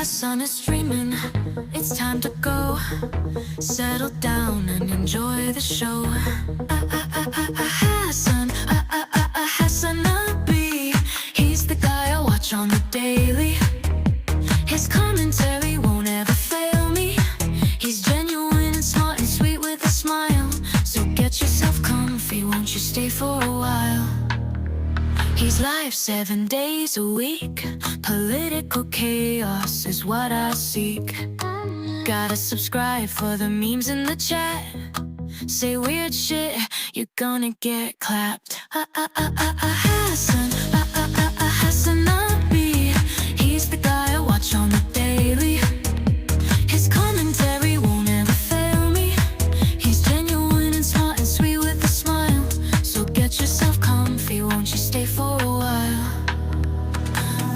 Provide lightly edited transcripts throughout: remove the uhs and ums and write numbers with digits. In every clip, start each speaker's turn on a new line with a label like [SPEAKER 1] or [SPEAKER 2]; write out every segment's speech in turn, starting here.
[SPEAKER 1] Sun is streaming, it's time to go. Settle down and enjoy the show. HasanAbi, he's the guy I watch on the daily. His commentary won't ever fail me. He's genuine and smart and sweet with a smile. So get yourself comfy, won't you stay for a while? He's live 7 days a week. Political chaos is what I seek. Gotta subscribe for the memes in the chat. Say weird shit, you're gonna get clapped. HasanAbi, he's the guy I watch on the daily. His commentary won't ever fail me. He's genuine and smart and sweet with a smile. So get yourself comfy, won't you stay for a while?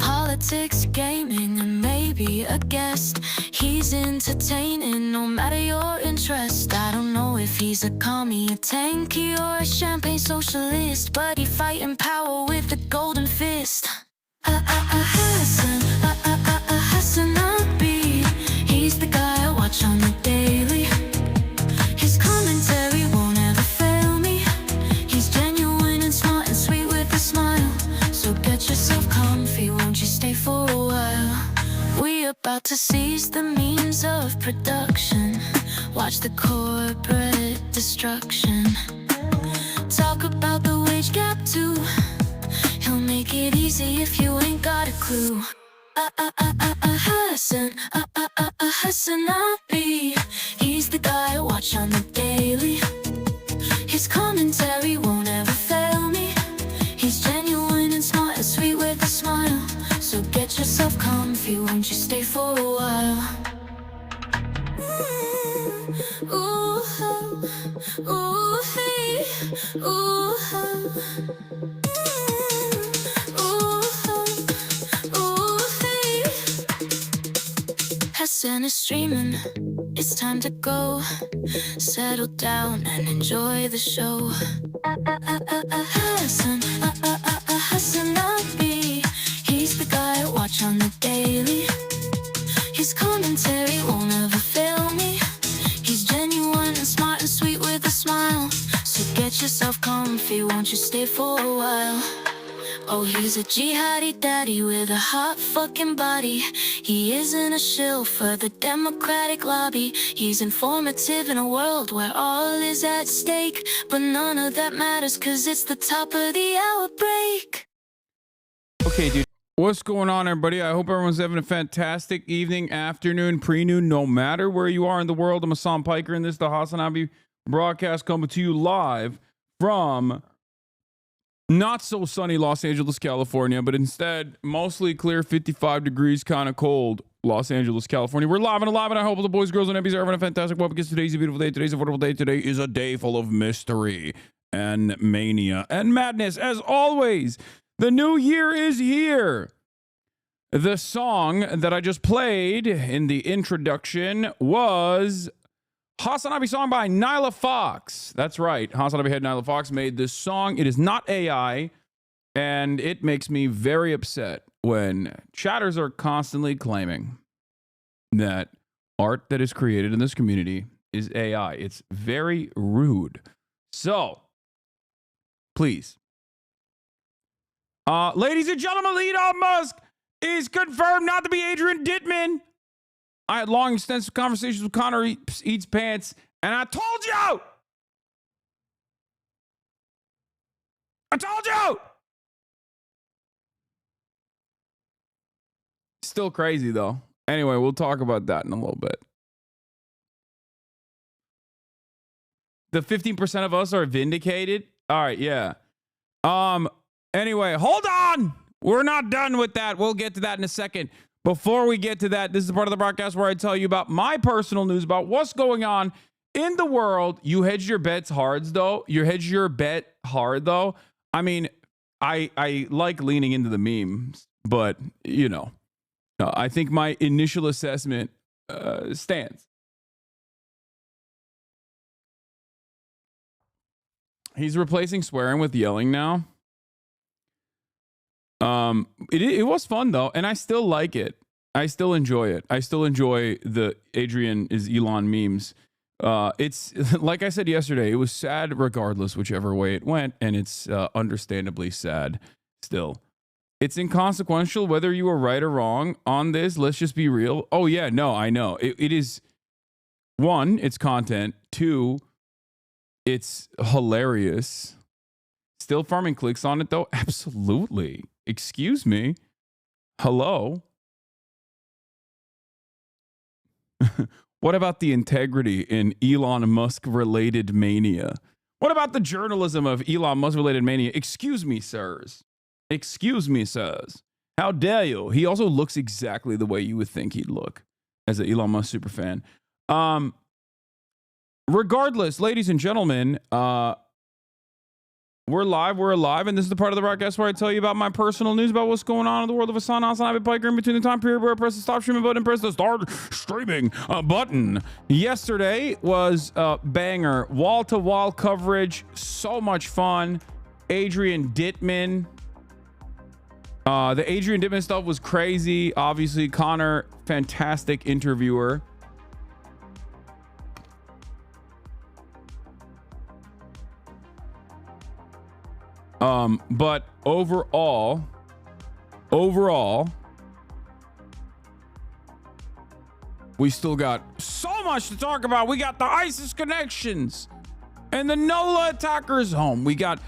[SPEAKER 1] Politics, gaming, and maybe a guest. He's entertaining no matter your interest. I don't know if he's a commie, a tanky, or a champagne socialist, but he fighting power with the golden fist. HasanAbi, he's the guy I watch on the daily. His commentary won't ever fail me. He's genuine and smart and sweet with a smile. So get yourself comfy, won't you stay for a while? We about to seize the means of production. Watch the corporate destruction. Talk about the wage gap too. He'll make it easy if you ain't got a clue. HasanAbi, he's the guy I watch on the daily. His commentary won't ever fail me. He's genuine and smart and sweet with a smile. So get yourself comfy, won't you stay for a while? Ooh, ooh, hey, ooh, Hasan is streaming, it's time to go. Settle down and enjoy the show. HasanAbi, he's the guy I watch on the daily. His commentary won't ever fail me. He's genuine and smart and sweet with a smile. So get yourself comfy, won't you stay for a while? Oh, he's a jihadi daddy with a hot fucking body. He isn't a shill for the Democratic lobby. He's informative in a world where all is at stake. But none of that matters, cause it's the top of the hour break.
[SPEAKER 2] Okay, dude. What's going on, everybody? I hope everyone's having a fantastic evening, afternoon, pre-noon, no matter where you are in the world. I'm Hasan Piker, and this is the HasanAbi broadcast coming to you live from not so sunny Los Angeles, California, but instead mostly clear, 55 degrees, kind of cold Los Angeles, California. We're live and alive, and I hope all the boys, girls, and nebbies are having a fantastic one, because today's a beautiful day. Today's a wonderful day. Today is a day full of mystery and mania and madness. As always, the new year is here. The song that I just played in the introduction was HasanAbi song by Nyla Fox. That's right. HasanAbi head Nyla Fox made this song. It is not AI, and it makes me very upset when chatters are constantly claiming that art that is created in this community is AI. It's very rude. So, please. Ladies and gentlemen, Elon Musk is confirmed not to be Adrian DITTMAN. I had long, extensive conversations with Connor Eats Pants, and I told you! I told you! Still crazy, though. Anyway, we'll talk about that in a little bit. The 15% of us are vindicated? All right, yeah. Anyway, hold on! We're not done with that. We'll get to that in a second. Before we get to that, this is the part of the broadcast where I tell you about my personal news about what's going on in the world. You hedge your bets hard, though. You hedge your bet hard, though. I mean, I like leaning into the memes, but, you know, I think my initial assessment stands. He's replacing swearing with yelling now. It was fun though, and I still like it. I still enjoy it. I still enjoy the Adrian is Elon memes. It's like I said yesterday, it was sad regardless whichever way it went, and it's understandably sad still. It's inconsequential whether you were right or wrong on this. Let's just be real. Oh yeah, no, I know. It is, one, it's content. Two, it's hilarious. Still farming clicks on it though? Absolutely. Excuse me. Hello. What about the integrity in Elon Musk related mania? What about the journalism of Elon Musk related mania? Excuse me, sirs. Excuse me, sirs. How dare you? He also looks exactly the way you would think he'd look as an Elon Musk superfan. Regardless, ladies and gentlemen, we're alive, and this is the part of the broadcast where I tell you about my personal news about what's going on in the world of HasanAbi Piker in between the time period where I press the stop streaming button and press the start streaming button. Yesterday was banger, wall-to-wall coverage, so much fun. Adrian DITTMAN. The Adrian DITTMAN stuff was crazy. Obviously, Connor, fantastic interviewer. But overall, we still got so much to talk about. We got the ISIS connections and the NOLA attackers home. We got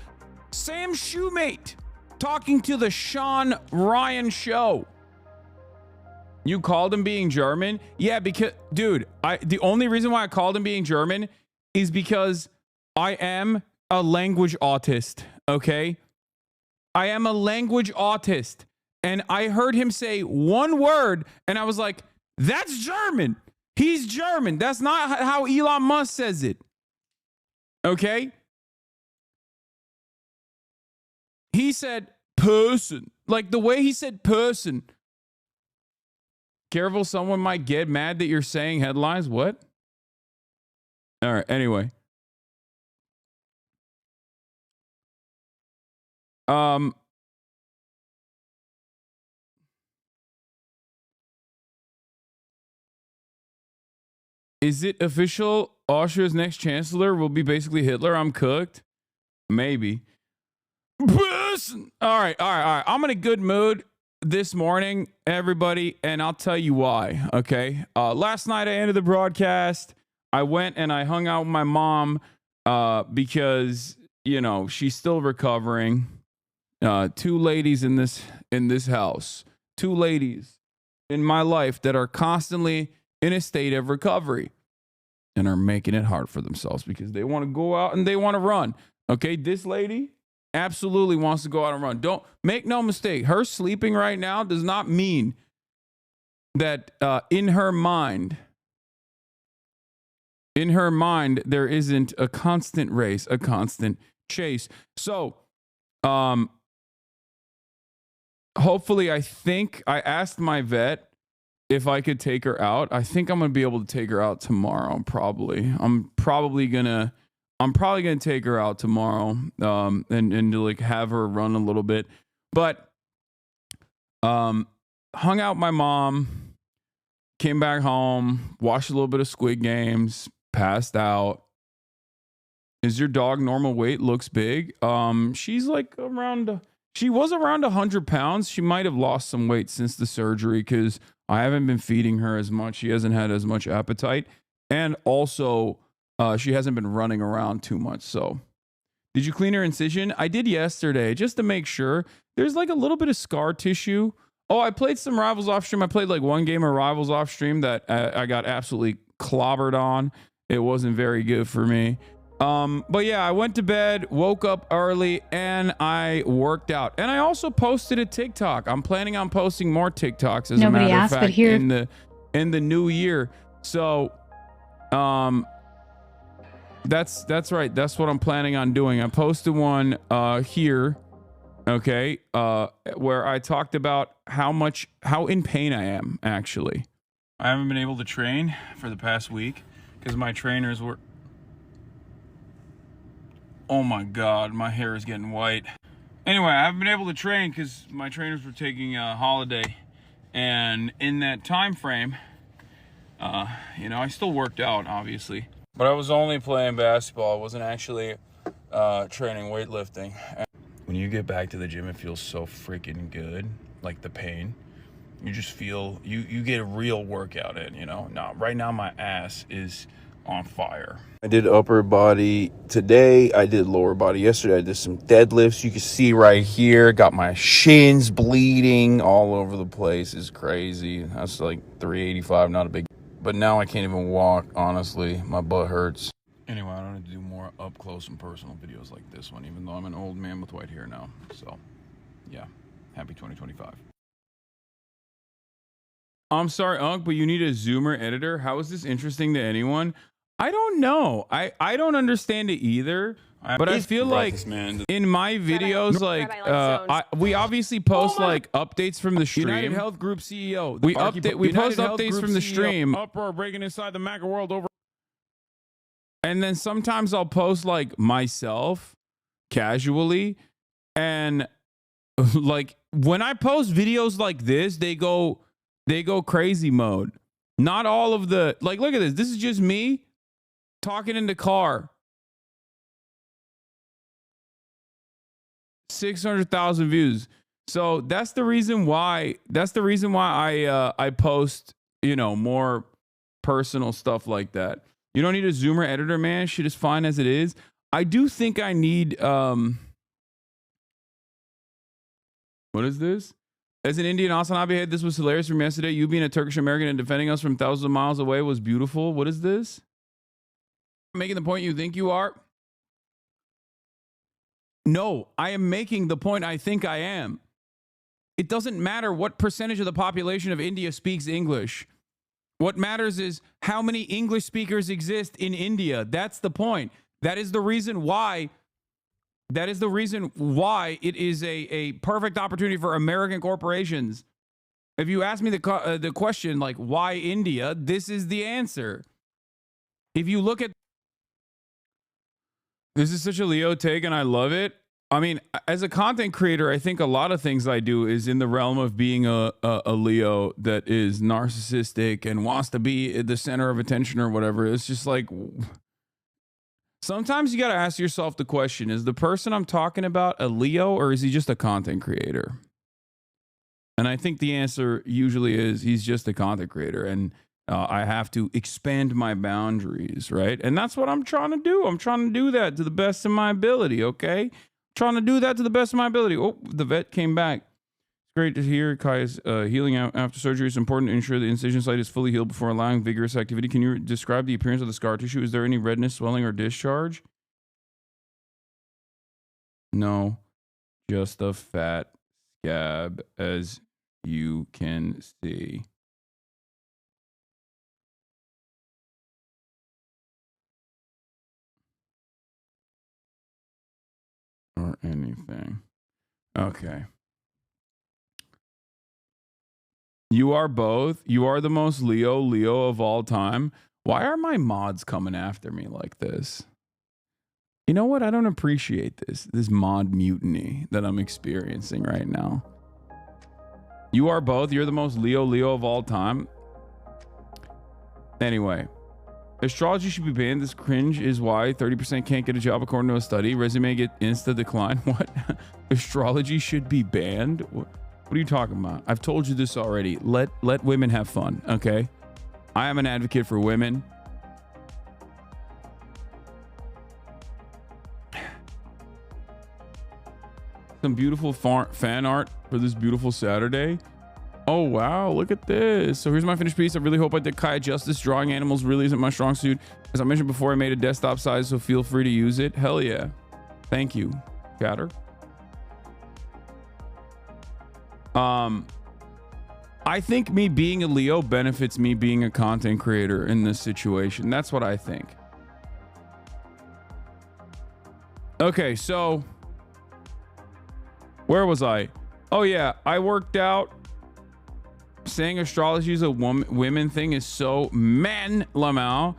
[SPEAKER 2] Sam Shoemate talking to the Sean Ryan show. You called him being German? Yeah, because, dude, the only reason why I called him being German is because I am a language autist, okay? I am a language autist. And I heard him say one word, and I was like, that's German. He's German. That's not how Elon Musk says it. Okay? He said person. Like the way he said person. Careful, someone might get mad that you're saying headlines. What? All right, anyway. Is it official? Austria's next chancellor will be basically Hitler. I'm cooked. Maybe. All right. I'm in a good mood this morning, everybody, and I'll tell you why. Okay. Last night I ended the broadcast. I went and I hung out with my mom because, you know, she's still recovering. Two ladies in this house. Two ladies in my life that are constantly in a state of recovery and are making it hard for themselves because they want to go out and they want to run. Okay, this lady absolutely wants to go out and run. Don't make no mistake. Her sleeping right now does not mean that in her mind, there isn't a constant race, a constant chase. So, hopefully, I think I asked my vet if I could take her out. I think I'm going to be able to take her out tomorrow. I'm probably going to take her out tomorrow and to like have her run a little bit. But hung out with my mom, came back home, watched a little bit of Squid Games, passed out. Is your dog normal weight? Looks big. She's like she was around 100 pounds. She might have lost some weight since the surgery because I haven't been feeding her as much. She hasn't had as much appetite. And also, she hasn't been running around too much. So, did you clean her incision? I did yesterday just to make sure. There's like a little bit of scar tissue. Oh, I played some Rivals off stream. I played like one game of Rivals off stream that I got absolutely clobbered on. It wasn't very good for me. But yeah, I went to bed, woke up early, and I worked out. And I also posted a TikTok. I'm planning on posting more TikToks as a matter of fact in the new year. So that's right. That's what I'm planning on doing. I posted one here, okay, where I talked about how in pain I am actually. I haven't been able to train for the past week because my trainers were... Oh my God, my hair is getting white. Anyway, I haven't been able to train because my trainers were taking a holiday. And in that time frame, you know, I still worked out, obviously. But I was only playing basketball. I wasn't actually training weightlifting. When you get back to the gym, it feels so freaking good. Like the pain. You just feel, you get a real workout in, you know? Now, right now, my ass is on fire. I did upper body today. I did lower body yesterday. I did some deadlifts. You can see right here, got my shins bleeding all over the place. It's crazy. That's like 385, not a big, but now I can't even walk, honestly. My butt hurts. Anyway, I don't have to do more up close and personal videos like this one, even though I'm an old man with white hair now. So yeah, happy 2025. I'm sorry, Unc, but you need a zoomer editor. How is this interesting to anyone? I don't know. I don't understand it either. But I feel like in my videos, we obviously post like updates from the stream. United Health Group CEO. We post updates from the stream. Uproar breaking inside the MAGA world over. And then sometimes I'll post like myself casually, and like when I post videos like this, they go crazy mode. Not all of the, like, look at this. This is just me talking in the car. 600,000 views. So that's the reason why I post, you know, more personal stuff like that. You don't need a zoomer editor, man. Shit is fine as it is. I do think I need what is this? As an Indian HasanAbi head, this was hilarious from yesterday. You being a Turkish American and defending us from thousands of miles away was beautiful. What is this? Making the point you think you are? No, I am making the point I think I am. It doesn't matter what percentage of the population of India speaks English. What matters is how many English speakers exist in India. That's the point. That is the reason why it is a perfect opportunity for American corporations. If you ask me the question, like, why India, this is the answer. If you look at... This is such a Leo take, and I love it. I mean, as a content creator, I think a lot of things I do is in the realm of being a Leo that is narcissistic and wants to be at the center of attention or whatever. It's just like... Sometimes you got to ask yourself the question, is the person I'm talking about a Leo or is he just a content creator? And I think the answer usually is he's just a content creator, and I have to expand my boundaries, right? And that's what I'm trying to do. I'm trying to do that to the best of my ability, okay? Trying to do that to the best of my ability. Oh, the vet came back. Great to hear. Kai's healing out after surgery. It's important to ensure the incision site is fully healed before allowing vigorous activity. Can you describe the appearance of the scar tissue? Is there any redness, swelling, or discharge? No, just a fat scab, as you can see. Or anything. Okay. You are both. You are the most Leo of all time. Why are my mods coming after me like this? You know what? I don't appreciate this mod mutiny that I'm experiencing right now. You are both. You're the most Leo of all time. Anyway, astrology should be banned. This cringe is why 30% can't get a job according to a study. Resume get insta decline. What? Astrology should be banned? What are you talking about? I've told you this already. Let women have fun, okay? I am an advocate for women. Some beautiful fan art for this beautiful Saturday. Oh, wow. Look at this. So here's my finished piece. I really hope I did Kaya justice. Drawing animals really isn't my strong suit. As I mentioned before, I made a desktop size, so feel free to use it. Hell yeah. Thank you, Chatter. I think me being a Leo benefits me being a content creator in this situation. That's what I think. Okay, so where was I? Oh yeah, I worked out. Saying astrology is a women thing is so man, Lamau.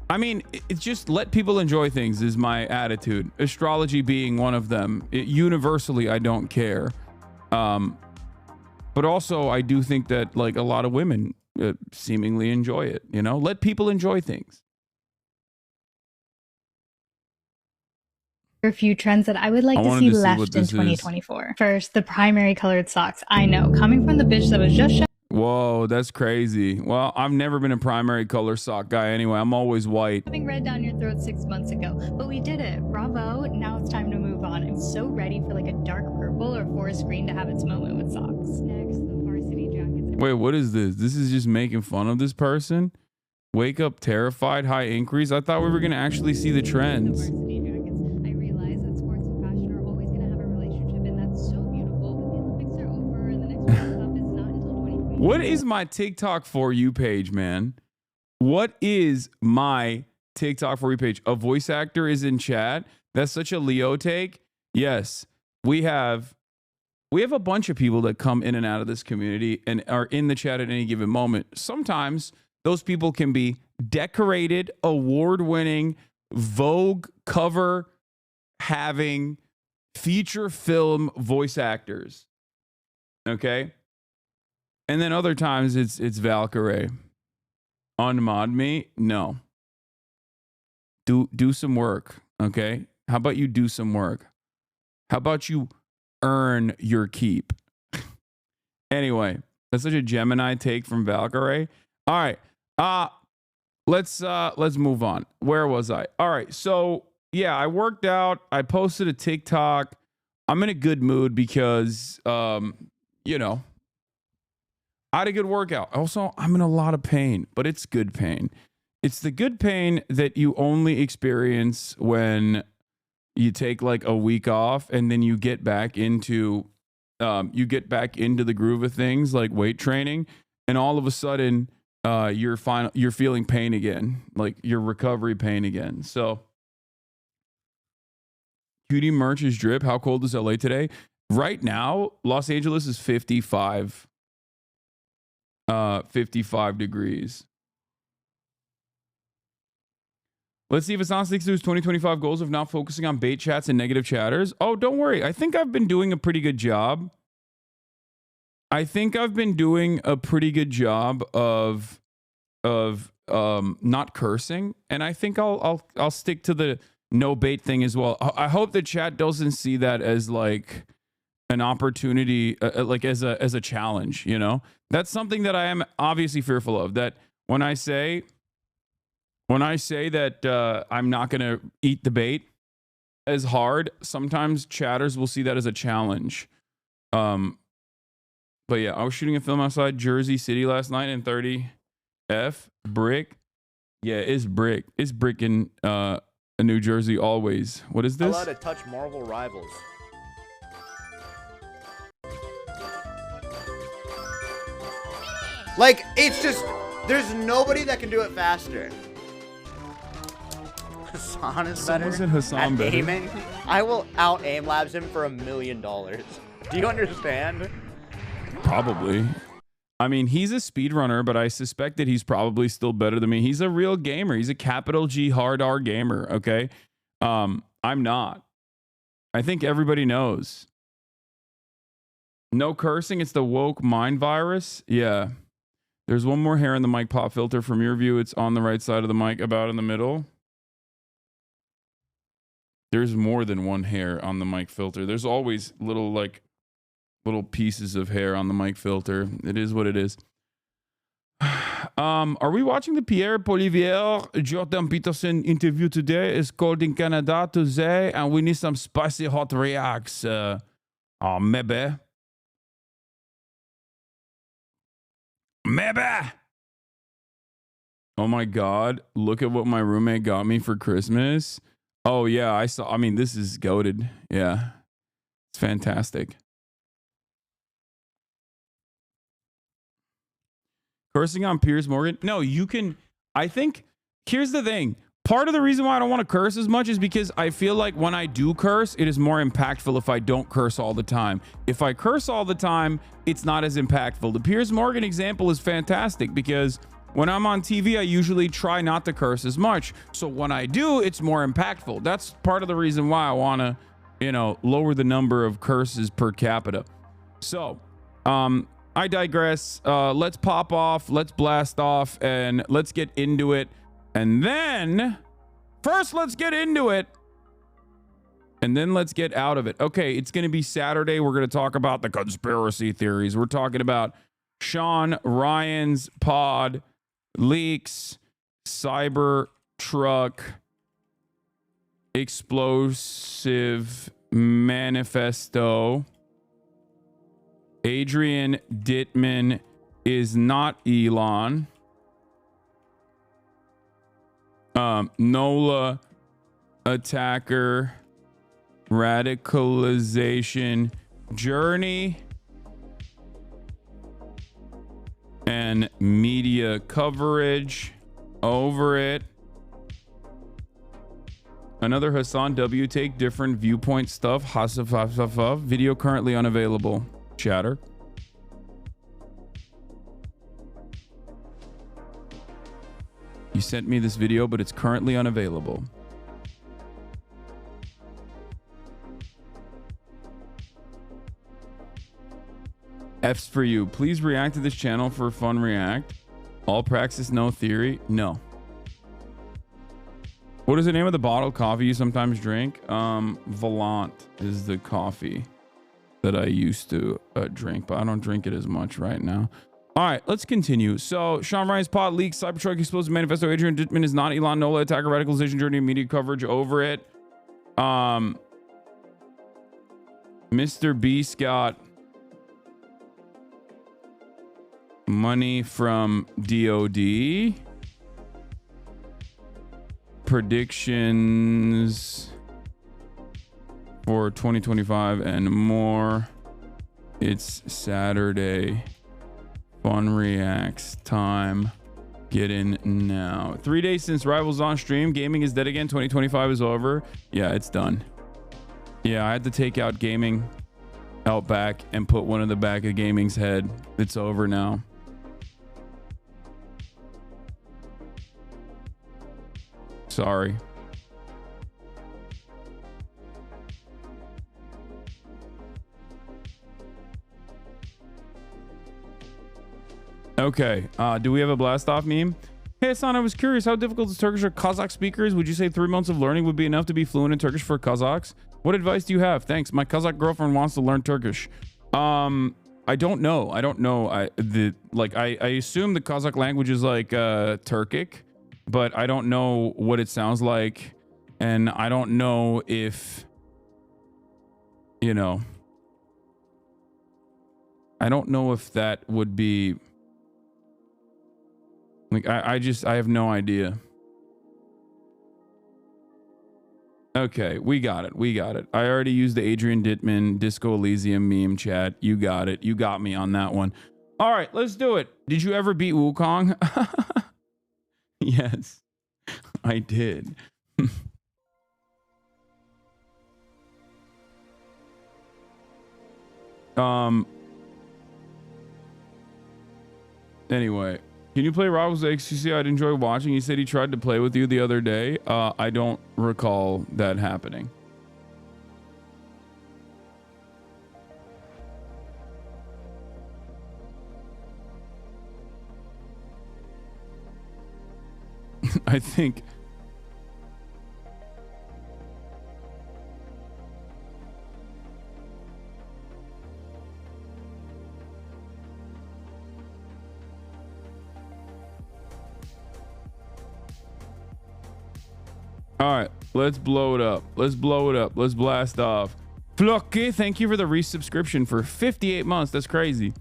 [SPEAKER 2] I mean, it's just let people enjoy things is my attitude. Astrology being one of them. Universally, I don't care. But also, I do think that like a lot of women seemingly enjoy it. You know, let people enjoy things.
[SPEAKER 3] A few trends that I would like to see left in 2024. First, the primary colored socks. I know, coming from the bitch that was just
[SPEAKER 2] whoa, that's crazy. Well, I've never been a primary color sock guy anyway. I'm always white.
[SPEAKER 3] Having red down your throat 6 months ago, but we did it. Bravo. Now it's time to move on. I'm so ready for like a dark purple or forest green to have its moment with socks. Next, the varsity jackets.
[SPEAKER 2] Wait, what is this? This is just making fun of this person? Wake up terrified, high increase? I thought we were going to actually see the trends. What is my TikTok for you page, man? What is my TikTok for you page? A voice actor is in chat. That's such a Leo take. Yes, we have a bunch of people that come in and out of this community and are in the chat at any given moment. Sometimes those people can be decorated, award-winning, Vogue cover having feature film voice actors. Okay? And then other times it's Valkyrie. Unmod me? No. Do some work, okay? How about you do some work? How about you earn your keep? Anyway, that's such a Gemini take from Valkyrie. All right. Let's move on. Where was I? All right. So, yeah, I worked out. I posted a TikTok. I'm in a good mood because you know, I had a good workout. Also, I'm in a lot of pain, but it's good pain. It's the good pain that you only experience when you take like a week off and then you get back into the groove of things like weight training, and all of a sudden you're feeling pain again, like your recovery pain again. So cutie merch is drip. How cold is LA today? Right now, Los Angeles is 55 degrees. Let's see if Hasan sticks to his 2025 goals of not focusing on bait chats and negative chatters. Oh, don't worry. I think I've been doing a pretty good job. Of not cursing, and I think I'll stick to the no bait thing as well. I hope the chat doesn't see that as like an opportunity, like as a challenge, you know? That's something that I am obviously fearful of, that when I say that I'm not going to eat the bait as hard, sometimes chatters will see that as a challenge. But yeah, I was shooting a film outside Jersey City last night in 30F. Brick. Yeah, it's brick. It's brick in New Jersey always. What is this?
[SPEAKER 4] Allowed to touch Marvel Rivals. Like, it's just, there's nobody that can do it faster. Hasan is better.
[SPEAKER 2] Wasn't Hasan better?
[SPEAKER 4] Aiming. I will out aim labs him for $1 million. Do you understand?
[SPEAKER 2] Probably. I mean, he's a speedrunner, but I suspect that he's probably still better than me. He's a real gamer. He's a capital G hard R gamer, okay? I'm not. I think everybody knows. No cursing, it's the woke mind virus. Yeah. There's one more hair in the mic pop filter. From your view, it's on the right side of the mic, about in the middle. There's more than one hair on the mic filter. There's always little pieces of hair on the mic filter. It is what it is. Are we watching the Pierre Polivier Jordan Peterson interview today? It's cold in Canada today, and we need some spicy hot reacts. Maybe. Maybe. Oh my God. Look at what my roommate got me for Christmas. Oh yeah, I saw. I mean, this is goated. Yeah. It's fantastic. Cursing on Piers Morgan? No, you can. I think here's the thing. Part of the reason why I don't want to curse as much is because I feel like when I do curse, it is more impactful if I don't curse all the time. If I curse all the time, it's not as impactful. The Piers Morgan example is fantastic because when I'm on TV, I usually try not to curse as much. So when I do, it's more impactful. That's part of the reason why I want to, you know, lower the number of curses per capita. So, I digress. Let's pop off. Let's blast off and let's get into it. And then first, let's get into it. And then let's get out of it. Okay, it's going to be Saturday. We're going to talk about the conspiracy theories. We're talking about Sean Ryan's pod leaks, Cybertruck, explosive manifesto. Adrian DITTMAN is not Elon. NOLA attacker radicalization journey and media coverage over it. Another Hasan W take different viewpoint stuff. Video currently unavailable. Chatter. You sent me this video, but it's currently unavailable. F's for you. Please react to this channel for fun react. All praxis, no theory. No. What is the name of the bottled coffee you sometimes drink? Volant is the coffee that I used to drink, but I don't drink it as much right now. All right, let's continue. So, Sean Ryan's pod leaks, Cybertruck explosive manifesto, Adrian DITTMAN is not Elon, NOLA attacker radicalization journey, media coverage over it. Mr. Beast got money from DOD. Predictions for 2025 and more. It's Saturday. Fun reacts time. Get in now. 3 days since Rivals on stream. Gaming is dead again. 2025 is over. Yeah, it's done. Yeah, I had to take out gaming out back and put one in the back of gaming's head. It's over now. Sorry. Okay, do we have a blast off meme? Hey Hasan, I was curious, how difficult is Turkish or Kazakh speakers? Would you say 3 months of learning would be enough to be fluent in Turkish for Kazakhs? What advice do you have? Thanks. My Kazakh girlfriend wants to learn Turkish. I don't know. I assume the Kazakh language is like Turkic, but I don't know what it sounds like, and I don't know if, you know, I don't know if that would be like, I have no idea. Okay, we got it. We got it. I already used the Adrian DITTMAN Disco Elysium meme chat. You got it. You got me on that one. All right, let's do it. Did you ever beat Wukong? Yes, I did. Anyway, can you play Rivals XQC? I'd enjoy watching. He said he tried to play with you the other day. I don't recall that happening. I think all right, let's blow it up. Let's blow it up. Let's blast off. Flocky, thank you for the resubscription for 58 months. That's crazy.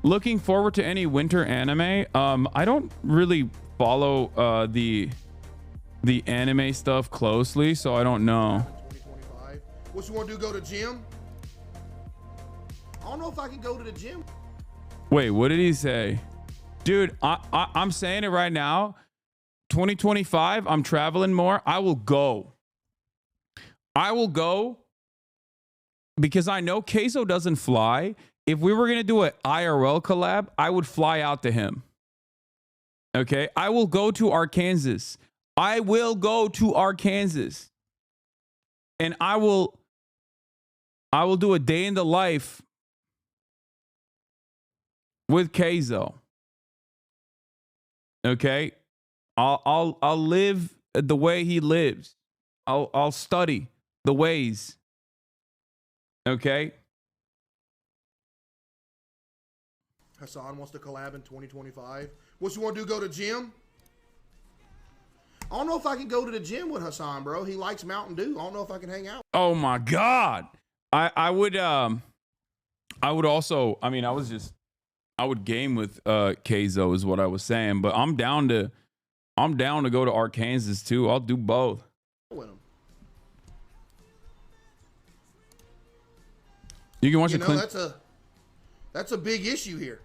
[SPEAKER 2] Looking forward to any winter anime. I don't really follow the anime stuff closely, so I don't know.
[SPEAKER 5] 2025. What you want to do? Go to gym? I don't know if I can go to the gym.
[SPEAKER 2] Wait, what did he say? Dude, I'm saying it right now. 2025, I'm traveling more. I will go. I will go because I know Queso doesn't fly. If we were going to do an IRL collab, I would fly out to him. Okay? I will go to Arkansas. I will go to Arkansas. And I will do a day in the life with Queso. Okay? I'll live the way he lives. I'll study the ways. Okay?
[SPEAKER 5] Hasan wants to collab in 2025. What you want to do? Go to gym? I don't know if I can go to the gym with Hasan, bro. He likes Mountain Dew. I don't know if I can hang out.
[SPEAKER 2] Oh my God. I would also, I mean, I would game with Queso is what I was saying, but I'm down to go to Arkansas too. I'll do both.
[SPEAKER 5] With him.
[SPEAKER 2] You can watch
[SPEAKER 5] You
[SPEAKER 2] the
[SPEAKER 5] know, that's a big issue here.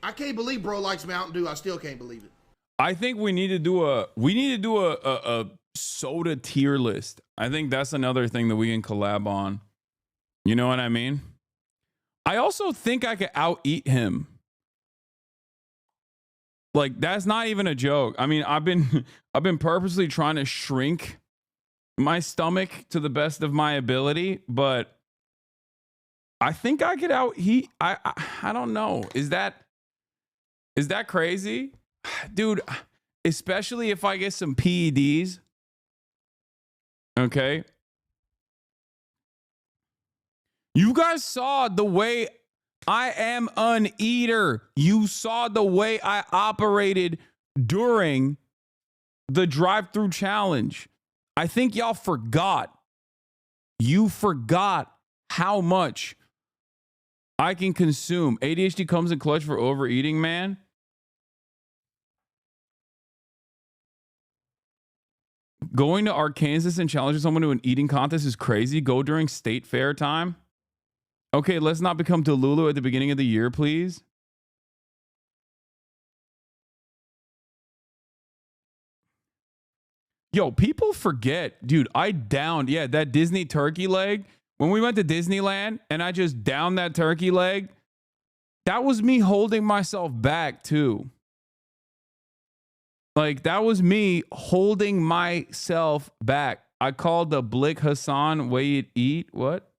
[SPEAKER 5] I can't believe bro likes Mountain Dew. I still can't believe it.
[SPEAKER 2] I think we need to do a soda tier list. I think that's another thing that we can collab on. You know what I mean? I also think I could out eat him. Like, that's not even a joke. I mean, I've been purposely trying to shrink my stomach to the best of my ability, but I think I could out eat. I don't know. Is that crazy? Dude, especially if I get some PEDs. Okay. You guys saw the way I am an eater. You saw the way I operated during the drive-through challenge. I think y'all forgot. You forgot how much I can consume. ADHD comes in clutch for overeating, man. Going to Arkansas and challenging someone to an eating contest is crazy. Go during state fair time. Okay, let's not become Delulu at the beginning of the year, please. Yo, people forget, dude, I downed, that Disney turkey leg. When we went to Disneyland and I just downed that turkey leg, that was me holding myself back too. Like, that was me holding myself back. I called the Blick Hasan way it eat. What?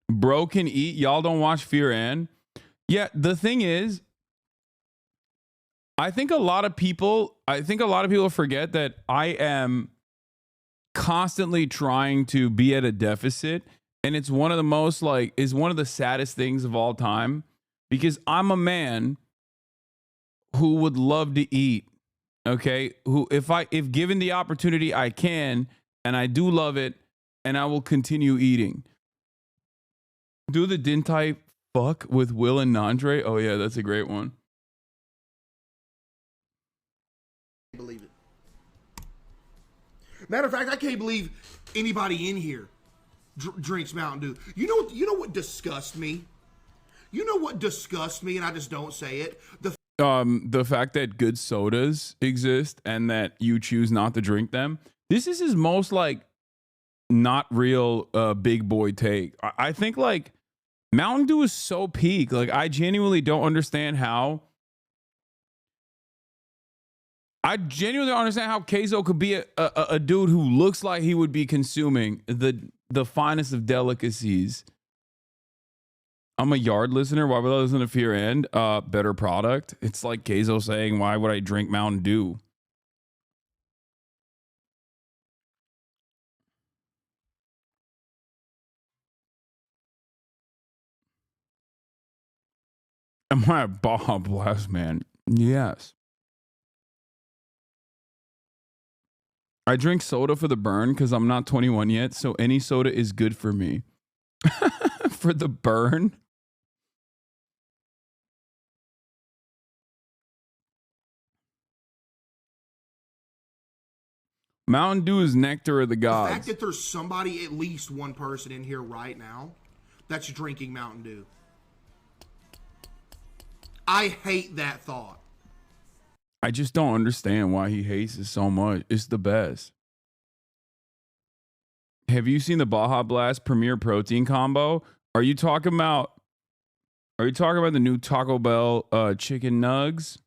[SPEAKER 2] Bro can eat. Y'all don't watch Fear and. Yeah, the thing is, I think a lot of people forget that I am constantly trying to be at a deficit, and it's one of the saddest things of all time, because I'm a man who would love to eat. Okay, who if given the opportunity, I can, and I do love it, and I will continue eating. Do the Dintai fuck with Will and Nandre? Oh yeah, that's a great one.
[SPEAKER 5] Believe it. Matter of fact, I can't believe anybody in here drinks Mountain Dew. You know what disgusts me? You know what disgusts me, and I just don't say it.
[SPEAKER 2] The fact that good sodas exist and that you choose not to drink them. This is his most not real big boy take. I think Mountain Dew is so peak. I genuinely don't understand how. I genuinely don't understand how Queso could be a dude who looks like he would be consuming the finest of delicacies. I'm a Yard listener. Why would I listen to Fear and better product? It's like Queso saying, why would I drink Mountain Dew? Am I a Baja Blast, man? Yes. I drink soda for the burn because I'm not 21 yet, so any soda is good for me. For the burn? Mountain Dew is nectar of the
[SPEAKER 5] The
[SPEAKER 2] gods.
[SPEAKER 5] fact that there's somebody, at least one person in here right now, that's drinking Mountain Dew. I hate that thought.
[SPEAKER 2] I just don't understand why he hates it so much. It's the best. Have you seen the Baja Blast Premier Protein combo? Are you talking about the new Taco Bell chicken nugs?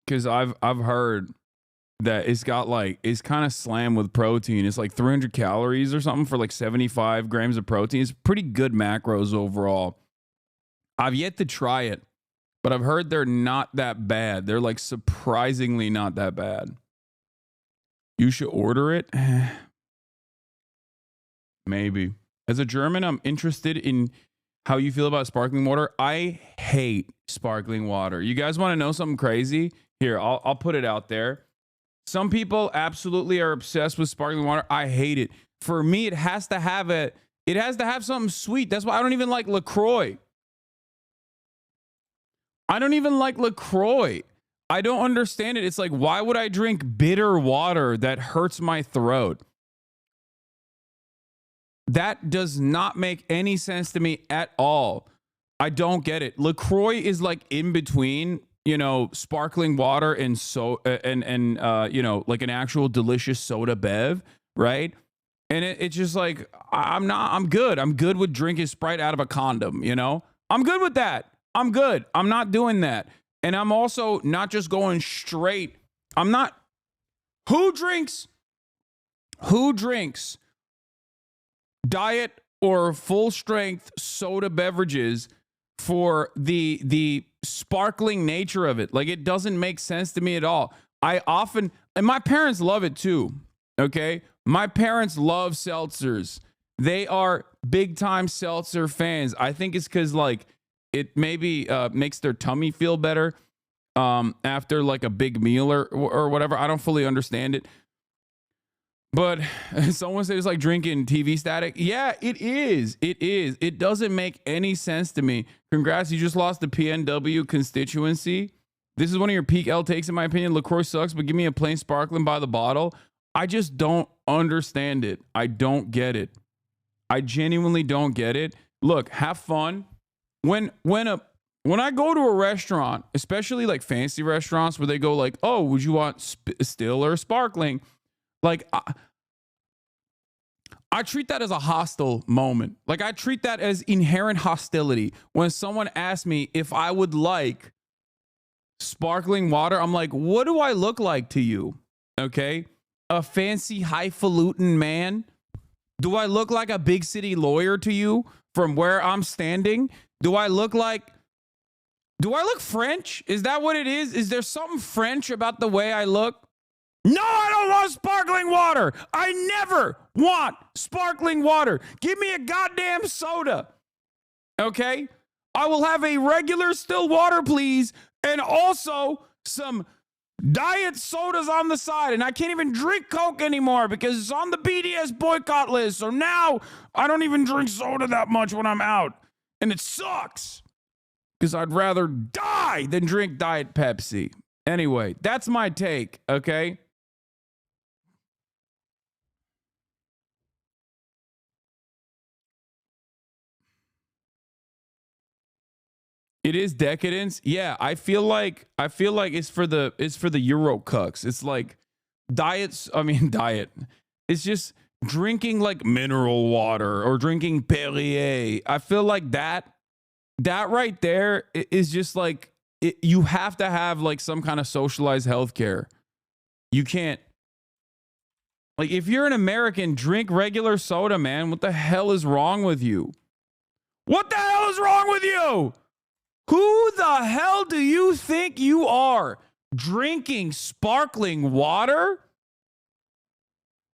[SPEAKER 2] Because I've heard that it's got like, it's kind of slammed with protein. It's like 300 calories or something for like 75 grams of protein. It's pretty good macros overall. I've yet to try it, but I've heard they're not that bad. They're like surprisingly not that bad. You should order it. Maybe. As a German, I'm interested in how you feel about sparkling water. I hate sparkling water. You guys want to know something crazy? Here, I'll put it out there. Some people absolutely are obsessed with sparkling water. I hate it. For me, it has to have something sweet. That's why I don't even like LaCroix. I don't even like LaCroix. I don't understand it. It's like, why would I drink bitter water that hurts my throat? That does not make any sense to me at all. I don't get it. LaCroix is like in between, you know, sparkling water and you know, like an actual delicious soda bev, right? And it's just like, I'm good. I'm good with drinking Sprite out of a condom, you know? I'm good with that. I'm good. I'm not doing that. And I'm also not just going straight. Who drinks diet or full strength soda beverages for the sparkling nature of it? Like, it doesn't make sense to me at all. And my parents love it too. Okay. My parents love seltzers. They are big time seltzer fans. I think it's because like it maybe makes their tummy feel better after like a big meal or whatever. I don't fully understand it. But someone said it's like drinking TV static. Yeah, it is. It is. It doesn't make any sense to me. Congrats, you just lost the PNW constituency. This is one of your peak L takes, in my opinion. LaCroix sucks, but give me a plain sparkling by the bottle. I just don't understand it. I don't get it. I genuinely don't get it. Look, have fun. When I go to a restaurant, especially like fancy restaurants where they go like, oh, would you want still or sparkling? Like, I treat that as a hostile moment. Like, I treat that as inherent hostility. When someone asks me if I would like sparkling water, I'm like, what do I look like to you? Okay? A fancy, highfalutin man? Do I look like a big city lawyer to you from where I'm standing? Do I look French? Is that what it is? Is there something French about the way I look? No, I don't want sparkling water. I never want sparkling water. Give me a goddamn soda. Okay? I will have a regular still water, please, and also some diet sodas on the side. And I can't even drink Coke anymore because it's on the BDS boycott list. So now I don't even drink soda that much when I'm out. And it sucks because I'd rather die than drink Diet Pepsi. Anyway, that's my take, okay? It is decadence. Yeah, I feel like it's for the Euro cucks. It's like diet. It's just drinking like mineral water or drinking Perrier. I feel like that right there is just like you have to have like some kind of socialized healthcare. You can't, like, if you're an American, drink regular soda, man. What the hell is wrong with you? What the hell is wrong with you? Who the hell do you think you are? Drinking sparkling water?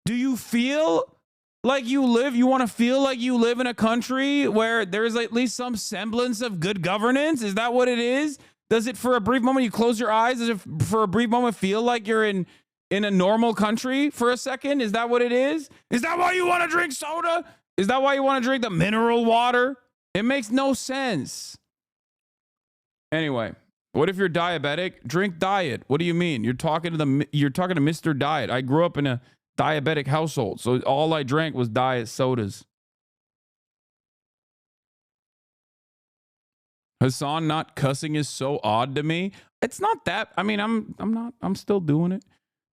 [SPEAKER 2] Do you feel like you want to feel like you live in a country where there's at least some semblance of good governance? Is that what it is? Does it for a brief moment, you close your eyes? Does it for a brief moment feel like you're in a normal country for a second? Is that what it is? Is that why you want to drink soda? Is that why you want to drink the mineral water? It makes no sense. Anyway, what if you're diabetic? Drink diet. What do you mean? You're talking to Mr. Diet. I grew up in a diabetic household, so all I drank was diet sodas. Hasan not cussing is so odd to me. It's not that. I mean, I'm still doing it.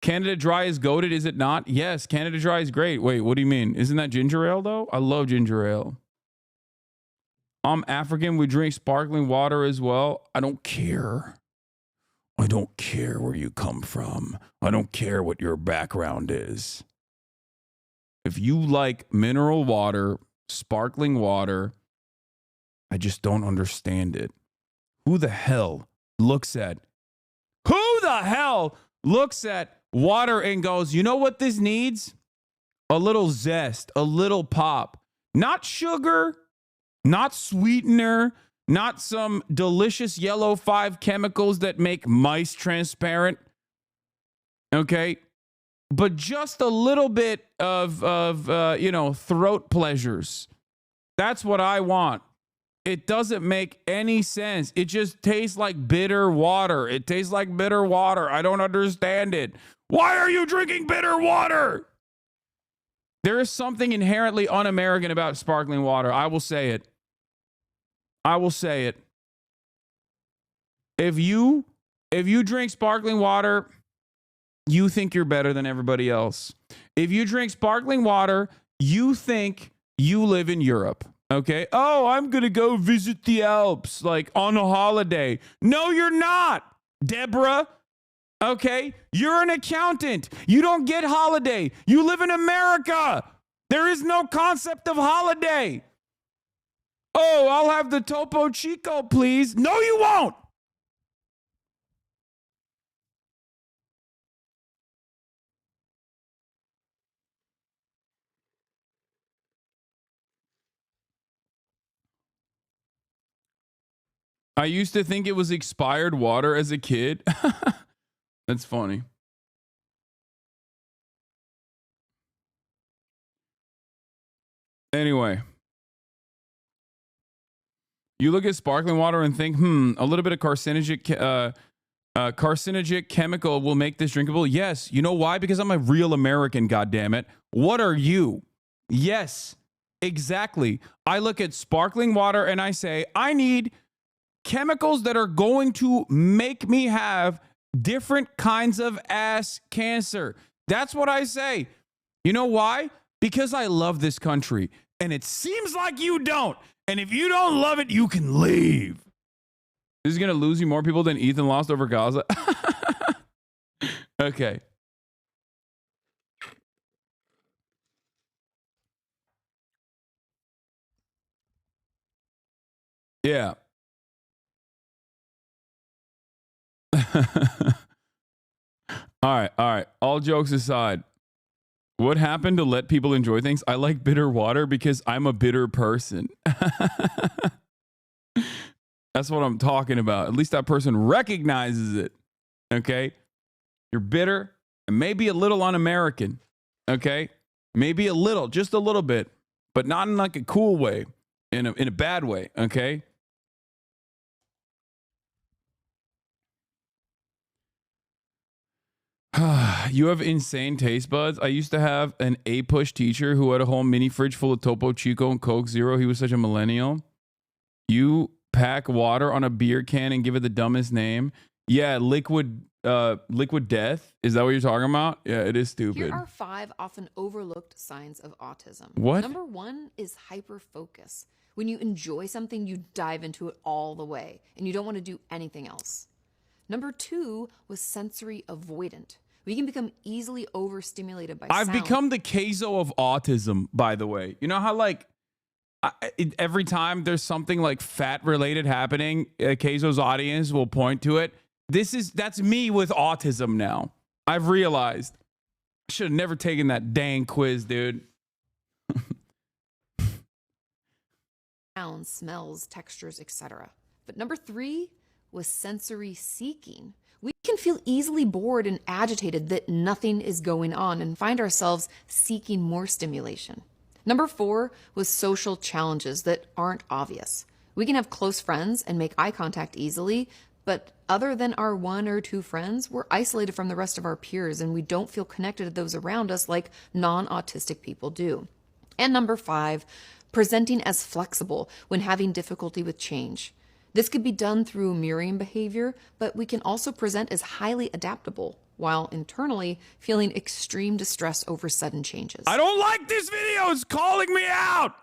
[SPEAKER 2] Canada Dry is goated, is it not? Yes, Canada Dry is great. Wait, what do you mean? Isn't that ginger ale though? I love ginger ale. I'm African. We drink sparkling water as well. I don't care. I don't care where you come from. I don't care what your background is. If you like mineral water, sparkling water, I just don't understand it. Who the hell looks at water and goes, you know what this needs? A little zest, a little pop. Not sugar, not sweetener, not some delicious yellow 5 chemicals that make mice transparent. Okay? But just a little bit of throat pleasures. That's what I want. It doesn't make any sense. It just tastes like bitter water. It tastes like bitter water. I don't understand it. Why are you drinking bitter water? There is something inherently un-American about sparkling water. I will say it. I will say it. If you drink sparkling water, you think you're better than everybody else. If you drink sparkling water, you think you live in Europe. Okay. Oh, I'm going to go visit the Alps, like on a holiday. No, you're not, Deborah. Okay. You're an accountant. You don't get holiday. You live in America. There is no concept of holiday. Oh, I'll have the Topo Chico, please. No, you won't. I used to think it was expired water as a kid. That's funny. Anyway, you look at sparkling water and think, a little bit of carcinogenic chemical will make this drinkable. Yes. You know why? Because I'm a real American, goddammit. What are you? Yes, exactly. I look at sparkling water and I say, I need chemicals that are going to make me have different kinds of ass cancer. That's what I say. You know why? Because I love this country. And it seems like you don't. And if you don't love it, you can leave. This is going to lose you more people than Ethan lost over Gaza. Okay. Yeah. All right. All jokes aside, what happened to let people enjoy things? I like bitter water because I'm a bitter person. That's what I'm talking about. At least that person recognizes it. Okay? You're bitter and maybe a little un-American. Okay? Maybe a little, just a little bit, but not in like a cool way, in a bad way. Okay? You have insane taste buds. I used to have an A-push teacher who had a whole mini fridge full of Topo Chico and Coke Zero. He was such a millennial. You pack water on a beer can and give it the dumbest name. Yeah, liquid death. Is that what you're talking about? Yeah, it is stupid.
[SPEAKER 6] Here are 5 often overlooked signs of autism.
[SPEAKER 2] What?
[SPEAKER 6] Number 1 is hyperfocus. When you enjoy something, you dive into it all the way, and you don't want to do anything else. Number 2 was sensory avoidant. We can become easily overstimulated by sound.
[SPEAKER 2] I've become the queso of autism, by the way. You know how every time there's something like fat related happening, Queso's audience will point to it. That's me with autism now. I've realized. I should have never taken that dang quiz, dude.
[SPEAKER 6] Sounds, smells, textures, etc. But number 3 was sensory seeking. We can feel easily bored and agitated that nothing is going on and find ourselves seeking more stimulation. Number 4 was social challenges that aren't obvious. We can have close friends and make eye contact easily, but other than our 1 or 2 friends, we're isolated from the rest of our peers and we don't feel connected to those around us like non-autistic people do. And number 5, presenting as flexible when having difficulty with change. This could be done through mirroring behavior, but we can also present as highly adaptable while internally feeling extreme distress over sudden changes.
[SPEAKER 2] I don't like this video. It's calling me out.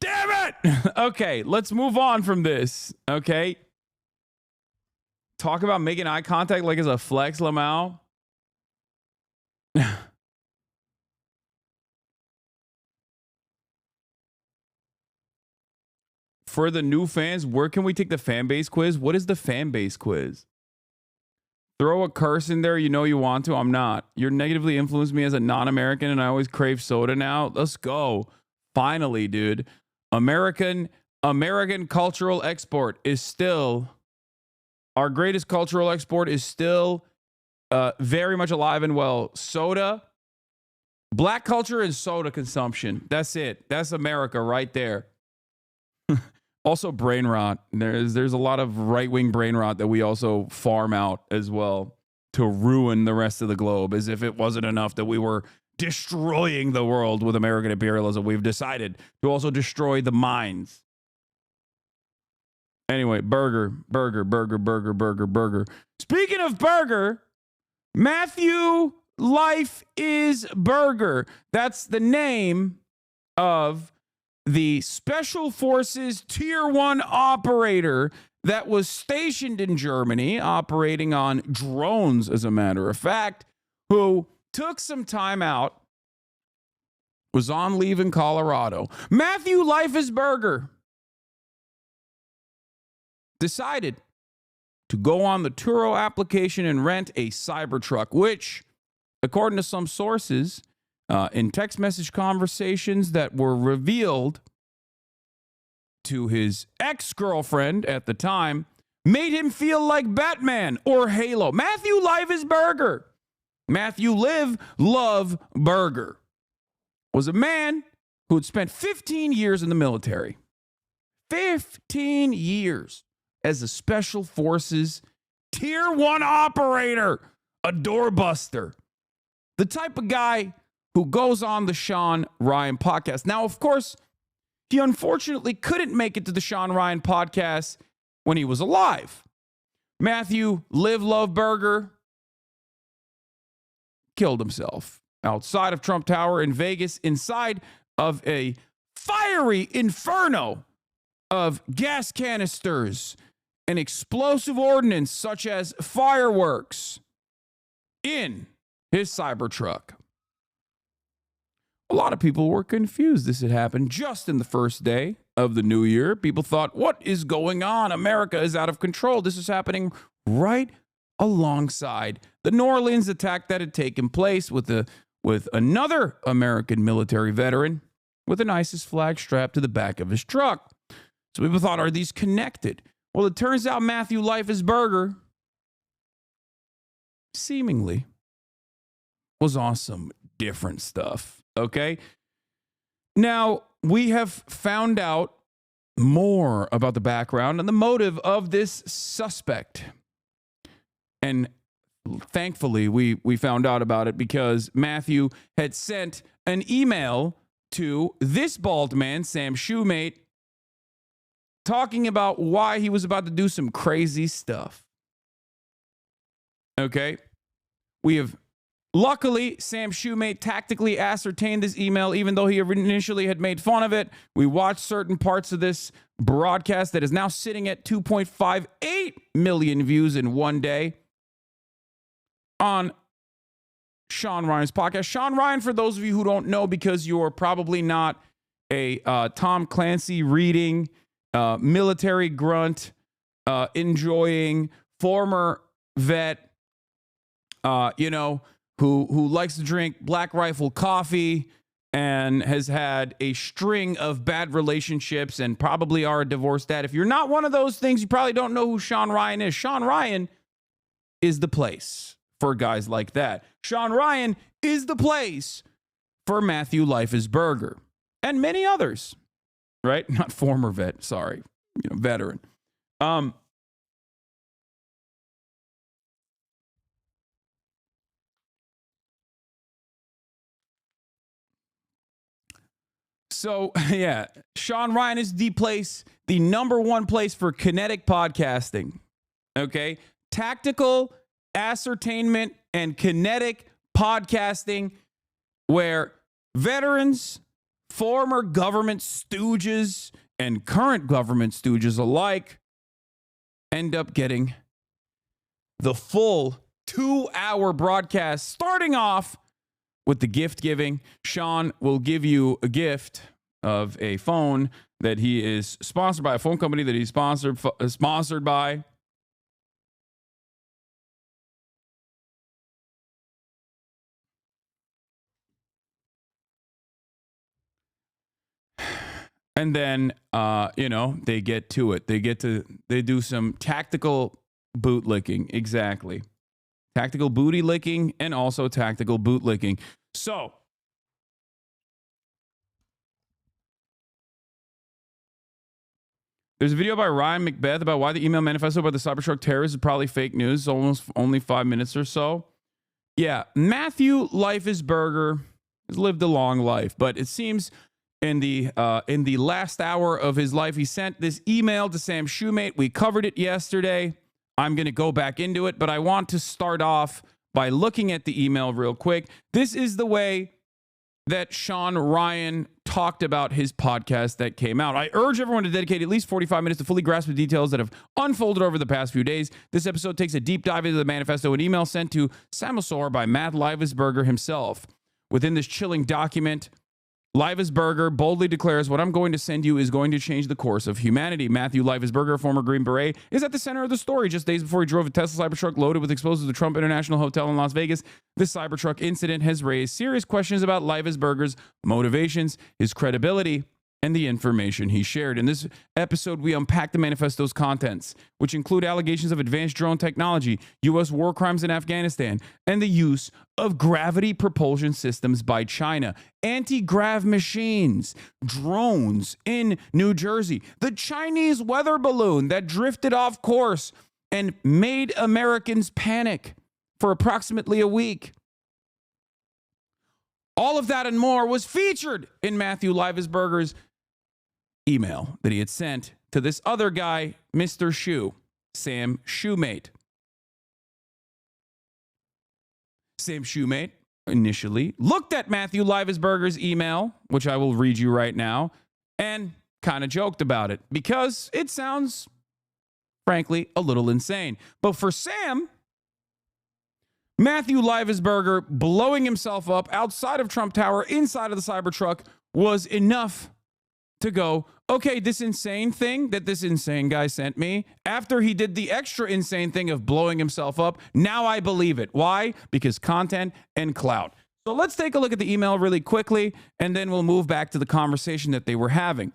[SPEAKER 2] Damn it. Okay, let's move on from this. Okay. Talk about making eye contact like it's a flex, Lamau. For the new fans, where can we take the fan base quiz? What is the fan base quiz? Throw a curse in there. You know you want to. I'm not. You're negatively influenced me as a non-American and I always crave soda now. Let's go. Finally, dude. American cultural export is still, our greatest cultural export is still very much alive and well. Soda, black culture and soda consumption. That's it. That's America right there. Also brain rot. There's a lot of right-wing brain rot that we also farm out as well to ruin the rest of the globe, as if it wasn't enough that we were destroying the world with American imperialism. We've decided to also destroy the minds. Anyway, burger. Speaking of burger, Matthew Life is Burger. That's the name of the Special Forces Tier 1 operator that was stationed in Germany, operating on drones, as a matter of fact, who took some time out, was on leave in Colorado. Matthew Life is Burger decided to go on the Turo application and rent a Cybertruck, which, according to some sources, in text message conversations that were revealed to his ex-girlfriend at the time, made him feel like Batman or Halo. Matthew Life is Burger. Matthew Live Love Burger was a man who had spent 15 years in the military. 15 years as a Special Forces Tier 1 operator, a doorbuster. The type of guy who goes on the Sean Ryan podcast. Now, of course, he unfortunately couldn't make it to the Sean Ryan podcast when he was alive. Matthew Live Love Burger killed himself outside of Trump Tower in Vegas, inside of a fiery inferno of gas canisters and explosive ordnance such as fireworks in his Cybertruck. A lot of people were confused this had happened just in the first day of the new year. People thought, what is going on? America is out of control. This is happening right alongside the New Orleans attack that had taken place with another American military veteran with an ISIS flag strapped to the back of his truck. So people thought, are these connected? Well, it turns out Matthew Life is Burger seemingly was on some different stuff. Okay. Now, we have found out more about the background and the motive of this suspect. And thankfully, we found out about it because Matthew had sent an email to this bald man, Sam Shoemate, talking about why he was about to do some crazy stuff. Okay. We have luckily, Sam Shoemate tactically ascertained this email, even though he initially had made fun of it. We watched certain parts of this broadcast that is now sitting at 2.58 million views in one day on Sean Ryan's podcast. Sean Ryan, for those of you who don't know, because you're probably not a Tom Clancy reading, military grunt, enjoying, former vet, who likes to drink Black Rifle coffee, and has had a string of bad relationships and probably are a divorced dad. If you're not one of those things, you probably don't know who Sean Ryan is. Sean Ryan is the place for guys like that. Sean Ryan is the place for Matthew Life is Burger and many others, right? Not former vet, sorry, veteran. So, yeah, Sean Ryan is the place, the number one place for kinetic podcasting, okay? Tactical ascertainment and kinetic podcasting where veterans, former government stooges, and current government stooges alike end up getting the full 2-hour broadcast, starting off with the gift giving. Sean will give you a gift of a phone that he is sponsored by, a phone company that he's sponsored by. And then, they get to it. They do some tactical bootlicking. Exactly. Tactical booty licking and also tactical bootlicking. So, there's a video by Ryan Macbeth about why the email manifesto about the Cybertruck terrorists is probably fake news. Almost only 5 minutes or so. Yeah, Matthew Life is Burger has lived a long life, but it seems in the last hour of his life, he sent this email to Sam Shoemate. We covered it yesterday. I'm going to go back into it, but I want to start off by looking at the email real quick. This is the way that Sean Ryan talked about his podcast that came out. I urge everyone to dedicate at least 45 minutes to fully grasp the details that have unfolded over the past few days. This episode takes a deep dive into the manifesto, an email sent to Samosaur by Matt Livesberger himself. Within this chilling document, Livesberger boldly declares, what I'm going to send you is going to change the course of humanity. Matthew Livesberger, a former Green Beret, is at the center of the story. Just days before he drove a Tesla Cybertruck loaded with explosives to the Trump International Hotel in Las Vegas, this Cybertruck incident has raised serious questions about Livesberger's motivations, his credibility, and the information he shared. In this episode, we unpack the manifesto's contents, which include allegations of advanced drone technology, U.S. war crimes in Afghanistan, and the use of gravity propulsion systems by China, anti-grav machines, drones in New Jersey, the Chinese weather balloon that drifted off course and made Americans panic for approximately a week. All of that and more was featured in Matthew Livesberger's email that he had sent to this other guy, Mr. Shoe, Sam Shoemate. Sam Shoemate initially looked at Matthew Livesberger's email, which I will read you right now, and kind of joked about it because it sounds, frankly, a little insane. But for Sam, Matthew Livesberger blowing himself up outside of Trump Tower, inside of the Cybertruck, was enough to go, okay, this insane thing that this insane guy sent me, after he did the extra insane thing of blowing himself up, now I believe it. Why? Because content and clout. So let's take a look at the email really quickly, and then we'll move back to the conversation that they were having.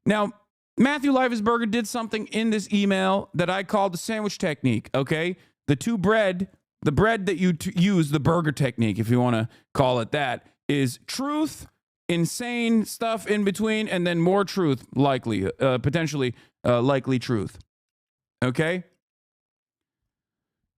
[SPEAKER 2] Now, Matthew Livesberger did something in this email that I call the sandwich technique, okay? The bread that you use, the burger technique, if you want to call it that, is truth, insane stuff in between, and then more truth, potentially likely truth. Okay?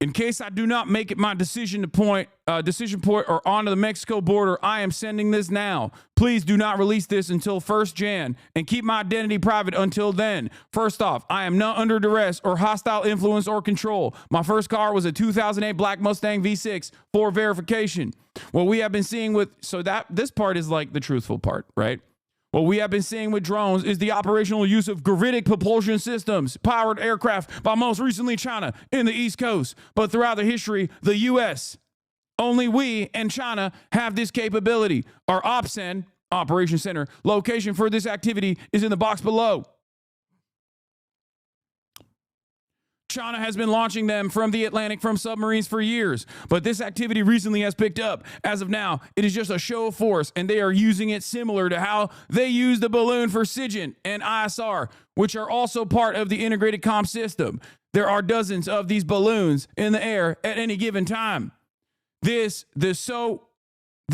[SPEAKER 2] In case I do not make it my decision point or onto the Mexico border, I am sending this now. Please do not release this until 1st Jan and keep my identity private until then. First off, I am not under duress or hostile influence or control. My first car was a 2008 Black Mustang V6 for verification. What we have been seeing this part is like the truthful part, right? What we have been seeing with drones is the operational use of gravitic propulsion systems, powered aircraft by most recently China in the East Coast. But throughout the history, the U.S., only we and China have this capability. Our OPSEN, Operation Center, location for this activity is in the box below. China has been launching them from the Atlantic from submarines for years, but this activity recently has picked up. As of now, it is just a show of force, and they are using it similar to how they used the balloon for SIGINT and ISR, which are also part of the integrated comm system. There are dozens of these balloons in the air at any given time. The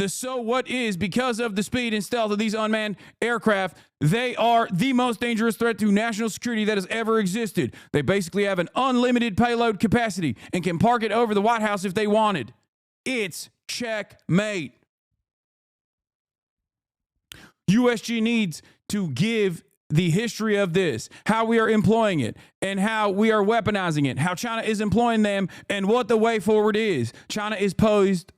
[SPEAKER 2] so what is because of the speed and stealth of these unmanned aircraft. They are the most dangerous threat to national security that has ever existed. They basically have an unlimited payload capacity and can park it over the White House if they wanted. It's checkmate. USG needs to give the history of this, how we are employing it, and how we are weaponizing it, how China is employing them, and what the way forward is. China is poised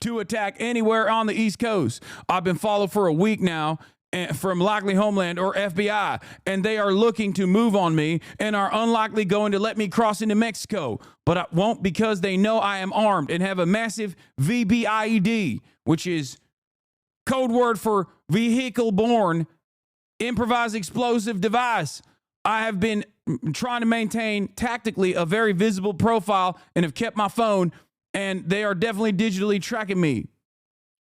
[SPEAKER 2] to attack anywhere on the East Coast. I've been followed for a week now from likely Homeland or FBI, and they are looking to move on me and are unlikely going to let me cross into Mexico. But I won't, because they know I am armed and have a massive VBIED, which is code word for vehicle-borne improvised explosive device. I have been trying to maintain tactically a very visible profile and have kept my phone, and they are definitely digitally tracking me.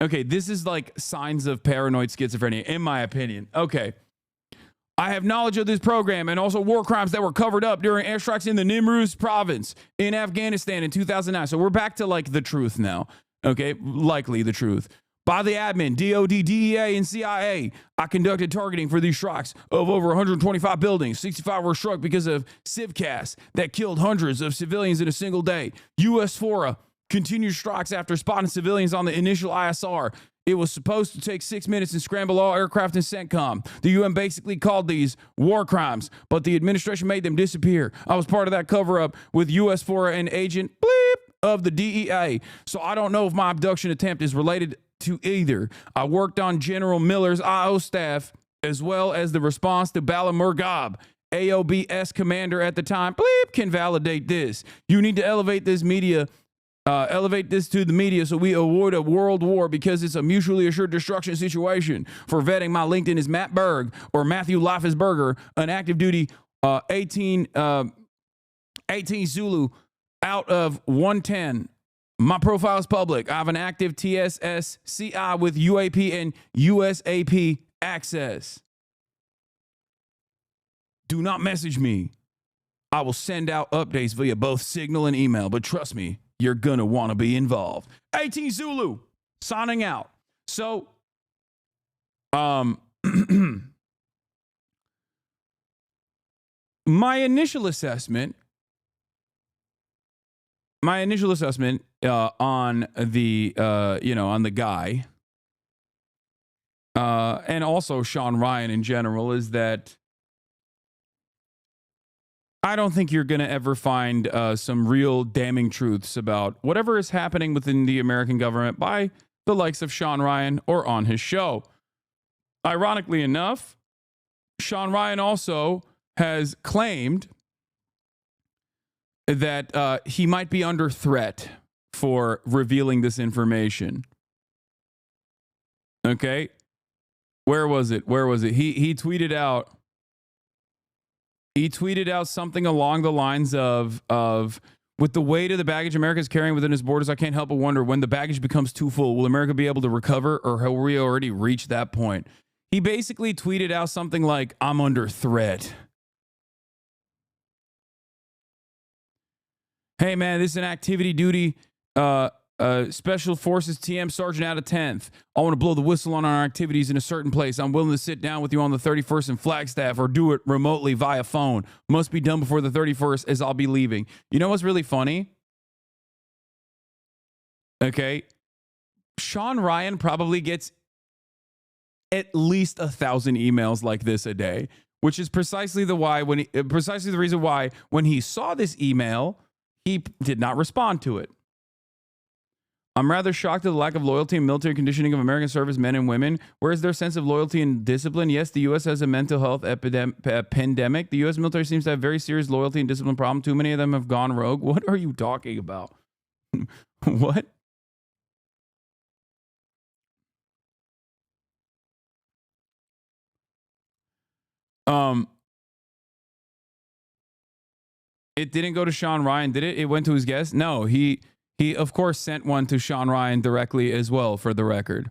[SPEAKER 2] Okay, this is like signs of paranoid schizophrenia, in my opinion. Okay. I have knowledge of this program and also war crimes that were covered up during airstrikes in the Nimruz province in Afghanistan in 2009. So we're back to like the truth now. Okay, likely the truth. By the admin, DOD, DEA, and CIA, I conducted targeting for these strikes of over 125 buildings. 65 were struck because of civcas that killed hundreds of civilians in a single day. U.S. FORA continued strikes after spotting civilians on the initial ISR. It was supposed to take 6 minutes and scramble all aircraft and CENTCOM. The UN basically called these war crimes, but the administration made them disappear. I was part of that cover-up with U.S. FORA and agent of the DEA, so I don't know if my abduction attempt is related to either. I worked on General Miller's IO staff, as well as the response to Bala Murghab. AOBS commander at the time, can validate this. You need to elevate this to the media so we avoid a world war, because it's a mutually assured destruction situation. For vetting, my LinkedIn is Matt Berg or Matthew Life is Burger, an active duty 18 Zulu out of 110. My profile is public. I have an active TSSCI with UAP and USAP access. Do not message me. I will send out updates via both Signal and email, but trust me, you're going to want to be involved. 18 Zulu, signing out. So, my initial assessment on the on the guy and also Sean Ryan in general is that I don't think you're going to ever find some real damning truths about whatever is happening within the American government by the likes of Sean Ryan or on his show. Ironically enough, Sean Ryan also has claimed that he might be under threat for revealing this information. Okay? Where was it? He tweeted out something along the lines of with the weight of the baggage America is carrying within its borders, I can't help but wonder, when the baggage becomes too full, will America be able to recover, or have we already reached that point? He basically tweeted out something like, I'm under threat. Hey, man, this is an activity duty Special Forces TM Sergeant out of 10th. I want to blow the whistle on our activities in a certain place. I'm willing to sit down with you on the 31st in Flagstaff or do it remotely via phone. Must be done before the 31st, as I'll be leaving. You know what's really funny? Okay. Sean Ryan probably gets at least 1,000 emails like this a day, which is precisely the reason why when he saw this email, he did not respond to it. I'm rather shocked at the lack of loyalty and military conditioning of American service men and women. Where is their sense of loyalty and discipline? Yes, the U.S. has a mental health pandemic. The U.S. military seems to have very serious loyalty and discipline problem. Too many of them have gone rogue. What are you talking about? What? It didn't go to Sean Ryan, did it? It went to his guest? No, he of course sent one to Sean Ryan directly as well, for the record.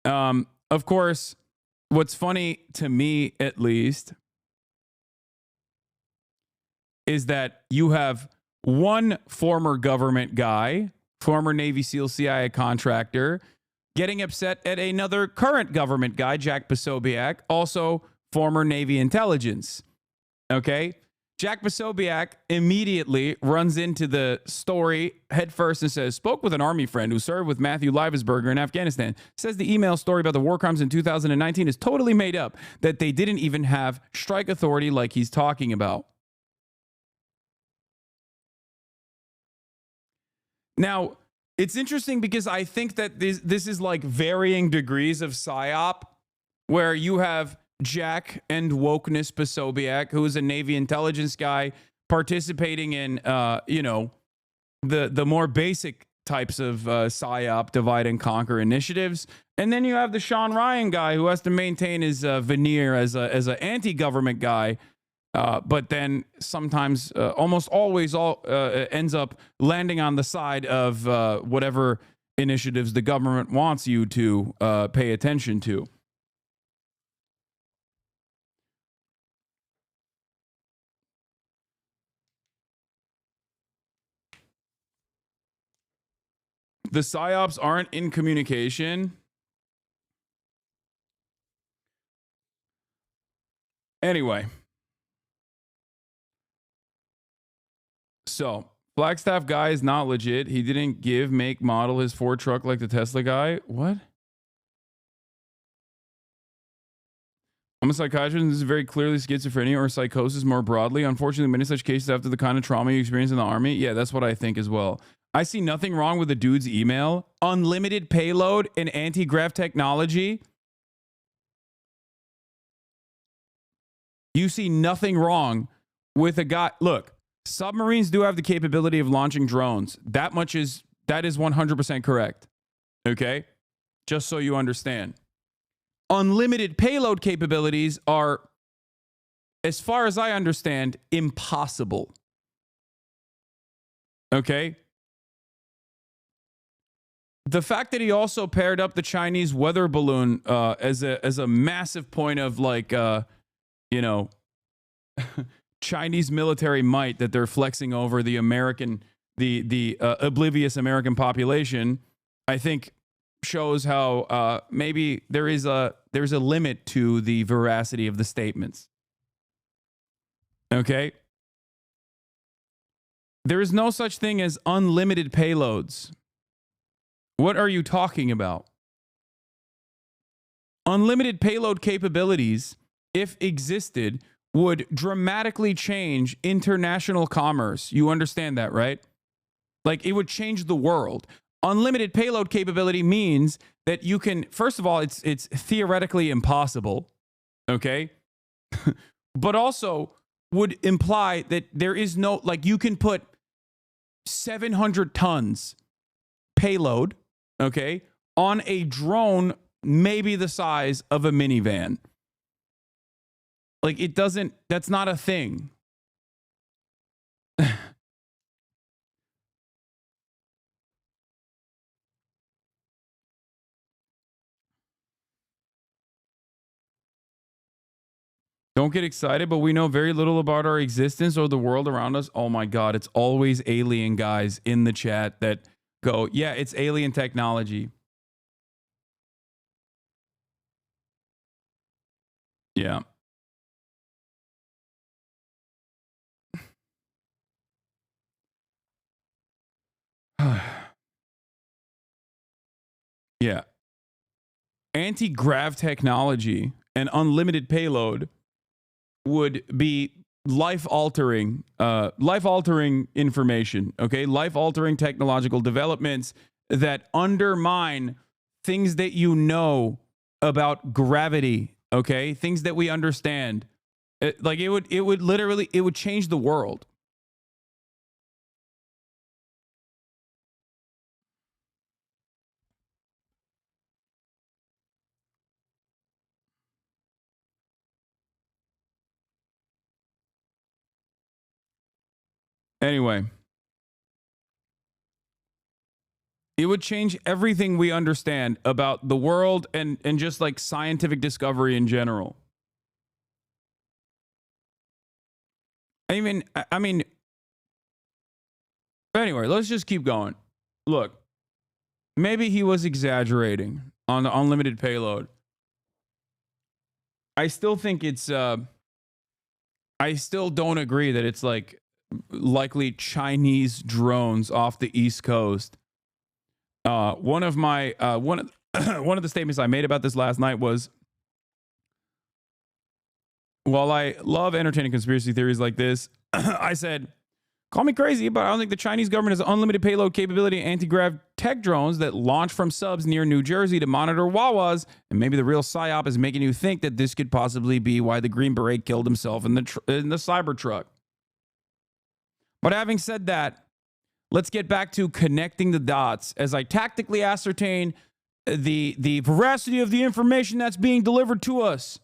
[SPEAKER 2] Of course, what's funny to me, at least, is that you have one former government guy, former Navy SEAL CIA contractor, getting upset at another current government guy, Jack Posobiec, also former Navy intelligence. Okay? Jack Posobiec immediately runs into the story headfirst and says, spoke with an Army friend who served with Matthew Livesberger in Afghanistan. Says the email story about the war crimes in 2019 is totally made up, that they didn't even have strike authority like he's talking about. Now, it's interesting because I think that this is like varying degrees of psyop, where you have Jack and Wokeness Posobiec, who is a Navy intelligence guy, participating in, the more basic types of psyop, divide and conquer initiatives. And then you have the Sean Ryan guy, who has to maintain his veneer as an anti-government guy, but then sometimes, almost always, ends up landing on the side of whatever initiatives the government wants you to pay attention to. The psyops aren't in communication. Anyway. So, Flagstaff guy is not legit. He didn't give, make, model his Ford truck like the Tesla guy. What? I'm a psychiatrist, and this is very clearly schizophrenia or psychosis more broadly. Unfortunately, many such cases after the kind of trauma you experience in the Army. Yeah, that's what I think as well. I see nothing wrong with the dude's email. Unlimited payload and anti-grav technology. You see nothing wrong with a guy. Look, submarines do have the capability of launching drones. That is 100% correct. Okay? Just so you understand. Unlimited payload capabilities are, as far as I understand, impossible. Okay? The fact that he also paired up the Chinese weather balloon as a massive point of, like, Chinese military might that they're flexing over the American, the oblivious American population, I think shows how maybe there's a limit to the veracity of the statements. Okay? There is no such thing as unlimited payloads. What are you talking about? Unlimited payload capabilities, if existed, would dramatically change international commerce. You understand that, right? Like, it would change the world. Unlimited payload capability means that you can, first of all, it's theoretically impossible, okay? But also would imply that there is no, like, you can put 700 tons payload, okay, on a drone maybe the size of a minivan. Like, it doesn't, that's not a thing. Don't get excited, but we know very little about our existence or the world around us. Oh my God, it's always alien guys in the chat that go, yeah, it's alien technology. Yeah. Yeah. Anti-grav technology and unlimited payload would be life-altering information, okay? Life-altering technological developments that undermine things that you know about gravity, okay? Things that we understand. It would change the world. Anyway, it would change everything we understand about the world and just like scientific discovery in general. I mean, anyway, let's just keep going. Look, maybe he was exaggerating on the unlimited payload. I still think it's, I still don't agree that it's like likely Chinese drones off the East Coast. One of the statements I made about this last night was, while I love entertaining conspiracy theories like this, I said, call me crazy, but I don't think the Chinese government has unlimited payload capability anti-grav tech drones that launch from subs near New Jersey to monitor Wawas. And maybe the real psyop is making you think that this could possibly be why the Green Beret killed himself in the Cybertruck. But having said that, let's get back to connecting the dots as I tactically ascertain the veracity of the information that's being delivered to us.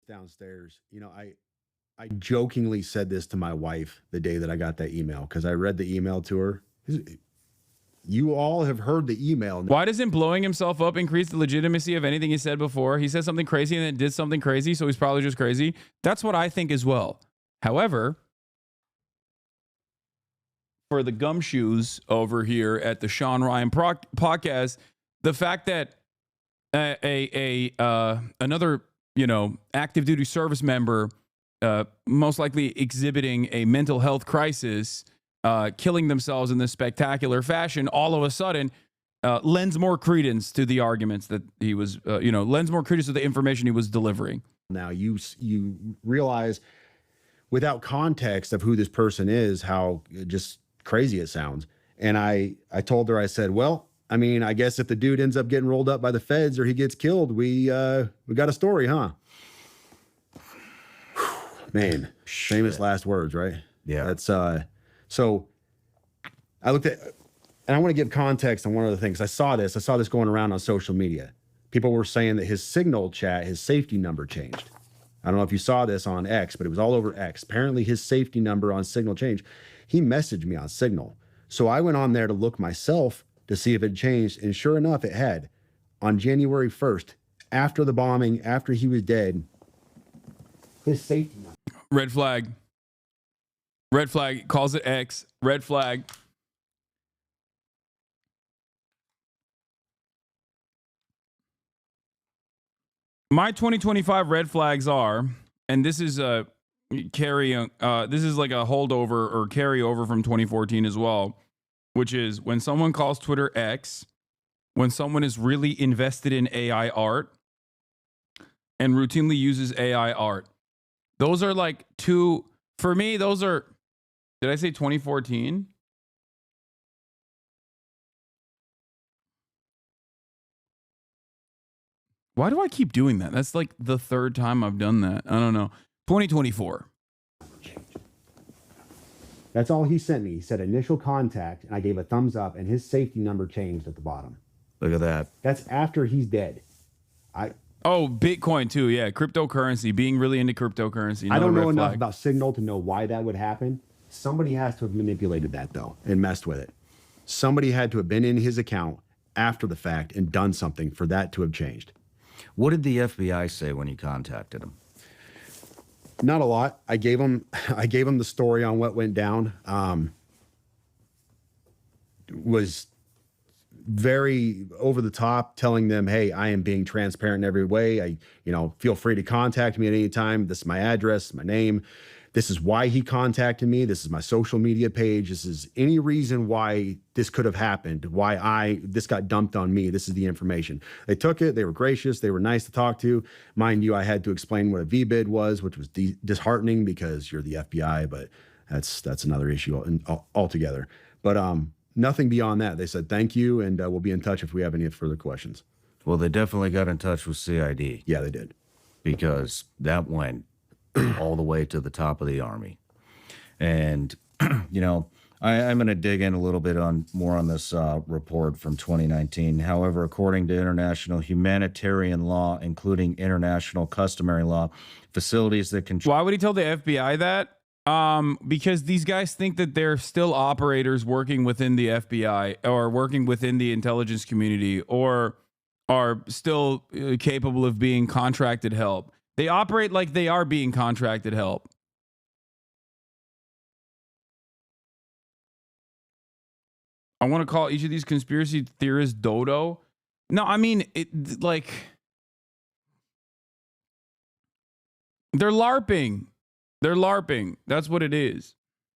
[SPEAKER 7] Downstairs, you know, I jokingly said this to my wife the day that I got that email, because I read the email to her. You all have heard the email.
[SPEAKER 2] Why does him blowing himself up increase the legitimacy of anything he said before? He said something crazy and then did something crazy, so he's probably just crazy. That's what I think as well. However, for the gumshoes over here at the Sean Ryan podcast, the fact that another, you know, active duty service member, most likely exhibiting a mental health crisis, killing themselves in this spectacular fashion, all of a sudden lends more credence to the arguments that he was, lends more credence to the information he was delivering.
[SPEAKER 7] Now you realize, without context of who this person is, how just crazy it sounds. And I told her, I said, well, I mean, I guess if the dude ends up getting rolled up by the feds or he gets killed, we got a story, huh? Man, famous last words, right?
[SPEAKER 8] Yeah.
[SPEAKER 7] That's so I looked at, and I want to give context on one of the things. I saw this going around on social media. People were saying that his Signal chat, his safety number changed. I don't know if you saw this on X, but it was all over X. Apparently his safety number on Signal changed. He messaged me on Signal. So I went on there to look myself to see if it changed. And sure enough, it had. On January 1st, after the bombing, after he was dead, his safety number.
[SPEAKER 2] Red flag. Red flag. Calls it X. Red flag. My 2025 red flags are, and this is this is like a holdover or carryover from 2014 as well, which is when someone calls Twitter X, when someone is really invested in AI art and routinely uses AI art. Those are like two, for me, those are, did I say 2014? Why do I keep doing that? That's like the third time I've done that. I don't know. 2024.
[SPEAKER 7] That's all he sent me. He said initial contact, and I gave a thumbs up, and his safety number changed at the bottom.
[SPEAKER 8] Look at that.
[SPEAKER 7] That's after he's dead.
[SPEAKER 2] Oh, Bitcoin too. Yeah, cryptocurrency. Being really into cryptocurrency.
[SPEAKER 7] I don't know enough about Signal to know why that would happen. Somebody has to have manipulated that, though, and messed with it. Somebody had to have been in his account after the fact and done something for that to have changed.
[SPEAKER 8] What did the FBI say when you contacted him?
[SPEAKER 7] Not a lot. I gave him the story on what went down. Was very over the top, telling them, hey, I am being transparent in every way. Feel free to contact me at any time. This is my address, my name. This is why he contacted me. This is my social media page. This is any reason why this could have happened, why this got dumped on me. This is the information. They took it. They were gracious. They were nice to talk to. Mind you, I had to explain what a VBID was, which was disheartening because you're the FBI, but that's another issue altogether. But nothing beyond that. They said, thank you, and we'll be in touch if we have any further questions.
[SPEAKER 8] Well, they definitely got in touch with CID.
[SPEAKER 7] Yeah, they did.
[SPEAKER 8] Because that went all the way to the top of the Army. And, I'm going to dig in a little bit more on this report from 2019. However, according to international humanitarian law, including international customary law, facilities that control...
[SPEAKER 2] Why would he tell the FBI that? Because these guys think that they're still operators working within the FBI or working within the intelligence community or are still capable of being contracted help. They operate like they are being contracted help. I want to call each of these conspiracy theorists dodo. No, I mean, like, they're LARPing. They're LARPing. That's what it is.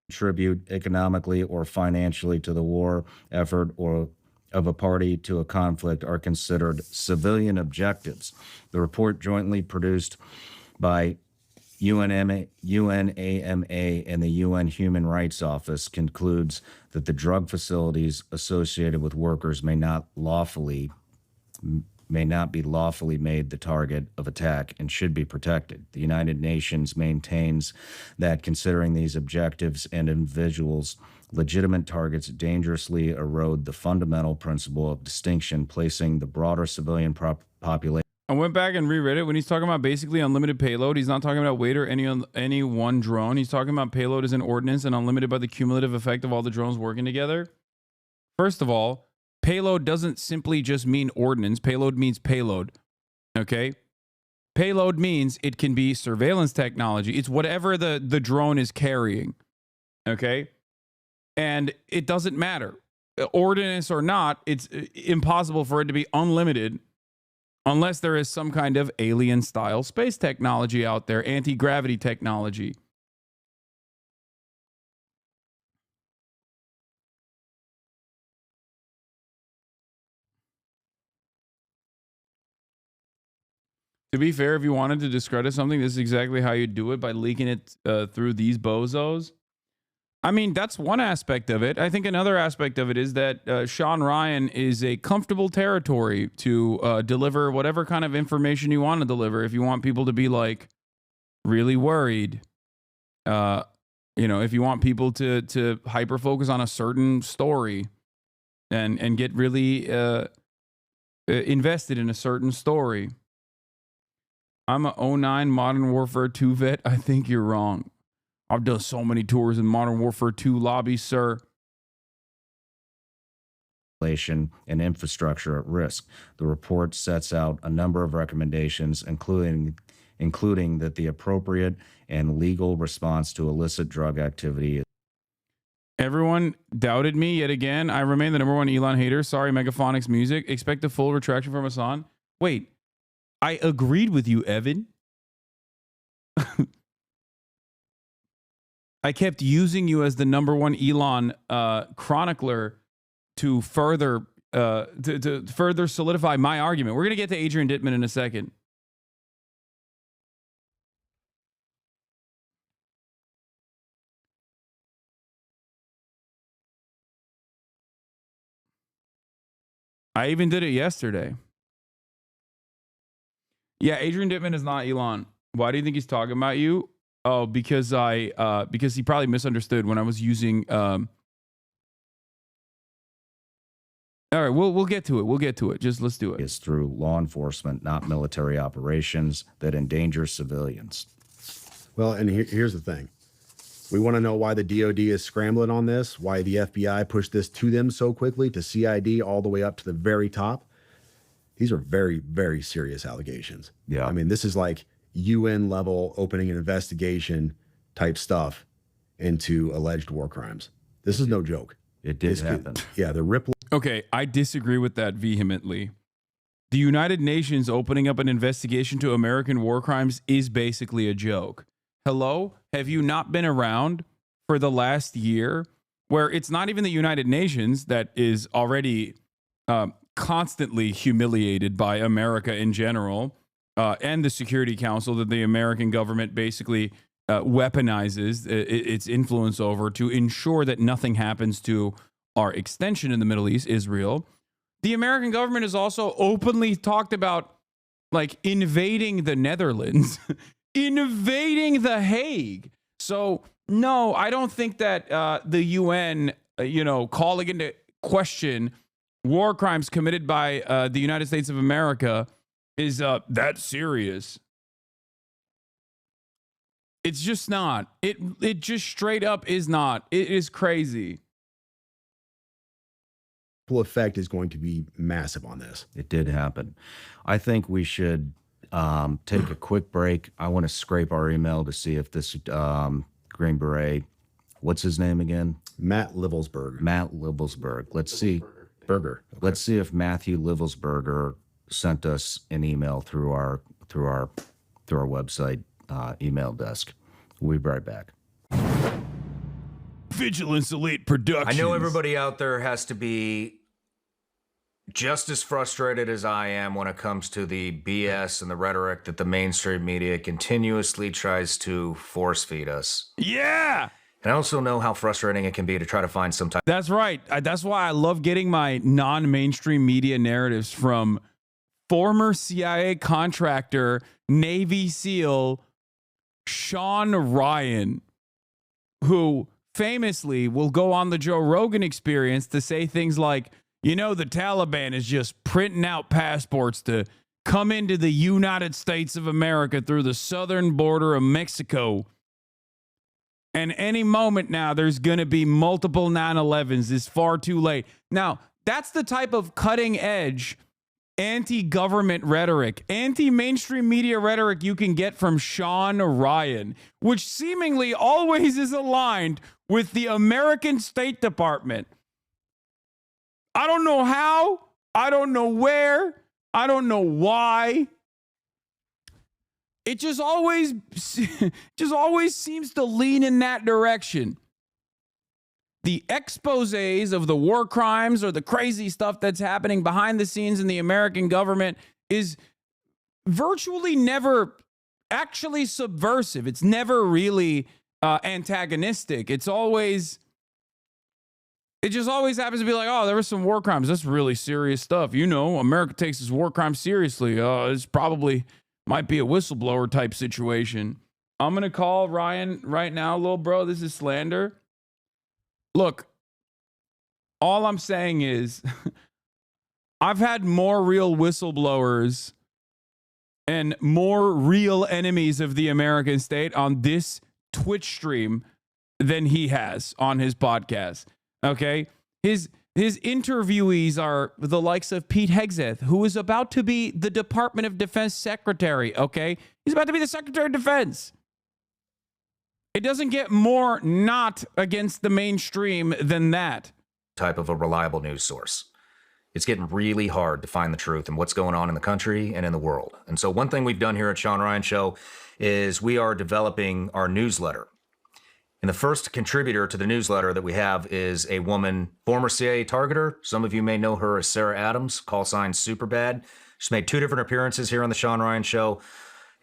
[SPEAKER 8] Contribute economically or financially to the war effort or of a party to a conflict are considered civilian objectives. The report jointly produced by UNAMA and the UN Human Rights Office concludes that the drug facilities associated with workers may not be lawfully made the target of attack and should be protected. The United Nations maintains that considering these objectives and individuals legitimate targets dangerously erode the fundamental principle of distinction, placing the broader civilian population.
[SPEAKER 2] I went back and reread it. When he's talking about basically unlimited payload, he's not talking about weight or any one drone. He's talking about payload as an ordinance and unlimited by the cumulative effect of all the drones working together. First of all, payload doesn't simply just mean ordnance. Payload means payload. Okay? Payload means it can be surveillance technology. It's whatever the drone is carrying. Okay? And it doesn't matter. Ordnance or not, it's impossible for it to be unlimited unless there is some kind of alien-style space technology out there, anti-gravity technology. To be fair, if you wanted to discredit something, this is exactly how you do it, by leaking it through these bozos. I mean, that's one aspect of it. I think another aspect of it is that Sean Ryan is a comfortable territory to deliver whatever kind of information you want to deliver. If you want people to be like really worried, you know, if you want people to hyper focus on a certain story and get really invested in a certain story. I'm a 09 Modern Warfare 2 vet. I think you're wrong. I've done so many tours in Modern Warfare 2 lobbies, sir.
[SPEAKER 8] And infrastructure at risk. The report sets out a number of recommendations, including that the appropriate and legal response to illicit drug activity.
[SPEAKER 2] Everyone doubted me yet again. I remain the #1 Elon hater. Sorry, Megaphonics Music. Expect a full retraction from Hasan. Wait, I agreed with you, Evan. I kept using you as the #1 Elon chronicler to further further solidify my argument. We're gonna get to Adrian DITTMAN in a second. I even did it yesterday. Yeah, Adrian DITTMAN is not Elon. Why do you think he's talking about you? Oh, because because he probably misunderstood when I was using. All right, we'll get to it. We'll get to it. Just let's do it.
[SPEAKER 8] Is through law enforcement, not military operations that endanger civilians.
[SPEAKER 7] Well, and here's the thing. We want to know why the DOD is scrambling on this, why the FBI pushed this to them so quickly, to CID all the way up to the very top. These are very, very serious allegations.
[SPEAKER 8] Yeah.
[SPEAKER 7] I mean, this is like UN level opening an investigation type stuff into alleged war crimes. This is no joke.
[SPEAKER 8] It did happen.
[SPEAKER 7] Yeah, the Ripple.
[SPEAKER 2] Okay, I disagree with that vehemently. The United Nations opening up an investigation to American war crimes is basically a joke. Hello? Have you not been around for the last year where it's not even the United Nations that is already constantly humiliated by America in general and the Security Council that the American government basically weaponizes its influence over to ensure that nothing happens to our extension in the Middle East, Israel. The American government has also openly talked about like invading the Netherlands, invading The Hague. So no, I don't think that the UN, calling into question war crimes committed by the United States of America is that serious. It's just not. It just straight up is not. It is crazy.
[SPEAKER 7] Full effect is going to be massive on this.
[SPEAKER 8] It did happen. I think we should take a quick break. I want to scrape our email to see if this Green Beret, what's his name again?
[SPEAKER 7] Matt Livelsberg.
[SPEAKER 8] Matt Livelsberg. Let's see.
[SPEAKER 7] Burger. Okay.
[SPEAKER 8] Let's see if Matthew Livelsberger sent us an email through our website email desk. We'll be right back.
[SPEAKER 2] Vigilance Elite Productions.
[SPEAKER 8] I know everybody out there has to be just as frustrated as I am when it comes to the BS and the rhetoric that the mainstream media continuously tries to force feed us.
[SPEAKER 2] Yeah.
[SPEAKER 8] And I also know how frustrating it can be to try to find some type.
[SPEAKER 2] That's right. That's why I love getting my non-mainstream media narratives from former CIA contractor, Navy SEAL Sean Ryan, who famously will go on the Joe Rogan Experience to say things like, you know, the Taliban is just printing out passports to come into the United States of America through the southern border of Mexico. And any moment now, there's going to be multiple 9/11s. It's far too late. Now, that's the type of cutting edge anti-government rhetoric, anti-mainstream media rhetoric you can get from Sean Ryan, which seemingly always is aligned with the American State Department. I don't know how, I don't know where, I don't know why. It just always seems to lean in that direction. The exposés of the war crimes or the crazy stuff that's happening behind the scenes in the American government is virtually never actually subversive. It's never really antagonistic. It just always happens to be like, oh, there were some war crimes. That's really serious stuff. You know, America takes its war crimes seriously. It's probably might be a whistleblower type situation. I'm going to call Ryan right now, little bro. This is slander. Look, all I'm saying is I've had more real whistleblowers and more real enemies of the American state on this Twitch stream than he has on his podcast. Okay? His interviewees are the likes of Pete Hegseth, who is about to be the Department of Defense Secretary. Okay? He's about to be the Secretary of Defense. It doesn't get more not against the mainstream than that.
[SPEAKER 8] Type of a reliable news source. It's getting really hard to find the truth and what's going on in the country and in the world. And so one thing we've done here at Sean Ryan Show is we are developing our newsletter. And the first contributor to the newsletter that we have is a woman, former CIA targeter. Some of you may know her as Sarah Adams, call sign Superbad. She's made 2 different appearances here on the Sean Ryan Show.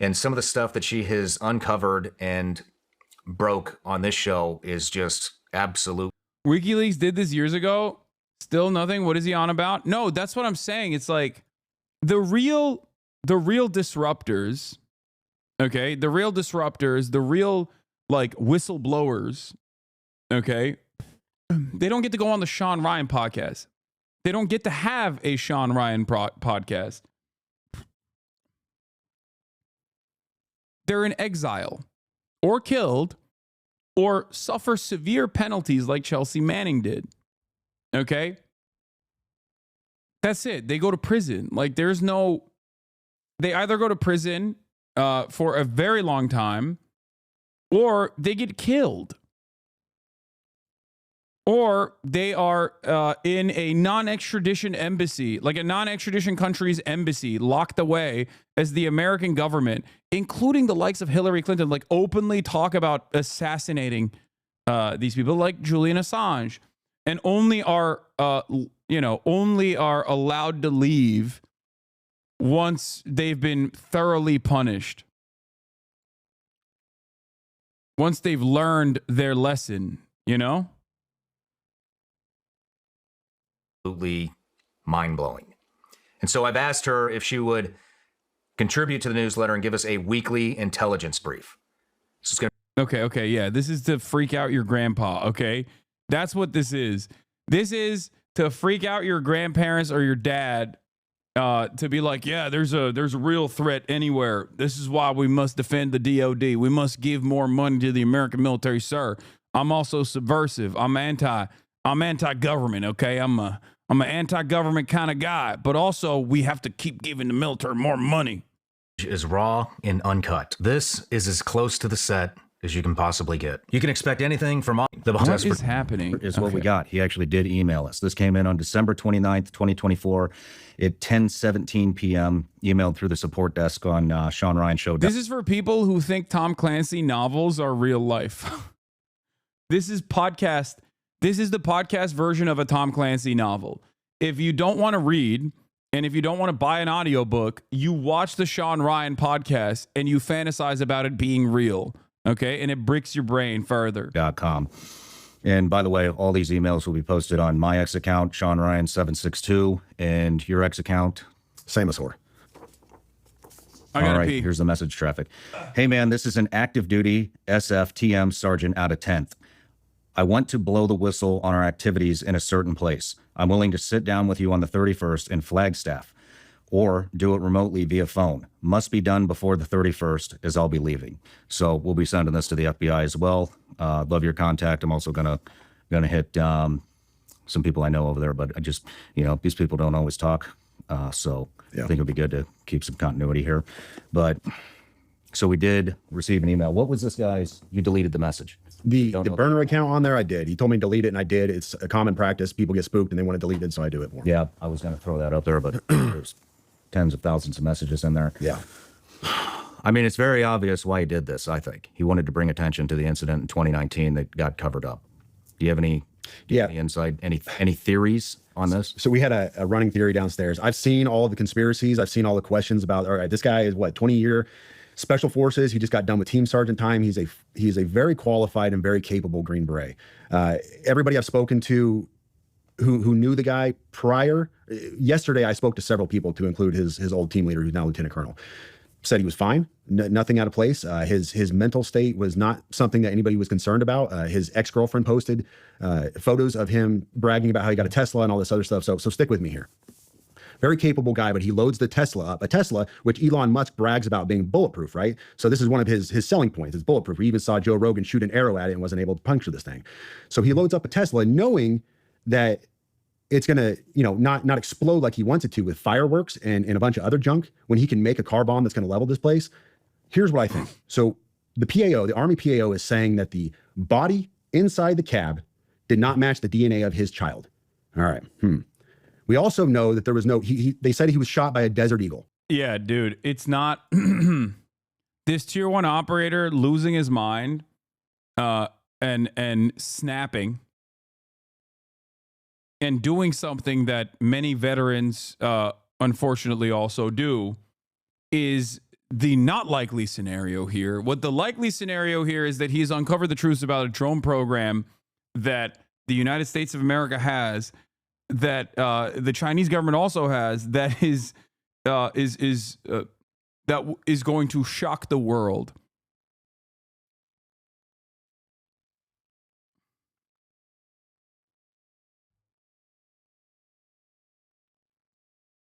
[SPEAKER 8] And some of the stuff that she has uncovered and broke on this show is just absolute.
[SPEAKER 2] WikiLeaks did this years ago. Still nothing. What is he on about? No, that's what I'm saying. It's like the real disruptors. Okay. The real disruptors, the real like whistleblowers. Okay. They don't get to go on the Sean Ryan podcast. They don't get to have a Sean Ryan podcast. They're in exile or killed or suffer severe penalties like Chelsea Manning did. Okay? That's it. They go to prison. Like they either go to prison for a very long time or they get killed. Or they are in a non-extradition embassy, like a non-extradition country's embassy, locked away as the American government, including the likes of Hillary Clinton, like openly talk about assassinating these people, like Julian Assange, and only are allowed to leave once they've been thoroughly punished, once they've learned their lesson, you know?
[SPEAKER 8] Absolutely mind-blowing. And so I've asked her if she would contribute to the newsletter and give us a weekly intelligence brief. This is going to
[SPEAKER 2] Okay, yeah. This is to freak out your grandpa, okay? That's what this is. This is to freak out your grandparents or your dad to be like, yeah, there's a real threat anywhere. This is why we must defend the DOD. We must give more money to the American military, sir. I'm also subversive. I'm anti-government. Okay, I'm an anti-government kind of guy. But also, we have to keep giving the military more money.
[SPEAKER 9] Is raw and uncut. This is as close to the set as you can possibly get. You can expect anything from the
[SPEAKER 2] What is happening?
[SPEAKER 8] Is what we got. He actually did email us. This came in on December 29th, 2024 at 10:17 p.m. Emailed through the support desk on Sean Ryan Show.
[SPEAKER 2] This is for people who think Tom Clancy novels are real life. This is the podcast version of a Tom Clancy novel. If you don't want to read, and if you don't want to buy an audiobook, you watch the Sean Ryan podcast and you fantasize about it being real. Okay. And it bricks your brain further.
[SPEAKER 8] .com. And by the way, all these emails will be posted on my ex account, Sean Ryan 762, and your ex account,
[SPEAKER 7] Same as whore.
[SPEAKER 2] I gotta
[SPEAKER 8] all right,
[SPEAKER 2] pee.
[SPEAKER 8] here's the message traffic. Hey man, this is an active duty SFTM sergeant out of 10th. I want to blow the whistle on our activities in a certain place. I'm willing to sit down with you on the 31st in Flagstaff or do it remotely via phone. Must be done before the 31st as I'll be leaving. So we'll be sending this to the FBI as well. Love your contact. I'm also gonna hit some people I know over there, but I just, these people don't always talk. So I think it'd be good to keep some continuity here. But so we did receive an email. What was this guy's? You deleted the message.
[SPEAKER 7] The burner account on there, I did. He told me to delete it, and I did. It's a common practice. People get spooked and they want to delete it, so I do it more.
[SPEAKER 8] Yeah, I was going to throw that up there, but there's tens of thousands of messages in there.
[SPEAKER 7] Yeah.
[SPEAKER 8] I mean, it's very obvious why he did this, I think. He wanted to bring attention to the incident in 2019 that got covered up. Do you have any insight, any theories on this?
[SPEAKER 7] So we had a running theory downstairs. I've seen all the conspiracies. I've seen all the questions about, all right, this guy is 20-year Special Forces. He just got done with Team Sergeant time. He's a very qualified and very capable Green Beret. Everybody I've spoken to who knew the guy prior, yesterday I spoke to several people, to include his old team leader, who's now Lieutenant Colonel. Said he was fine, nothing out of place. His mental state was not something that anybody was concerned about. His ex-girlfriend posted photos of him bragging about how he got a Tesla and all this other stuff. So stick with me here. Very capable guy, but he loads the Tesla up. A Tesla, which Elon Musk brags about being bulletproof, right? So this is one of his selling points. It's bulletproof. We even saw Joe Rogan shoot an arrow at it and wasn't able to puncture this thing. So he loads up a Tesla knowing that it's going to, not explode like he wants it to with fireworks and a bunch of other junk, when he can make a car bomb that's going to level this place. Here's what I think. So the PAO, the Army PAO, is saying that the body inside the cab did not match the DNA of his child. All right. We also know that there was they said he was shot by a Desert Eagle.
[SPEAKER 2] Yeah, dude, it's not this tier 1 operator losing his mind and snapping and doing something that many veterans unfortunately also do is the not likely scenario here. What the likely scenario here is that he's uncovered the truth about a drone program that the United States of America has, that the Chinese government also has, that is going to shock the world.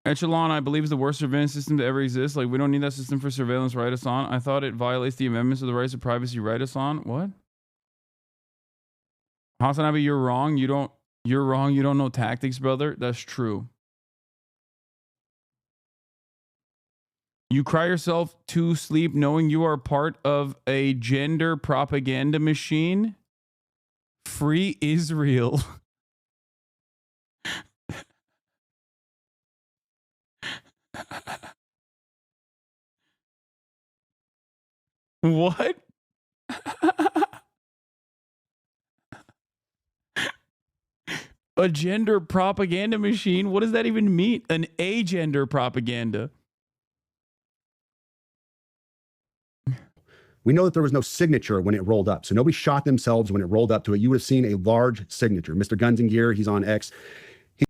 [SPEAKER 2] Echelon, I believe, is the worst surveillance system to ever exist. Like, we don't need that system for surveillance, right, Hasan? I thought it violates the amendments of the rights of privacy, right, Hasan? What? HasanAbi, you're wrong. You're wrong. You don't know tactics, brother. That's true. You cry yourself to sleep knowing you are part of a gender propaganda machine. Free Israel. What? A gender propaganda machine? What does that even mean? An agender propaganda.
[SPEAKER 7] We know that there was no signature when it rolled up. So nobody shot themselves when it rolled up to it. You would have seen a large signature. Mr. Guns and Gear, he's on X.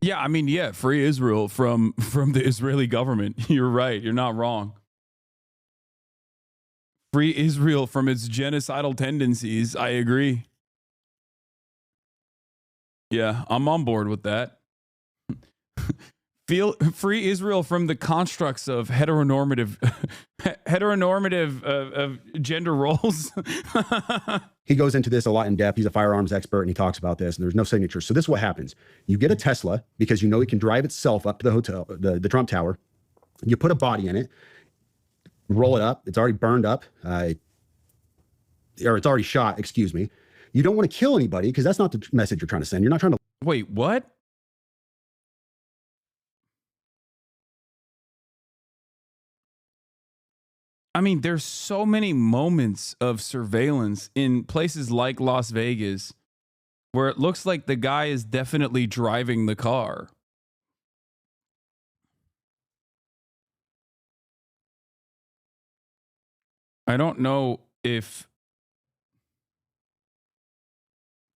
[SPEAKER 2] Yeah, I mean, yeah, free Israel from the Israeli government. You're right. You're not wrong. Free Israel from its genocidal tendencies. I agree. Yeah, I'm on board with that. Free Israel from the constructs of heteronormative gender roles.
[SPEAKER 7] He goes into this a lot in depth. He's a firearms expert and he talks about this, and there's no signature. So this is what happens. You get a Tesla because you know it can drive itself up to the hotel, the Trump Tower. You put a body in it, roll it up. It's already burned up, or it's already shot, excuse me. You don't want to kill anybody because that's not the message you're trying to send. You're not trying to.
[SPEAKER 2] Wait, what? I mean, there's so many moments of surveillance in places like Las Vegas where it looks like the guy is definitely driving the car. I don't know if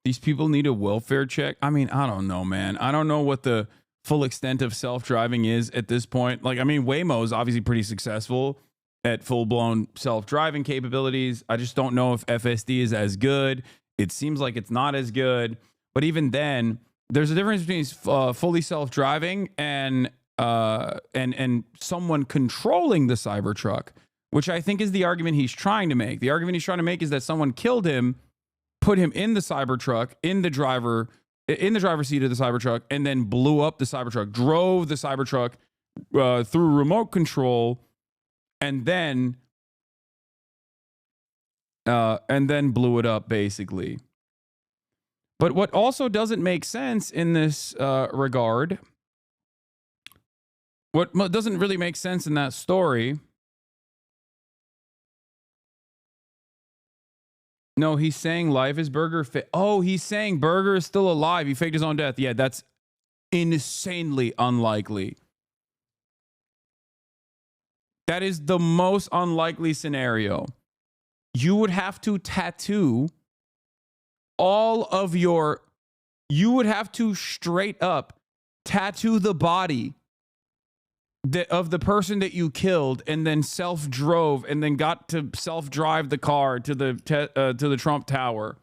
[SPEAKER 2] these people need a welfare check. I mean, I don't know, man. I don't know what the full extent of self-driving is at this point. Like, I mean, Waymo is obviously pretty successful at full-blown self-driving capabilities. I just don't know if FSD is as good. It seems like it's not as good. But even then, there's a difference between fully self-driving and someone controlling the Cybertruck, which I think is the argument he's trying to make. The argument he's trying to make is that someone killed him, put him in the Cybertruck, in the driver's seat of the Cybertruck, and then blew up the Cybertruck, drove the Cybertruck through remote control, and then blew it up, basically. But what also doesn't make sense in this regard, what doesn't really make sense in that story. No, he's saying life is Burger. Oh, he's saying Burger is still alive. He faked his own death. Yeah, that's insanely unlikely. That is the most unlikely scenario. You would have to tattoo all of your... You would have to straight up tattoo the body of the person that you killed, and then self-drove, and then got to self-drive the car to the Trump Tower.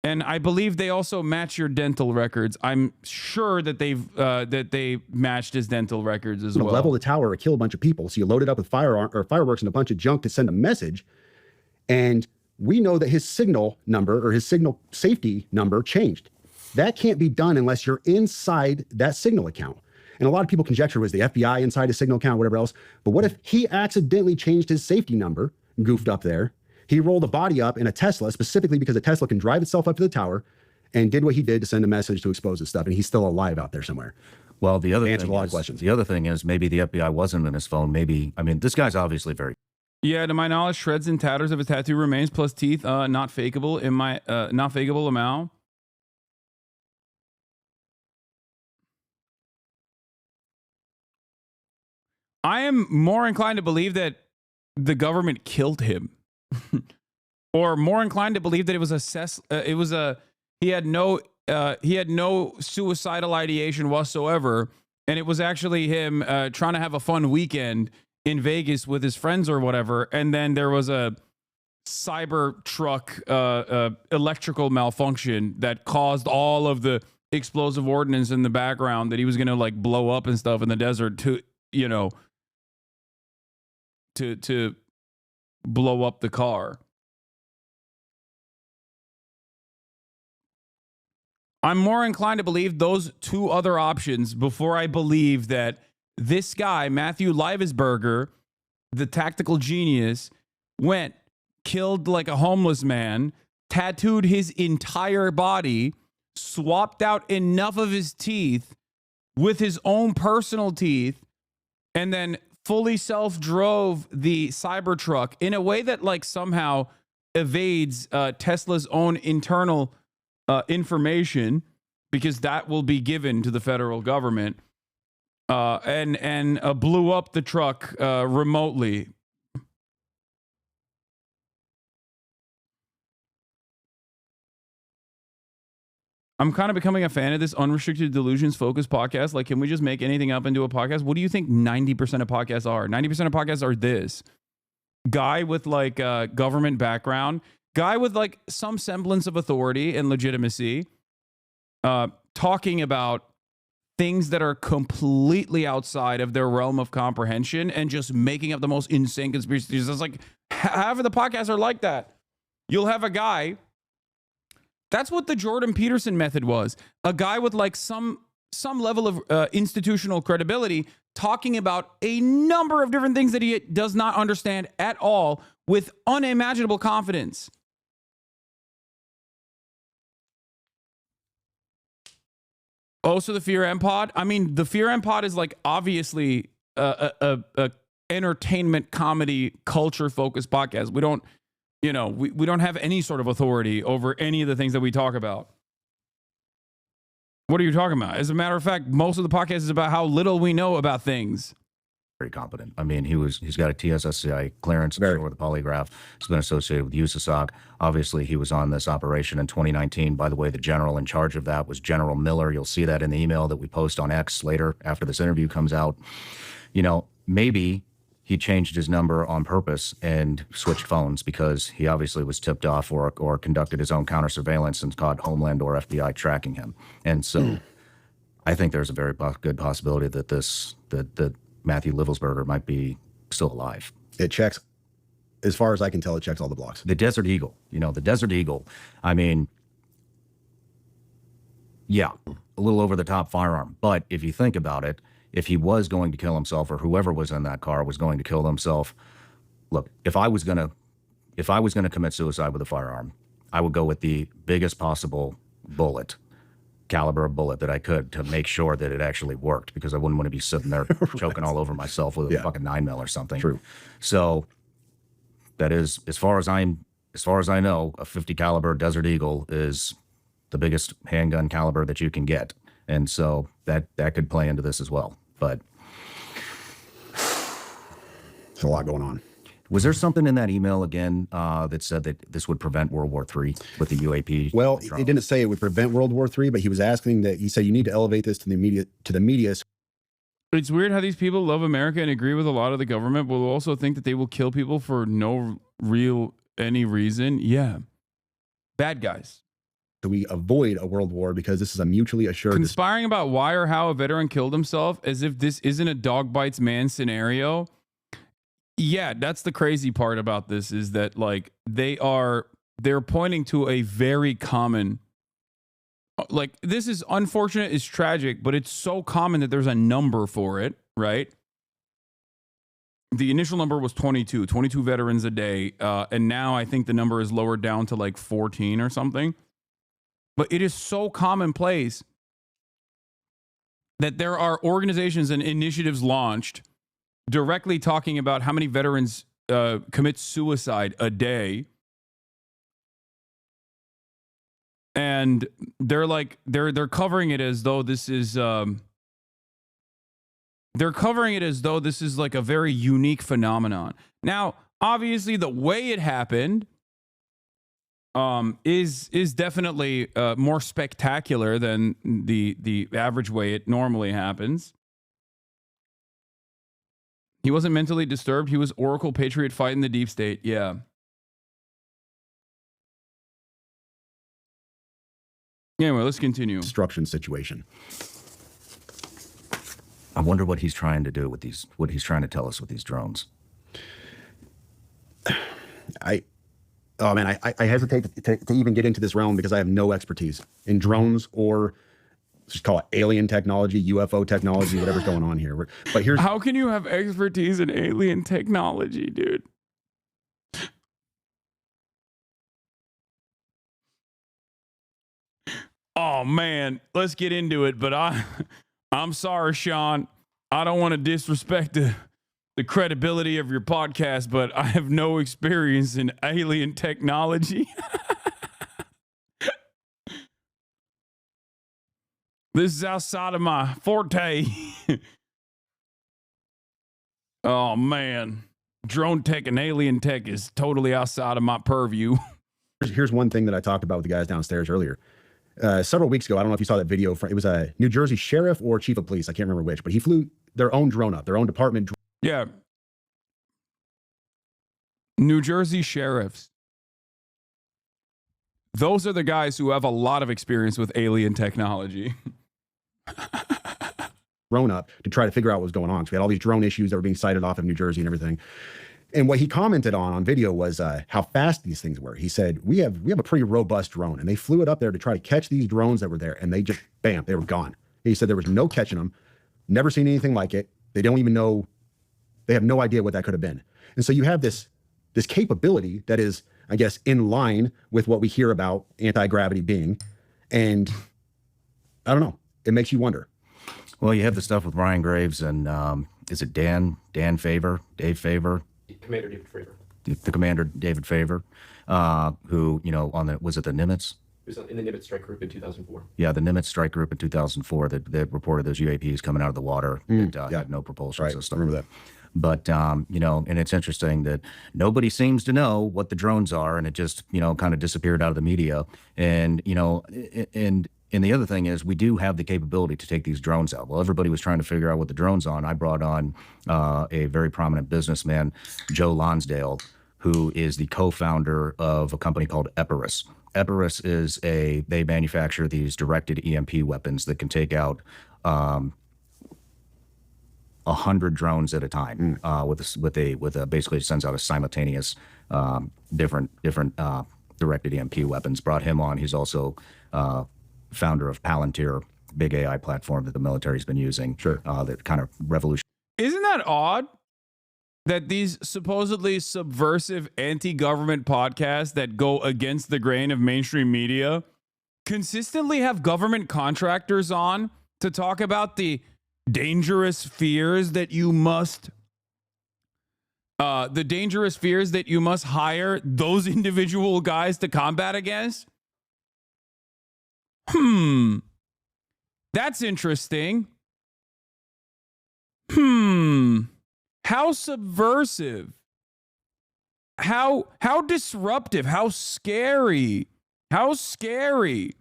[SPEAKER 2] And I believe they also match your dental records. I'm sure that they matched his dental records as well.
[SPEAKER 7] Level the tower or kill a bunch of people. So you load it up with fireworks and a bunch of junk to send a message. And we know that his signal number or his signal safety number changed. That can't be done unless you're inside that signal account. And a lot of people conjecture, was the FBI inside his signal account, whatever else. But what if he accidentally changed his safety number, goofed up there? He rolled a body up in a Tesla, specifically because a Tesla can drive itself up to the tower, and did what he did to send a message to expose his stuff. And he's still alive out there somewhere.
[SPEAKER 8] Well, the other
[SPEAKER 7] answers a lot of questions.
[SPEAKER 8] The other thing is maybe the FBI wasn't in his phone. Maybe, I mean, this guy's obviously very...
[SPEAKER 2] Yeah, to my knowledge, shreds and tatters of his tattoo remains plus teeth, not fakeable in my not fakeable amount. I am more inclined to believe that the government killed him, or more inclined to believe that it was he had no suicidal ideation whatsoever, and it was actually him trying to have a fun weekend in Vegas with his friends or whatever, and then there was a Cybertruck electrical malfunction that caused all of the explosive ordnance in the background that he was gonna like blow up and stuff in the desert to, you know, to blow up the car. I'm more inclined to believe those two other options before I believe that this guy, Matthew Livesberger, the tactical genius, went, killed like a homeless man, tattooed his entire body, swapped out enough of his teeth with his own personal teeth, and then fully self-drove the Cybertruck in a way that like somehow evades Tesla's own internal information, because that will be given to the federal government, and blew up the truck remotely. I'm kind of becoming a fan of this unrestricted delusions focused podcast. Like, can we just make anything up into a podcast? What do you think 90% of podcasts are? 90% of podcasts are this. Guy with like government background, guy with like some semblance of authority and legitimacy, talking about things that are completely outside of their realm of comprehension and just making up the most insane conspiracy theories. It's like half of the podcasts are like that. You'll have a guy. That's what the Jordan Peterson method was. A guy with like some level of institutional credibility talking about a number of different things that he does not understand at all with unimaginable confidence. Also, the Fear M Pod. I mean, the Fear M Pod is like obviously a entertainment comedy culture focused podcast. We don't, you know, we don't have any sort of authority over any of the things that we talk about. What are you talking about? As a matter of fact, most of the podcast is about how little we know about things.
[SPEAKER 8] Very competent. I mean, he's got a TSSCI clearance with the polygraph. He's been associated with USASOC. Obviously, he was on this operation in 2019. By the way, the general in charge of that was General Miller. You'll see that in the email that we post on X later after this interview comes out. You know, maybe he changed his number on purpose and switched phones because he obviously was tipped off or conducted his own counter surveillance and caught Homeland or FBI tracking him. And so I think there's a very good possibility that that Matthew Livelsberger might be still alive.
[SPEAKER 7] It checks, as far as I can tell, it checks all the blocks.
[SPEAKER 8] The Desert Eagle, you know, the Desert Eagle, I mean, yeah, a little over the top firearm. But if you think about it, if he was going to kill himself or whoever was in that car was going to kill himself, look, if I was going to commit suicide with a firearm, I would go with the biggest possible caliber of bullet that I could to make sure that it actually worked, because I wouldn't want to be sitting there choking all over myself with a fucking 9mm or something.
[SPEAKER 7] True.
[SPEAKER 8] So that is, as far as I know, a 50 caliber Desert Eagle is the biggest handgun caliber that you can get. And so that could play into this as well. But
[SPEAKER 7] there's a lot going on.
[SPEAKER 8] Was there something in that email again that said that this would prevent World War III with the UAP?
[SPEAKER 7] Well, it didn't say it would prevent World War III, but he was asking that. He said you need to elevate this to the media.
[SPEAKER 2] It's weird how these people love America and agree with a lot of the government, but will also think that they will kill people for no any reason. Yeah, bad guys.
[SPEAKER 7] So we avoid a world war because this is a mutually assured.
[SPEAKER 2] Conspiring about why or how a veteran killed himself as if this isn't a dog bites man scenario. Yeah, that's the crazy part about this, is that like they're pointing to a very common, like, this is unfortunate, it's tragic, but it's so common that there's a number for it, right? The initial number was 22 veterans a day. And now I think the number is lowered down to like 14 or something. But it is so commonplace that there are organizations and initiatives launched directly talking about how many veterans commit suicide a day. And they're like, they're covering it as though this is, they're covering it as though this is like a very unique phenomenon. Now, obviously the way it happened is definitely more spectacular than the average way it normally happens. He wasn't mentally disturbed. He was Oracle Patriot fighting the deep state. Yeah. Anyway, let's continue.
[SPEAKER 7] Destruction situation.
[SPEAKER 8] I wonder what he's trying to do with these, what he's trying to tell us with these drones.
[SPEAKER 7] I hesitate to even get into this realm because I have no expertise in drones or just call it alien technology, UFO technology, whatever's going on here. But here's
[SPEAKER 2] how can you have expertise in alien technology, dude? Oh man, let's get into it. But I'm sorry, Sean. I don't want to disrespect the credibility of your podcast, but I have no experience in alien technology. This is outside of my forte. Oh man, drone tech and alien tech is totally outside of my purview.
[SPEAKER 7] Here's one thing that I talked about with the guys downstairs earlier. Several weeks ago, I don't know if you saw that video. It was a New Jersey sheriff or chief of police. I can't remember which, but he flew their own drone up, their own department.
[SPEAKER 2] Yeah. New Jersey sheriffs. Those are the guys who have a lot of experience with alien technology.
[SPEAKER 7] drone up to try to figure out what was going on. So we had all these drone issues that were being sighted off of New Jersey and everything. And what he commented on video was how fast these things were. He said, we have a pretty robust drone, and they flew it up there to try to catch these drones that were there, and they just, bam, they were gone. He said there was no catching them, never seen anything like it. They don't even know, they have no idea what that could have been. And so you have this capability that is, I guess, in line with what we hear about anti-gravity being. And I don't know, it makes you wonder.
[SPEAKER 8] Well, you have the stuff with Ryan Graves and is it Dave Favor?
[SPEAKER 10] Commander David Fravor.
[SPEAKER 8] The Commander David Favor, who, you know, was it the Nimitz?
[SPEAKER 10] He was in the Nimitz strike group in 2004.
[SPEAKER 8] Yeah, the Nimitz strike group in 2004 that reported those UAPs coming out of the water that had no propulsion system.
[SPEAKER 7] I remember that.
[SPEAKER 8] But, you know, and it's interesting that nobody seems to know what the drones are, and it just, you know, kind of disappeared out of the media. And, you know, and the other thing is we do have the capability to take these drones out. Well, everybody was trying to figure out what the drone's on. I brought on a very prominent businessman, Joe Lonsdale, who is the co-founder of a company called Epirus. Epirus is they manufacture these directed EMP weapons that can take out 100 drones at a time with a basically sends out a simultaneous different directed EMP weapons. Brought him on. He's also founder of Palantir, big AI platform that the military's been using.
[SPEAKER 7] Sure.
[SPEAKER 8] That kind of revolution.
[SPEAKER 2] Isn't that odd that these supposedly subversive anti-government podcasts that go against the grain of mainstream media consistently have government contractors on to talk about the dangerous fears that you must hire those individual guys to combat against? That's interesting. How subversive. How disruptive. How scary. How scary.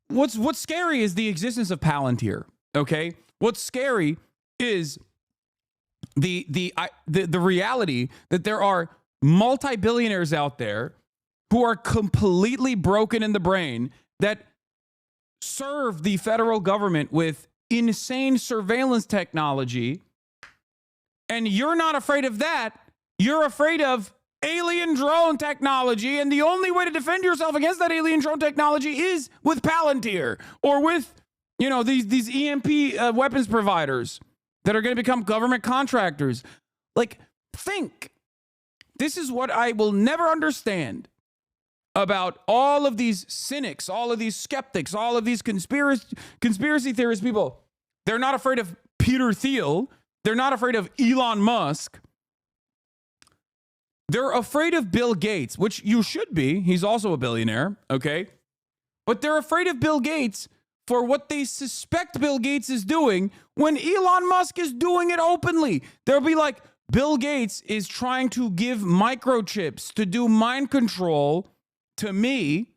[SPEAKER 2] What's scary is the existence of Palantir. Okay? What's scary is the reality that there are multi-billionaires out there who are completely broken in the brain that serve the federal government with insane surveillance technology. And you're not afraid of that. You're afraid of alien drone technology. And the only way to defend yourself against that alien drone technology is with Palantir or with, you know, these EMP weapons providers that are going to become government contractors. Like, think. This is what I will never understand about all of these cynics, all of these skeptics, all of these conspiracy theorist people. They're not afraid of Peter Thiel. They're not afraid of Elon Musk. They're afraid of Bill Gates, which you should be. He's also a billionaire, okay? But they're afraid of Bill Gates for what they suspect Bill Gates is doing when Elon Musk is doing it openly. They'll be like, Bill Gates is trying to give microchips to do mind control to me,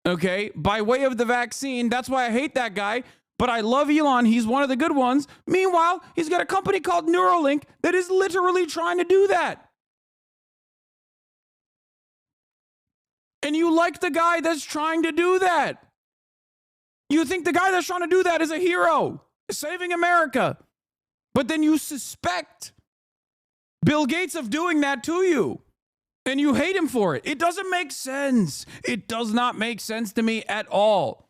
[SPEAKER 2] okay, by way of the vaccine. That's why I hate that guy. But I love Elon. He's one of the good ones. Meanwhile, he's got a company called Neuralink that is literally trying to do that. And you like the guy that's trying to do that. You think the guy that's trying to do that is a hero, saving America. But then you suspect Bill Gates of doing that to you. And you hate him for it. It doesn't make sense. It does not make sense to me at all.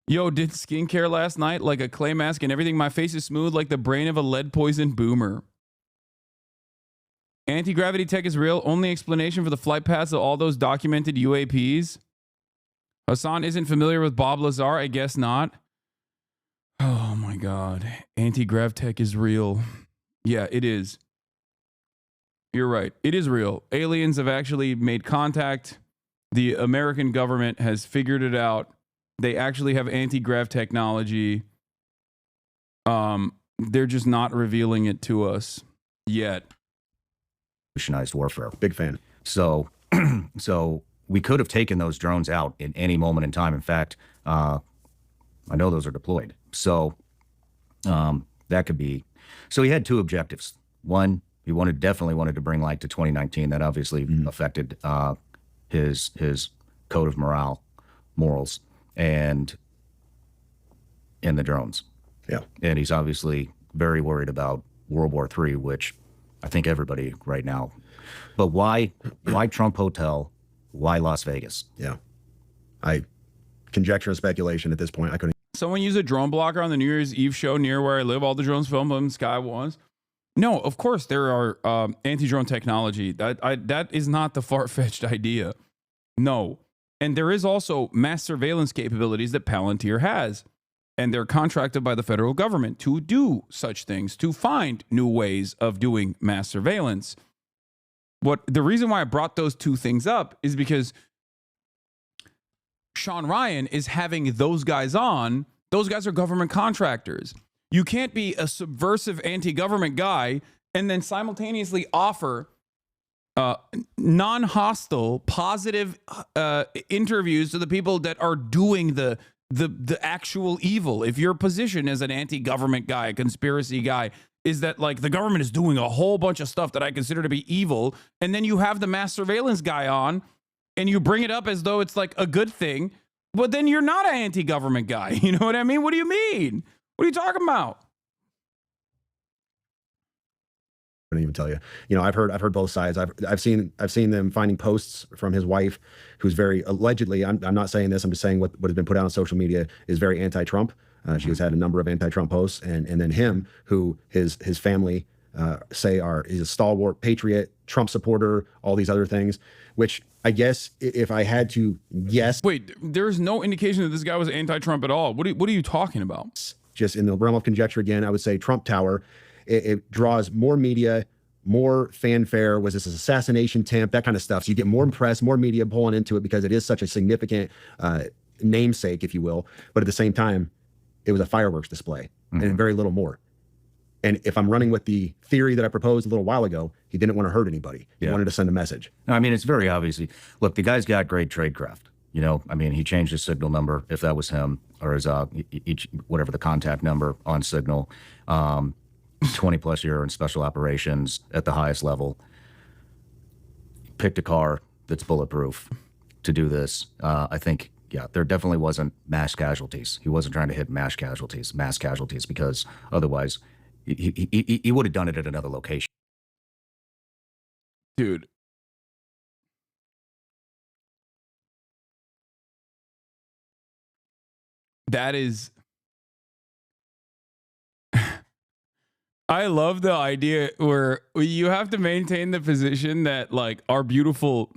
[SPEAKER 2] Yo, did skincare last night like a clay mask and everything. My face is smooth like the brain of a lead-poisoned boomer. Anti-gravity tech is real. Only explanation for the flight paths of all those documented UAPs. Hasan isn't familiar with Bob Lazar? I guess not. Oh my God. Anti-grav tech is real. Yeah, it is. You're right. It is real. Aliens have actually made contact. The American government has figured it out. They actually have anti-grav technology. They're just not revealing it to us yet.
[SPEAKER 8] Revolutionized warfare.
[SPEAKER 7] Big fan.
[SPEAKER 8] So we could have taken those drones out in any moment in time. In fact, I know those are deployed. So that could be. So he had two objectives. One, He definitely wanted to bring light to 2019. That obviously affected his code of morals, and the drones.
[SPEAKER 7] Yeah.
[SPEAKER 8] And he's obviously very worried about World War III, which I think everybody right now. But why Trump Hotel? Why Las Vegas?
[SPEAKER 7] Yeah. I conjecture and speculation at this point. I couldn't.
[SPEAKER 2] Someone used a drone blocker on the New Year's Eve show near where I live. All the drones filmed in Sky Ones. No, of course there are anti-drone technology. That is not the far-fetched idea. No. And there is also mass surveillance capabilities that Palantir has. And they're contracted by the federal government to do such things, to find new ways of doing mass surveillance. The reason why I brought those two things up is because Sean Ryan is having those guys on. Those guys are government contractors. You can't be a subversive anti-government guy and then simultaneously offer non-hostile, positive interviews to the people that are doing the actual evil. If your position as an anti-government guy, a conspiracy guy, is that like the government is doing a whole bunch of stuff that I consider to be evil, and then you have the mass surveillance guy on and you bring it up as though it's like a good thing, but then you're not an anti-government guy. You know what I mean? What do you mean? What are you talking about?
[SPEAKER 7] I couldn't even tell you. You know, I've heard both sides. I've seen them finding posts from his wife, who's very allegedly. I'm not saying this. I'm just saying what has been put out on social media is very anti-Trump. She has had a number of anti-Trump posts, and then him, who his family say is a stalwart patriot, Trump supporter, all these other things. Which I guess if I had to guess,
[SPEAKER 2] wait, there's no indication that this guy was anti-Trump at all. What are you talking about?
[SPEAKER 7] Just in the realm of conjecture again, I would say Trump Tower. It draws more media, more fanfare. Was this an assassination attempt? That kind of stuff. So you get more press, more media pulling into it because it is such a significant namesake, if you will. But at the same time, it was a fireworks display and very little more. And if I'm running with the theory that I proposed a little while ago, he didn't want to hurt anybody. He wanted to send a message.
[SPEAKER 8] I mean, it's very obviously, look, the guy's got great tradecraft. You know, I mean, he changed his signal number, if that was him, or his whatever the contact number on Signal. 20 plus year in special operations at the highest level. Picked a car that's bulletproof to do this. I think, yeah, there definitely wasn't mass casualties. He wasn't trying to hit mass casualties, because otherwise he would have done it at another location.
[SPEAKER 2] Dude. That is... I love the idea where you have to maintain the position that like our beautiful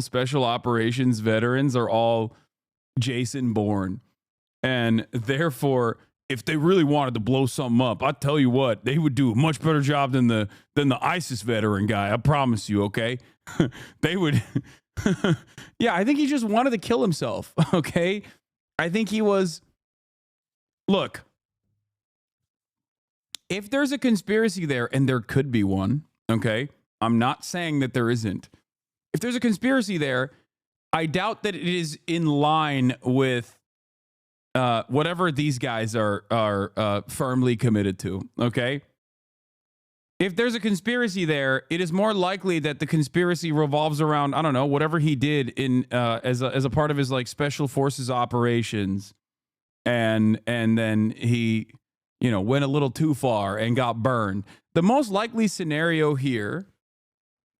[SPEAKER 2] special operations veterans are all Jason Bourne. And therefore, if they really wanted to blow something up, I tell you what, they would do a much better job than the ISIS veteran guy. I promise you, okay? They would. Yeah, I think he just wanted to kill himself, okay? I think he was... Look, if there's a conspiracy there, and there could be one, okay? I'm not saying that there isn't. If there's a conspiracy there, I doubt that it is in line with whatever these guys are firmly committed to, okay? If there's a conspiracy there, it is more likely that the conspiracy revolves around, I don't know, whatever he did in as a part of his like special forces operations, and then he, you know, went a little too far and got burned. The most likely scenario here,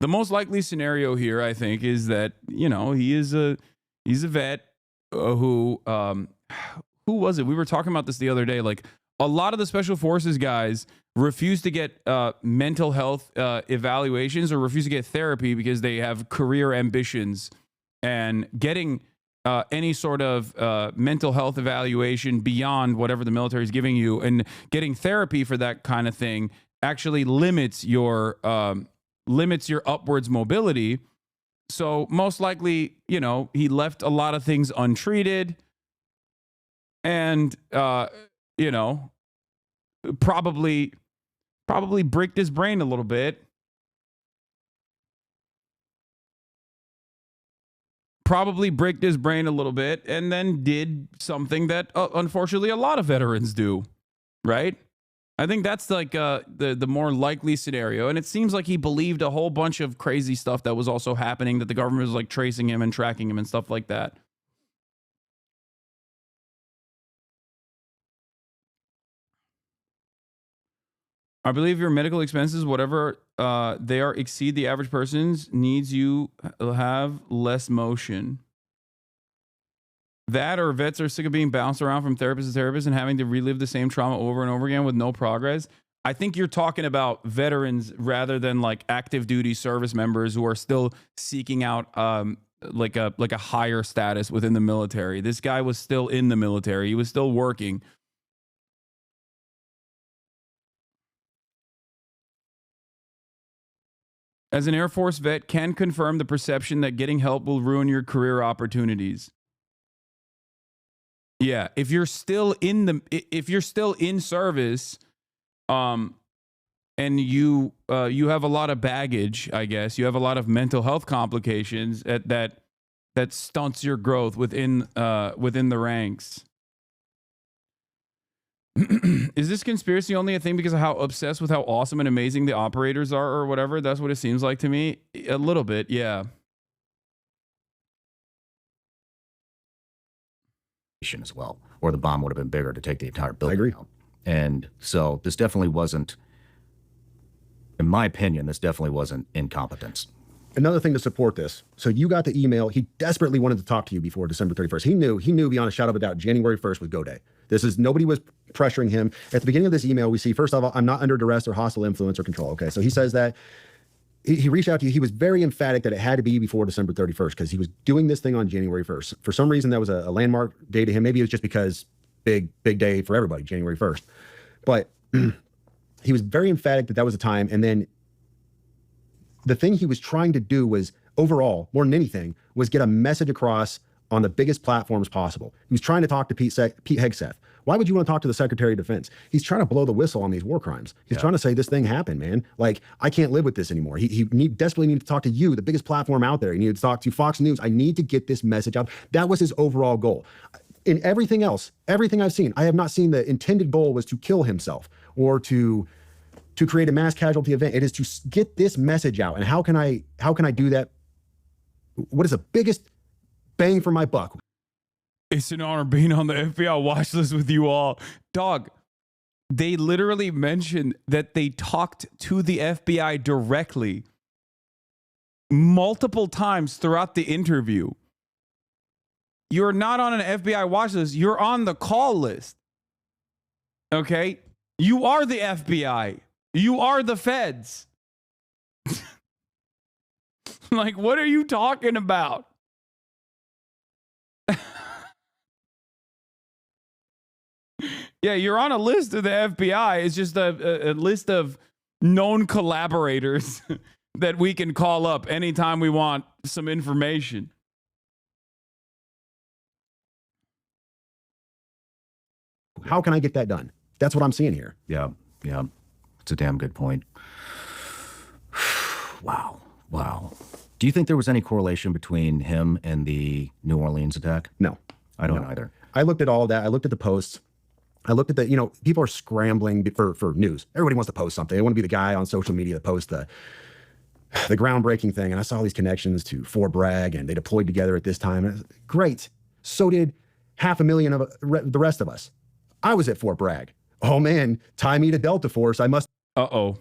[SPEAKER 2] I think, is that, you know, he's a vet who was it? We were talking about this the other day. Like, a lot of the special forces guys refuse to get mental health evaluations or refuse to get therapy because they have career ambitions, and getting any sort of mental health evaluation beyond whatever the military is giving you and getting therapy for that kind of thing actually limits your upwards mobility. So most likely, you know, he left a lot of things untreated, and you know, probably bricked his brain a little bit. And then did something that unfortunately a lot of veterans do, right? I think that's like the more likely scenario. And it seems like he believed a whole bunch of crazy stuff that was also happening, that the government was like tracing him and tracking him and stuff like that. I believe your medical expenses, whatever they are, exceed the average person's needs. You have less motion. That, or vets are sick of being bounced around from therapist to therapist and having to relive the same trauma over and over again with no progress. I think you're talking about veterans rather than like active duty service members who are still seeking out like a higher status within the military. This guy was still in the military. He was still working. As an Air Force vet, can confirm the perception that getting help will ruin your career opportunities. Yeah, if you're still in service, and you have a lot of baggage, I guess you have a lot of mental health complications that stunts your growth within the ranks. Is this conspiracy only a thing because of how obsessed with how awesome and amazing the operators are, or whatever? That's what it seems like to me. A little bit, yeah.
[SPEAKER 8] As well, or the bomb would have been bigger to take the entire building.
[SPEAKER 7] I agree.
[SPEAKER 8] Out. And so this definitely wasn't, in my opinion, this definitely wasn't incompetence.
[SPEAKER 7] Another thing to support this. So you got the email. He desperately wanted to talk to you before December 31st. He knew beyond a shadow of a doubt January 1st was go day. Nobody was pressuring him. At the beginning of this email, we see, first of all, I'm not under duress or hostile influence or control. Okay. So he says that he reached out to you. He was very emphatic that it had to be before December 31st because he was doing this thing on January 1st. For some reason, that was a landmark day to him. Maybe it was just because big day for everybody, January 1st. But he was very emphatic that was the time. And then the thing he was trying to do was, overall, more than anything, was get a message across on the biggest platforms possible. He was trying to talk to Pete Hegseth. Why would you want to talk to the Secretary of Defense? He's trying to blow the whistle on these war crimes. He's trying to say this thing happened, man. Like, I can't live with this anymore. He desperately needed to talk to you, the biggest platform out there. He needed to talk to Fox News. I need to get this message out. That was his overall goal. In everything else, everything I've seen, I have not seen the intended goal was to kill himself or to create a mass casualty event. It is to get this message out. And how can I do that? What is the biggest bang for my buck?
[SPEAKER 2] It's an honor being on the FBI watch list with you all. Dog, they literally mentioned that they talked to the FBI directly multiple times throughout the interview. You're not on an FBI watch list. You're on the call list. Okay? You are the FBI. You are the feds. Like, what are you talking about? Yeah, you're on a list of the FBI. It's just a list of known collaborators that we can call up anytime we want some information.
[SPEAKER 7] How can I get that done? That's what I'm seeing here.
[SPEAKER 8] Yeah. It's a damn good point. Wow. Do you think there was any correlation between him and the New Orleans attack?
[SPEAKER 7] No.
[SPEAKER 8] I don't either.
[SPEAKER 7] I looked at all of that. I looked at the posts. I looked at people are scrambling for news. Everybody wants to post something. They want to be the guy on social media that posts the groundbreaking thing. And I saw all these connections to Fort Bragg, and they deployed together at this time. And great. So did 500,000 of the rest of us. I was at Fort Bragg. Oh man, tie me to Delta Force. I must.
[SPEAKER 2] Uh-oh.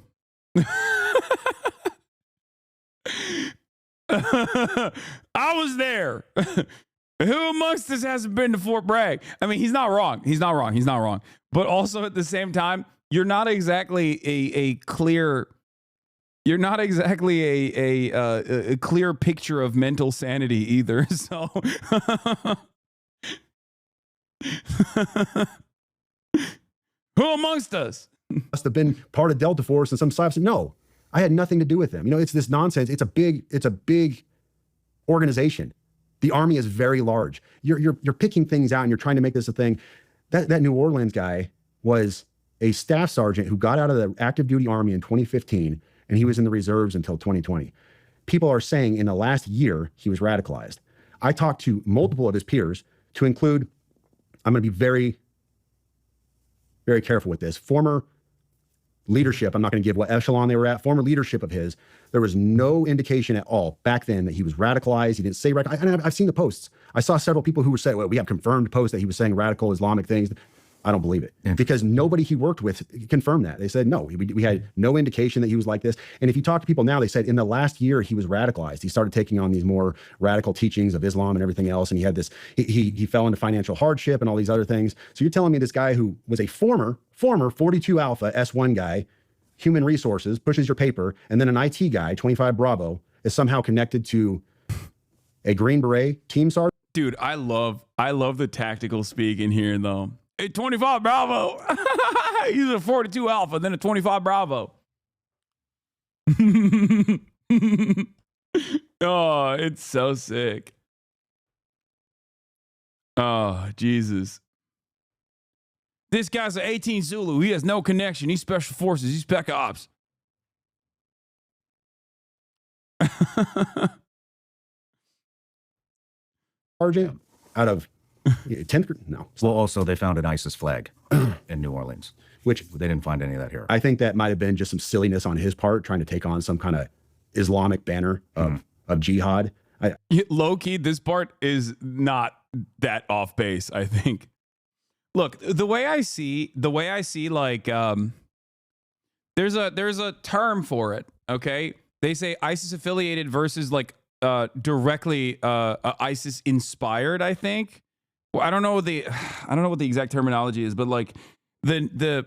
[SPEAKER 2] I was there. Who amongst us hasn't been to Fort Bragg? I mean, he's not wrong. But also at the same time, you're not exactly a clear clear picture of mental sanity either. So who amongst us
[SPEAKER 7] must have been part of Delta Force and some side. No, I had nothing to do with them. It's this nonsense. It's a big organization. The Army is very large. You're picking things out and you're trying to make this a thing. That New Orleans guy was a staff sergeant who got out of the active duty Army in 2015, and he was in the reserves until 2020. People are saying in the last year he was radicalized. I talked to multiple of his peers, to include, I'm going to be very, very careful with this, former leadership, I'm not going to give what echelon they were at, former leadership of his, there was no indication at all back then that he was radicalized. He didn't say radical. I've seen the posts. I saw several people who were saying, well, we have confirmed posts that he was saying radical Islamic things. I don't believe it because nobody he worked with confirmed that. They said, no, we had no indication that he was like this. And if you talk to people now, they said in the last year, he was radicalized. He started taking on these more radical teachings of Islam and everything else. And he had this, he fell into financial hardship and all these other things. So you're telling me this guy who was a former 42 Alpha S1 guy, human resources, pushes your paper, and then an IT guy, 25 Bravo, is somehow connected to a Green Beret team sergeant?
[SPEAKER 2] Dude, I love the tactical speak in here though. Hey, 25 Bravo. He's a 42 Alpha, then a 25 Bravo. Oh, it's so sick. Oh, Jesus. This guy's an 18 Zulu. He has no connection. He's special forces. He's Spec Ops.
[SPEAKER 7] Sergeant out of 10th? No.
[SPEAKER 8] Well, also, they found an ISIS flag in New Orleans,
[SPEAKER 7] which
[SPEAKER 8] they didn't find any of that here.
[SPEAKER 7] I think that might have been just some silliness on his part, trying to take on some kind of Islamic banner of jihad.
[SPEAKER 2] Low key, this part is not that off base, I think. Look, the way I see like there's a term for it, okay? They say ISIS affiliated versus like directly ISIS inspired, I think. Well, I don't know what the exact terminology is, but like the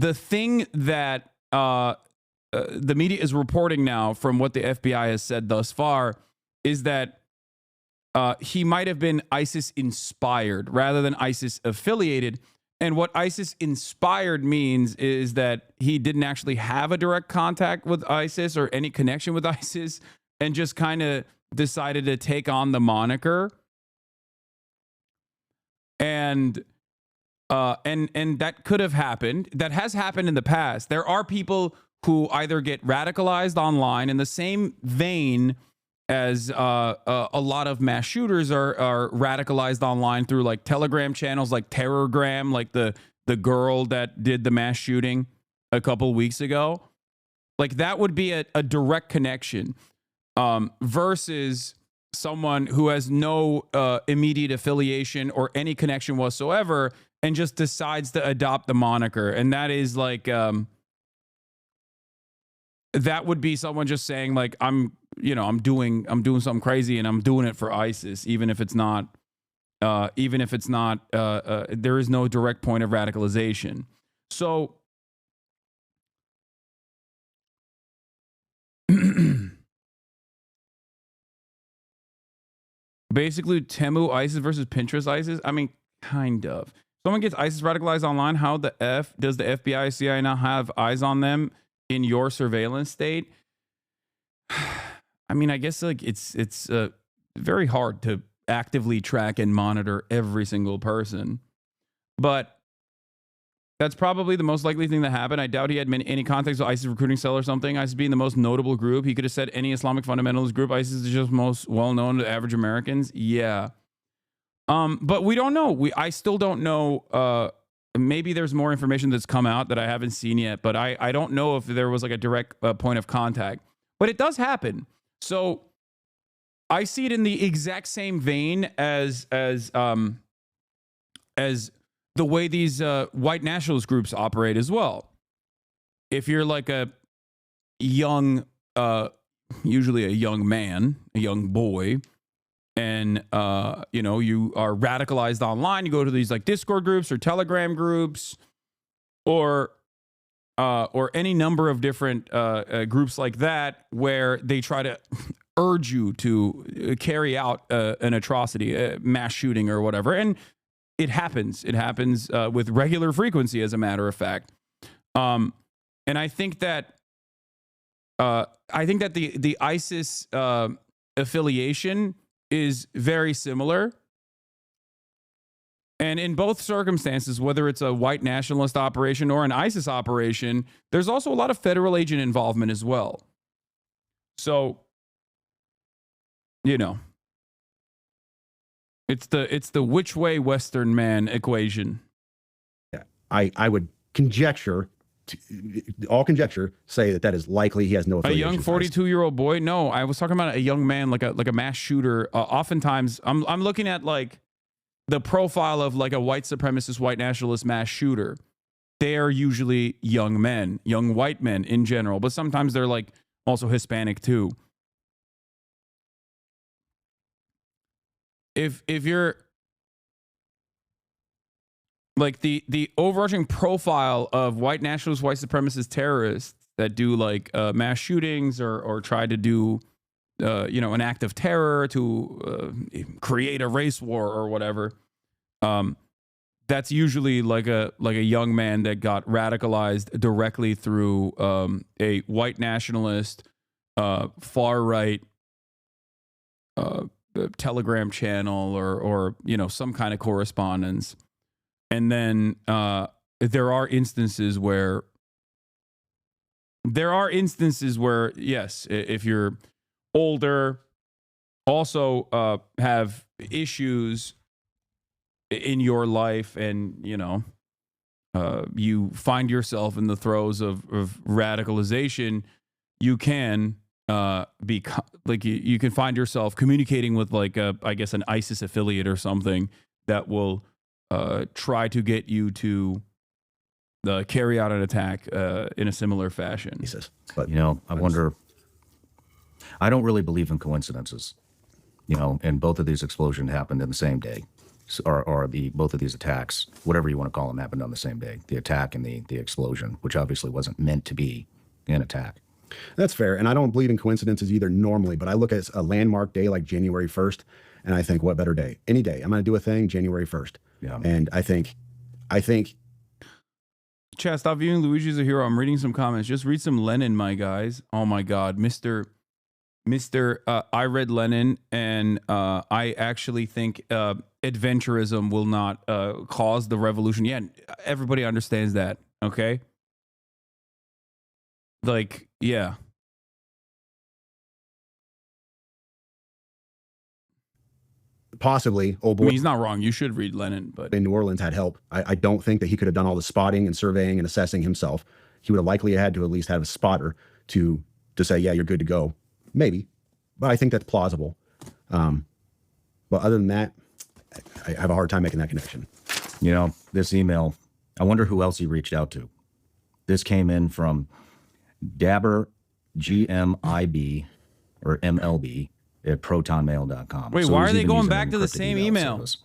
[SPEAKER 2] thing that the media is reporting now from what the FBI has said thus far is that he might have been ISIS inspired rather than ISIS affiliated. And what ISIS inspired means is that he didn't actually have a direct contact with ISIS or any connection with ISIS and just kind of decided to take on the moniker. And that could have happened. That has happened in the past. There are people who either get radicalized online in the same vein as a lot of mass shooters are radicalized online through like Telegram channels like Terrorgram, like the girl that did the mass shooting a couple weeks ago. Like that would be a direct connection versus someone who has no immediate affiliation or any connection whatsoever and just decides to adopt the moniker. And that is like that would be someone just saying like I'm doing something crazy and I'm doing it for ISIS, even if it's not there is no direct point of radicalization. So basically Temu ISIS versus Pinterest ISIS. I mean, kind of. Someone gets ISIS radicalized online. How the F does the FBI, CIA not have eyes on them in your surveillance state? I mean, I guess like it's very hard to actively track and monitor every single person, but that's probably the most likely thing that happened. I doubt he had any contacts with ISIS recruiting cell or something. ISIS being the most notable group, he could have said any Islamic fundamentalist group. ISIS is just most well known to average Americans. Yeah, but we don't know. I still don't know. Maybe there's more information that's come out that I haven't seen yet, but I don't know if there was like a direct point of contact. But it does happen. So I see it in the exact same vein as the way these white nationalist groups operate as well. If you're like a young, usually a young man, a young boy, and you are radicalized online, you go to these like Discord groups or Telegram groups, or any number of different groups like that, where they try to urge you to carry out an atrocity, a mass shooting or whatever. And it happens. It happens with regular frequency, as a matter of fact. And I think that the ISIS affiliation is very similar. And in both circumstances, whether it's a white nationalist operation or an ISIS operation, there's also a lot of federal agent involvement as well. So, it's the which way Western man equation.
[SPEAKER 7] Yeah, I would conjecture all conjecture say that is likely he has no
[SPEAKER 2] A
[SPEAKER 7] affiliation.
[SPEAKER 2] young 42-year-old boy? No, I was talking about a young man, like a mass shooter. Oftentimes, I'm looking at like the profile of like a white supremacist, white nationalist mass shooter. They are usually young men, young white men in general, but sometimes they're like also Hispanic too. If you're like the overarching profile of white nationalist, white supremacist terrorists that do like mass shootings or try to do an act of terror to create a race war or whatever, that's usually like a young man that got radicalized directly through a white nationalist, far right Telegram channel or some kind of correspondence. And then there are instances where yes, if you're older, also have issues in your life, and you find yourself in the throes of radicalization, you can be like you can find yourself communicating with like I guess an ISIS affiliate or something that will try to get you to carry out an attack in a similar fashion.
[SPEAKER 7] But
[SPEAKER 8] I wonder. I don't really believe in coincidences, and both of these explosions happened in the same day, or both of these attacks, whatever you want to call them, happened on the same day. The attack and the explosion, which obviously wasn't meant to be an attack.
[SPEAKER 7] That's fair. And I don't believe in coincidences either normally, but I look at a landmark day like January 1st, and I think, what better day? Any day. I'm going to do a thing January 1st.
[SPEAKER 8] Yeah.
[SPEAKER 7] And I think.
[SPEAKER 2] Chat, stop viewing Luigi's a hero. I'm reading some comments. Just read some Lenin, my guys. Oh my God, Mr. I read Lenin, and I actually think adventurism will not cause the revolution. Yeah, everybody understands that. Okay. Like, yeah.
[SPEAKER 7] Possibly, old boy.
[SPEAKER 2] I mean, he's not wrong. You should read Lenin, but
[SPEAKER 7] in New Orleans had help. I don't think that he could have done all the spotting and surveying and assessing himself. He would have likely had to at least have a spotter to say, yeah, you're good to go. Maybe, but I think that's plausible. But other than that, I have a hard time making that connection.
[SPEAKER 8] This email, I wonder who else he reached out to. This came in from Dabber GMIB or MLB at protonmail.com.
[SPEAKER 2] Wait,
[SPEAKER 8] So
[SPEAKER 2] why
[SPEAKER 8] he's
[SPEAKER 2] are they
[SPEAKER 8] even
[SPEAKER 2] going
[SPEAKER 8] using
[SPEAKER 2] back
[SPEAKER 8] an
[SPEAKER 2] to the
[SPEAKER 8] encrypted
[SPEAKER 2] same email?
[SPEAKER 8] service,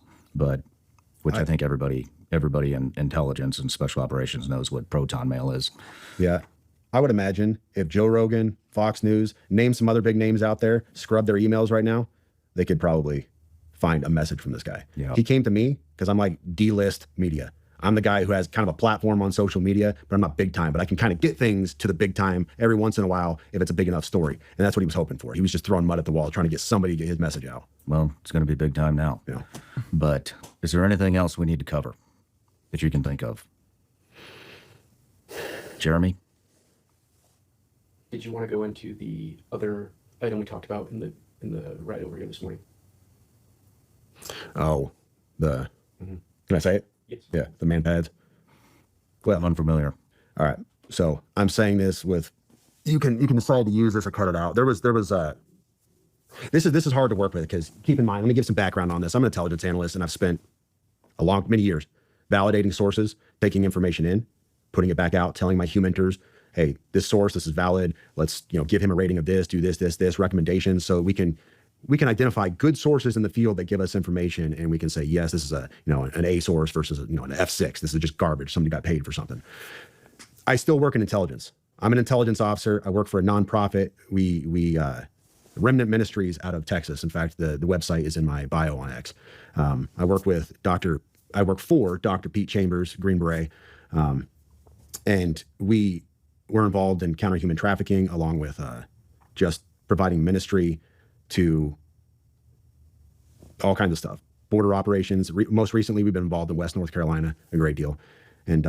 [SPEAKER 8] which I think everybody in intelligence and special operations knows what Proton Mail is.
[SPEAKER 7] Yeah. I would imagine if Joe Rogan, Fox News, name some other big names out there, scrub their emails right now, they could probably find a message from this guy.
[SPEAKER 8] Yeah.
[SPEAKER 7] He came to me because I'm like D-list media. I'm the guy who has kind of a platform on social media, but I'm not big time, but I can kind of get things to the big time every once in a while if it's a big enough story. And that's what he was hoping for. He was just throwing mud at the wall, trying to get somebody to get his message out.
[SPEAKER 8] Well, it's going to be big time now.
[SPEAKER 7] Yeah.
[SPEAKER 8] But is there anything else we need to cover that you can think of? Jeremy?
[SPEAKER 10] Did you want to go into the other item we talked about in the ride over here this morning?
[SPEAKER 7] Oh, can I say it?
[SPEAKER 10] Yes.
[SPEAKER 7] Yeah, the man pads. Well,
[SPEAKER 8] I'm unfamiliar.
[SPEAKER 7] All right. So I'm saying this with, you can decide to use this or cut it out. This is hard to work with because keep in mind, let me give some background on this. I'm an intelligence analyst and I've spent many years validating sources, taking information in, putting it back out, telling my humenters, hey, this source, this is valid. Let's, give him a rating of this, do this, recommendations. So we can identify good sources in the field that give us information, and we can say, yes, this is an A source versus an F6. This is just garbage. Somebody got paid for something. I still work in intelligence. I'm an intelligence officer. I work for a nonprofit. We Remnant Ministries out of Texas. In fact, the website is in my bio on X. I work for Dr. Pete Chambers, Green Beret, and we were involved in counter human trafficking, along with just providing ministry to all kinds of stuff, border operations. Most recently, we've been involved in West North Carolina a great deal, and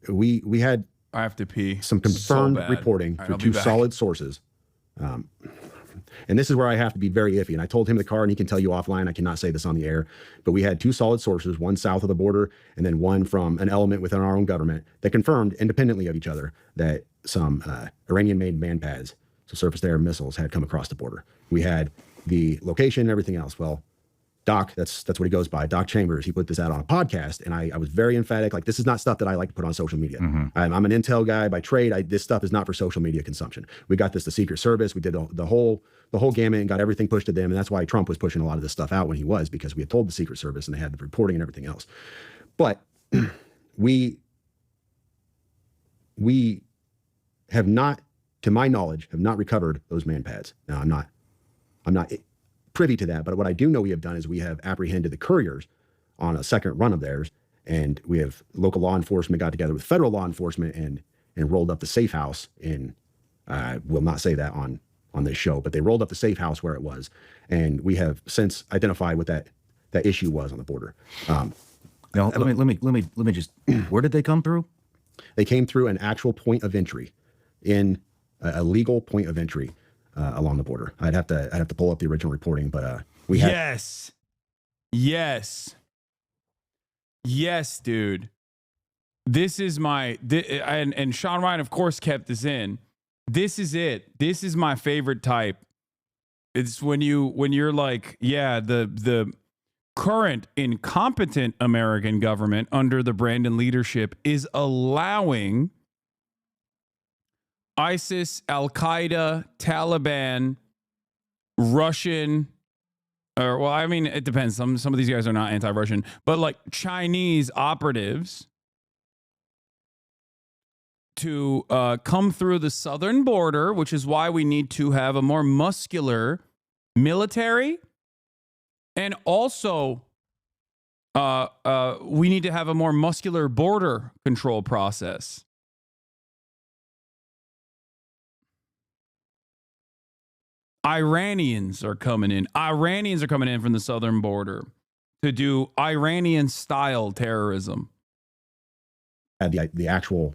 [SPEAKER 7] we had
[SPEAKER 2] I have to pee.
[SPEAKER 7] some confirmed
[SPEAKER 2] So bad.
[SPEAKER 7] reporting
[SPEAKER 2] All right,
[SPEAKER 7] through
[SPEAKER 2] I'll be
[SPEAKER 7] two
[SPEAKER 2] back.
[SPEAKER 7] solid sources. and this is where I have to be very iffy. And I told him the car, and he can tell you offline. I cannot say this on the air, but we had 2 solid sources, one south of the border and then one from an element within our own government that confirmed independently of each other that some Iranian-made man pads, so surface-to-air missiles, had come across the border. We had the location and everything else. Well, Doc, that's what he goes by, Doc Chambers, he put this out on a podcast, and I was very emphatic, like, this is not stuff that I like to put on social media. I'm an intel guy by trade. This stuff is not for social media consumption. We got this to Secret Service. We did the whole gamut and got everything pushed to them, and that's why Trump was pushing a lot of this stuff out when he was, because we had told the Secret Service and they had the reporting and everything else. But we have not, to my knowledge, have not recovered those man pads. Now, I'm not privy to that, but what I do know we have done is we have apprehended the couriers on a second run of theirs, and we have local law enforcement got together with federal law enforcement and rolled up the safe house in, I will not say that on this show, but they rolled up the safe house where it was, and we have since identified what that issue was on the border.
[SPEAKER 8] Now, let me just, where did they come through?
[SPEAKER 7] They came through an actual point of entry, in a legal point of entry along the border. I'd have to pull up the original reporting, but we had.
[SPEAKER 2] Yes, dude. This is my and Sean Ryan, of course, kept this in. This is it. This is my favorite type. It's when you're like, yeah, the current incompetent American government under the Brandon leadership is allowing ISIS, Al-Qaeda, Taliban, Russian, or, well, I mean, it depends. Some of these guys are not anti-Russian, but like Chinese operatives to come through the southern border, which is why we need to have a more muscular military. And also, we need to have a more muscular border control process. Iranians are coming in. Iranians are coming in from the southern border to do Iranian-style terrorism.
[SPEAKER 7] The actual.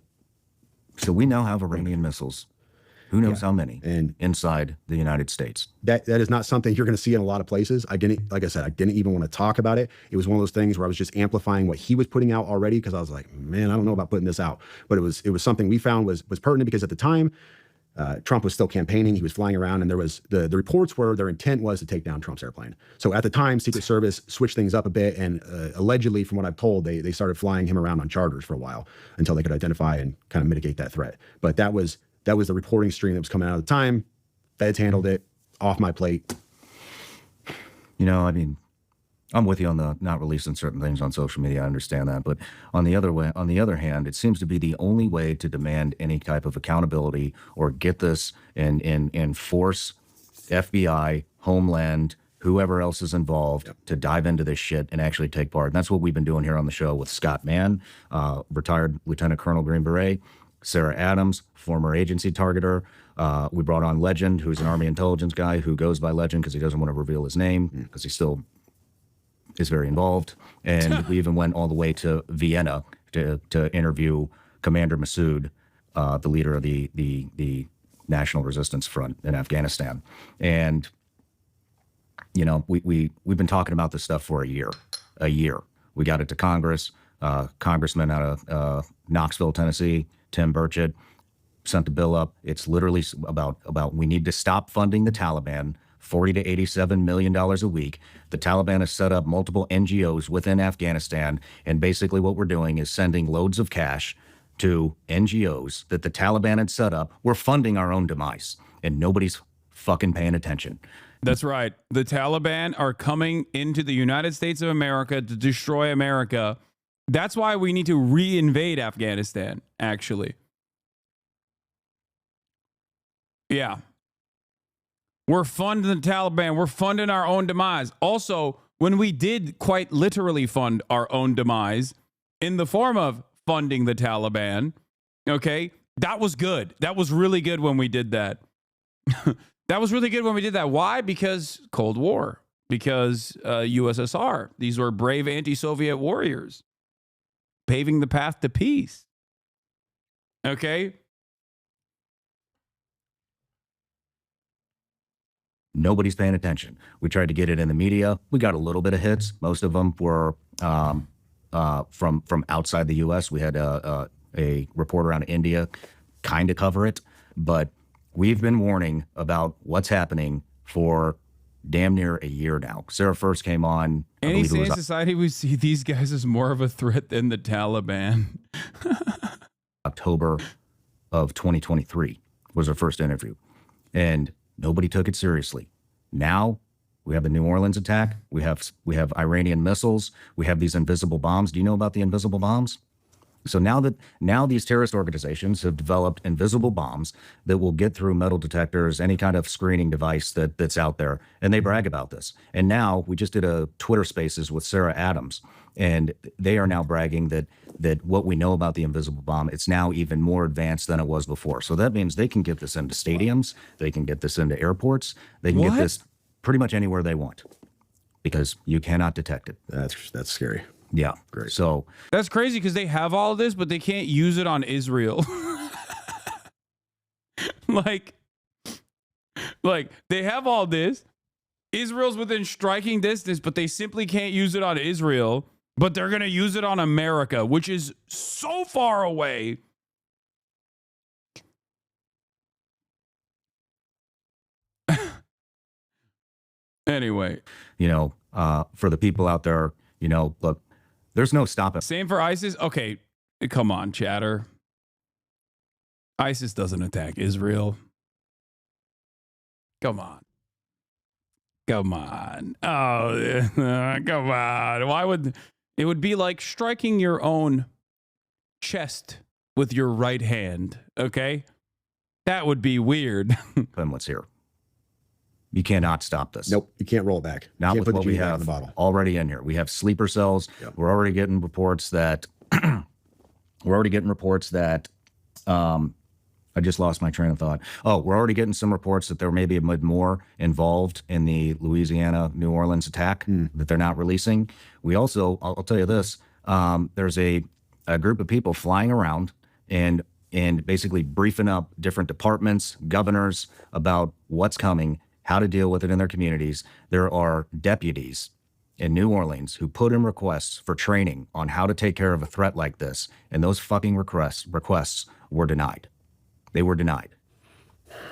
[SPEAKER 8] So we now have Iranian missiles. Who knows how many inside the United States?
[SPEAKER 7] That is not something you're going to see in a lot of places. Like I said, I didn't even want to talk about it. It was one of those things where I was just amplifying what he was putting out already, because I was like, man, I don't know about putting this out. But it was something we found was pertinent, because at the time, Trump was still campaigning. He was flying around, and there was the reports were their intent was to take down Trump's airplane. So at the time, Secret Service switched things up a bit, and allegedly, from what I've told, they started flying him around on charters for a while until they could identify and kind of mitigate that threat. But that was the reporting stream that was coming out at the time. Feds handled it, off my plate.
[SPEAKER 8] You know, I mean, I'm with you on the not releasing certain things on social media. I understand that, but on the other hand, it seems to be the only way to demand any type of accountability or get this and force FBI, Homeland, whoever else is involved to dive into this shit and actually take part. And that's what we've been doing here on the show with Scott Mann, retired Lieutenant Colonel Green Beret, Sarah Adams, former agency targeter. We brought on Legend, who's an Army intelligence guy who goes by Legend because he doesn't want to reveal his name because he still is very involved. And we even went all the way to Vienna to interview Commander Massoud, the leader of the National Resistance Front in Afghanistan. And, you know, we've been talking about this stuff for a year. We got it to Congress. Congressman out of Knoxville, Tennessee, Tim Burchett, sent the bill up. It's literally about we need to stop funding the Taliban, $40 to $87 million a week. The Taliban has set up multiple NGOs within Afghanistan, and basically what we're doing is sending loads of cash to NGOs that the Taliban had set up. We're funding our own demise, and nobody's fucking paying attention.
[SPEAKER 2] That's right. The Taliban are coming into the United States of America to destroy America. That's why we need to reinvade Afghanistan, actually. Yeah. We're funding the Taliban. We're funding our own demise. Also, when we did quite literally fund our own demise in the form of funding the Taliban, okay, that was good. That was really good when we did that. That was really good when we did that. Why? Because Cold War. Because USSR. These were brave anti-Soviet warriors paving the path to peace. Okay?
[SPEAKER 8] Nobody's paying attention. We tried to get it in the media. We got a little bit of hits. Most of them were from outside the U.S. We had a reporter out of India kind of cover it, but we've been warning about what's happening for damn near a year now. Sarah first came on.
[SPEAKER 2] Any sane society would see these guys as more of a threat than the Taliban.
[SPEAKER 8] October of 2023 was our first interview, and nobody took it seriously. Now we have the New Orleans attack. We have Iranian missiles. We have these invisible bombs. Do you know about the invisible bombs? So now these terrorist organizations have developed invisible bombs that will get through metal detectors, any kind of screening device that's out there, and they brag about this. And now we just did a Twitter Spaces with Sarah Adams, and they are now bragging that what we know about the invisible bomb, it's now even more advanced than it was before. So that means they can get this into stadiums, they can get this into airports, they can get this pretty much anywhere they want, because you cannot detect it.
[SPEAKER 7] That's scary.
[SPEAKER 8] Yeah.
[SPEAKER 7] Great.
[SPEAKER 8] So
[SPEAKER 2] that's crazy because they have all of this, but they can't use it on Israel. like they have all this. Israel's within striking distance, but they simply can't use it on Israel. But they're going to use it on America, which is so far away. Anyway,
[SPEAKER 8] for the people out there, look, there's no stopping.
[SPEAKER 2] Same for ISIS. Okay, come on, chatter. ISIS doesn't attack Israel. Come on. Come on. Oh, come on. Why would it would be like striking your own chest with your right hand, okay? That would be weird.
[SPEAKER 8] And what's here? You cannot stop this.
[SPEAKER 7] Nope, you can't roll it back.
[SPEAKER 8] Not
[SPEAKER 7] with
[SPEAKER 8] what we have
[SPEAKER 7] in the bottle.
[SPEAKER 8] Already in here. We have sleeper cells.
[SPEAKER 7] Yep.
[SPEAKER 8] We're already getting reports that I just lost my train of thought. Oh, we're already getting some reports that there may be more involved in the Louisiana, New Orleans attack that they're not releasing. We also, I'll tell you this, there's a group of people flying around and basically briefing up different departments, governors about what's coming, how to deal with it in their communities. There are deputies in New Orleans who put in requests for training on how to take care of a threat like this, and those fucking requests were denied. They were denied.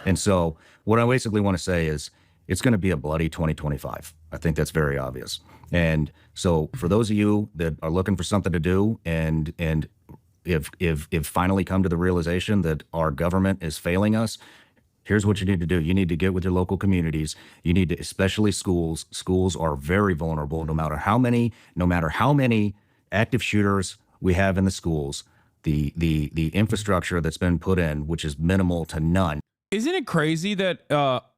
[SPEAKER 8] And so what I basically want to say is it's going to be a bloody 2025. I think that's very obvious. And so for those of you that are looking for something to do and if finally come to the realization that our government is failing us, here's what you need to do. You need to get with your local communities. You need to, especially schools. Schools are very vulnerable no matter how many active shooters we have in the schools. The infrastructure that's been put in, which is minimal to none.
[SPEAKER 2] Isn't it crazy that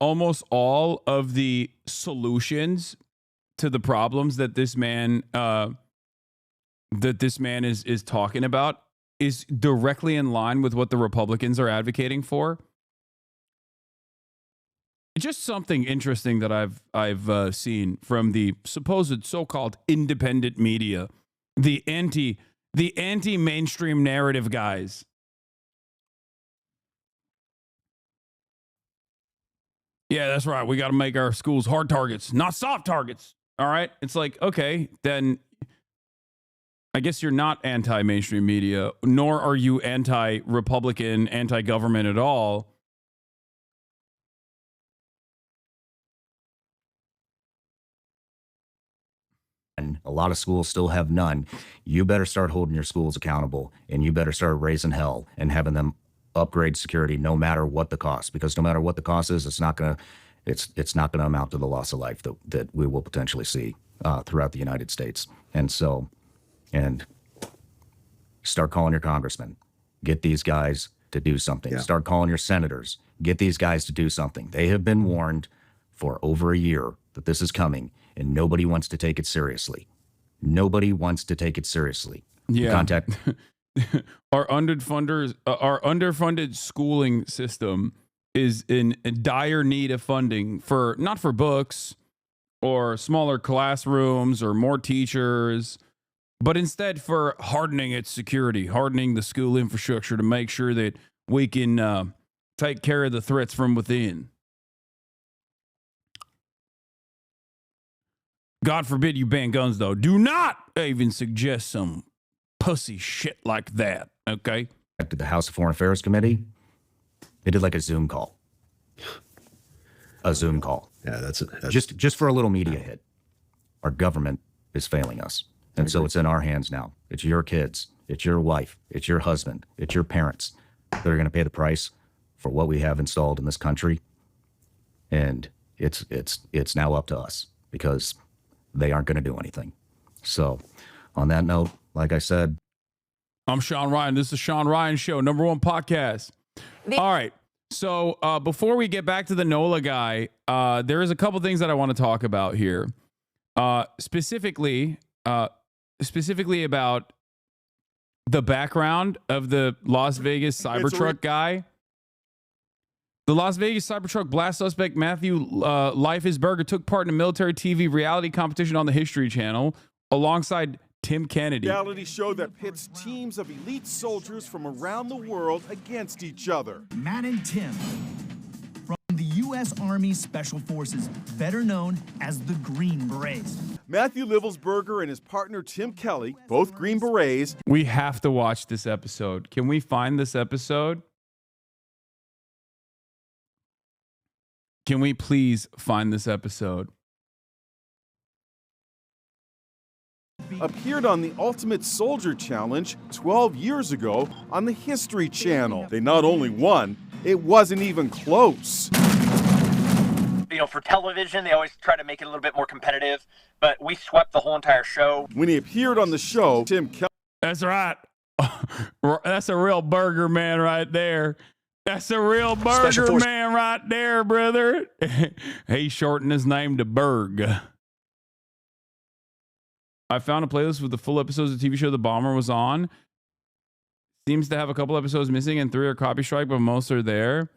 [SPEAKER 2] almost all of the solutions to the problems that this man is talking about is directly in line with what the Republicans are advocating for? Just something interesting that I've seen from the supposed so-called independent media, the anti-mainstream narrative guys. Yeah, that's right. We got to make our schools hard targets, not soft targets. All right. It's like, okay, then I guess you're not anti-mainstream media, nor are you anti-Republican, anti-government at all.
[SPEAKER 8] And a lot of schools still have none. You better start holding your schools accountable, and you better start raising hell and having them upgrade security no matter what the cost, because no matter what the cost is, it's not going to amount to the loss of life that we will potentially see throughout the United States. And so, start calling your congressmen, get these guys to do something. Start calling your senators, get these guys to do something. They have been warned for over a year that this is coming, and nobody wants to take it seriously. Nobody wants to take it seriously.
[SPEAKER 2] Yeah.
[SPEAKER 8] Contact
[SPEAKER 2] our underfunded schooling system is in dire need of funding for not for books or smaller classrooms or more teachers, but instead for hardening its security, hardening the school infrastructure to make sure that we can take care of the threats from within. God forbid you ban guns, though. Do not even suggest some pussy shit like that, okay?
[SPEAKER 8] To the House Foreign Affairs Committee, they did like a Zoom call. A Zoom call.
[SPEAKER 7] Yeah, that's
[SPEAKER 8] just for a little media hit. Our government is failing us. And so it's in our hands now. It's your kids. It's your wife. It's your husband. It's your parents that are going to pay the price for what we have installed in this country. And it's now up to us because they aren't going to do anything. So on that note, like I said,
[SPEAKER 2] I'm Sean Ryan. This is the Sean Ryan Show, #1 podcast. All right. So before we get back to the NOLA guy, there is a couple things that I want to talk about here. Specifically about the background of the Las Vegas Cybertruck guy. The Las Vegas Cybertruck blast suspect Matthew Life is Burger took part in a military TV reality competition on the History Channel alongside Tim Kennedy.
[SPEAKER 11] Reality show that pits teams of elite soldiers from around the world against each other.
[SPEAKER 12] Matt and Tim from the U.S. Army Special Forces, better known as the Green Berets.
[SPEAKER 11] Matthew Livelsberger and his partner Tim Kelly, both Green Berets.
[SPEAKER 2] We have to watch this episode. Can we find this episode? Can we please find this episode?
[SPEAKER 11] Appeared on the Ultimate Soldier Challenge 12 years ago on the History Channel. They not only won, it wasn't even close.
[SPEAKER 13] You know, for television, they always try to make it a little bit more competitive, but we swept the whole entire show.
[SPEAKER 11] When he appeared on the show, Tim Kelly...
[SPEAKER 2] That's right. That's a real burger man right there. That's a real burger man right there, brother. He shortened his name to Berg. I found a playlist with the full episodes of the TV show The Bomber was on. Seems to have a couple episodes missing and 3 are copy strike, but most are there.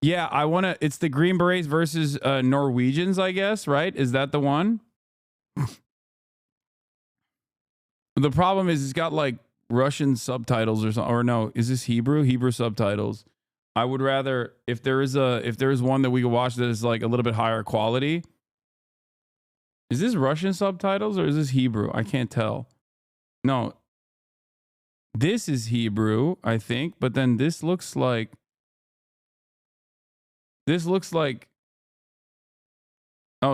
[SPEAKER 2] Yeah, I want to... It's the Green Berets versus Norwegians, I guess, right? Is that the one? The problem is it's got like Russian subtitles or something. Or no, is this Hebrew? Hebrew subtitles. I would rather... If there is one that we could watch that is like a little bit higher quality... Is this Russian subtitles or is this Hebrew? I can't tell. No. This is Hebrew, I think, but then this looks like... Oh,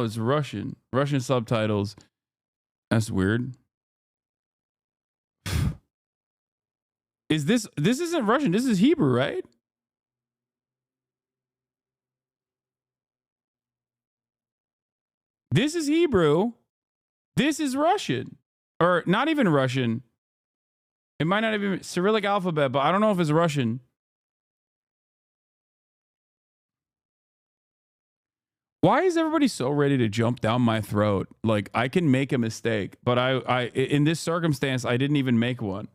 [SPEAKER 2] it's Russian. Russian subtitles. That's weird. This isn't Russian. This is Hebrew, right? This is Hebrew. This is Russian. Or not even Russian. It might not even be Cyrillic alphabet, but I don't know if it's Russian. Why is everybody so ready to jump down my throat? Like, I can make a mistake, but I in this circumstance, I didn't even make one.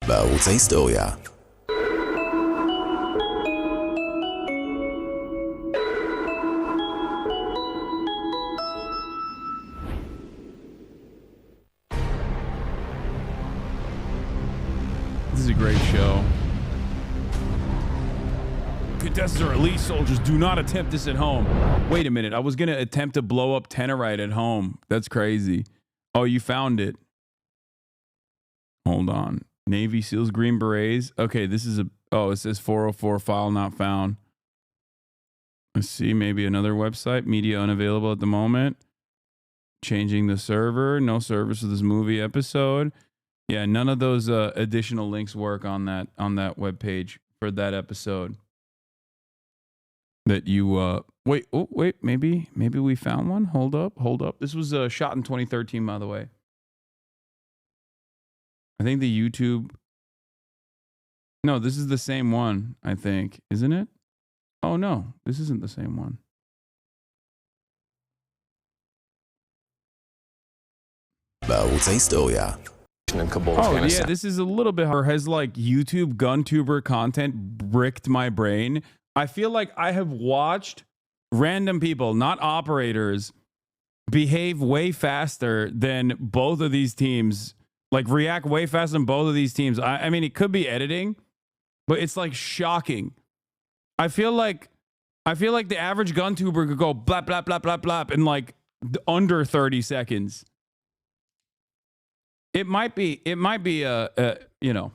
[SPEAKER 14] בערוץ ההיסטוריה.
[SPEAKER 2] This is a great show. Contestants are elite soldiers. Do not attempt this at home. Wait a minute. I was going to attempt to blow up Tenorite at home. That's crazy. Oh, you found it. Hold on. Navy SEALs, Green Berets. Okay, this is it says 404 file not found. Let's see, maybe another website. Media unavailable at the moment. Changing the server. No service for this movie episode. Yeah, none of those additional links work on that web page for that episode. That you wait, maybe we found one. Hold up. This was shot in 2013, by the way. I think the YouTube... No, this is the same one, I think. Isn't it? Oh, no. This isn't the same one.
[SPEAKER 14] בערוץ ההיסטוריה.
[SPEAKER 2] Oh, yeah, this is a little bit... Or has, like, YouTube GunTuber content bricked my brain? I feel like I have watched random people, not operators, behave way faster than both of these teams, like react way faster than both of these teams. I mean, it could be editing, but it's like shocking. I feel like the average gun tuber could go blap, blap, blap, blap, blap in like under 30 seconds. It might be you know,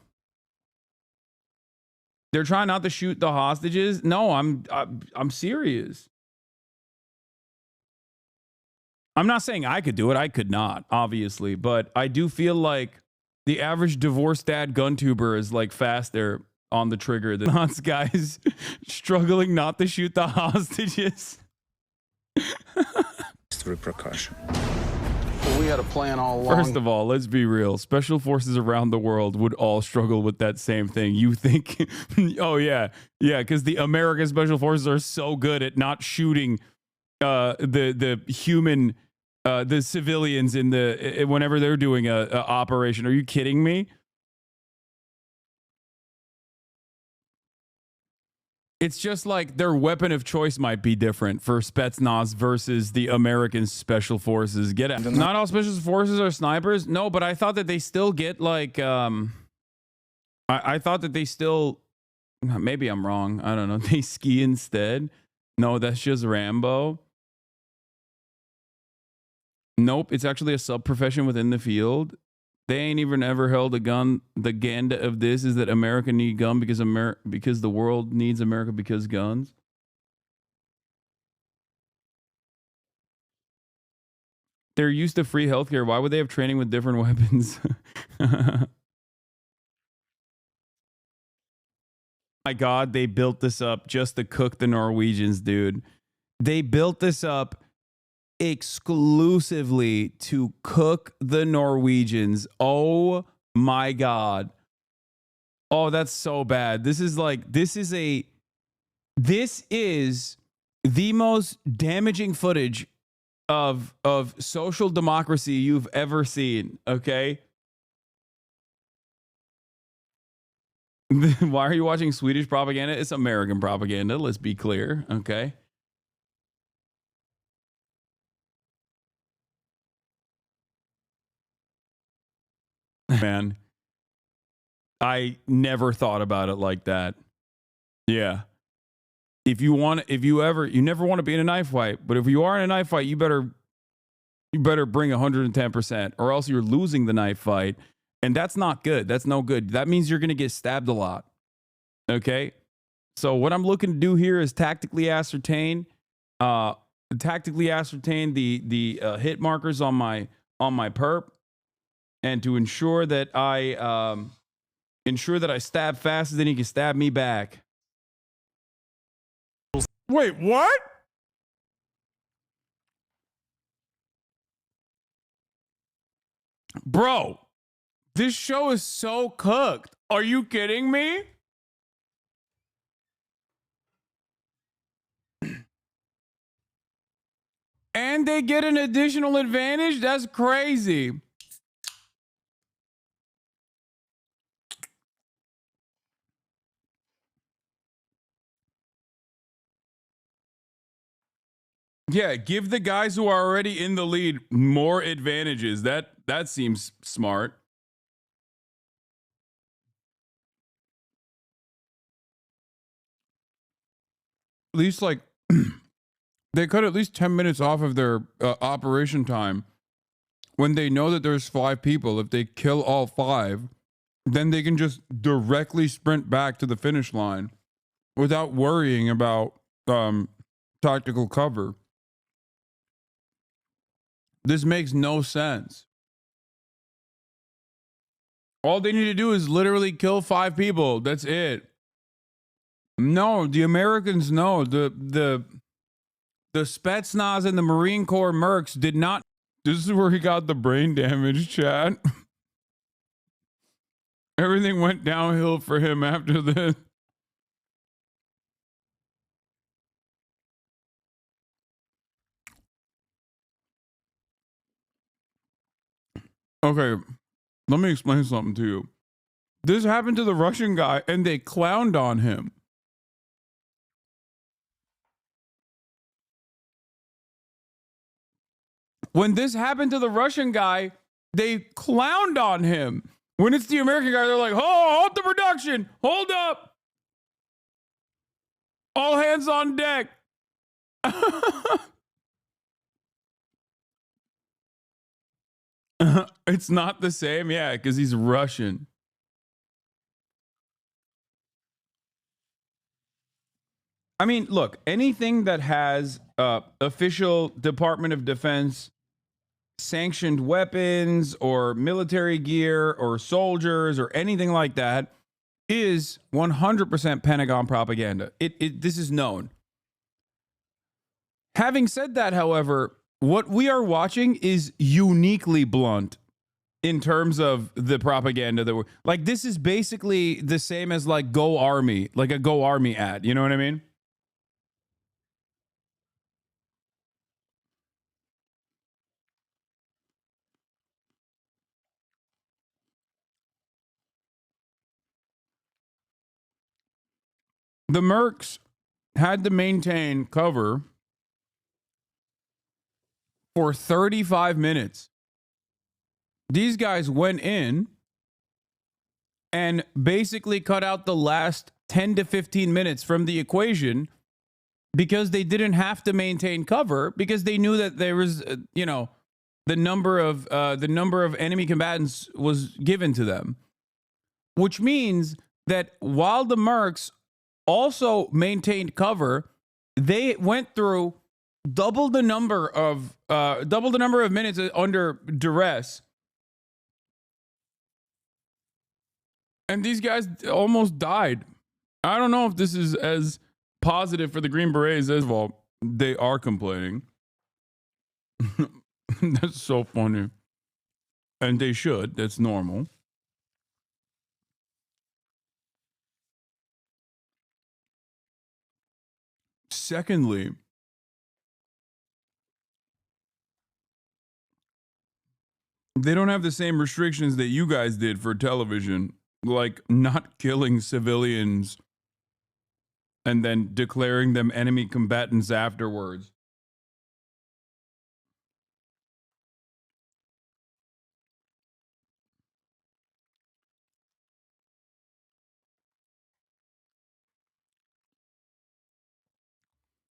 [SPEAKER 2] they're trying not to shoot the hostages. No, I'm serious. I'm not saying I could do it. I could not, obviously, but I do feel like the average divorced dad gun tuber is like faster on the trigger than NOT's guys struggling not to shoot the hostages.
[SPEAKER 15] Through precaution.
[SPEAKER 16] Well, we had a plan all along.
[SPEAKER 2] First of all, let's be real. Special forces around the world would all struggle with that same thing. You think, oh yeah, because the American special forces are so good at not shooting the human, the civilians in the whenever they're doing a operation. Are you kidding me? It's just like their weapon of choice might be different for Spetsnaz versus the American special forces. Get it? Not all special forces are snipers. No, but I thought that they still get like I thought that they still, maybe I'm wrong. I don't know. They ski instead. No, that's just Rambo. Nope, it's actually a sub-profession within the field. They ain't even ever held a gun. The ganda of this is that America need gun because the world needs America because guns. They're used to free healthcare. Why would they have training with different weapons? My God, they built this up just to cook the Norwegians, dude. They built this up exclusively to cook the Norwegians. Oh my God. Oh, that's so bad. This is the most damaging footage of social democracy you've ever seen, okay? Why are you watching Swedish propaganda? It's American propaganda, let's be clear, okay? Man, I never thought about it like that. Yeah. You never want to be in a knife fight, but if you are in a knife fight, you better bring 110%, or else you're losing the knife fight. And that's not good. That's no good. That means you're going to get stabbed a lot. Okay. So what I'm looking to do here is tactically ascertain the hit markers on my perp, and to ensure that I stab faster than he can stab me back. Wait, what? Bro, this show is so cooked. Are you kidding me? And they get an additional advantage? That's crazy. Yeah, give the guys who are already in the lead more advantages. That seems smart. At least like they cut at least 10 minutes off of their operation time when they know that there's 5 people. If they kill all 5, then they can just directly sprint back to the finish line without worrying about tactical cover. This makes no sense. All they need to do is literally kill 5 people. That's it. No, the Americans know. The Spetsnaz and the Marine Corps mercs did not. This is where he got the brain damage, chat. Everything went downhill for him after this. Okay, let me explain something to you. This happened to the Russian guy, and they clowned on him. When this happened to the Russian guy, they clowned on him. When it's the American guy, they're like, oh, halt the production. Hold up. All hands on deck. It's not the same. Yeah, because he's Russian. I mean, look, anything that has official Department of Defense sanctioned weapons or military gear or soldiers or anything like that is 100% Pentagon propaganda. This is known. Having said that, however, what we are watching is uniquely blunt in terms of the propaganda that we're like. This is basically the same as like Go Army, like a Go Army ad. You know what I mean? The Mercs had to maintain cover for 35 minutes. These guys went in and basically cut out the last 10 to 15 minutes from the equation because they didn't have to maintain cover, because they knew that there was, the number of enemy combatants was given to them, which means that while the Mercs also maintained cover, they went through double the number of minutes under duress. And these guys almost died. I don't know if this is as positive for the Green Berets as well. They are complaining. That's so funny. And they should. That's normal. Secondly, they don't have the same restrictions that you guys did for television, like not killing civilians and then declaring them enemy combatants afterwards.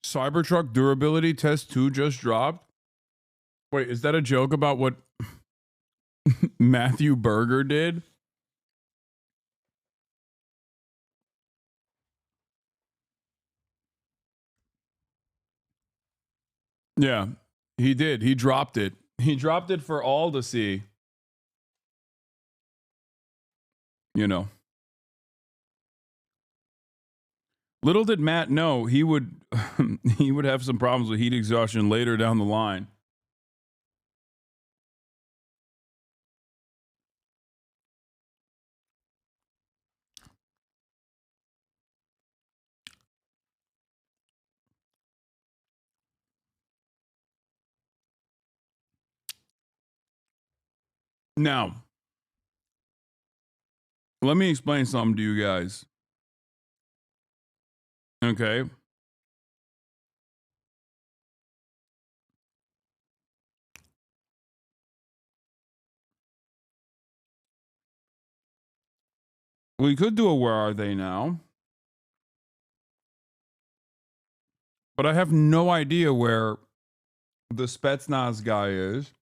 [SPEAKER 2] Cybertruck durability test 2 just dropped. Wait, is that a joke about what Matthew Berger did? Yeah, he did. He dropped it. He dropped it for all to see. You know. Little did Matt know he would he would have some problems with heat exhaustion later down the line. Now, let me explain something to you guys. Okay. We could do a Where Are They Now? But I have no idea where the Spetsnaz guy is.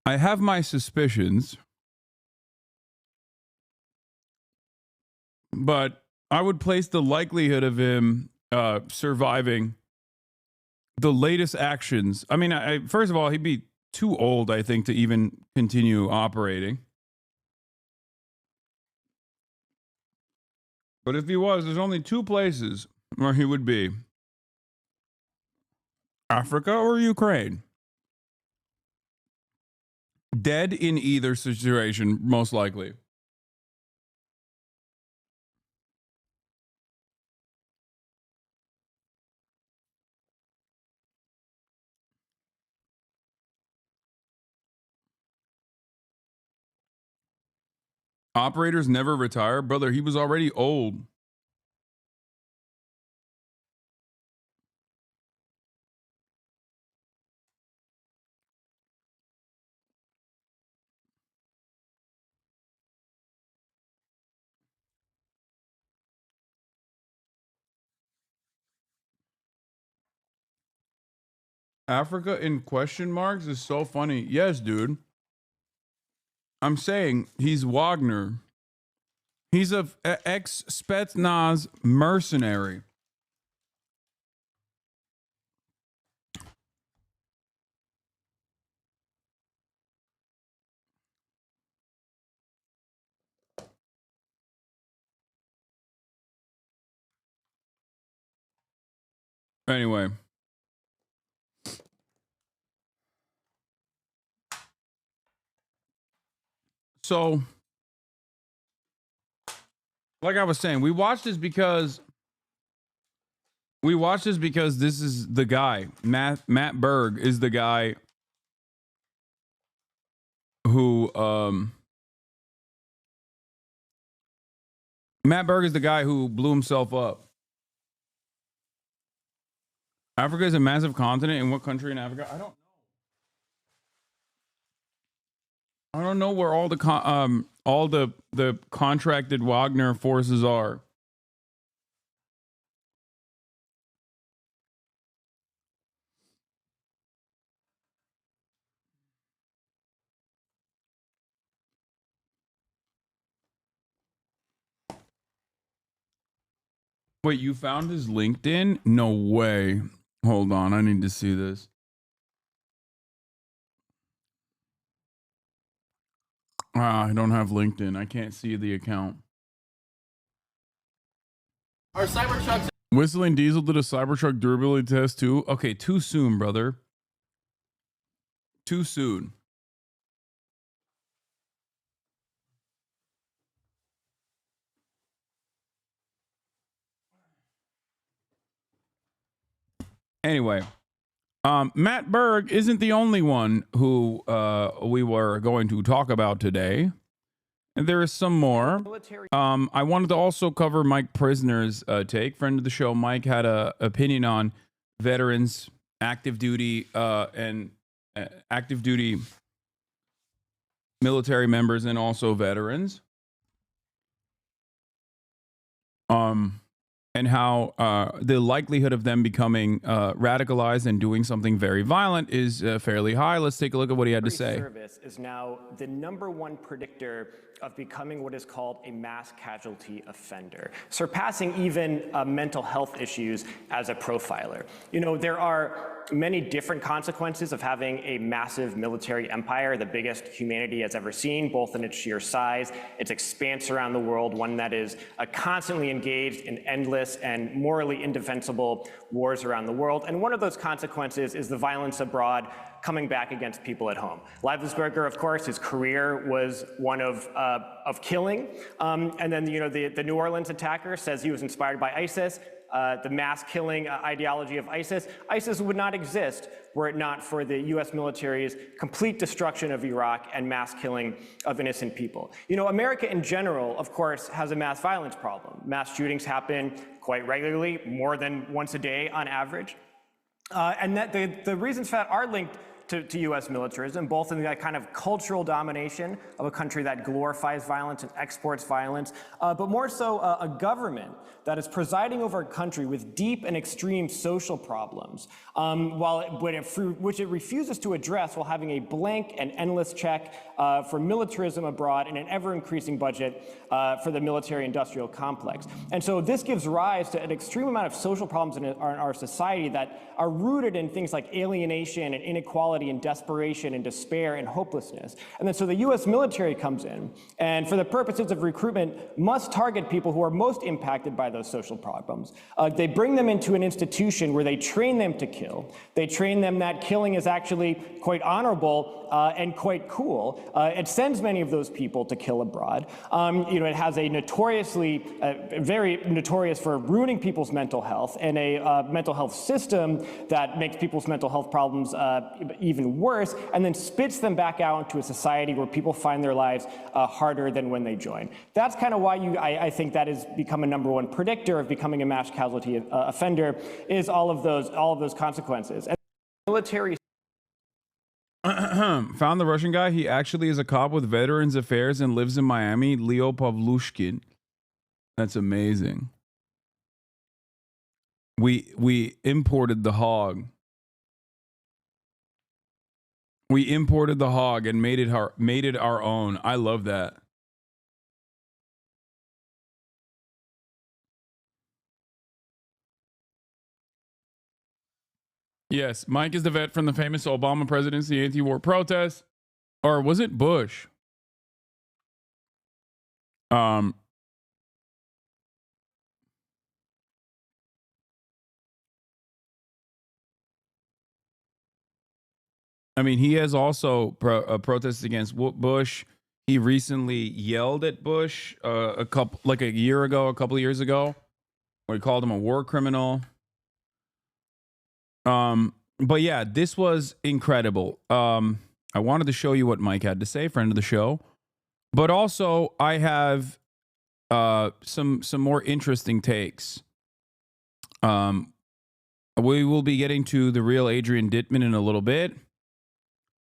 [SPEAKER 2] I have my suspicions. But I would place the likelihood of him surviving the latest actions. I mean, first of all, he'd be too old, I think, to even continue operating. But if he was, there's only 2 places where he would be. Africa or Ukraine. Dead in either situation, most likely. Operators never retire. Brother, he was already old. Africa in question marks is so funny. Yes, dude. I'm saying he's Wagner. He's a ex-Spetsnaz mercenary. Anyway. So, like I was saying, we watched this because this is the guy. Matt Berg is the guy who Matt Berg is the guy who blew himself up. Africa is a massive continent. In what country in Africa? I don't know where all the contracted Wagner forces are. Wait, you found his LinkedIn? No way. Hold on, I need to see this. I don't have LinkedIn. I can't see the account.
[SPEAKER 10] Our Cybertrucks.
[SPEAKER 2] Whistling Diesel did a Cybertruck durability test too. Okay, too soon, brother. Too soon. Anyway, Matt Berg isn't the only one who we were going to talk about today. And there is some more. I wanted to also cover Mike Prisner's take. Friend of the show, Mike had an opinion on veterans, active duty, and active duty military members, and also veterans. And how the likelihood of them becoming radicalized and doing something very violent is fairly high. Let's take a look at what he had to say.
[SPEAKER 15] Service is now the #1 predictor of becoming what is called a mass casualty offender, surpassing even mental health issues as a profiler. You know, there are many different consequences of having a massive military empire, the biggest humanity has ever seen, both in its sheer size, its expanse around the world, one that is constantly engaged in endless and morally indefensible wars around the world. And one of those consequences is the violence abroad coming back against people at home. Leibesberger, of course, his career was one of killing. And then, you know, the New Orleans attacker says he was inspired by ISIS. The mass killing ideology of ISIS. ISIS would not exist were it not for the US military's complete destruction of Iraq and mass killing of innocent people. You know, America in general, of course, has a mass violence problem. Mass shootings happen quite regularly, more than once a day on average. And that the reasons for that are linked to US militarism, both in that kind of cultural domination of a country that glorifies violence and exports violence, but more so a government that is presiding over a country with deep and extreme social problems, which it refuses to address while having a blank and endless check for militarism abroad and an ever-increasing budget for the military-industrial complex. And so this gives rise to an extreme amount of social problems in our society that are rooted in things like alienation and inequality and desperation and despair and hopelessness. And then so the US military comes in and for the purposes of recruitment must target people who are most impacted by those social problems. They bring them into an institution where they train them to kill. They train them that killing is actually quite honorable and quite cool. It sends many of those people to kill abroad. You know, it has a notoriously, very notorious for ruining people's mental health and a mental health system that makes people's mental health problems even worse, and then spits them back out into a society where people find their lives harder than when they join. That's kind of why I think that has become a #1 predictor of becoming a mass casualty offender, is all of those consequences. And military
[SPEAKER 2] found the Russian guy. He actually is a cop with Veterans Affairs and lives in Miami. Leo Pavlushkin. That's amazing. We imported the hog. We imported the hog and made it our own. I love that. Yes, Mike is the vet from the famous Obama presidency anti-war protests. Or was it Bush? I mean, he has also protested against Bush. He recently yelled at Bush a couple of years ago, where he called him a war criminal. But yeah, this was incredible. I wanted to show you what Mike had to say, friend of the show. But also, I have some more interesting takes. We will be getting to the real Adrian DITTMAN in a little bit.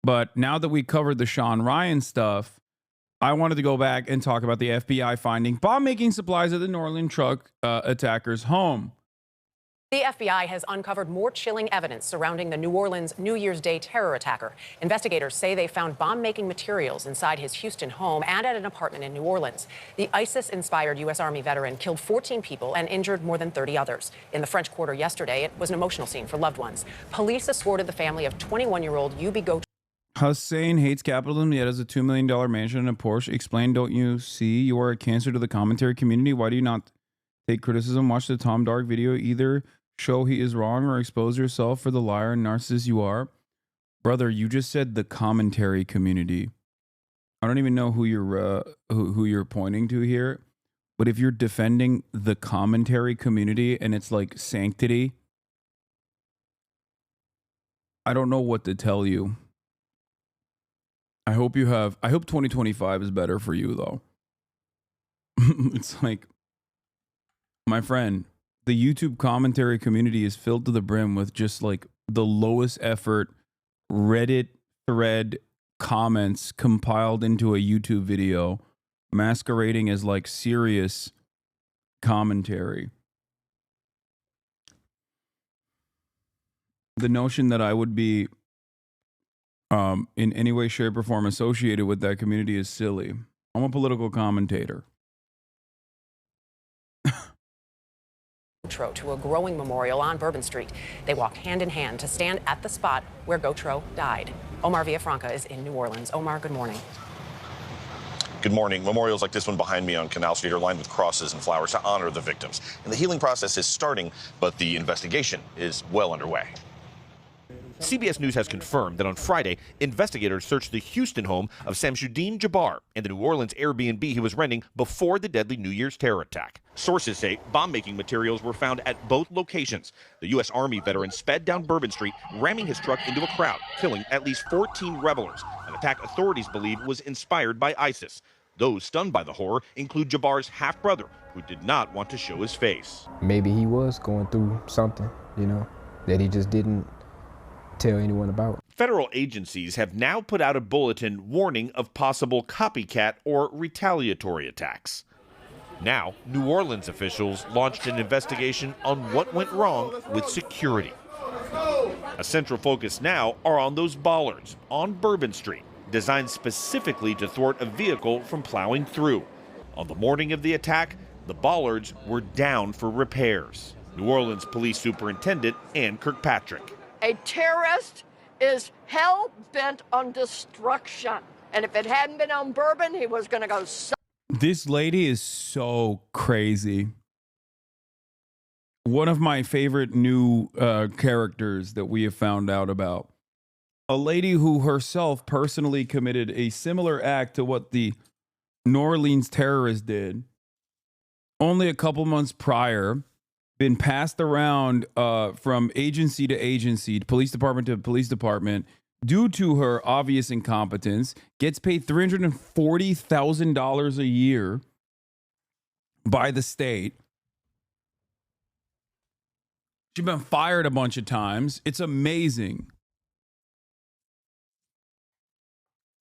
[SPEAKER 2] But now that we covered the Sean Ryan stuff, I wanted to go back and talk about the FBI finding bomb-making supplies at the New Orleans truck attacker's home.
[SPEAKER 17] The FBI has uncovered more chilling evidence surrounding the New Orleans New Year's Day terror attacker. Investigators say they found bomb-making materials inside his Houston home and at an apartment in New Orleans. The ISIS-inspired U.S. Army veteran killed 14 people and injured more than 30 others. In the French Quarter yesterday, it was an emotional scene for loved ones. Police escorted the family of 21-year-old Ubi Go.
[SPEAKER 2] Hussein hates capitalism, yet has a $2 million mansion and a Porsche. Explain, don't you see? You are a cancer to the commentary community. Why do you not take criticism? Watch the Tom Dark video. Either show he is wrong or expose yourself for the liar and narcissist you are. Brother, you just said the commentary community. I don't even know who you're pointing to here. But if you're defending the commentary community and it's like sanctity, I don't know what to tell you. I hope 2025 is better for you, though. It's like, my friend, the YouTube commentary community is filled to the brim with just like the lowest effort Reddit thread comments compiled into a YouTube video, masquerading as like serious commentary. The notion that I would be in any way, shape, or form associated with that community is silly. I'm a political commentator.
[SPEAKER 17] To a growing memorial on Bourbon Street. They walk hand in hand to stand at the spot where Gautreaux died. Omar Villafranca is in New Orleans. Omar, good morning.
[SPEAKER 18] Good morning. Memorials like this one behind me on Canal Street are lined with crosses and flowers to honor the victims. And the healing process is starting, but the investigation is well underway.
[SPEAKER 19] CBS News has confirmed that on Friday, investigators searched the Houston home of Samshuddin Jabbar and the New Orleans Airbnb he was renting before the deadly New Year's terror attack. Sources say bomb-making materials were found at both locations. The U.S. Army veteran sped down Bourbon Street, ramming his truck into a crowd, killing at least 14 revelers, an attack authorities believe was inspired by ISIS. Those stunned by the horror include Jabbar's half-brother, who did not want to show his face.
[SPEAKER 20] Maybe he was going through something, that he just didn't tell anyone about.
[SPEAKER 19] Federal agencies have now put out a bulletin warning of possible copycat or retaliatory attacks. Now, New Orleans officials launched an investigation on what went wrong with security. A central focus now are on those bollards on Bourbon Street, designed specifically to thwart a vehicle from plowing through. On the morning of the attack, the bollards were down for repairs. New Orleans Police Superintendent Ann Kirkpatrick.
[SPEAKER 21] A terrorist is hell-bent on destruction. And if it hadn't been on Bourbon, he was going to go...
[SPEAKER 2] This lady is so crazy. One of my favorite new characters that we have found out about. A lady who herself personally committed a similar act to what the New Orleans terrorists did. Only a couple months prior... been passed around from agency to agency, police department to police department, due to her obvious incompetence, gets paid $340,000 a year by the state. She's been fired a bunch of times. It's amazing.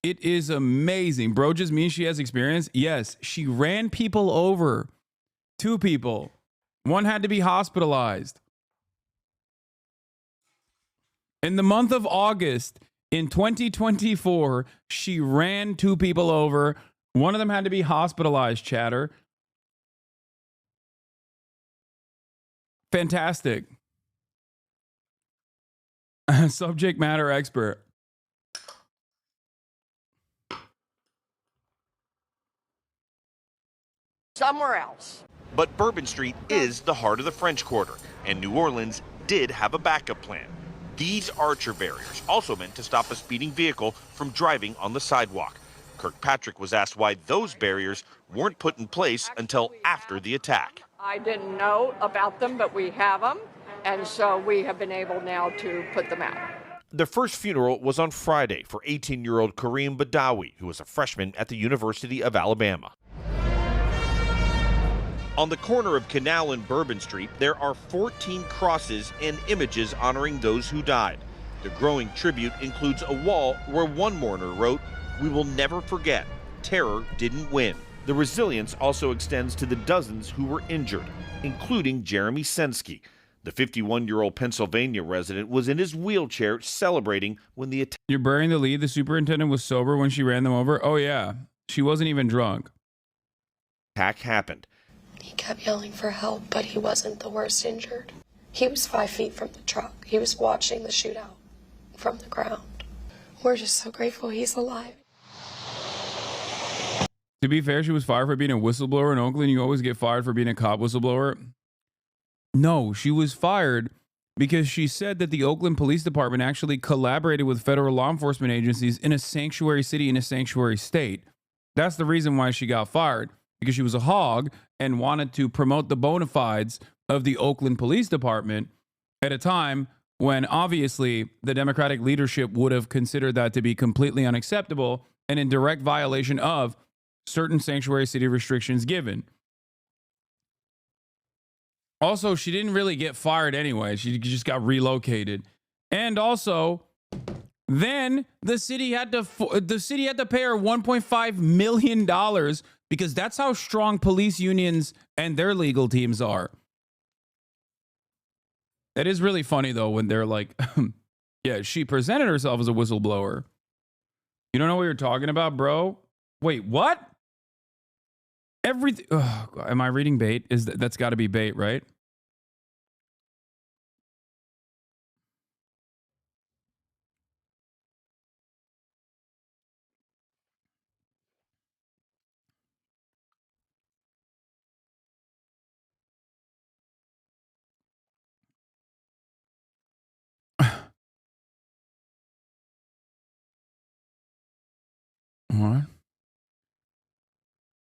[SPEAKER 2] It is amazing. Bro, just means she has experience? Yes, she ran people over. 2 people. One had to be hospitalized. In the month of August, In 2024, she ran 2 people over. One of them had to be hospitalized, chatter. Fantastic. Subject matter expert.
[SPEAKER 21] Somewhere else.
[SPEAKER 19] But Bourbon Street is the heart of the French Quarter, and New Orleans did have a backup plan. These Archer barriers, also meant to stop a speeding vehicle from driving on the sidewalk. Kirkpatrick was asked why those barriers weren't put in place until after the attack.
[SPEAKER 21] I didn't know about them, but we have them, and so we have been able now to put them out.
[SPEAKER 19] The first funeral was on Friday for 18-year-old Kareem Badawi, who was a freshman at the University of Alabama. On the corner of Canal and Bourbon Street, there are 14 crosses and images honoring those who died. The growing tribute includes a wall where one mourner wrote, "We will never forget, terror didn't win." The resilience also extends to the dozens who were injured, including Jeremy Sensky. The 51-year-old Pennsylvania resident was in his wheelchair celebrating when the attack.
[SPEAKER 2] You're burying the lead. The superintendent was sober when she ran them over. Oh, yeah. She wasn't even drunk.
[SPEAKER 19] Attack happened.
[SPEAKER 1] He kept yelling for help, but he wasn't the worst injured. He was 5 feet from the truck. He was watching the shootout from the ground. We're just so grateful he's alive.
[SPEAKER 2] To be fair, she was fired for being a whistleblower in Oakland. You always get fired for being a cop whistleblower. No, she was fired because she said that the Oakland Police Department actually collaborated with federal law enforcement agencies in a sanctuary city in a sanctuary state. That's the reason why she got fired, because she was a hog and wanted to promote the bona fides of the Oakland Police Department at a time when obviously the Democratic leadership would have considered that to be completely unacceptable and in direct violation of certain sanctuary city restrictions given. Also, she didn't really get fired anyway. She just got relocated. And also, then the city had to pay her $1.5 million because that's how strong police unions and their legal teams are. That is really funny, though, when they're like, yeah, she presented herself as a whistleblower. You don't know what you're talking about, bro? Wait, what? Everything. Am I reading bait? That's got to be bait, right? What?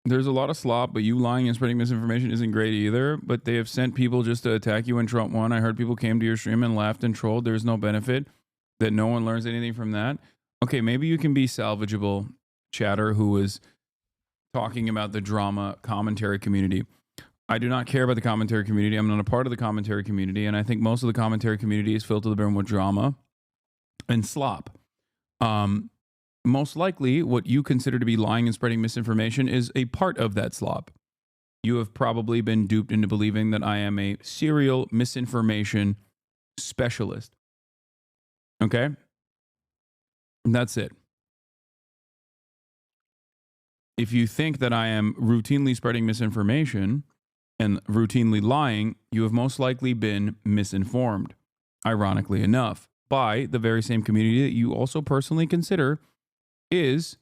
[SPEAKER 2] There's a lot of slop, but you lying and spreading misinformation isn't great either. But they have sent people just to attack you when Trump won. I heard people came to your stream and laughed and trolled. There's no benefit that no one learns anything from that. Okay, maybe you can be salvageable, chatter, who is talking about the drama commentary community. I do not care about the commentary community. I'm not a part of the commentary community. And I think most of the commentary community is filled to the brim with drama and slop. Most likely, what you consider to be lying and spreading misinformation is a part of that slop. You have probably been duped into believing that I am a serial misinformation specialist. Okay? And that's it. If you think that I am routinely spreading misinformation and routinely lying, you have most likely been misinformed, ironically enough, by the very same community that you also personally consider is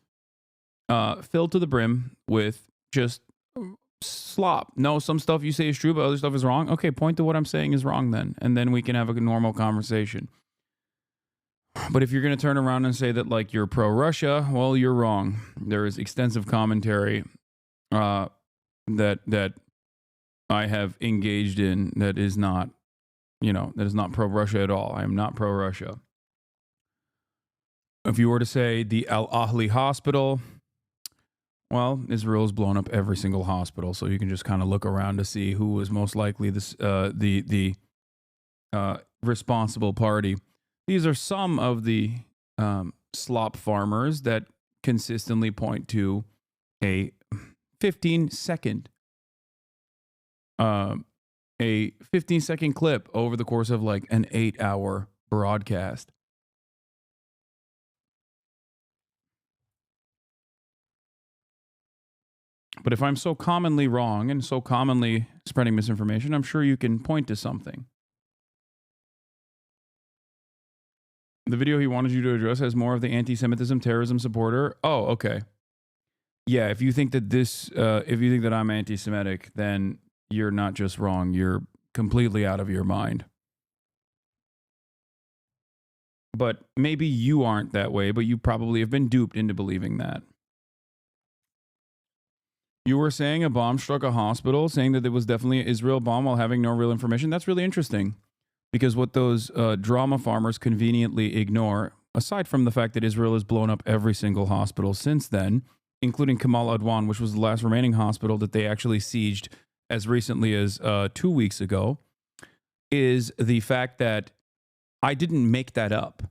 [SPEAKER 2] filled to the brim with just slop. No, some stuff you say is true, but other stuff is wrong. Okay, point to what I'm saying is wrong then, and then we can have a normal conversation. But if you're going to turn around and say that like you're pro-Russia, well, you're wrong. There is extensive commentary that I have engaged in that is not, that is not pro-Russia at all. I am not pro-Russia. If you were to say the Al Ahli hospital, well, Israel's blown up every single hospital, so you can just kind of look around to see who was most likely the responsible party. These are some of the slop farmers that consistently point to a 15-second clip over the course of like an 8-hour broadcast. But if I'm so commonly wrong and so commonly spreading misinformation, I'm sure you can point to something. The video he wanted you to address has more of the anti-Semitism, terrorism supporter. Oh, okay. Yeah, if you think that if you think that I'm anti-Semitic, then you're not just wrong. You're completely out of your mind. But maybe you aren't that way, but you probably have been duped into believing that. You were saying a bomb struck a hospital, saying that it was definitely an Israel bomb while having no real information. That's really interesting. Because what those drama farmers conveniently ignore, aside from the fact that Israel has blown up every single hospital since then, including Kamal Adwan, which was the last remaining hospital that they actually sieged as recently as 2 weeks ago, is the fact that I didn't make that up.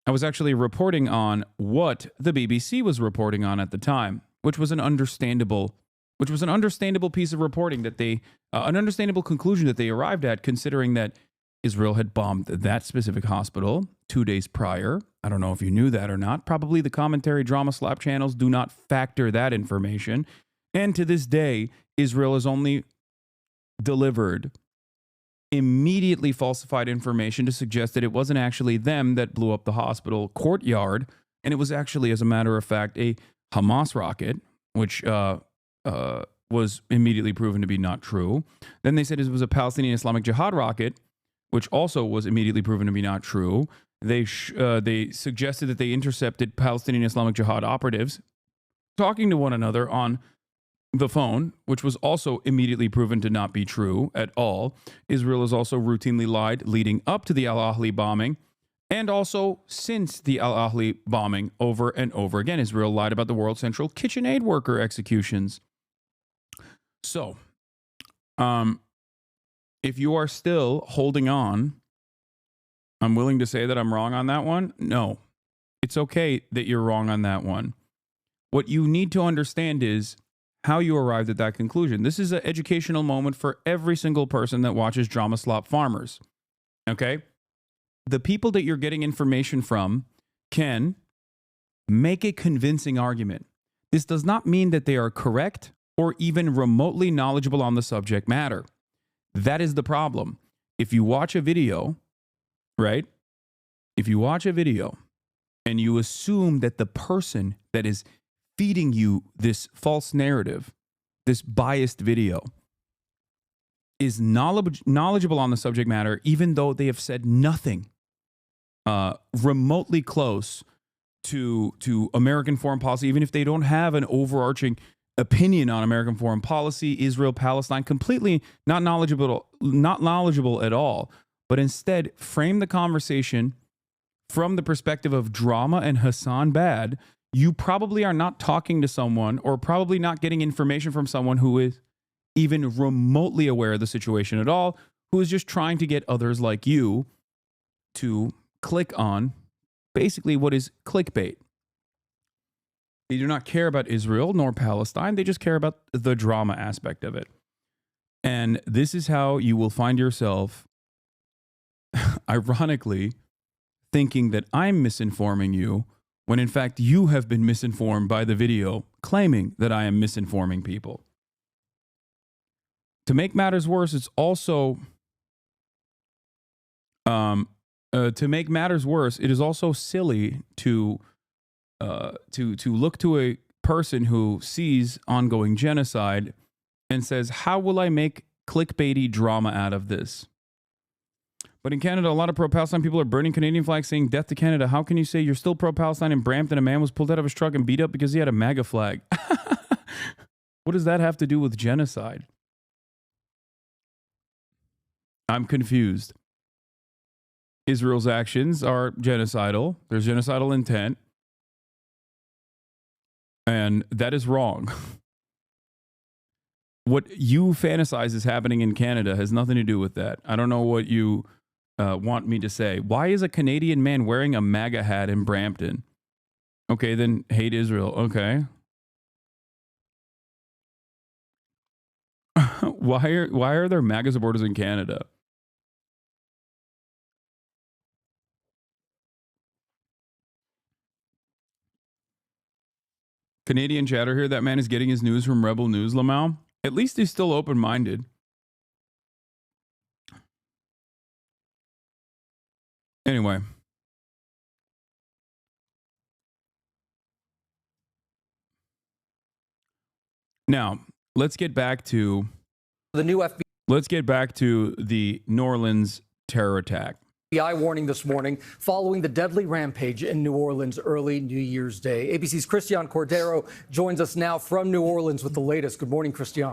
[SPEAKER 2] I was actually reporting on what the BBC was reporting on at the time, which was an understandable piece of reporting that they, an understandable conclusion that they arrived at, considering that Israel had bombed that specific hospital 2 days prior. I don't know if you knew that or not. Probably the commentary drama slap channels do not factor that information. And to this day, Israel has only delivered immediately falsified information to suggest that it wasn't actually them that blew up the hospital courtyard. And it was actually, as a matter of fact, a Hamas rocket, which was immediately proven to be not true. Then they said it was a Palestinian Islamic Jihad rocket, which also was immediately proven to be not true. They suggested that they intercepted Palestinian Islamic Jihad operatives talking to one another on the phone, which was also immediately proven to not be true at all. Israel has also routinely lied leading up to the Al Ahly bombing and also since the Al Ahly bombing over and over again. Israel lied about the World Central Kitchen aid worker executions. So, if you are still holding on, I'm willing to say that I'm wrong on that one. No, it's okay that you're wrong on that one. What you need to understand is how you arrived at that conclusion. This is an educational moment for every single person that watches Drama Slop Farmers. Okay? The people that you're getting information from can make a convincing argument. This does not mean that they are correct or even remotely knowledgeable on the subject matter. That is the problem. If you watch a video, right? If you watch a video and you assume that the person that is feeding you this false narrative, this biased video, is knowledgeable on the subject matter, even though they have said nothing remotely close to American foreign policy, even if they don't have an overarching opinion on American foreign policy, Israel, Palestine, completely not knowledgeable at all, but instead frame the conversation from the perspective of drama and Hassan bad, you probably are not talking to someone or probably not getting information from someone who is even remotely aware of the situation at all, who is just trying to get others like you to click on basically what is clickbait. They do not care about Israel nor Palestine. They just care about the drama aspect of it. And this is how you will find yourself, ironically, thinking that I'm misinforming you when in fact you have been misinformed by the video claiming that I am misinforming people. To make matters worse, it's also it is also silly to look to a person who sees ongoing genocide and says, "How will I make clickbaity drama out of this?" But in Canada, a lot of pro-Palestine people are burning Canadian flags saying death to Canada. How can you say you're still pro-Palestine in Brampton? A man was pulled out of his truck and beat up because he had a MAGA flag. What does that have to do with genocide? I'm confused. Israel's actions are genocidal. There's genocidal intent. And that is wrong. What you fantasize is happening in Canada has nothing to do with that. I don't know what you want me to say. Why is a Canadian man wearing a MAGA hat in Brampton? Okay, then hate Israel. Okay. Why are there MAGA supporters in Canada? Canadian chatter here. That man is getting his news from Rebel News, Lamau. At least he's still open-minded. Anyway. Now, let's get back to
[SPEAKER 3] the new FBI.
[SPEAKER 2] Let's get back to the New Orleans terror attack.
[SPEAKER 3] FBI warning this morning following the deadly rampage in New Orleans early New Year's Day. ABC's Christian Cordero joins us now from New Orleans with the latest. Good morning, Christian.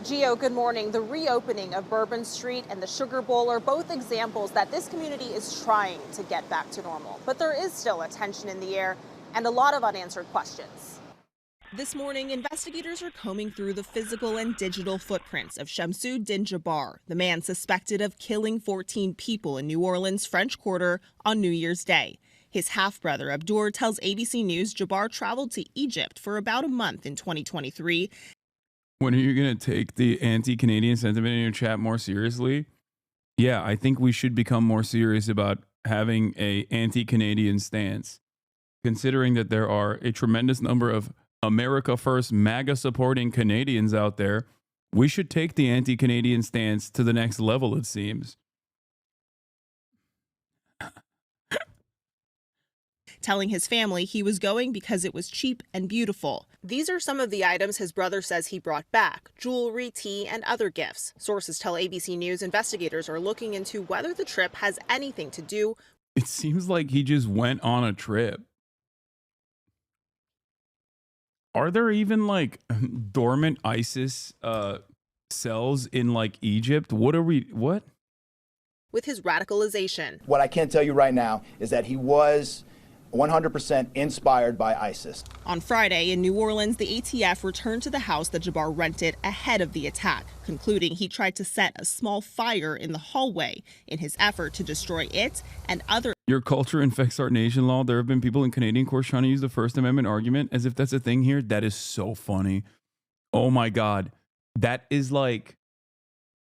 [SPEAKER 22] Gio, good morning. The reopening of Bourbon Street and the Sugar Bowl are both examples that this community is trying to get back to normal. But there is still a tension in the air and a lot of unanswered questions.
[SPEAKER 23] This morning, investigators are combing through the physical and digital footprints of Shamsuddin Jabbar, the man suspected of killing 14 people in New Orleans' French Quarter on New Year's Day. His half-brother Abdur tells ABC News Jabbar traveled to Egypt for about a month in 2023.
[SPEAKER 2] When are you going to take the anti-Canadian sentiment in your chat more seriously? Yeah, I think we should become more serious about having a anti-Canadian stance, considering that there are a tremendous number of America First MAGA supporting Canadians out there. We should take the anti-Canadian stance to the next level, it seems.
[SPEAKER 23] Telling his family he was going because it was cheap and beautiful. These are some of the items his brother says he brought back: jewelry, tea, and other gifts. Sources tell ABC News investigators are looking into whether the trip has anything to do.
[SPEAKER 2] It seems like he just went on a trip. Are there even like dormant ISIS cells in like Egypt? What?
[SPEAKER 23] With his radicalization.
[SPEAKER 24] What I can tell you right now is that he was 100% inspired by ISIS.
[SPEAKER 23] On Friday in New Orleans, the ATF returned to the house that Jabbar rented ahead of the attack, concluding he tried to set a small fire in the hallway in his effort to destroy it and other.
[SPEAKER 2] Your culture infects our nation law. There have been people in Canadian courts trying to use the First Amendment argument as if that's a thing here. That is so funny. Oh my God. That is like,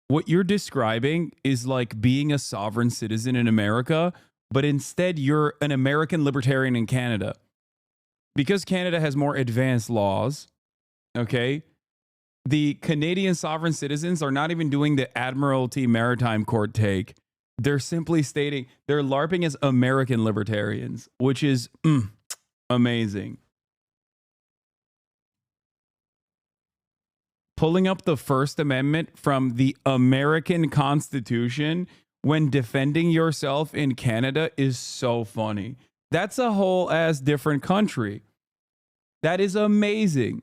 [SPEAKER 2] what you're describing is like being a sovereign citizen in America, but instead you're an American libertarian in Canada. Because Canada has more advanced laws, okay? The Canadian sovereign citizens are not even doing the Admiralty Maritime Court take. They're simply stating they're LARPing as American libertarians, which is amazing. Pulling up the First Amendment from the American Constitution when defending yourself in Canada is so funny. That's a whole ass different country. That is amazing.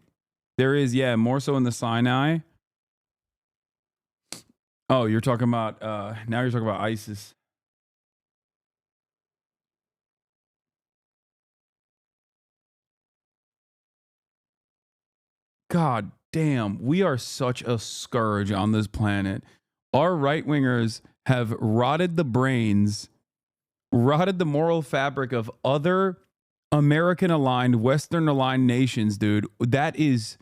[SPEAKER 2] There is, yeah, more so in the Sinai. Oh, you're talking about, now you're talking about ISIS. God damn, we are such a scourge on this planet. Our right-wingers have rotted the brains, rotted the moral fabric of other American-aligned, Western-aligned nations, dude. That is,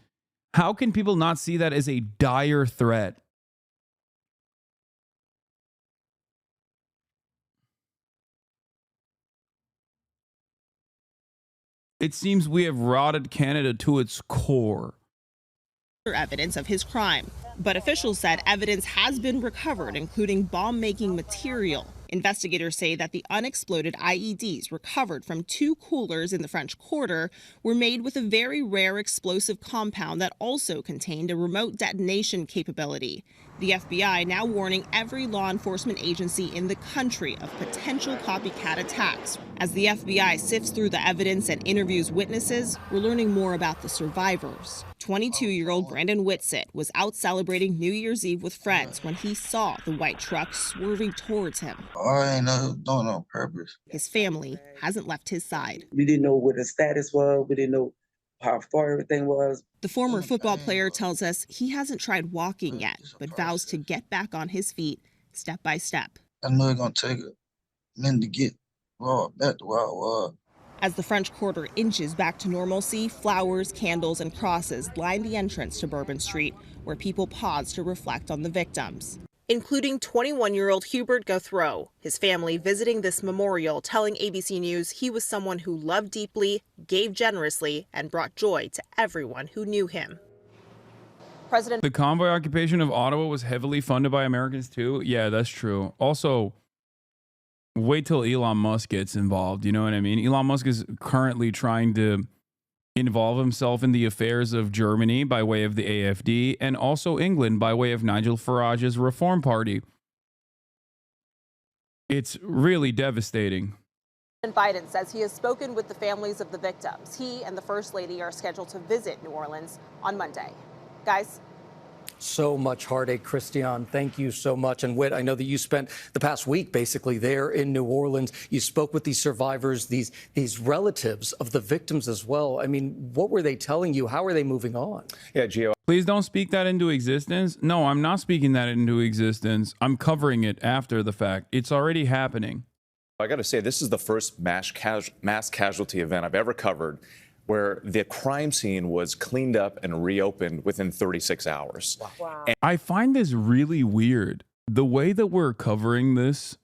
[SPEAKER 2] how can people not see that as a dire threat? It seems we have rotted Canada to its core.
[SPEAKER 23] Evidence of his crime. But officials said evidence has been recovered, including bomb-making material. Investigators say that the unexploded IEDs recovered from 2 coolers in the French Quarter were made with a very rare explosive compound that also contained a remote detonation capability. The FBI now warning every law enforcement agency in the country of potential copycat attacks. As the FBI sifts through the evidence and interviews witnesses, we're learning more about the survivors. 22-year-old Brandon Whitsitt was out celebrating New Year's Eve with friends when he saw the white truck swerving towards him.
[SPEAKER 25] I ain't know doing it on purpose.
[SPEAKER 23] His family hasn't left his side.
[SPEAKER 26] We didn't know what the status was. We didn't know how far everything was.
[SPEAKER 23] The former football player tells us he hasn't tried walking yet, but vows to get back on his feet step by step.
[SPEAKER 25] I know it's going to take a minute to get back to where I was.
[SPEAKER 23] As the French Quarter inches back to normalcy, flowers, candles, and crosses line the entrance to Bourbon Street, where people pause to reflect on the victims. including 21-year-old Hubert Guthrow. His family visiting this memorial, telling ABC News he was someone who loved deeply, gave generously, and brought joy to everyone who knew him.
[SPEAKER 2] The convoy occupation of Ottawa was heavily funded by Americans too. Yeah, that's true. Also, wait till Elon Musk gets involved. You know what I mean? Elon Musk is currently trying to involve himself in the affairs of Germany by way of the AFD and also England by way of Nigel Farage's Reform Party. It's really devastating.
[SPEAKER 22] President Biden says he has spoken with the families of the victims. He and the First Lady are scheduled to visit New Orleans on Monday. Guys?
[SPEAKER 3] So much heartache, Christian. Thank you so much. And Whit, I know that you spent the past week basically there in New Orleans. You spoke with these survivors, these relatives of the victims as well. I mean, what were they telling you? How are they moving on?
[SPEAKER 4] Yeah, Gio.
[SPEAKER 2] Please don't speak that into existence. No, I'm not speaking that into existence. I'm covering it after the fact. It's already happening.
[SPEAKER 4] I got to say, this is the first mass casualty event I've ever covered where the crime scene was cleaned up and reopened within 36 hours.
[SPEAKER 22] Wow.
[SPEAKER 2] I find this really weird. The way that we're covering this,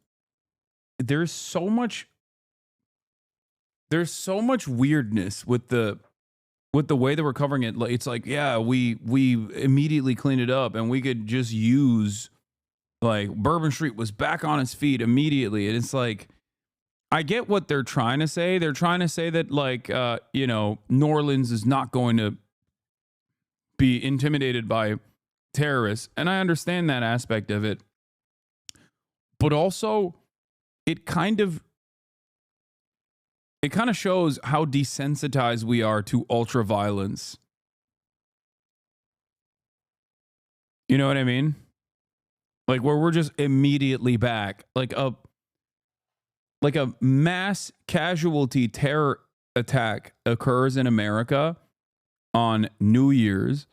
[SPEAKER 2] there's so much weirdness with the way that we're covering it. It's like, yeah, we immediately cleaned it up and we could just use, like, Bourbon Street was back on its feet immediately. And it's like, I get what they're trying to say. They're trying to say that, like, New Orleans is not going to be intimidated by terrorists. And I understand that aspect of it. But also, it kind of shows how desensitized we are to ultra violence. You know what I mean? Like, where we're just immediately back. Like a mass casualty terror attack occurs in America on New Year's,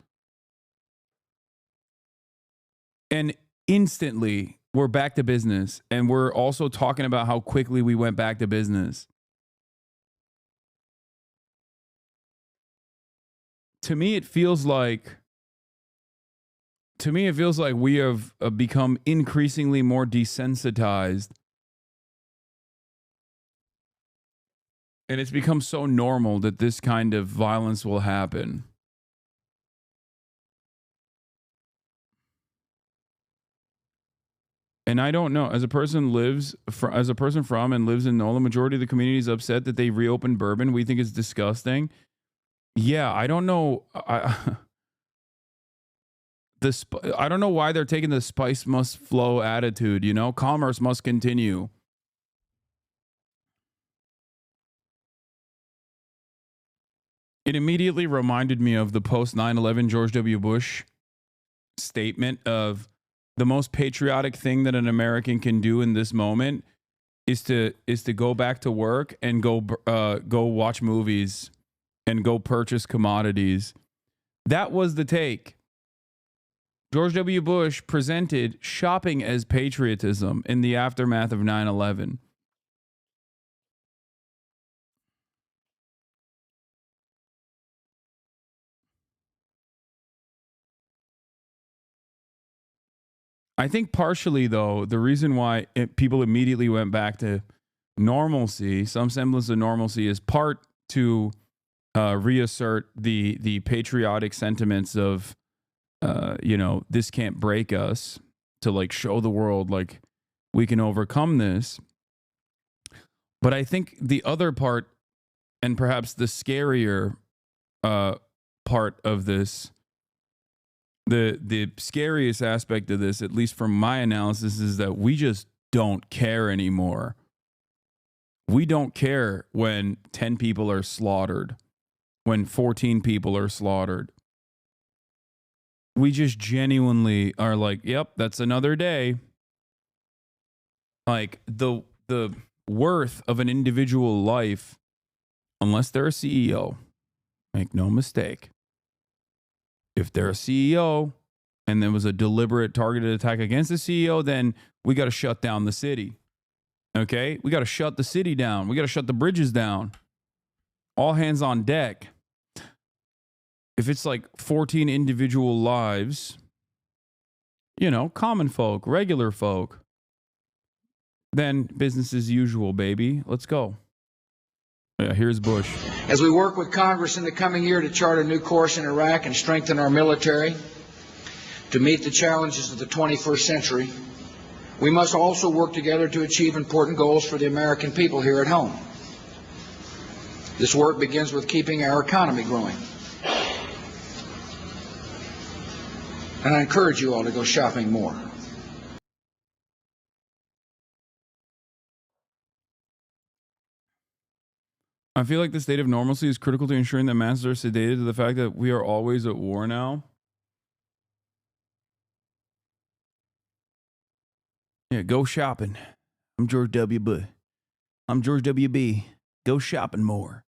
[SPEAKER 2] and instantly we're back to business. And we're also talking about how quickly we went back to business. To me, it feels like we have become increasingly more desensitized. And it's become so normal that this kind of violence will happen. And I don't know, as a person from and lives in NOLA, the majority of the community is upset that they reopened bourbon. We think it's disgusting. Yeah, I don't know. I don't know why they're taking the spice must flow attitude, you know? Commerce must continue. It immediately reminded me of the post 9/11 George W. Bush statement of the most patriotic thing that an American can do in this moment is to go back to work and go watch movies and go purchase commodities. That was the take. George W. Bush presented shopping as patriotism in the aftermath of 9/11. I think partially, though, the reason why people immediately went back to normalcy, some semblance of normalcy, is part to reassert the patriotic sentiments of, this can't break us, to like show the world like we can overcome this. But I think the other part, and perhaps the scarier part of this, the scariest aspect of this, at least from my analysis, is that we just don't care anymore. We don't care when 10 people are slaughtered, when 14 people are slaughtered. We just genuinely are like, yep, that's another day. Like the worth of an individual life, unless they're a CEO, make no mistake. If they're a CEO and there was a deliberate targeted attack against the CEO, then we got to shut down the city. Okay? We got to shut the city down. We got to shut the bridges down. All hands on deck. If it's like 14 individual lives you know, common folk, regular folk. Then business as usual, baby. Let's go. Yeah, here's Bush.
[SPEAKER 5] As we work with Congress in the coming year to chart a new course in Iraq and strengthen our military to meet the challenges of the 21st century, we must also work together to achieve important goals for the American people here at home. This work begins with keeping our economy growing. And I encourage you all to go shopping more.
[SPEAKER 2] I feel like the state of normalcy is critical to ensuring that masses are sedated to the fact that we are always at war now. Yeah, go shopping. I'm George W. Bush. I'm George W.B. Go shopping more.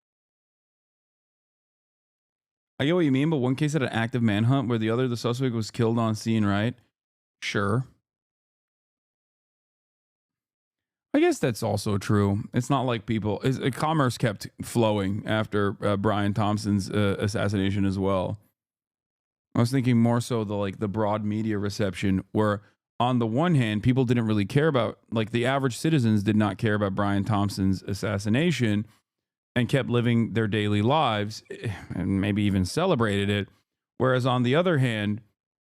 [SPEAKER 2] I get what you mean, but one case had an active manhunt where the suspect was killed on scene, right? Sure. I guess that's also true. It's not like commerce kept flowing after Brian Thompson's assassination as well. I was thinking more so the broad media reception where on the one hand, people didn't really care about, like the average citizens did not care about Brian Thompson's assassination and kept living their daily lives and maybe even celebrated it. Whereas on the other hand,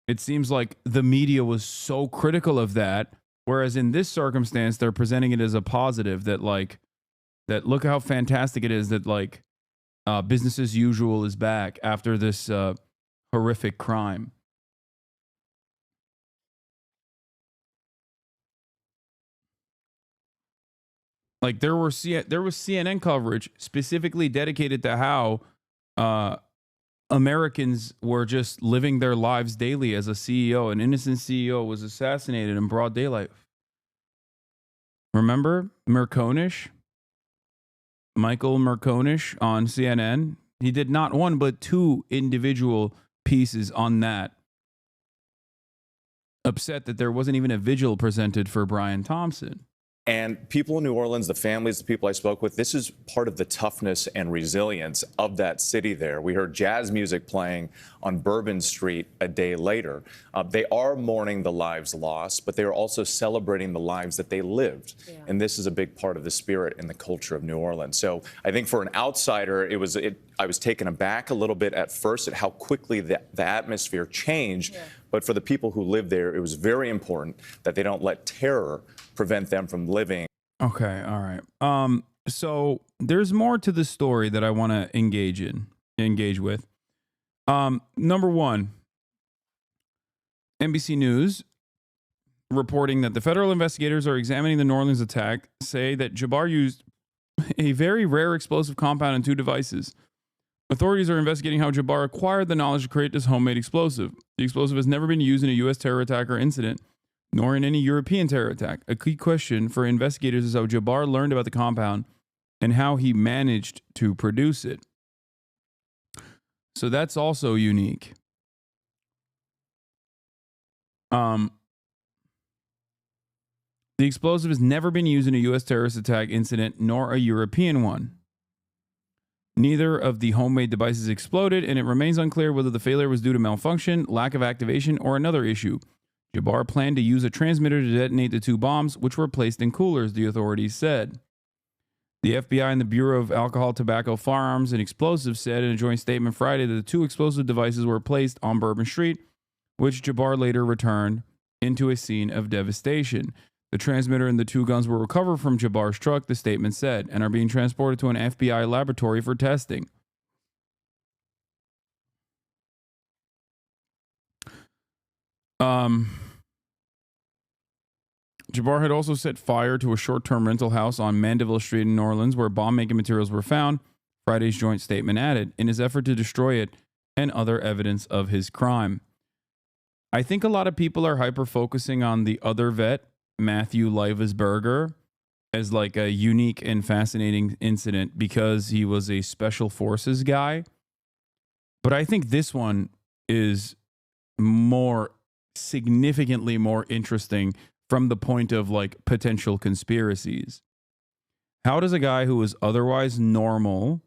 [SPEAKER 2] it seems like the media was so critical of that. Whereas in this circumstance, they're presenting it as a positive that look how fantastic it is that business as usual is back after this horrific crime. Like there was CNN coverage specifically dedicated to how Americans were just living their lives daily as a CEO. An innocent CEO was assassinated in broad daylight. Remember Merconish? Michael Merconish on CNN? He did not one, but two individual pieces on that. Upset that there wasn't even a vigil presented for Brian Thompson.
[SPEAKER 4] And people in New Orleans, the families, the people I spoke with, this is part of the toughness and resilience of that city there. We heard jazz music playing on Bourbon Street a day later. They are mourning the lives lost, but they are also celebrating the lives that they lived. Yeah. And this is a big part of the spirit and the culture of New Orleans. So I think for an outsider, I was taken aback a little bit at first at how quickly the atmosphere changed. Yeah. But for the people who live there, it was very important that they don't let terror prevent them from living.
[SPEAKER 2] Okay, all right. So there's more to the story that I want to engage with. Number one, NBC News reporting that the federal investigators are examining the New Orleans attack say that Jabbar used a very rare explosive compound in two devices. Authorities are investigating how Jabbar acquired the knowledge to create this homemade explosive. The explosive has never been used in a U.S. terror attack or incident, nor in any European terror attack. A key question for investigators is how Jabbar learned about the compound and how he managed to produce it. So that's also unique. The explosive has never been used in a U.S. terrorist attack incident, nor a European one. Neither of the homemade devices exploded, and it remains unclear whether the failure was due to malfunction, lack of activation, or another issue. Jabbar planned to use a transmitter to detonate the two bombs, which were placed in coolers, the authorities said. The FBI and the Bureau of Alcohol, Tobacco, Firearms, and Explosives said in a joint statement Friday that the two explosive devices were placed on Bourbon Street, which Jabbar later returned into a scene of devastation. The transmitter and the two guns were recovered from Jabbar's truck, the statement said, and are being transported to an FBI laboratory for testing. Jabbar had also set fire to a short-term rental house on Mandeville Street in New Orleans where bomb-making materials were found, Friday's joint statement added, in his effort to destroy it and other evidence of his crime. I think a lot of people are hyper-focusing on the other vet, Matthew Livesberger, as like a unique and fascinating incident because he was a special forces guy. But I think this one is significantly more interesting from the point of like potential conspiracies. How does a guy who is otherwise normal,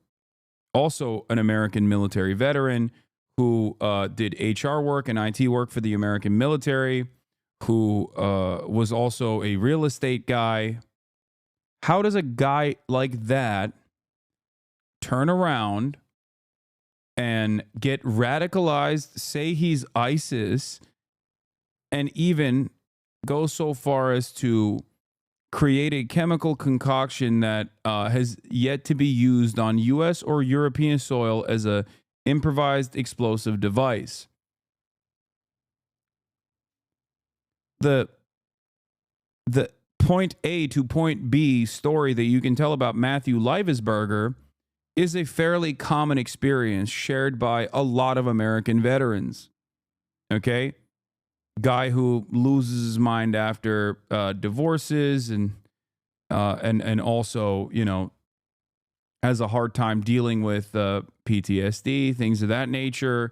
[SPEAKER 2] also an American military veteran who did HR work and IT work for the American military, who was also a real estate guy. How does a guy like that turn around and get radicalized, say he's ISIS, and even go so far as to create a chemical concoction that has yet to be used on U.S. or European soil as a improvised explosive device? The point A to point B story that you can tell about Matthew Livesberger is a fairly common experience shared by a lot of American veterans. Okay? Guy who loses his mind after divorces and also, you know, has a hard time dealing with PTSD, things of that nature,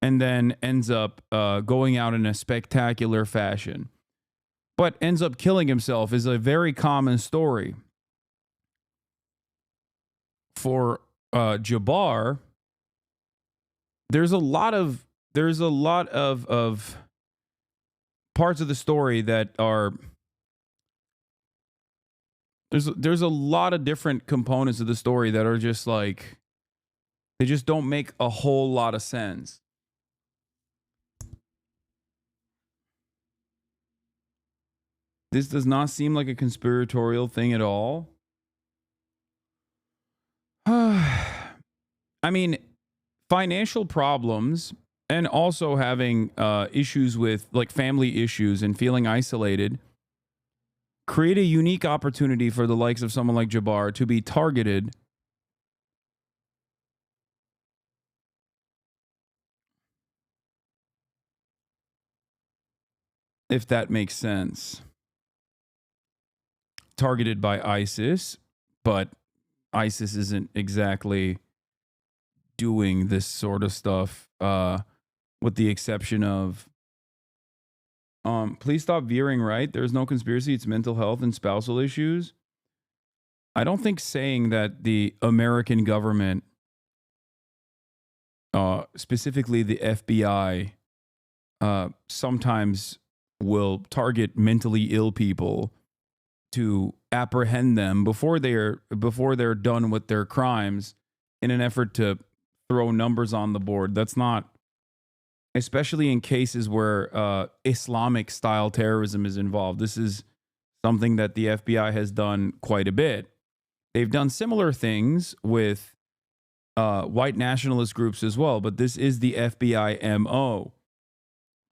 [SPEAKER 2] and then ends up going out in a spectacular fashion, but ends up killing himself is a very common story. For Jabbar, there's a lot of parts of the story that are there's a lot of different components of the story that are just like, they just don't make a whole lot of sense. This does not seem like a conspiratorial thing at all. I mean, financial problems and also having issues with like family issues and feeling isolated create a unique opportunity for the likes of someone like Jabbar to be targeted if that makes sense. Targeted by ISIS, but ISIS isn't exactly doing this sort of stuff, with the exception of please stop veering right. There's no conspiracy. It's mental health and spousal issues. I don't think saying that the American government, specifically the FBI, sometimes will target mentally ill people to apprehend them before they're done with their crimes in an effort to throw numbers on the board. That's not, especially in cases where Islamic style terrorism is involved. This is something that the FBI has done quite a bit. They've done similar things with white nationalist groups as well, but this is the FBI MO.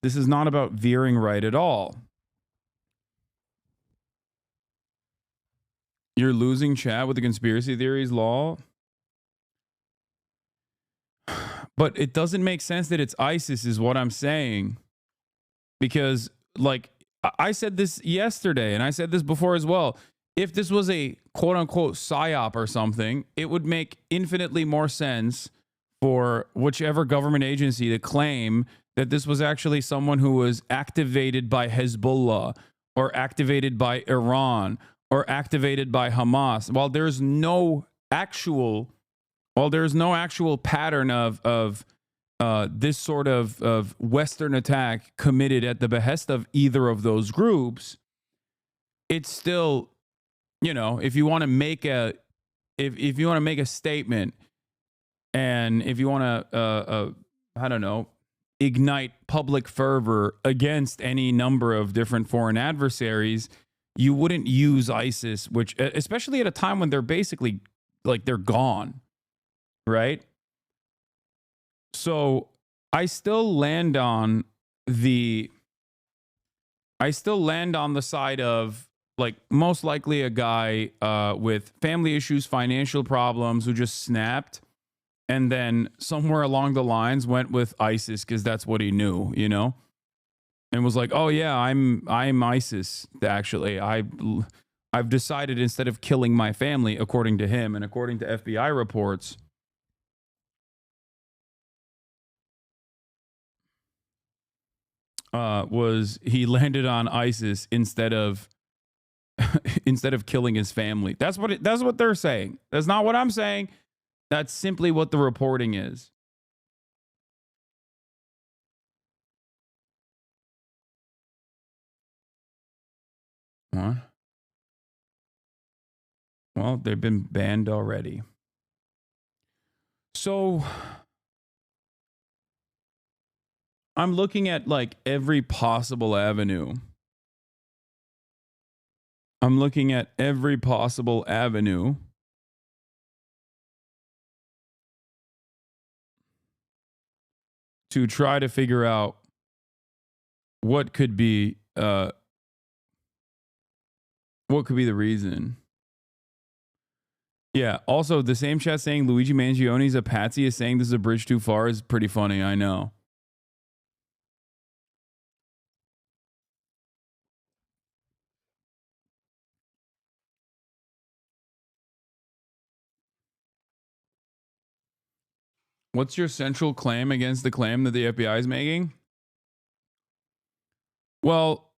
[SPEAKER 2] This is not about veering right at all. You're losing chat with the conspiracy theories law. But it doesn't make sense that it's ISIS is what I'm saying. Because, like, I said this yesterday, and I said this before as well. If this was a quote-unquote psyop or something, it would make infinitely more sense for whichever government agency to claim that this was actually someone who was activated by Hezbollah or activated by Iran or activated by Hamas. While there's no actual pattern of this sort of Western attack committed at the behest of either of those groups, it's still, you know, if you want to make a statement, and if you want to I don't know, ignite public fervor against any number of different foreign adversaries, you wouldn't use ISIS, which, especially at a time when they're basically like they're gone, right? So I still land on the side of, like, most likely a guy with family issues, financial problems, who just snapped and then somewhere along the lines went with ISIS because that's what he knew, you know, and was like, oh yeah, I'm ISIS. Actually, I've decided, instead of killing my family, according to him and according to FBI reports, was he landed on ISIS instead of killing his family. That's what they're saying. That's not what I'm saying. That's simply what the reporting is. What? Well, they've been banned already. So I'm looking at like every possible avenue. I'm looking at every possible avenue to try to figure out what could be the reason. Yeah. Also, the same chat saying Luigi Mangioni's a patsy is saying this is a bridge too far is pretty funny. I know. What's your central claim against the claim that the FBI is making? Well,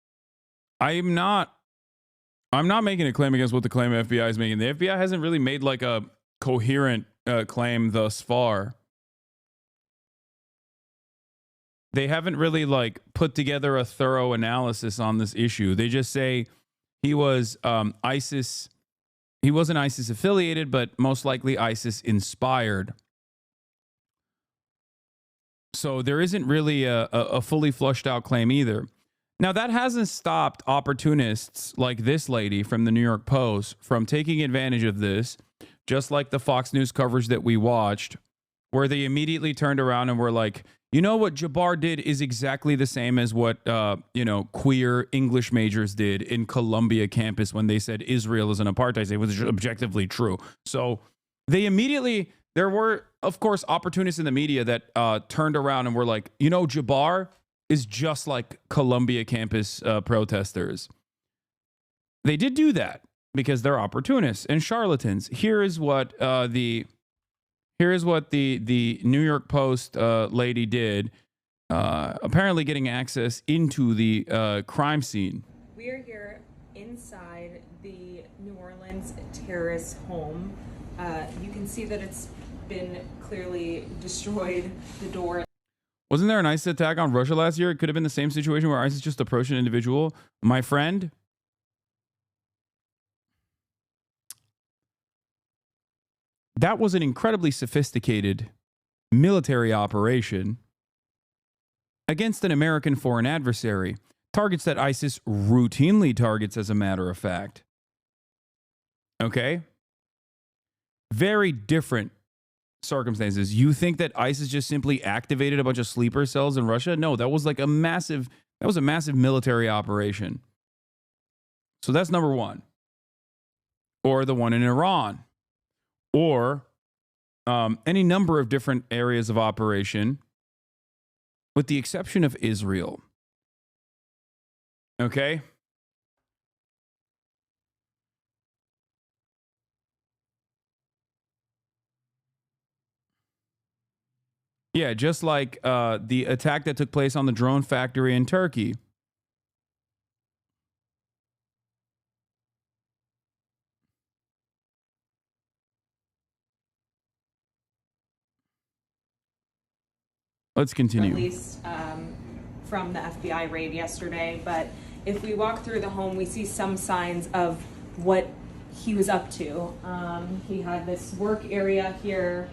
[SPEAKER 2] I'm not making a claim against what the claim FBI is making. The FBI hasn't really made like a coherent claim thus far. They haven't really like put together a thorough analysis on this issue. They just say he was ISIS. He wasn't ISIS affiliated, but most likely ISIS inspired. So there isn't really a fully flushed out claim either. Now, that hasn't stopped opportunists like this lady from the New York Post from taking advantage of this, just like the Fox News coverage that we watched, where they immediately turned around and were like, you know what Jabbar did is exactly the same as what, queer English majors did in Columbia campus when they said Israel is an apartheid state, which is objectively true. So they immediately... There were, of course, opportunists in the media that turned around and were like, you know, Jabbar is just like Columbia campus protesters. They did do that because they're opportunists and charlatans. Here is what the New York Post lady did, apparently getting access into the crime scene.
[SPEAKER 6] We are here inside the New Orleans terrorist home. You can see that it's been clearly destroyed. The door.
[SPEAKER 2] Wasn't there an ISIS attack on Russia last year? It could have been the same situation where ISIS just approached an individual. My friend, that was an incredibly sophisticated military operation against an American foreign adversary. Targets that ISIS routinely targets, as a matter of fact. Okay? Very different circumstances. You think that ISIS just simply activated a bunch of sleeper cells in Russia? No, that was a massive military operation. So that's number one. Or the one in Iran. Or any number of different areas of operation, with the exception of Israel. Okay? Yeah, just like the attack that took place on the drone factory in Turkey. Let's continue.
[SPEAKER 6] Released from the FBI raid yesterday, but if we walk through the home, we see some signs of what he was up to. He had this work area here.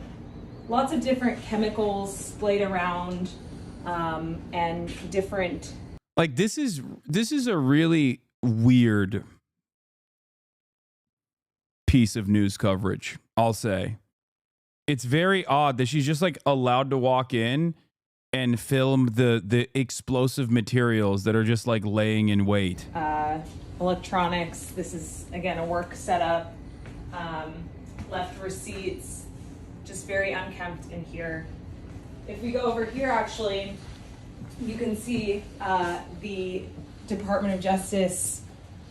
[SPEAKER 6] Lots of different chemicals splayed around, and different.
[SPEAKER 2] Like this is a really weird piece of news coverage, I'll say. It's very odd that she's just like allowed to walk in and film the explosive materials that are just like laying in wait.
[SPEAKER 6] Electronics. This is again a work setup. Left receipts. Just very unkempt in here. If we go over here, actually, you can see the Department of Justice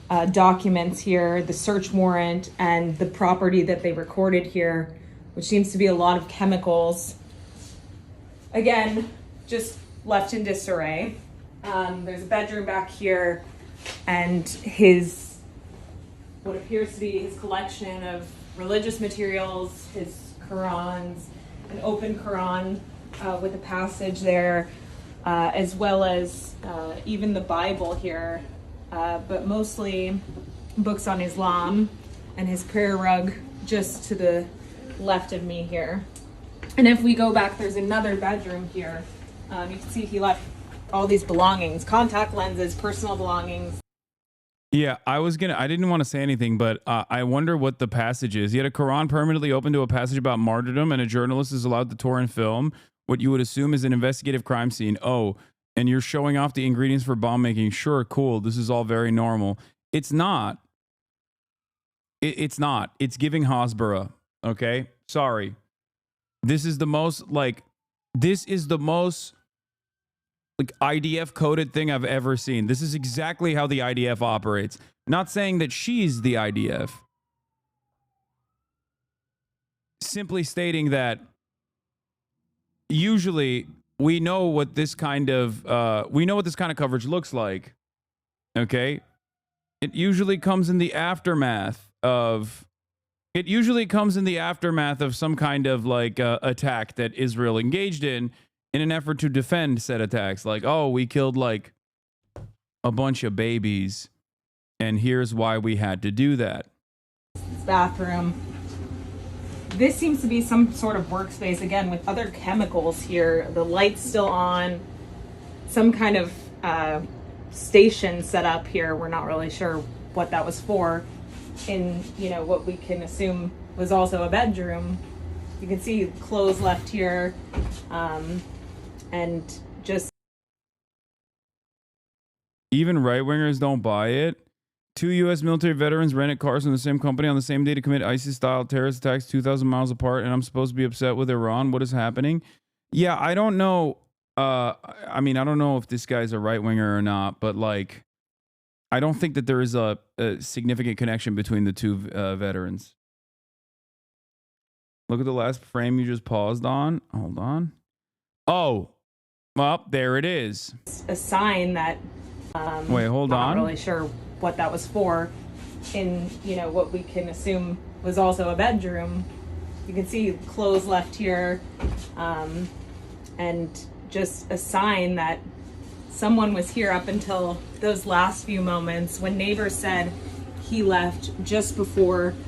[SPEAKER 6] documents here, the search warrant, and the property that they recorded here, which seems to be a lot of chemicals. Again, just left in disarray. There's a bedroom back here, and what appears to be his collection of religious materials, his Qurans, an open Quran with a passage there, as well as even the Bible here but mostly books on Islam, and his prayer rug just to the left of me here. And if we go back, there's another bedroom here. You can see he left all these belongings, contact lenses, personal belongings.
[SPEAKER 2] Yeah, I didn't want to say anything, but I wonder what the passage is. He had a Quran permanently open to a passage about martyrdom, and a journalist is allowed to tour and film what you would assume is an investigative crime scene. Oh, and you're showing off the ingredients for bomb making. Sure, cool. This is all very normal. It's not. It's not. It's giving Hasbara. Okay? Sorry. This is the most IDF coded thing I've ever seen. This is exactly how the IDF operates. Not saying that she's the IDF. Simply stating that usually we know what this kind of coverage looks like. Okay? It usually comes in the aftermath of some kind of attack that Israel engaged in an effort to defend said attacks. Like, oh, we killed like a bunch of babies, and here's why we had to do that.
[SPEAKER 6] This bathroom. This seems to be some sort of workspace, again, with other chemicals here. The light's still on. Some kind of station set up here. We're not really sure what that was for. In, what we can assume was also a bedroom. You can see clothes left here, and just...
[SPEAKER 2] Even right-wingers don't buy it. 2 U.S. military veterans rented cars from the same company on the same day to commit ISIS-style terrorist attacks 2,000 miles apart, and I'm supposed to be upset with Iran. What is happening? Yeah, I don't know. I don't know if this guy's a right-winger or not, but, I don't think that there is a significant connection between the two veterans. Look at the last frame you just paused on. Hold on. Oh, well, there it is.
[SPEAKER 6] A sign that...
[SPEAKER 2] Wait, hold on.
[SPEAKER 6] I'm not really sure what that was for. In, what we can assume was also a bedroom. You can see clothes left here, and just a sign that someone was here up until those last few moments when neighbors said he left just before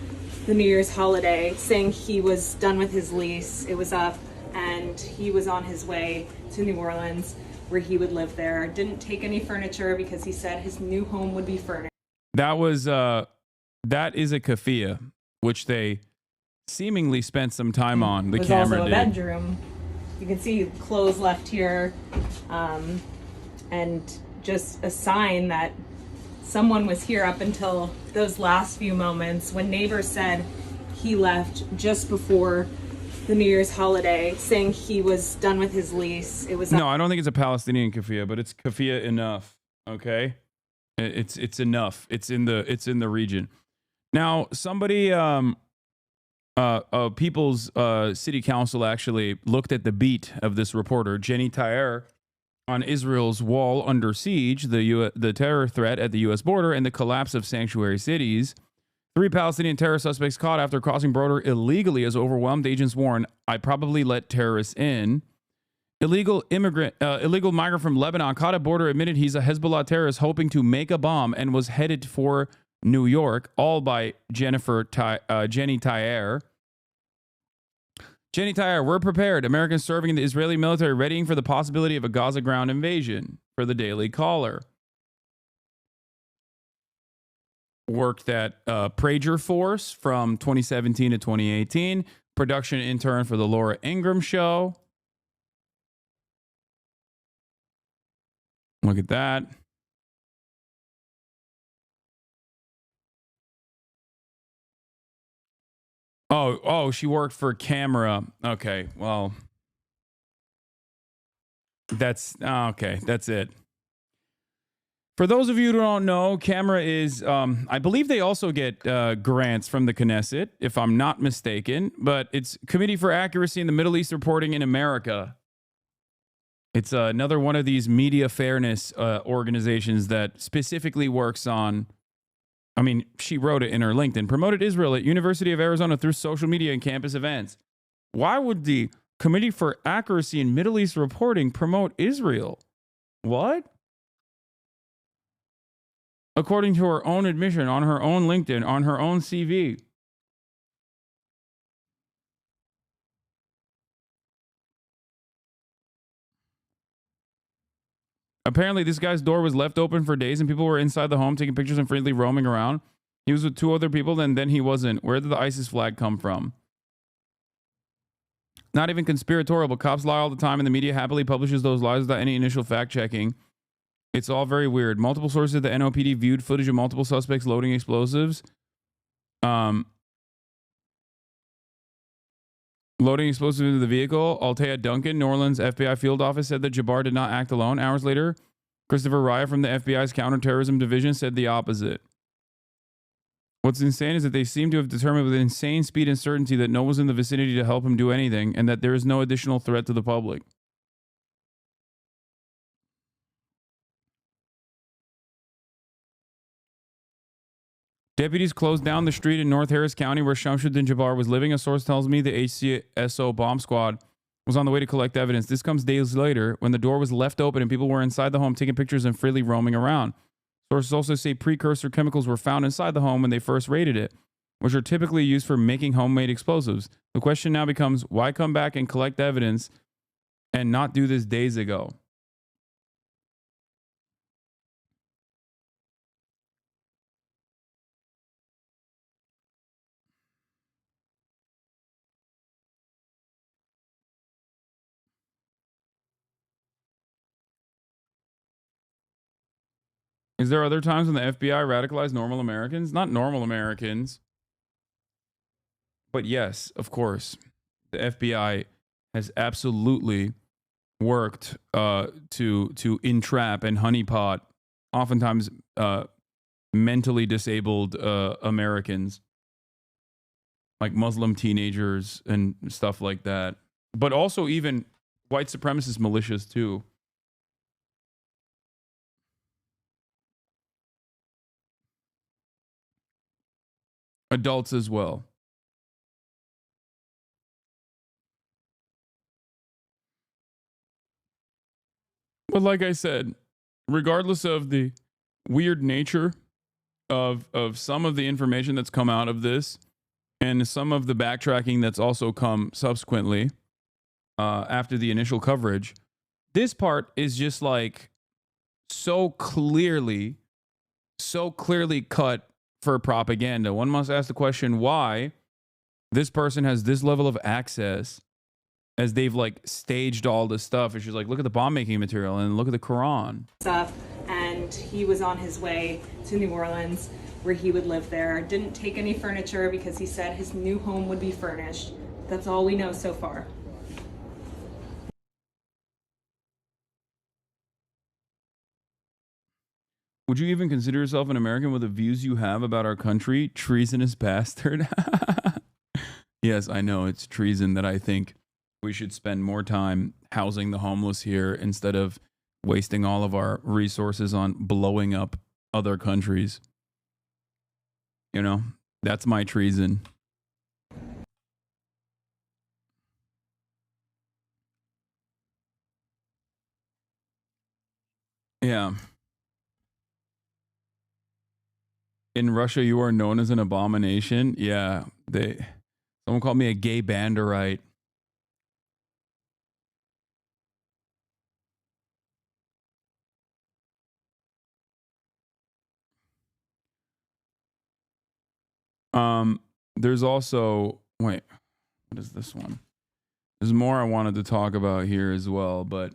[SPEAKER 6] the New Year's holiday, saying he was done with his lease. It was up and he was on his way to New Orleans where he would live there. Didn't take any furniture because he said his new home would be furnished.
[SPEAKER 2] That is a kafia, which they seemingly spent some time on. The camera
[SPEAKER 6] also a
[SPEAKER 2] did.
[SPEAKER 6] Bedroom. You can see clothes left here, and just a sign that someone was here up until those last few moments when neighbors said he left just before the New Year's holiday, saying he was done with his lease. It was
[SPEAKER 2] no, I don't think it's a Palestinian kafia, but it's kafia enough. Okay, it's enough. It's in the region. Now, somebody, People's City Council actually looked at the beat of this reporter, Jenny Taher, on Israel's wall under siege, the terror threat at the U.S. border, and the collapse of sanctuary cities. 3 Palestinian terror suspects caught after crossing border illegally as overwhelmed agents warn, I probably let terrorists in. Illegal migrant from Lebanon caught at border admitted he's a Hezbollah terrorist hoping to make a bomb and was headed for New York, all by Jenny Taher. Jenny Taher, we're prepared. Americans serving in the Israeli military readying for the possibility of a Gaza ground invasion, for the Daily Caller. Worked at Prager Force from 2017 to 2018. Production intern for the Laura Ingraham Show. Look at that. Oh, she worked for Camera. Okay, well, that's okay. That's it. For those of you who don't know, Camera is, I believe they also get grants from the Knesset, if I'm not mistaken, but it's Committee for Accuracy in the Middle East Reporting in America. It's another one of these media fairness organizations that specifically works on, I mean, she wrote it in her LinkedIn, promoted Israel at University of Arizona through social media and campus events. Why would the Committee for Accuracy in Middle East Reporting promote Israel? What? according to her own admission on her own LinkedIn, on her own CV. Apparently, this guy's door was left open for days and people were inside the home taking pictures and freely roaming around. He was with 2 other people and then he wasn't. Where did the ISIS flag come from? Not even conspiratorial, but cops lie all the time and the media happily publishes those lies without any initial fact checking. It's all very weird. Multiple sources of the NOPD viewed footage of multiple suspects loading explosives. Loading explosives into the vehicle. Altea Duncan, New Orleans FBI field office, said that Jabbar did not act alone. Hours later, Christopher Raya from the FBI's counterterrorism division said the opposite. What's insane is that they seem to have determined with insane speed and certainty that no one was in the vicinity to help him do anything and that there is no additional threat to the public. Deputies closed down the street in North Harris County where Shamsuddin Jabbar was living. A source tells me the HCSO bomb squad was on the way to collect evidence. This comes days later when the door was left open and people were inside the home taking pictures and freely roaming around. Sources also say precursor chemicals were found inside the home when they first raided it, which are typically used for making homemade explosives. The question now becomes, why come back and collect evidence and not do this days ago? Is there other times when the FBI radicalized normal Americans? Not normal Americans. But yes, of course, the FBI has absolutely worked to entrap and honeypot oftentimes mentally disabled Americans, like Muslim teenagers and stuff like that. But also even white supremacist militias too. Adults as well. But like I said, regardless of the weird nature of some of the information that's come out of this and some of the backtracking that's also come subsequently after the initial coverage, this part is just like so clearly cut for propaganda. One must ask the question why this person has this level of access as they've like staged all this stuff. It's just like, look at the bomb making material and look at the Quran.
[SPEAKER 6] Stuff, and he was on his way to New Orleans where he would live there. Didn't take any furniture because he said his new home would be furnished. That's all we know so far.
[SPEAKER 2] Would you even consider yourself an American with the views you have about our country? Treasonous bastard. Yes, I know it's treason that I think we should spend more time housing the homeless here instead of wasting all of our resources on blowing up other countries. You know, that's my treason. Yeah. In Russia, you are known as an abomination. Yeah, someone called me a gay banderite. There's also, wait, what is this one? There's more I wanted to talk about here as well, but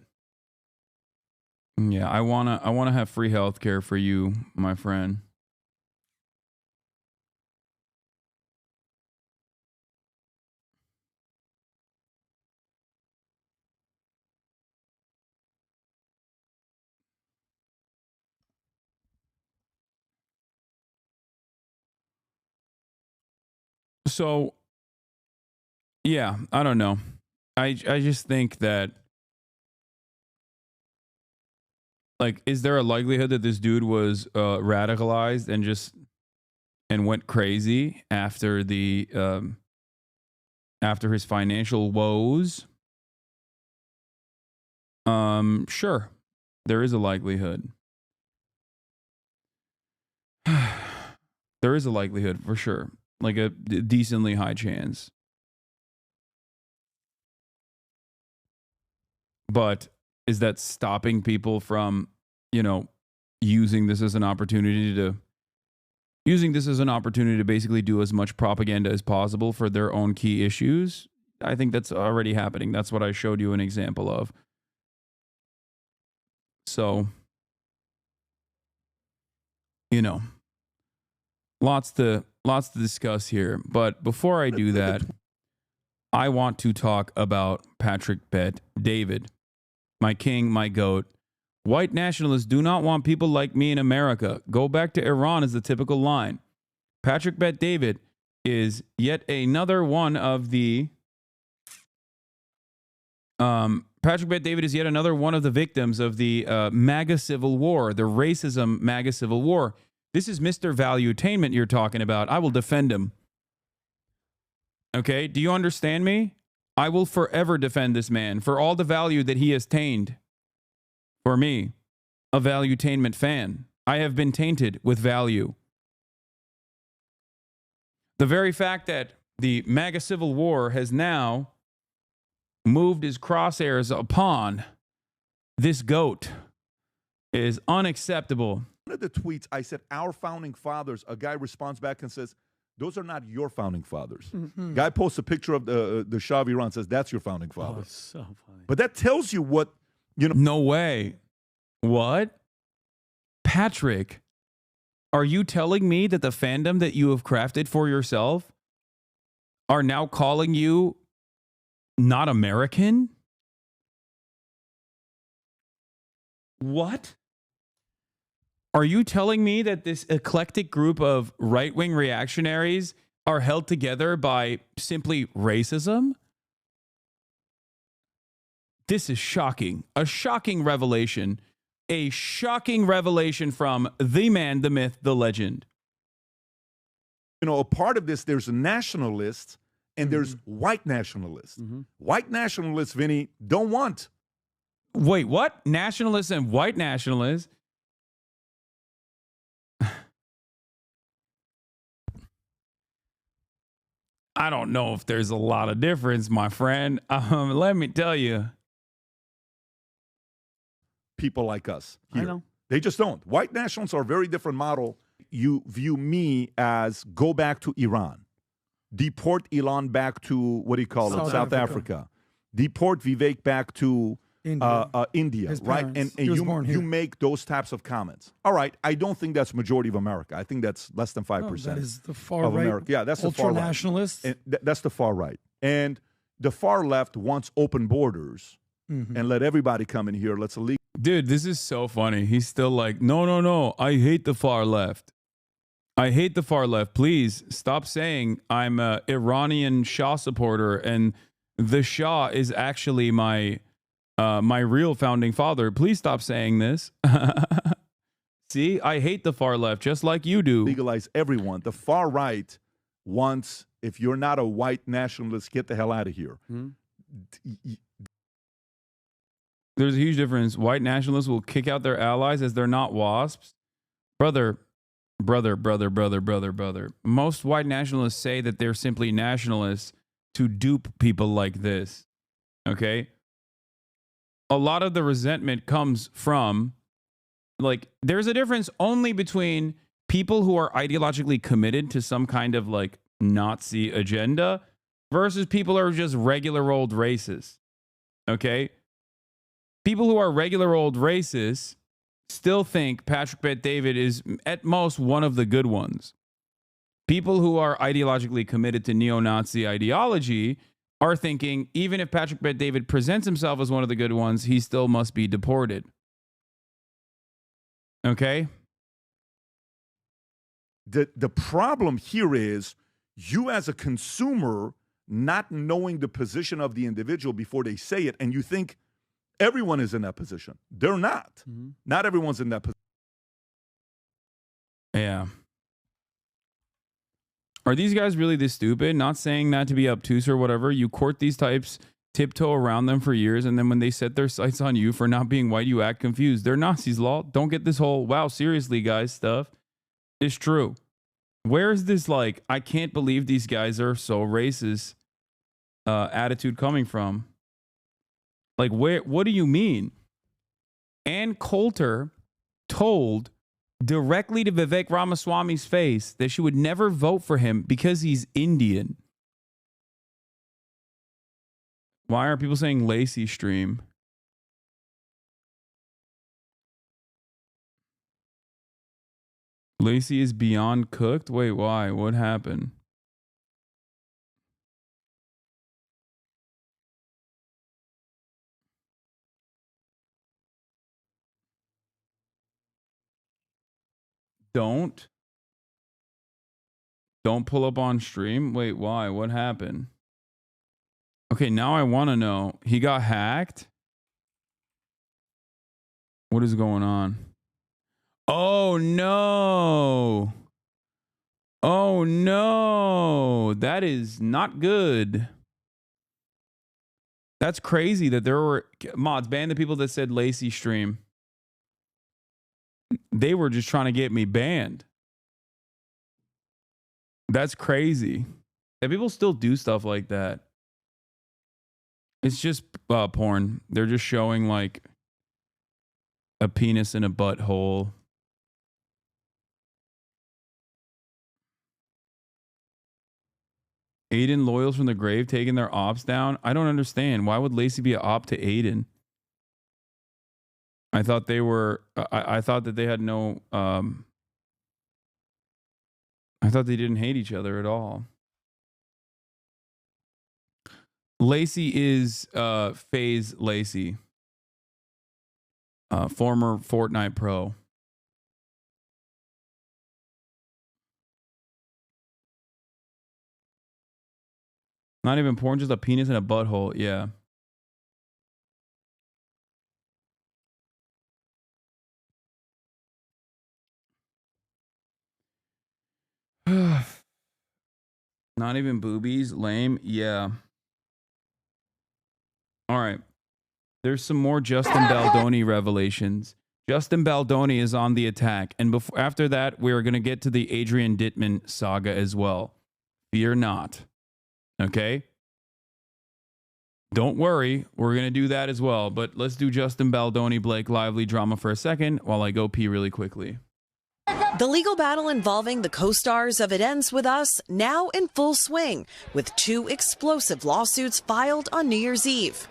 [SPEAKER 2] yeah, I wanna have free healthcare for you, my friend. So, yeah, I don't know. I just think that, like, is there a likelihood that this dude was radicalized and went crazy after the after his financial woes? Sure, there is a likelihood. There is a likelihood for sure, like a decently high chance. But is that stopping people from, you know, using this as an opportunity to basically do as much propaganda as possible for their own key issues? I think that's already happening. That's what I showed you an example of. So, you know, lots to discuss here. But before I do that, I want to talk about Patrick Bet David, my king, my goat. White nationalists do not want people like me in America. Go back to Iran is the typical line. Patrick Bet David is yet another one of the Patrick Bet David is yet another one of the victims of the MAGA civil war, the racism MAGA civil war. This is Mr. Valuetainment you're talking about. I will defend him. Okay, do you understand me? I will forever defend this man for all the value that he has tainted. For me, a Valuetainment fan, I have been tainted with value. The very fact that the MAGA civil war has now moved his crosshairs upon this goat is unacceptable.
[SPEAKER 7] One of the tweets, I said, our founding fathers, a guy responds back and says, those are not your founding fathers.
[SPEAKER 8] Mm-hmm.
[SPEAKER 7] Guy posts a picture of the Shah of Iran, says, that's your founding father.
[SPEAKER 8] Oh, it's so funny.
[SPEAKER 7] But that tells you what, you know.
[SPEAKER 2] No way. What? Patrick, are you telling me that the fandom that you have crafted for yourself are now calling you not American? What? Are you telling me that this eclectic group of right-wing reactionaries are held together by simply racism? This is shocking. A shocking revelation. A shocking revelation from the man, the myth, the legend.
[SPEAKER 7] You know, a part of this, there's nationalists and there's white nationalists. White nationalists, Vinny, don't want.
[SPEAKER 2] Wait, what? Nationalists and white nationalists? I don't know if there's a lot of difference, my friend. Let me tell you.
[SPEAKER 7] People like us here.
[SPEAKER 8] I know.
[SPEAKER 7] They just don't. White nationalists are a very different model. You view me as go back to Iran. Deport Elon back to, what do you call it? South Africa. Deport Vivek back to India,
[SPEAKER 8] His
[SPEAKER 7] right?
[SPEAKER 8] parents.
[SPEAKER 7] And
[SPEAKER 8] He was born here.
[SPEAKER 7] you make those types of comments. All right, I don't think that's majority of America. I think that's less than 5%
[SPEAKER 8] No, that is the far
[SPEAKER 7] of
[SPEAKER 8] right.
[SPEAKER 7] America. Yeah, that's the far right.
[SPEAKER 8] Ultra-nationalists.
[SPEAKER 7] And that's the far right. And the far left wants open borders and let everybody come in here. Let's illegal.
[SPEAKER 2] Dude, this is so funny. He's still like, no. I hate the far left. I hate the far left. Please stop saying I'm an Iranian Shah supporter and the Shah is actually my real founding father. Please stop saying this. See, I hate the far left just like you do.
[SPEAKER 7] Legalize everyone. The far right wants, if you're not a white nationalist, get the hell out of here.
[SPEAKER 2] There's a huge difference. White nationalists will kick out their allies as they're not WASPs. Brother. Most white nationalists say that they're simply nationalists to dupe people like this. Okay? A lot of the resentment comes from, like, there's a difference only between people who are ideologically committed to some kind of, like, Nazi agenda versus people who are just regular old racists. Okay? People who are regular old racists still think Patrick Bet David is at most one of the good ones. People who are ideologically committed to neo-Nazi ideology are thinking even if Patrick Bet David presents himself as one of the good ones, he still must be deported. Okay?
[SPEAKER 7] The problem here is you as a consumer not knowing the position of the individual before they say it, and you think everyone is in that position. They're not. Not everyone's in that position.
[SPEAKER 2] Yeah. Are these guys really this stupid? Not saying that to be obtuse or whatever. You court these types, tiptoe around them for years, and then when they set their sights on you for not being white, you act confused. They're Nazis, lol. Don't get this whole, wow, seriously, guys, stuff. It's true. Where's this, like, I can't believe these guys are so racist attitude coming from? Like, what do you mean? Ann Coulter told directly to Vivek Ramaswamy's face that she would never vote for him because he's Indian. Why are people saying Lacey stream? Lacey is beyond cooked? Wait, why? What happened? Don't pull up on stream? Wait, why? What happened? Okay, now I want to know. He got hacked? What is going on? Oh, no. Oh, no. That is not good. That's crazy that there were mods. Ban the people that said Lacey stream. They were just trying to get me banned. That's crazy. And people still do stuff like that. It's just porn. They're just showing like a penis in a butthole. Aiden loyals from the grave taking their ops down. I don't understand. Why would Lacey be an op to Aiden? I thought they were. I thought that they had no. I thought they didn't hate each other at all. Lacey is FaZe Lacey, former Fortnite pro. Not even porn, just a penis and a butthole. Yeah. Not even boobies. Lame. Yeah. All right. There's some more Justin Baldoni revelations. Justin Baldoni is on the attack. And after that, we're going to get to the Adrian DITTMAN saga as well. Fear not. Okay? Don't worry. We're going to do that as well. But let's do Justin Baldoni, Blake Lively drama for a second while I go pee really quickly.
[SPEAKER 8] The legal battle involving the co-stars of It Ends With Us now in full swing, with 2 explosive lawsuits filed on New Year's Eve.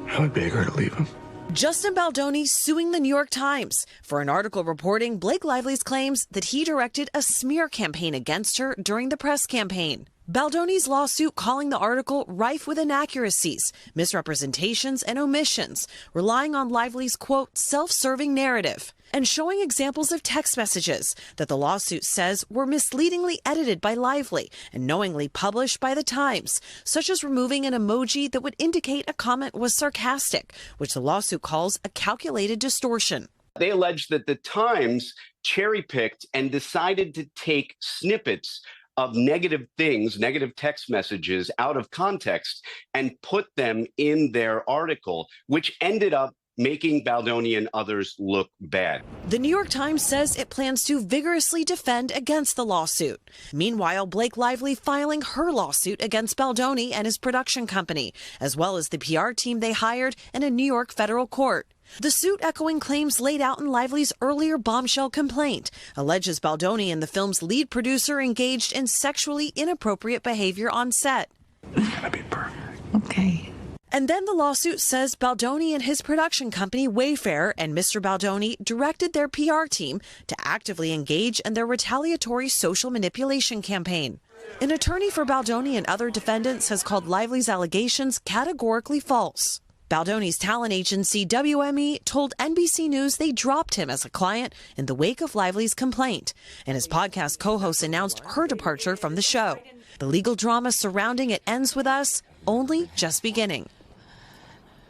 [SPEAKER 9] I would beg her to leave him.
[SPEAKER 8] Justin Baldoni suing the New York Times for an article reporting Blake Lively's claims that he directed a smear campaign against her during the press campaign. Baldoni's lawsuit calling the article rife with inaccuracies, misrepresentations, and omissions, relying on Lively's, quote, self-serving narrative, and showing examples of text messages that the lawsuit says were misleadingly edited by Lively and knowingly published by the Times, such as removing an emoji that would indicate a comment was sarcastic, which the lawsuit calls a calculated distortion.
[SPEAKER 11] They allege that the Times cherry-picked and decided to take snippets of negative things, negative text messages out of context and put them in their article, which ended up making Baldoni and others look bad.
[SPEAKER 8] The New York Times says it plans to vigorously defend against the lawsuit. Meanwhile, Blake Lively filing her lawsuit against Baldoni and his production company, as well as the PR team they hired in a New York federal court. The suit, echoing claims laid out in Lively's earlier bombshell complaint, alleges Baldoni and the film's lead producer engaged in sexually inappropriate behavior on set.
[SPEAKER 9] It's gonna be perfect.
[SPEAKER 8] Okay. And then the lawsuit says Baldoni and his production company, Wayfair, and Mr. Baldoni directed their PR team to actively engage in their retaliatory social manipulation campaign. An attorney for Baldoni and other defendants has called Lively's allegations categorically false. Baldoni's talent agency, WME, told NBC News they dropped him as a client in the wake of Lively's complaint, and his podcast co-host announced her departure from the show. The legal drama surrounding It Ends With Us only just beginning.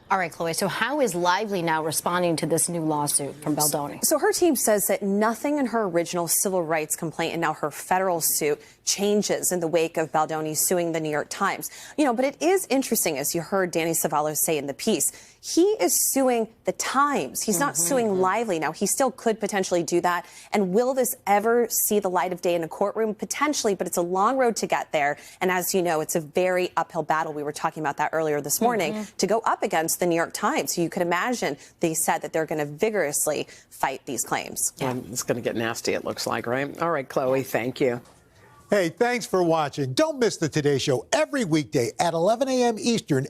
[SPEAKER 12] All right, Chloe, so how is Lively now responding to this new lawsuit from Baldoni?
[SPEAKER 22] So her team says that nothing in her original civil rights complaint and now her federal suit changes in the wake of Baldoni suing the New York Times. But it is interesting, as you heard Danny Savalos say in the piece,
[SPEAKER 10] he is suing the Times. He's not suing Lively. Now, he still could potentially do that. And will this ever see the light of day in a courtroom? Potentially, but it's a long road to get there. And as you know, it's a very uphill battle. We were talking about that earlier this morning to go up against the New York Times. So you could imagine they said that they're going to vigorously fight these claims.
[SPEAKER 13] Yeah, it's going to get nasty, it looks like, right? All right, Chloe, thank you.
[SPEAKER 14] Hey, thanks for watching. Don't miss the Today Show every weekday at 11 a.m. Eastern.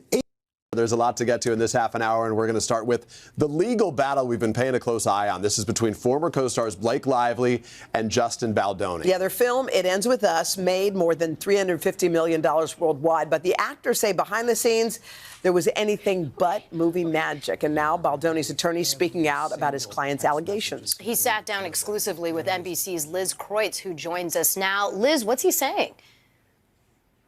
[SPEAKER 15] There's a lot to get to in this half an hour, and we're going to start with the legal battle we've been paying a close eye on. This is between former co-stars Blake Lively and Justin Baldoni.
[SPEAKER 16] Yeah, their film, It Ends With Us, made more than $350 million worldwide. But the actors say behind the scenes, there was anything but movie magic. And now Baldoni's attorney speaking out about his client's allegations.
[SPEAKER 12] He sat down exclusively with NBC's Liz Kreutz, who joins us now. Liz, what's he saying?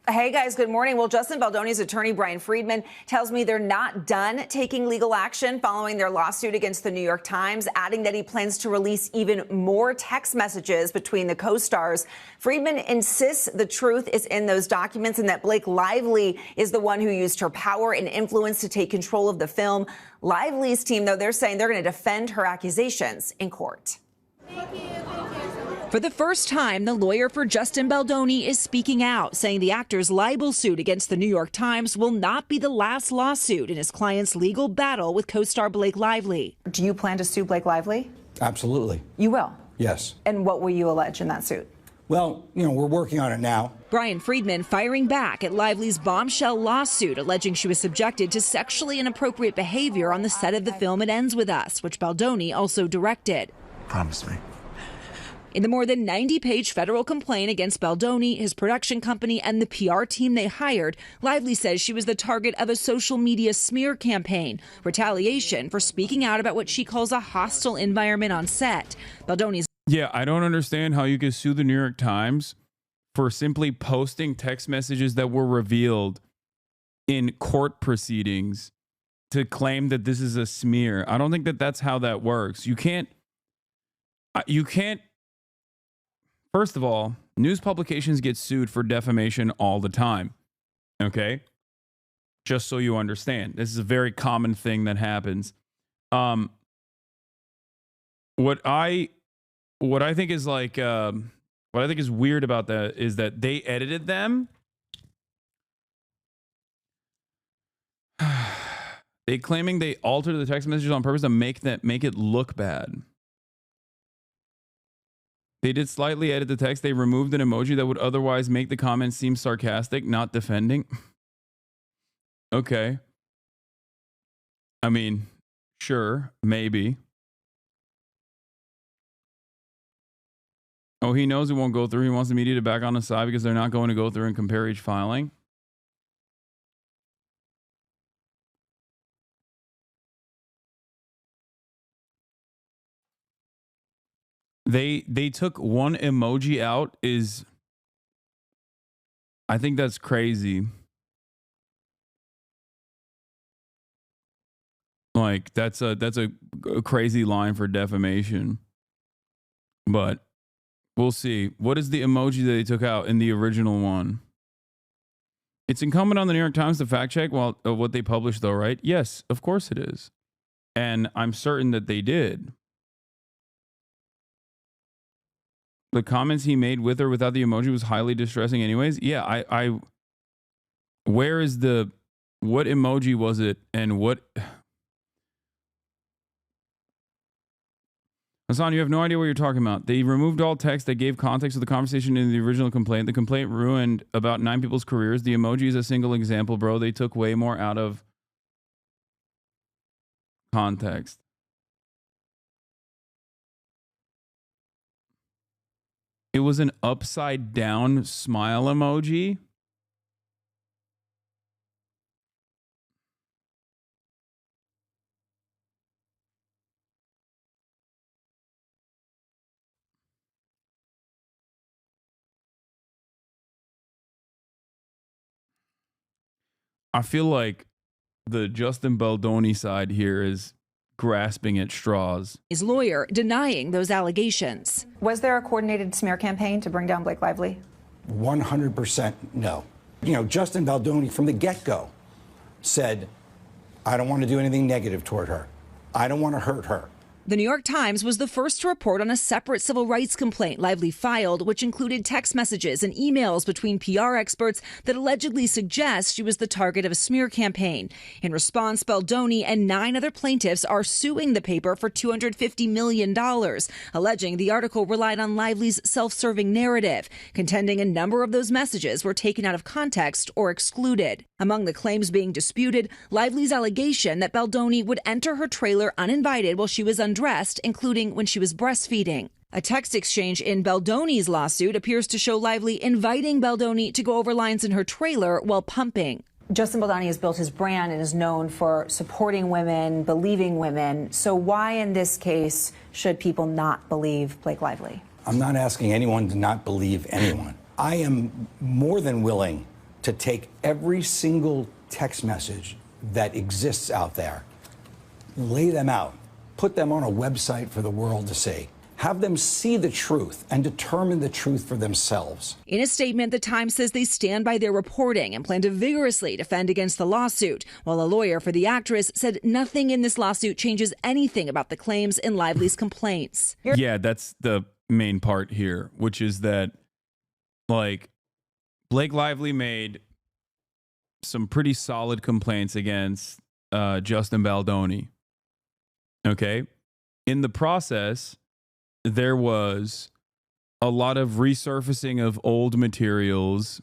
[SPEAKER 17] Hey, guys, good morning. Well, Justin Baldoni's attorney, Brian Friedman, tells me they're not done taking legal action following their lawsuit against the New York Times, adding that he plans to release even more text messages between the co-stars. Friedman insists the truth is in those documents and that Blake Lively is the one who used her power and influence to take control of the film. Lively's team, though, they're saying they're going to defend her accusations in court.
[SPEAKER 27] For the first time, the lawyer for Justin Baldoni is speaking out, saying the actor's libel suit against the New York Times will not be the last lawsuit in his client's legal battle with co-star Blake Lively.
[SPEAKER 17] Do you plan to sue Blake Lively?
[SPEAKER 28] Absolutely.
[SPEAKER 17] You will?
[SPEAKER 28] Yes.
[SPEAKER 17] And what will you allege in that suit?
[SPEAKER 28] Well, we're working on it now.
[SPEAKER 27] Brian Friedman firing back at Lively's bombshell lawsuit, alleging she was subjected to sexually inappropriate behavior on the set of the film It Ends With Us, which Baldoni also directed.
[SPEAKER 28] Promise me.
[SPEAKER 27] In the more than 90-page federal complaint against Baldoni, his production company, and the PR team they hired, Lively says she was the target of a social media smear campaign, retaliation for speaking out about what she calls a hostile environment on set. Baldoni's
[SPEAKER 2] Yeah, I don't understand how you can sue the New York Times for simply posting text messages that were revealed in court proceedings to claim that this is a smear. I don't think that that's how that works. You can't. First of all, news publications get sued for defamation all the time. Okay? Just so you understand. This is a very common thing that happens. What I think is what I think is weird about that is that they edited them. They claiming they altered the text messages on purpose to make it look bad. They did slightly edit the text. They removed an emoji that would otherwise make the comments seem sarcastic, not defending. Okay. I mean, sure, maybe. Oh, he knows it won't go through. He wants the media to back on his side because they're not going to go through and compare each filing. They took one emoji out I think that's crazy. Like that's a crazy line for defamation. But we'll see. What is the emoji that they took out in the original one? It's incumbent on the New York Times to fact check what they published though, right? Yes, of course it is. And I'm certain that they did. The comments he made with or without the emoji was highly distressing anyways. Yeah, what emoji was it and what? Hasan, you have no idea what you're talking about. They removed all text that gave context to the conversation in the original complaint. The complaint ruined about 9 people's careers. The emoji is a single example, bro. They took way more out of context. It was an upside down smile emoji. I feel like the Justin Baldoni side here is grasping at straws.
[SPEAKER 27] His lawyer denying those allegations.
[SPEAKER 17] Was there a coordinated smear campaign to bring down Blake Lively?
[SPEAKER 28] 100% no. Justin Baldoni from the get-go said, I don't want to do anything negative toward her. I don't want to hurt her.
[SPEAKER 27] The New York Times was the first to report on a separate civil rights complaint Lively filed, which included text messages and emails between PR experts that allegedly suggest she was the target of a smear campaign. In response, Baldoni and 9 other plaintiffs are suing the paper for $250 million, alleging the article relied on Lively's self-serving narrative, contending a number of those messages were taken out of context or excluded. Among the claims being disputed, Lively's allegation that Baldoni would enter her trailer uninvited while she was undressed, including when she was breastfeeding. A text exchange in Baldoni's lawsuit appears to show Lively inviting Baldoni to go over lines in her trailer while pumping.
[SPEAKER 17] Justin Baldoni has built his brand and is known for supporting women, believing women. So why in this case should people not believe Blake Lively?
[SPEAKER 28] I'm not asking anyone to not believe anyone. I am more than willing to take every single text message that exists out there, lay them out, put them on a website for the world to see. Have them see the truth and determine the truth for themselves.
[SPEAKER 27] In a statement, the Times says they stand by their reporting and plan to vigorously defend against the lawsuit, while a lawyer for the actress said nothing in this lawsuit changes anything about the claims in Lively's complaints.
[SPEAKER 2] Yeah, that's the main part here, which is that, like, Blake Lively made some pretty solid complaints against Justin Baldoni. Okay? In the process, there was a lot of resurfacing of old materials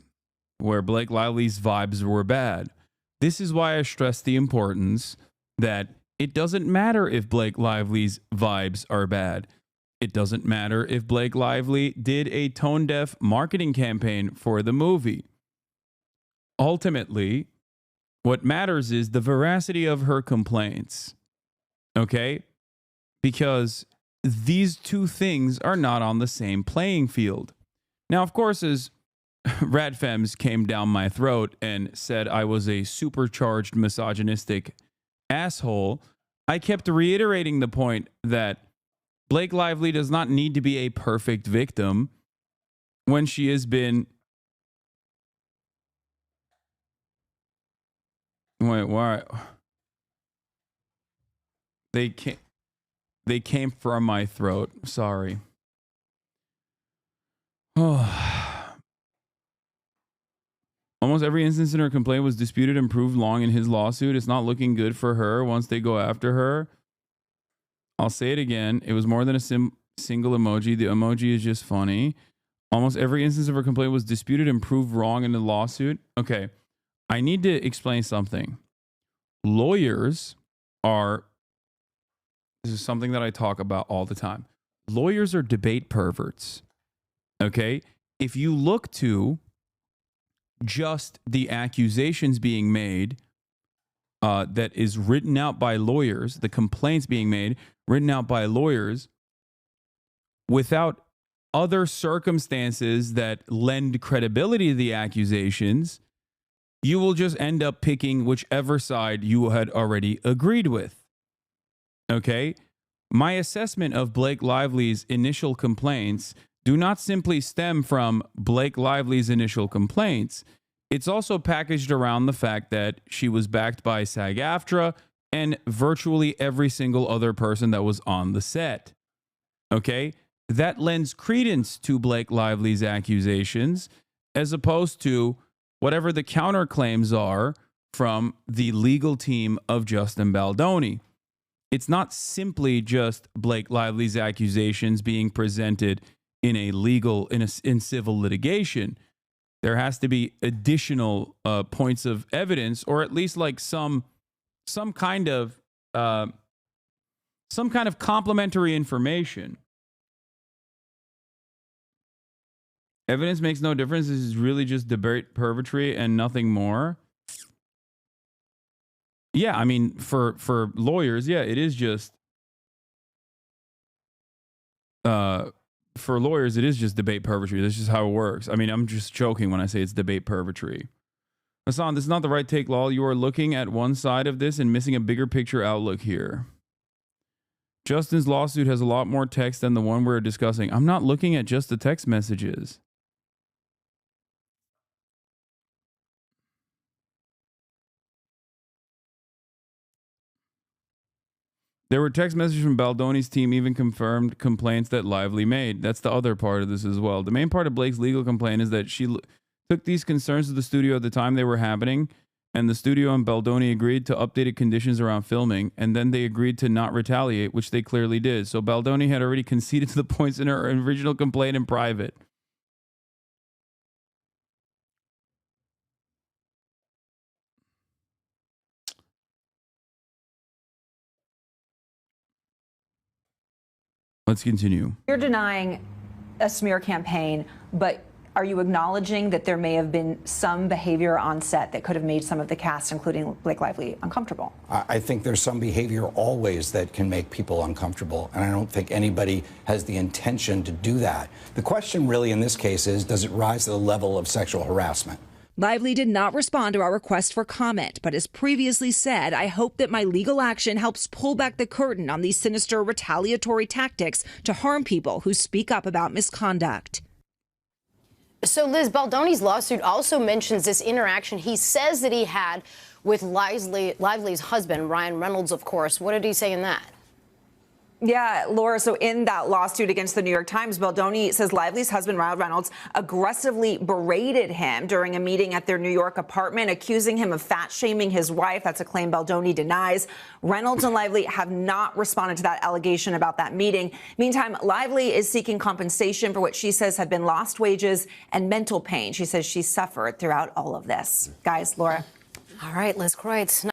[SPEAKER 2] where Blake Lively's vibes were bad. This is why I stress the importance that it doesn't matter if Blake Lively's vibes are bad. It doesn't matter if Blake Lively did a tone-deaf marketing campaign for the movie. Ultimately, what matters is the veracity of her complaints. Okay? Because these two things are not on the same playing field. Now, of course, as Radfems came down my throat and said I was a supercharged misogynistic asshole, I kept reiterating the point that Blake Lively does not need to be a perfect victim when she has been... Wait, why? They came from my throat. Sorry. Oh. Almost every instance in her complaint was disputed and proved wrong in his lawsuit. It's not looking good for her once they go after her. I'll say it again. It was more than a single emoji. The emoji is just funny. Almost every instance of her complaint was disputed and proved wrong in the lawsuit. Okay. I need to explain something. Lawyers are... This is something that I talk about all the time. Lawyers are debate perverts. Okay? If you look to just the accusations being made that is written out by lawyers, the complaints being made, written out by lawyers, without other circumstances that lend credibility to the accusations, you will just end up picking whichever side you had already agreed with. Okay? My assessment of Blake Lively's initial complaints do not simply stem from Blake Lively's initial complaints. It's also packaged around the fact that she was backed by SAG-AFTRA and virtually every single other person that was on the set. Okay? That lends credence to Blake Lively's accusations as opposed to whatever the counterclaims are from the legal team of Justin Baldoni. It's not simply just Blake Lively's accusations being presented in in civil litigation. There has to be additional points of evidence, or at least like some kind of complementary information. Evidence makes no difference. This is really just debate perjury and nothing more. Yeah, I mean, for lawyers, yeah, it is just for lawyers, it is just debate perjury. That's just how it works. I mean, I'm just joking when I say it's debate perjury. Hasan, this is not the right take, lol. You are looking at one side of this and missing a bigger picture outlook here. Justin's lawsuit has a lot more text than the one we're discussing. I'm not looking at just the text messages. There were text messages from Baldoni's team even confirmed complaints that Lively made. That's the other part of this as well. The main part of Blake's legal complaint is that she took these concerns to the studio at the time they were happening, and the studio and Baldoni agreed to updated conditions around filming, and then they agreed to not retaliate, which they clearly did. So Baldoni had already conceded to the points in her original complaint in private. Let's continue.
[SPEAKER 17] You're denying a smear campaign, but are you acknowledging that there may have been some behavior on set that could have made some of the cast, including Blake Lively, uncomfortable?
[SPEAKER 28] I think there's some behavior always that can make people uncomfortable, and I don't think anybody has the intention to do that. The question really in this case is, does it rise to the level of sexual harassment?
[SPEAKER 27] Lively did not respond to our request for comment, but as previously said, I hope that my legal action helps pull back the curtain on these sinister retaliatory tactics to harm people who speak up about misconduct.
[SPEAKER 12] So, Liz, Baldoni's lawsuit also mentions this interaction he says that he had with Lively's husband, Ryan Reynolds, of course. What did he say in that?
[SPEAKER 17] Yeah, Laura, so in that lawsuit against the New York Times, Baldoni says Lively's husband, Ryan Reynolds, aggressively berated him during a meeting at their New York apartment, accusing him of fat-shaming his wife. That's a claim Baldoni denies. Reynolds and Lively have not responded to that allegation about that meeting. Meantime, Lively is seeking compensation for what she says have been lost wages and mental pain. She says she suffered throughout all of this. Guys, Laura.
[SPEAKER 12] All right, Liz Kreutz.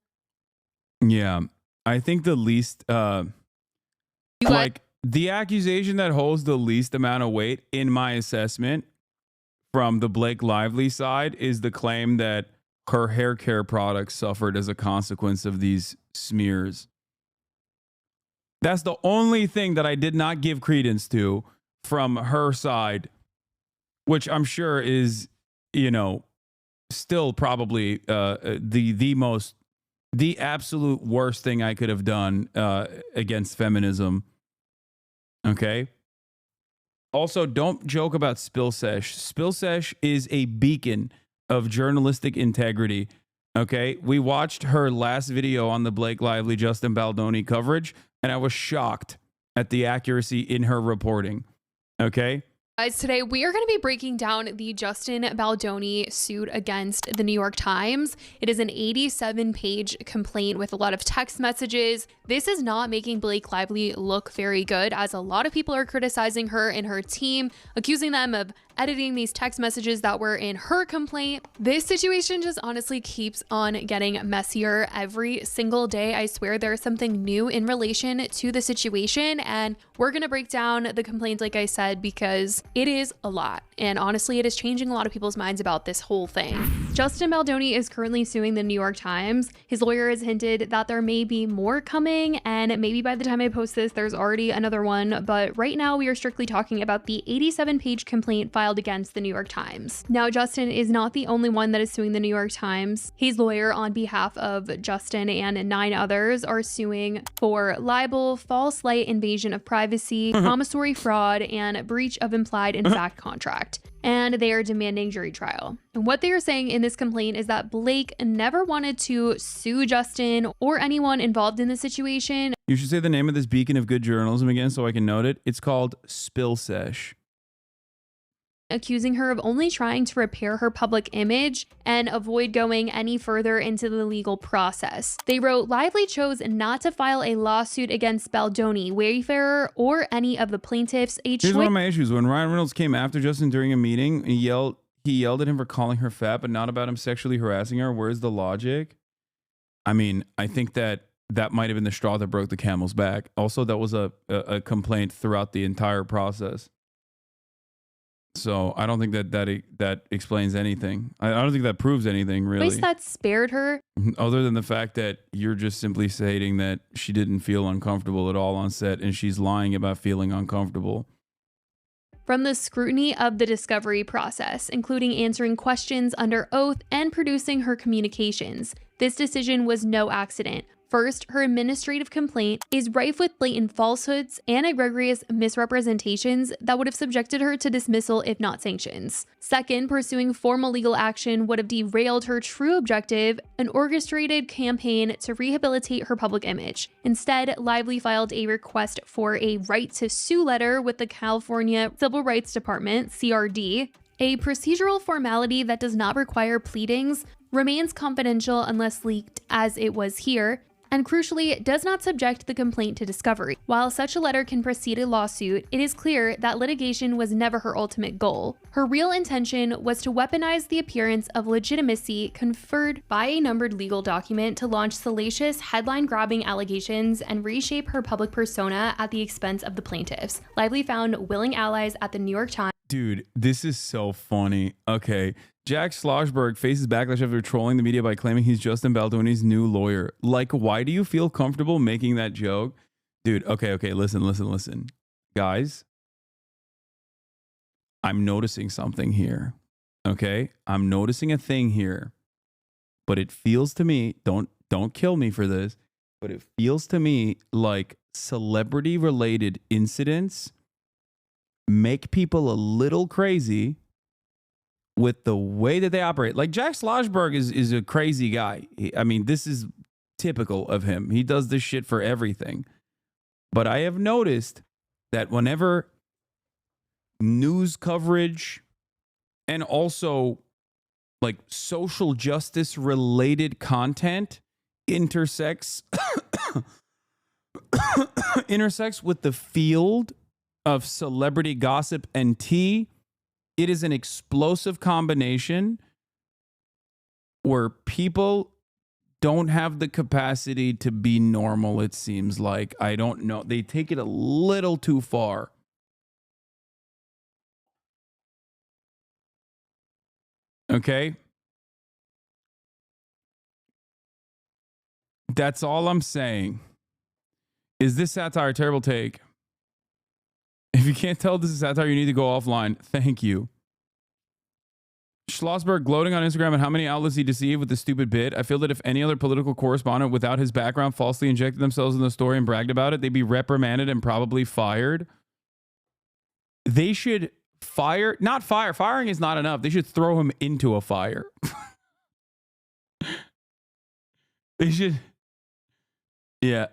[SPEAKER 2] Yeah, I think the least... like the accusation that holds the least amount of weight in my assessment from the Blake Lively side is the claim that her hair care products suffered as a consequence of these smears. That's the only thing that I did not give credence to from her side, which I'm sure is, you know, still probably the absolute worst thing I could have done against feminism. Okay. Also, don't joke about Spill Sesh. Spill Sesh is a beacon of journalistic integrity. Okay. We watched her last video on the Blake Lively, Justin Baldoni coverage, and I was shocked at the accuracy in her reporting. Okay.
[SPEAKER 1] Guys, today we are going to be breaking down the Justin Baldoni suit against the New York Times. It is an 87-page complaint with a lot of text messages. This is not making Blake Lively look very good, as a lot of people are criticizing her and her team, accusing them of editing these text messages that were in her complaint. This situation just honestly keeps on getting messier every single day. I swear there's something new in relation to the situation, and we're going to break down the complaint, like I said, because it is a lot. And honestly, it is changing a lot of people's minds about this whole thing. Justin Baldoni is currently suing the New York Times. His lawyer has hinted that there may be more coming, and maybe by the time I post this, there's already another one. But right now, we are strictly talking about the 87-page complaint filed against the New York Times. Now, Justin is not the only one that is suing the New York Times. His lawyer, on behalf of Justin and 9 others, are suing for libel, false light invasion of privacy, promissory fraud, and breach of implied and fact contract. And they are demanding jury trial. And what they are saying in this complaint is that Blake never wanted to sue Justin or anyone involved in the situation.
[SPEAKER 2] You should say the name of this beacon of good journalism again so I can note it. It's called Spill Sesh.
[SPEAKER 1] Accusing her of only trying to repair her public image and avoid going any further into the legal process. They wrote, Lively chose not to file a lawsuit against Baldoni, Wayfarer, or any of the plaintiffs.
[SPEAKER 2] Here's one of my issues. When Ryan Reynolds came after Justin during a meeting, he yelled at him for calling her fat, but not about him sexually harassing her. Where's the logic? I mean, I think that might have been the straw that broke the camel's back. Also, that was a complaint throughout the entire process. So I don't think that explains anything. I don't think that proves anything, really.
[SPEAKER 1] Voice that spared her.
[SPEAKER 2] Other than the fact that you're just simply stating that she didn't feel uncomfortable at all on set, and she's lying about feeling uncomfortable.
[SPEAKER 1] From the scrutiny of the discovery process, including answering questions under oath and producing her communications. This decision was no accident. First, her administrative complaint is rife with blatant falsehoods and egregious misrepresentations that would have subjected her to dismissal if not sanctions. Second, pursuing formal legal action would have derailed her true objective, an orchestrated campaign to rehabilitate her public image. Instead, Lively filed a request for a right to sue letter with the California Civil Rights Department, CRD. A procedural formality that does not require pleadings, remains confidential unless leaked as it was here, and crucially, does not subject the complaint to discovery. While such a letter can precede a lawsuit, it is clear that litigation was never her ultimate goal. Her real intention was to weaponize the appearance of legitimacy conferred by a numbered legal document to launch salacious, headline-grabbing allegations and reshape her public persona at the expense of the plaintiffs. Lively found willing allies at the New York Times.
[SPEAKER 2] Dude, this is so funny. Okay. Jack Schlossberg faces backlash after trolling the media by claiming he's Justin Baldoni's new lawyer. Like, why do you feel comfortable making that joke? Dude, okay, listen. Guys, I'm noticing something here. Okay? I'm noticing a thing here. But it feels to me, don't kill me for this, but it feels to me like celebrity-related incidents make people a little crazy with the way that they operate. Like Jack Schlossberg is a crazy guy. I mean, this is typical of him. He does this shit for everything. But I have noticed that whenever news coverage and also like social justice related content intersects with the field of celebrity gossip and tea, it is an explosive combination where people don't have the capacity to be normal, it seems like. I don't know. They take it a little too far. Okay? That's all I'm saying. Is this satire a terrible take? If you can't tell this is satire, you need to go offline. Thank you. Schlossberg gloating on Instagram at how many outlets he deceived with the stupid bit. I feel that if any other political correspondent without his background falsely injected themselves in the story and bragged about it, they'd be reprimanded and probably fired. They should fire, not fire. Firing is not enough. They should throw him into a fire. They should. Yeah.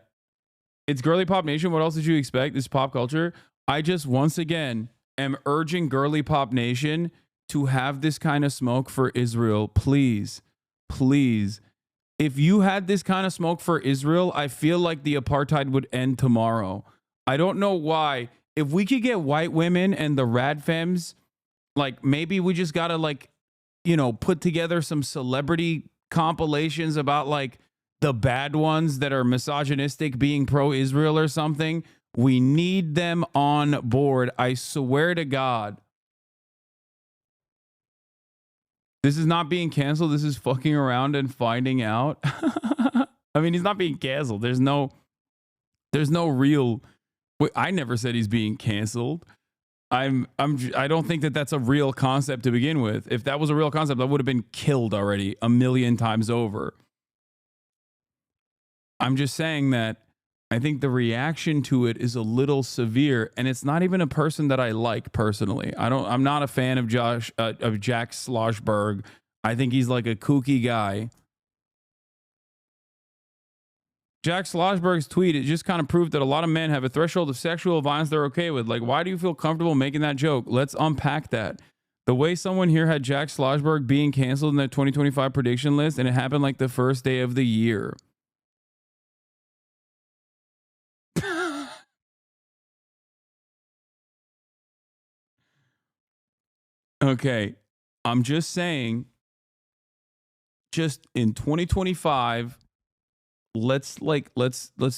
[SPEAKER 2] It's Girly Pop Nation. What else did you expect? This pop culture. I just once again am urging Girly Pop Nation to have this kind of smoke for Israel. Please, please. If you had this kind of smoke for Israel, I feel like the apartheid would end tomorrow. I don't know why. If we could get white women and the rad femmes, like maybe we just gotta like, you know, put together some celebrity compilations about like the bad ones that are misogynistic being pro-Israel or something. We need them on board. I swear to God. This is not being canceled. This is fucking around and finding out. I mean, he's not being canceled. There's no real. I never said he's being canceled. I don't think that that's a real concept to begin with. If that was a real concept, that would have been killed already 1,000,000 times over. I'm just saying that I think the reaction to it is a little severe, and it's not even a person that I like personally. I'm not a fan of Jack Schlossberg. I think he's like a kooky guy. Jack Schlossberg's tweet, it just kind of proved that a lot of men have a threshold of sexual violence they're okay with. Like, why do you feel comfortable making that joke? Let's unpack that. The way someone here had Jack Schlossberg being canceled in their 2025 prediction list, and it happened like the first day of the year. Okay, I'm just saying, just in 2025, let's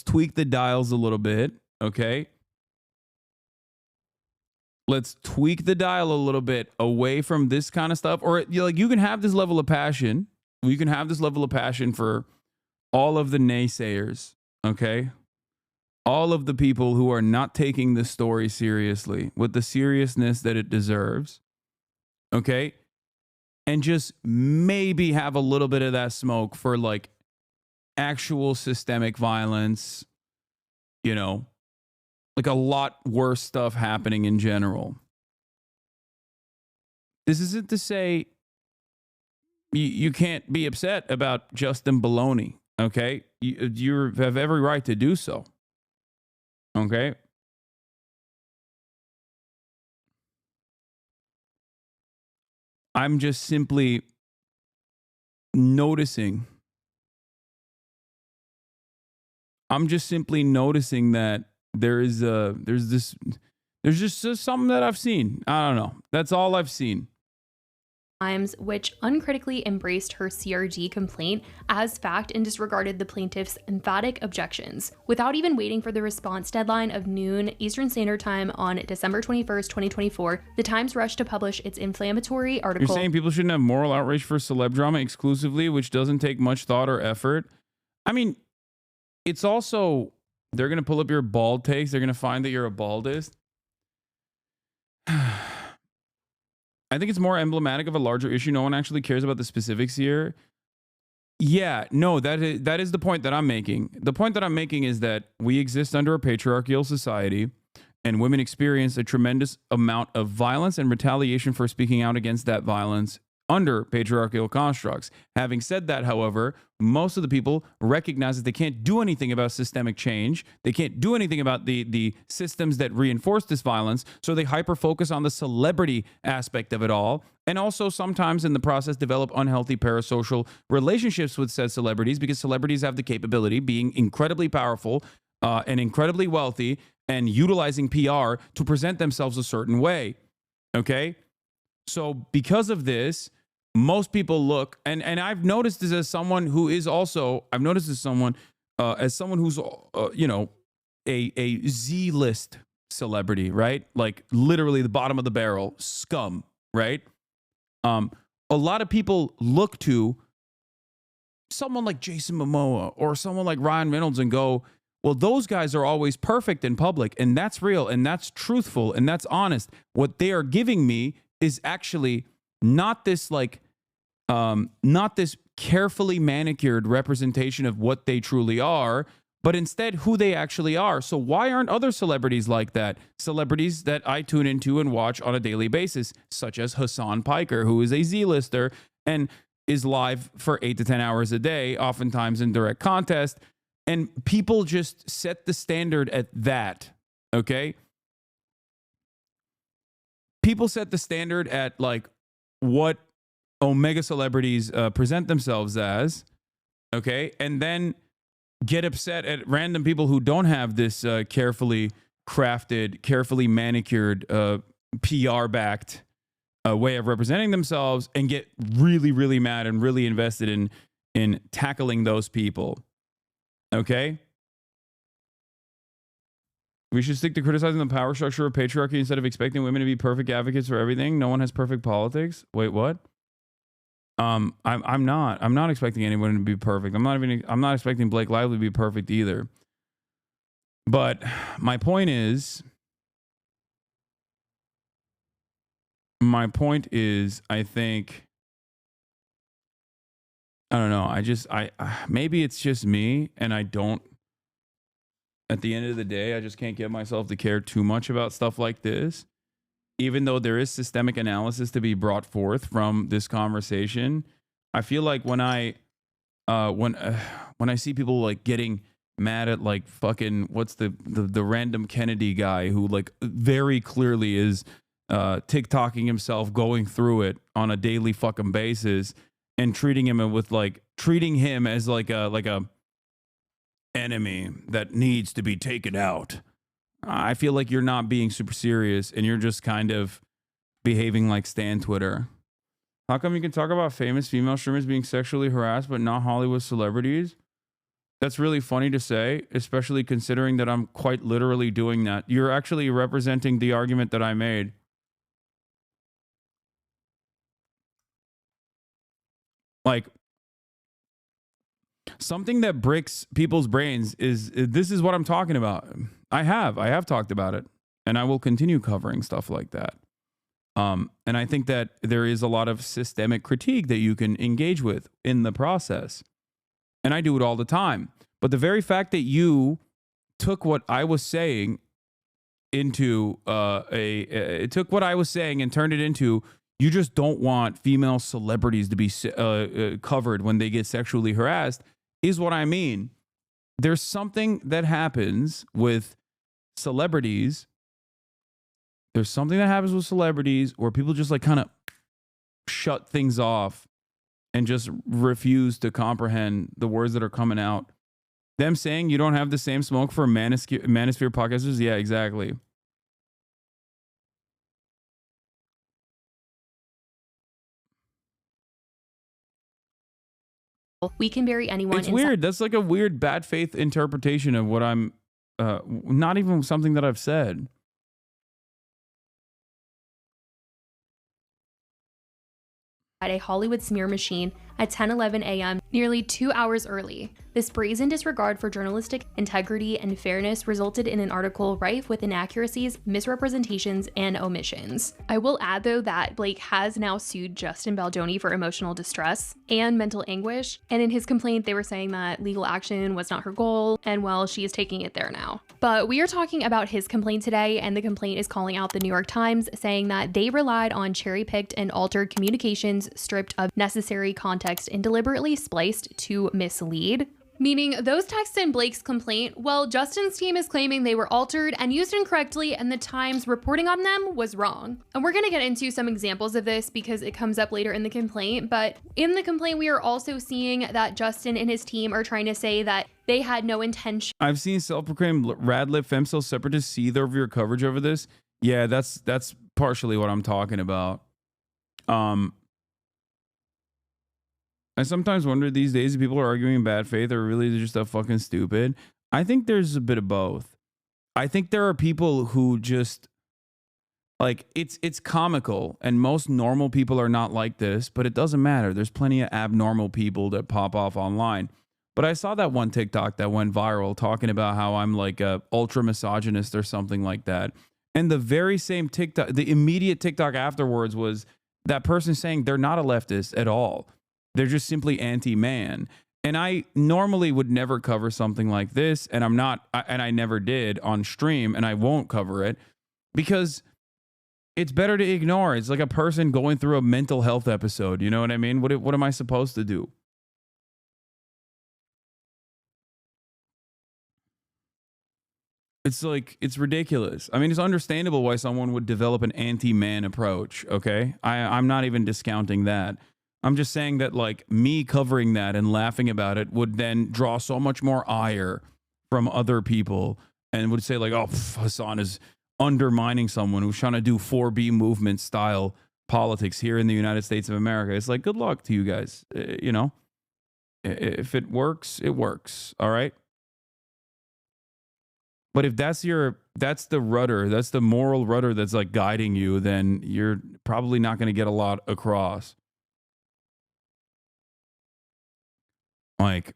[SPEAKER 2] tweak the dials a little bit, okay? Let's tweak the dial a little bit away from this kind of stuff. Or you can have this level of passion. You can have this level of passion for all of the naysayers, okay? All of the people who are not taking this story seriously with the seriousness that it deserves. Okay, and just maybe have a little bit of that smoke for like actual systemic violence, you know, like a lot worse stuff happening in general. This isn't to say you can't be upset about Justin Baloney, okay? You have every right to do so, okay? I'm just simply noticing. I'm just simply noticing that there's just something that I've seen. I don't know. That's all I've seen.
[SPEAKER 1] Times, which uncritically embraced her CRG complaint as fact and disregarded the plaintiff's emphatic objections. Without even waiting for the response deadline of noon Eastern Standard Time on December 21st, 2024, the Times rushed to publish its inflammatory article.
[SPEAKER 2] You're saying people shouldn't have moral outrage for celeb drama exclusively, which doesn't take much thought or effort? I mean, it's also, they're going to pull up your bald takes. They're going to find that you're a baldist. I think it's more emblematic of a larger issue. No one actually cares about the specifics here. Yeah, no, that is the point that I'm making. The point that I'm making is that we exist under a patriarchal society, and women experience a tremendous amount of violence and retaliation for speaking out against that violence under patriarchal constructs. Having said that, however, most of the people recognize that they can't do anything about systemic change. They can't do anything about the systems that reinforce this violence, so they hyper-focus on the celebrity aspect of it all, and also sometimes in the process develop unhealthy parasocial relationships with said celebrities, because celebrities have the capability, being incredibly powerful and incredibly wealthy, and utilizing PR to present themselves a certain way, okay? So because of this, most people look, and I've noticed this as someone who is also, I've noticed as someone who's, you know, a Z-list celebrity, right? Like literally the bottom of the barrel, scum, right? A lot of people look to someone like Jason Momoa or someone like Ryan Reynolds and go, well, those guys are always perfect in public, and that's real, and that's truthful, and that's honest. What they are giving me is actually not this not this carefully manicured representation of what they truly are, but instead who they actually are. So why aren't other celebrities like that? Celebrities that I tune into and watch on a daily basis, such as Hasan Piker, who is a Z-lister and is live for 8 to 10 hours a day, oftentimes in direct contest. And people just set the standard at that, okay? People set the standard at like what omega celebrities present themselves as, okay? And then get upset at random people who don't have this carefully crafted, carefully manicured, PR-backed way of representing themselves, and get really, really mad and really invested in tackling those people, okay? We should stick to criticizing the power structure of patriarchy instead of expecting women to be perfect advocates for everything. No one has perfect politics. Wait, what? I'm not expecting anyone to be perfect. I'm not expecting Blake Lively to be perfect either. But my point is, I think, I don't know. Maybe it's just me, and I don't, at the end of the day, I just can't get myself to care too much about stuff like this. Even though there is systemic analysis to be brought forth from this conversation, I feel like when I see people like getting mad at like fucking what's the random Kennedy guy who like very clearly is TikToking himself, going through it on a daily fucking basis, and treating him as like a enemy that needs to be taken out. I feel like you're not being super serious, and you're just kind of behaving like Stan Twitter. How come you can talk about famous female streamers being sexually harassed, but not Hollywood celebrities? That's really funny to say, especially considering that I'm quite literally doing that. You're actually representing the argument that I made. Like, something that breaks people's brains is this is what I'm talking about. I have talked about it, and I will continue covering stuff like that. And I think that there is a lot of systemic critique that you can engage with in the process. And I do it all the time. But the very fact that you took what I was saying into took what I was saying and turned it into, you just don't want female celebrities to be covered when they get sexually harassed, is what I mean. There's something that happens with celebrities. There's something that happens with celebrities where people just like kind of shut things off and just refuse to comprehend the words that are coming out. Them saying you don't have the same smoke for Manosphere podcasters. Yeah, exactly.
[SPEAKER 1] We can bury anyone.
[SPEAKER 2] It's weird. That's like a weird bad faith interpretation of what I'm, not even something that I've said.
[SPEAKER 1] At a Hollywood smear machine at 10:11 a.m., nearly 2 hours early. This brazen disregard for journalistic integrity and fairness resulted in an article rife with inaccuracies, misrepresentations, and omissions. I will add, though, that Blake has now sued Justin Baldoni for emotional distress and mental anguish, and in his complaint, they were saying that legal action was not her goal, and well, she is taking it there now. But we are talking about his complaint today, and the complaint is calling out the New York Times, saying that they relied on cherry-picked and altered communications stripped of necessary context and deliberately spliced to mislead. Meaning those texts in Blake's complaint, well, Justin's team is claiming they were altered and used incorrectly, and the Times reporting on them was wrong. And we're going to get into some examples of this because it comes up later in the complaint, but in the complaint we are also seeing that Justin and his team are trying to say that they had no intention.
[SPEAKER 2] I've seen self-proclaimed radlib femcel separatists seethe over your coverage over this. Yeah, that's partially what I'm talking about. I sometimes wonder these days if people are arguing in bad faith or really just that fucking stupid. I think there's a bit of both. I think there are people who just like it's comical, and most normal people are not like this, but it doesn't matter. There's plenty of abnormal people that pop off online. But I saw that one TikTok that went viral talking about how I'm like a ultra misogynist or something like that. And the very same TikTok, the immediate TikTok afterwards was that person saying they're not a leftist at all. They're just simply anti-man. And I normally would never cover something like this, and I'm not, and I never did on stream, and I won't cover it because it's better to ignore. It's like a person going through a mental health episode. You know what I mean? What am I supposed to do? It's like, it's ridiculous. I mean, it's understandable why someone would develop an anti-man approach, okay? I'm not even discounting that. I'm just saying that, like, me covering that and laughing about it would then draw so much more ire from other people and would say, like, oh, Hasan is undermining someone who's trying to do 4B movement style politics here in the United States of America. It's like, good luck to you guys. You know, if it works, it works. All right. But if that's the rudder, that's the moral rudder that's like guiding you, then you're probably not going to get a lot across. Like,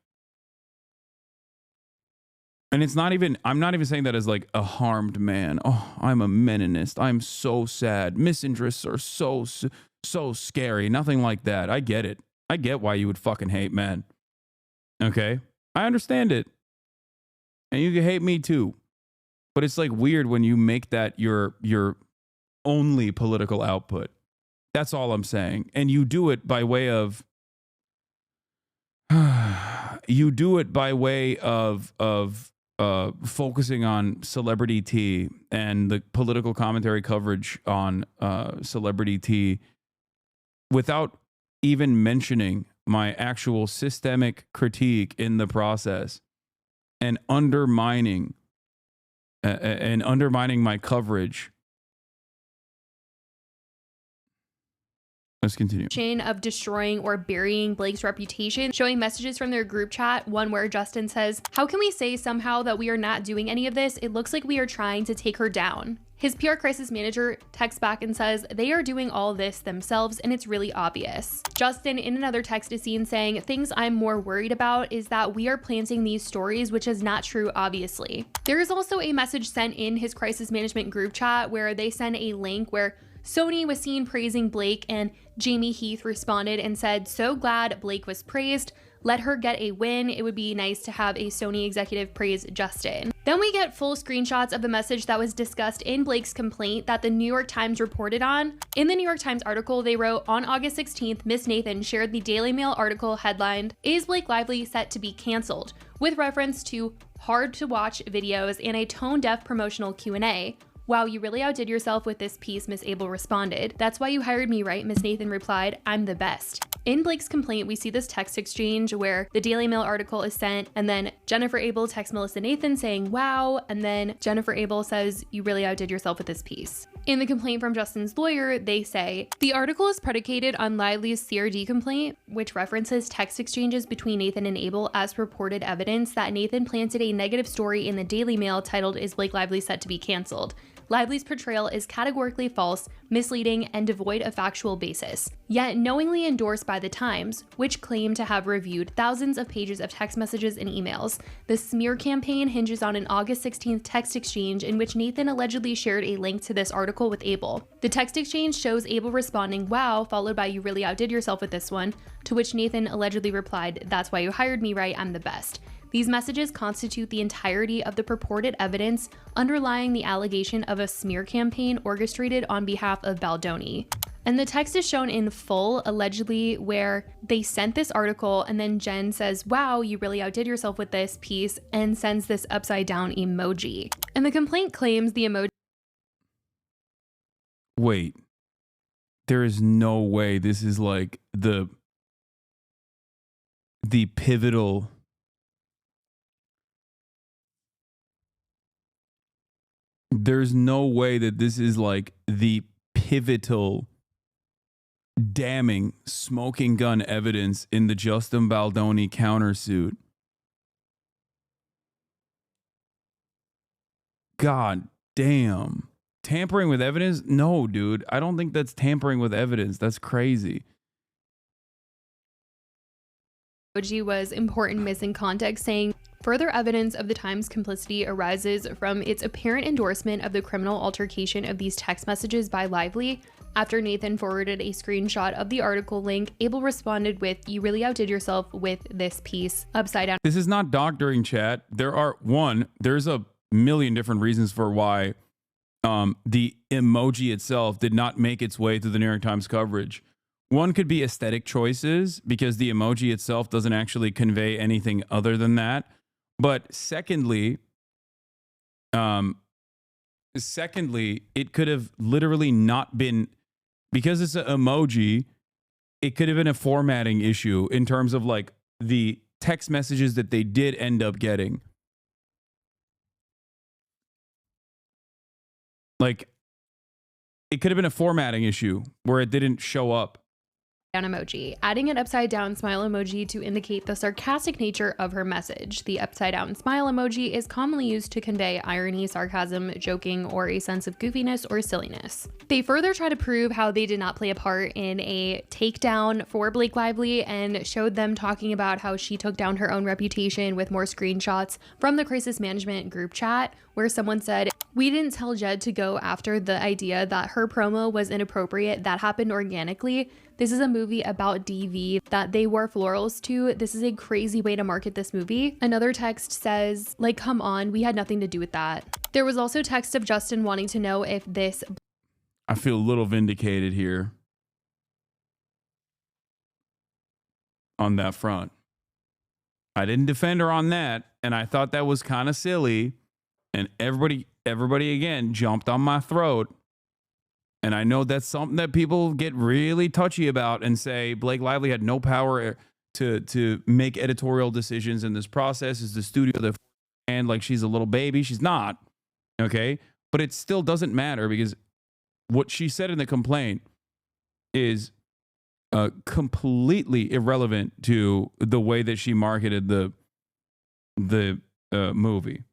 [SPEAKER 2] and it's not even, I'm not even saying that as like a harmed man. Oh, I'm a meninist. I'm so sad. Misandrists are so scary. Nothing like that. I get it. I get why you would fucking hate men. Okay? I understand it. And you can hate me too. But it's like weird when you make that your only political output. That's all I'm saying. And you do it by way of focusing on celebrity tea and the political commentary coverage on celebrity tea without even mentioning my actual systemic critique in the process and undermining my coverage. Let's continue.
[SPEAKER 1] Of destroying or burying Blake's reputation, showing messages from their group chat, one where Justin says, "How can we say somehow that we are not doing any of this? It looks like we are trying to take her down." His PR crisis manager texts back and says they are doing all this themselves and it's really obvious. Justin in another text is seen saying, "Things I'm more worried about is that we are planting these stories, which is not true, obviously." There is also a message sent in his crisis management group chat where they send a link where Sony was seen praising Blake and Jamie Heath responded and said, "So glad Blake was praised. let her get a win. It would be nice to have a Sony executive praise Justin. Then we get full screenshots of the message that was discussed in Blake's complaint that the New York Times reported on. In the New York Times article, they wrote, on August 16th, Miss Nathan shared the Daily Mail article headlined, "Is Blake Lively set to be canceled?" with reference to hard to watch videos and a tone-deaf promotional Q&A. "Wow, you really outdid yourself with this piece," Miss Abel responded. "That's why you hired me, right?" Miss Nathan replied, "I'm the best." In Blake's complaint, we see this text exchange where the Daily Mail article is sent, and then Jennifer Abel texts Melissa Nathan saying, "Wow," and then Jennifer Abel says, "You really outdid yourself with this piece." In the complaint from Justin's lawyer, they say, the article is predicated on Lively's CRD complaint, which references text exchanges between Nathan and Abel as reported evidence that Nathan planted a negative story in the Daily Mail titled, "Is Blake Lively set to be canceled?" Lively's portrayal is categorically false, misleading, and devoid of factual basis, yet knowingly endorsed by the Times, which claim to have reviewed thousands of pages of text messages and emails. The smear campaign hinges on an August 16th text exchange in which Nathan allegedly shared a link to this article with Abel. The text exchange shows Abel responding, "Wow," followed by "You really outdid yourself with this one," to which Nathan allegedly replied, "That's why you hired me, right? I'm the best." These messages constitute the entirety of the purported evidence underlying the allegation of a smear campaign orchestrated on behalf of Baldoni. And the text is shown in full, allegedly, where they sent this article and then Jen says, "Wow, you really outdid yourself with this piece," and sends this upside down emoji. And the complaint claims the emoji.
[SPEAKER 2] Wait, there is no way this is like the pivotal. There's no way that this is like the pivotal, damning, smoking gun evidence in the Justin Baldoni countersuit. God damn. Tampering with evidence? No, dude. I don't think that's tampering with evidence. That's crazy.
[SPEAKER 1] Emoji was important missing context, saying, "Further evidence of the Times' complicity arises from its apparent endorsement of the criminal altercation of these text messages by Lively." After Nathan forwarded a screenshot of the article link, Abel responded with, "You really outdid yourself with this piece," upside down.
[SPEAKER 2] This is not doctoring, chat. There's a million different reasons for why the emoji itself did not make its way to the New York Times coverage. One could be aesthetic choices because the emoji itself doesn't actually convey anything other than that. But secondly, it could have literally not been, because it's an emoji, it could have been a formatting issue in terms of like the text messages that they did end up getting. Like, it could have been a formatting issue where it didn't show up.
[SPEAKER 1] Emoji, adding an upside down smile emoji to indicate the sarcastic nature of her message. The upside down smile emoji is commonly used to convey irony, sarcasm, joking, or a sense of goofiness or silliness. They further try to prove how they did not play a part in a takedown for Blake Lively and showed them talking about how she took down her own reputation with more screenshots from the crisis management group chat where someone said, "We didn't tell Jed to go after the idea that her promo was inappropriate. That happened organically. This is a movie about DV that they wore florals to. This is a crazy way to market this movie." Another text says, like, "Come on, we had nothing to do with that." There was also text of Justin wanting to know if this...
[SPEAKER 2] I feel a little vindicated here on that front. I didn't defend her on that, and I thought that was kind of silly, and everybody again jumped on my throat. And I know that's something that people get really touchy about and say Blake Lively had no power to make editorial decisions in this process. Is the studio that, and like she's a little baby? She's not. Okay. But it still doesn't matter because what she said in the complaint is completely irrelevant to the way that she marketed the movie.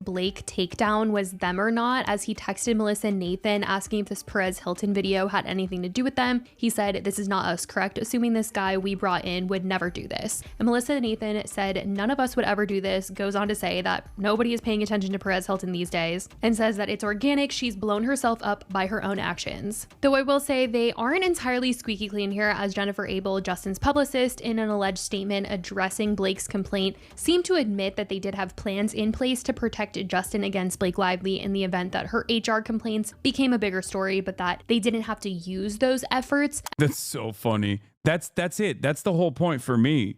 [SPEAKER 1] Blake takedown was them or not, as he texted Melissa and Nathan asking if this Perez Hilton video had anything to do with them. He said, "This is not us, correct? Assuming this guy we brought in would never do this." And Melissa and Nathan said, "None of us would ever do this." Goes on to say that nobody is paying attention to Perez Hilton these days, and says that it's organic. She's blown herself up by her own actions. Though I will say they aren't entirely squeaky clean here, as Jennifer Abel, Justin's publicist, in an alleged statement addressing Blake's complaint, seemed to admit that they did have plans in place to protect Justin against Blake Lively in the event that her HR complaints became a bigger story, but that they didn't have to use those efforts.
[SPEAKER 2] That's so funny. That's it. That's the whole point for me,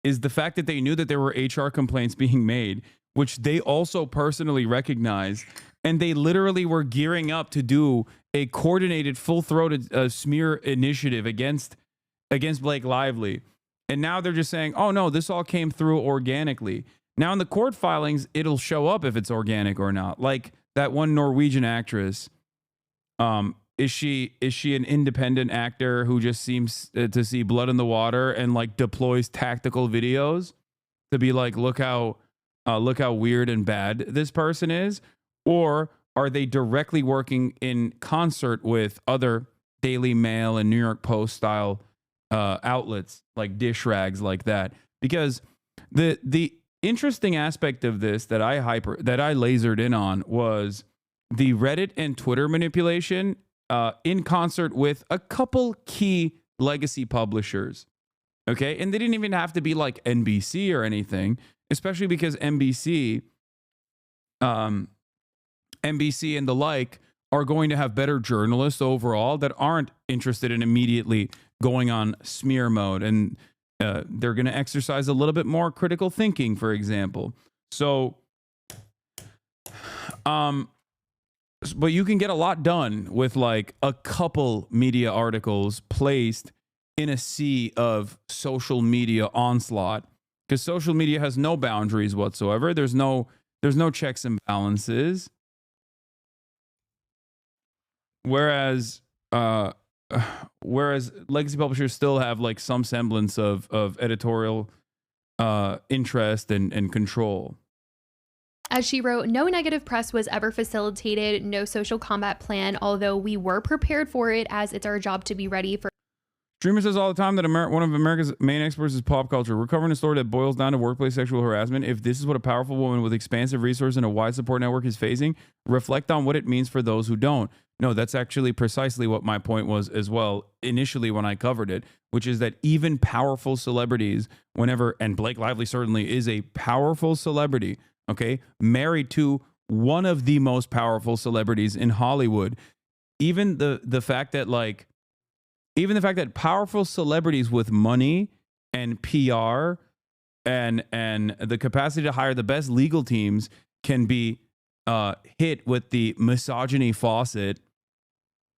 [SPEAKER 2] is the fact that they knew that there were HR complaints being made, which they also personally recognized, and they literally were gearing up to do a coordinated, full-throated smear initiative against Blake Lively. And now they're just saying, oh no, this all came through organically. Now in the court filings, it'll show up if it's organic or not. Like that one Norwegian actress, is she an independent actor who just seems to see blood in the water and like deploys tactical videos to be like, look how weird and bad this person is? Or are they directly working in concert with other Daily Mail and New York Post style outlets like dish rags like that? Because the interesting aspect of this that I lasered in on was the Reddit and Twitter manipulation in concert with a couple key legacy publishers. Okay, and they didn't even have to be like NBC or anything, especially because NBC and the like are going to have better journalists overall that aren't interested in immediately going on smear mode, and they're going to exercise a little bit more critical thinking, for example. So, but you can get a lot done with like a couple media articles placed in a sea of social media onslaught, because social media has no boundaries whatsoever. There's no checks and balances. Whereas legacy publishers still have like some semblance of editorial interest and control.
[SPEAKER 1] As she wrote, no negative press was ever facilitated, no social combat plan, although we were prepared for it, as it's our job to be ready for.
[SPEAKER 2] Streamer says all the time that one of America's main experts is pop culture. We're covering a story that boils down to workplace sexual harassment. If this is what a powerful woman with expansive resources and a wide support network is facing, reflect on what it means for those who don't. No, that's actually precisely what my point was as well initially when I covered it, which is that even powerful celebrities, and Blake Lively certainly is a powerful celebrity, okay, married to one of the most powerful celebrities in Hollywood. Even the fact that powerful celebrities with money and PR and the capacity to hire the best legal teams can be hit with the misogyny faucet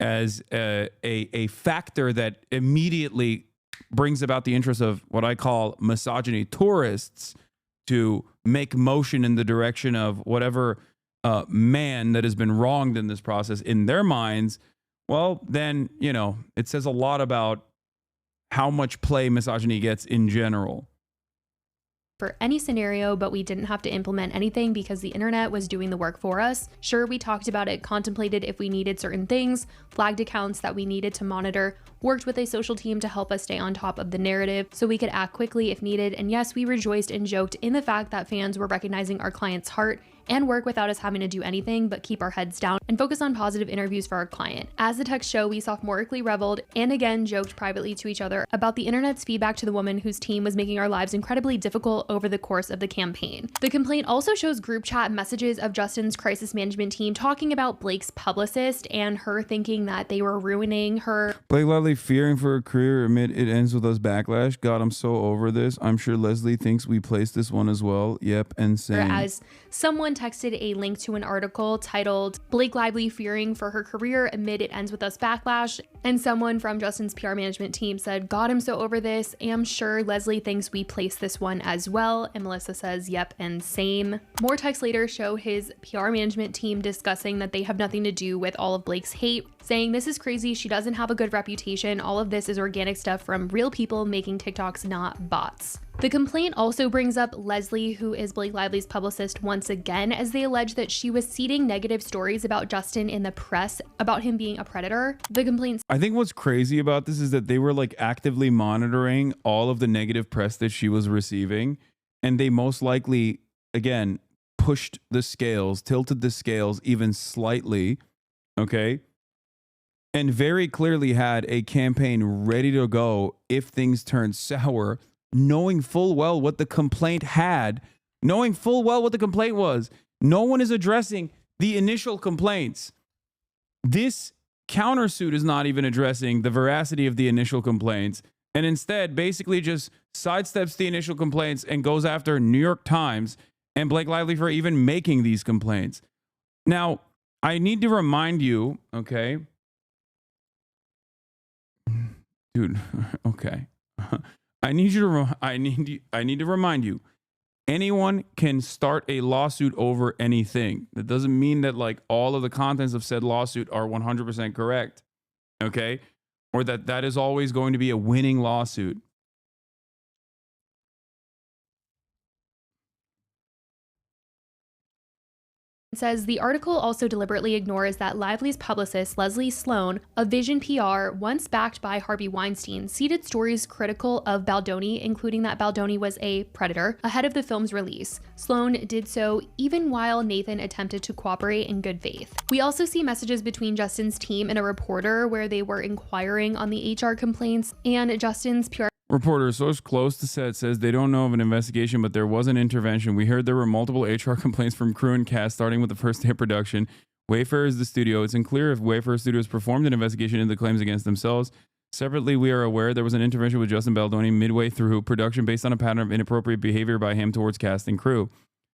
[SPEAKER 2] as a factor that immediately brings about the interest of what I call misogyny tourists to make motion in the direction of whatever man that has been wronged in this process in their minds. Well, then, it says a lot about how much play misogyny gets in general.
[SPEAKER 1] For any scenario, but we didn't have to implement anything because the internet was doing the work for us. Sure, we talked about it, contemplated if we needed certain things, flagged accounts that we needed to monitor, worked with a social team to help us stay on top of the narrative so we could act quickly if needed. And yes, we rejoiced and joked in the fact that fans were recognizing our client's heart and work without us having to do anything but keep our heads down and focus on positive interviews for our client. As the texts show, we sophomorically reveled and again joked privately to each other about the internet's feedback to the woman whose team was making our lives incredibly difficult over the course of the campaign. The complaint also shows group chat messages of Justin's crisis management team talking about Blake's publicist and her thinking that they were ruining her.
[SPEAKER 2] Blake Lively fearing for her career amid it ends with us backlash. God, I'm so over this. I'm sure Leslie thinks we placed this one as well. Yep, and same.
[SPEAKER 1] As someone texted a link to an article titled Blake Lively fearing for her career amid it ends with us backlash, and someone from Justin's PR management team said, God, I'm so over this. Am sure Leslie thinks we placed this one as well. And Melissa says, yep, and same. More texts later show his PR management team discussing that they have nothing to do with all of Blake's hate, saying this is crazy, she doesn't have a good reputation, all of this is organic stuff from real people making TikToks, not bots. The complaint also brings up Leslie, who is Blake Lively's publicist, once again, as they allege that she was seeding negative stories about Justin in the press about him being a predator. The complaint.
[SPEAKER 2] I think what's crazy about this is that they were like actively monitoring all of the negative press that she was receiving, and they most likely, again, pushed the scales, tilted the scales even slightly, okay? And very clearly had a campaign ready to go if things turned sour, knowing full well what the complaint had, knowing full well what the complaint was. No one is addressing the initial complaints. This countersuit is not even addressing the veracity of the initial complaints, and instead basically just sidesteps the initial complaints and goes after New York Times and Blake Lively for even making these complaints. Now, I need to remind you, okay? Dude, okay. I need to remind you, anyone can start a lawsuit over anything. That doesn't mean that like all of the contents of said lawsuit are 100% correct, okay? Or that is always going to be a winning lawsuit.
[SPEAKER 1] Says the article also deliberately ignores that Lively's publicist, Leslie Sloan, of Vision PR, once backed by Harvey Weinstein, seeded stories critical of Baldoni, including that Baldoni was a predator, ahead of the film's release. Sloan did so even while Nathan attempted to cooperate in good faith. We also see messages between Justin's team and a reporter where they were inquiring on the HR complaints, and Justin's PR
[SPEAKER 2] Reporter, source close to set says they don't know of an investigation, but there was an intervention. We heard there were multiple HR complaints from crew and cast, starting with the first day of production. Wayfair is the studio. It's unclear if Wayfair Studios performed an investigation into the claims against themselves. Separately, we are aware there was an intervention with Justin Baldoni midway through production based on a pattern of inappropriate behavior by him towards cast and crew.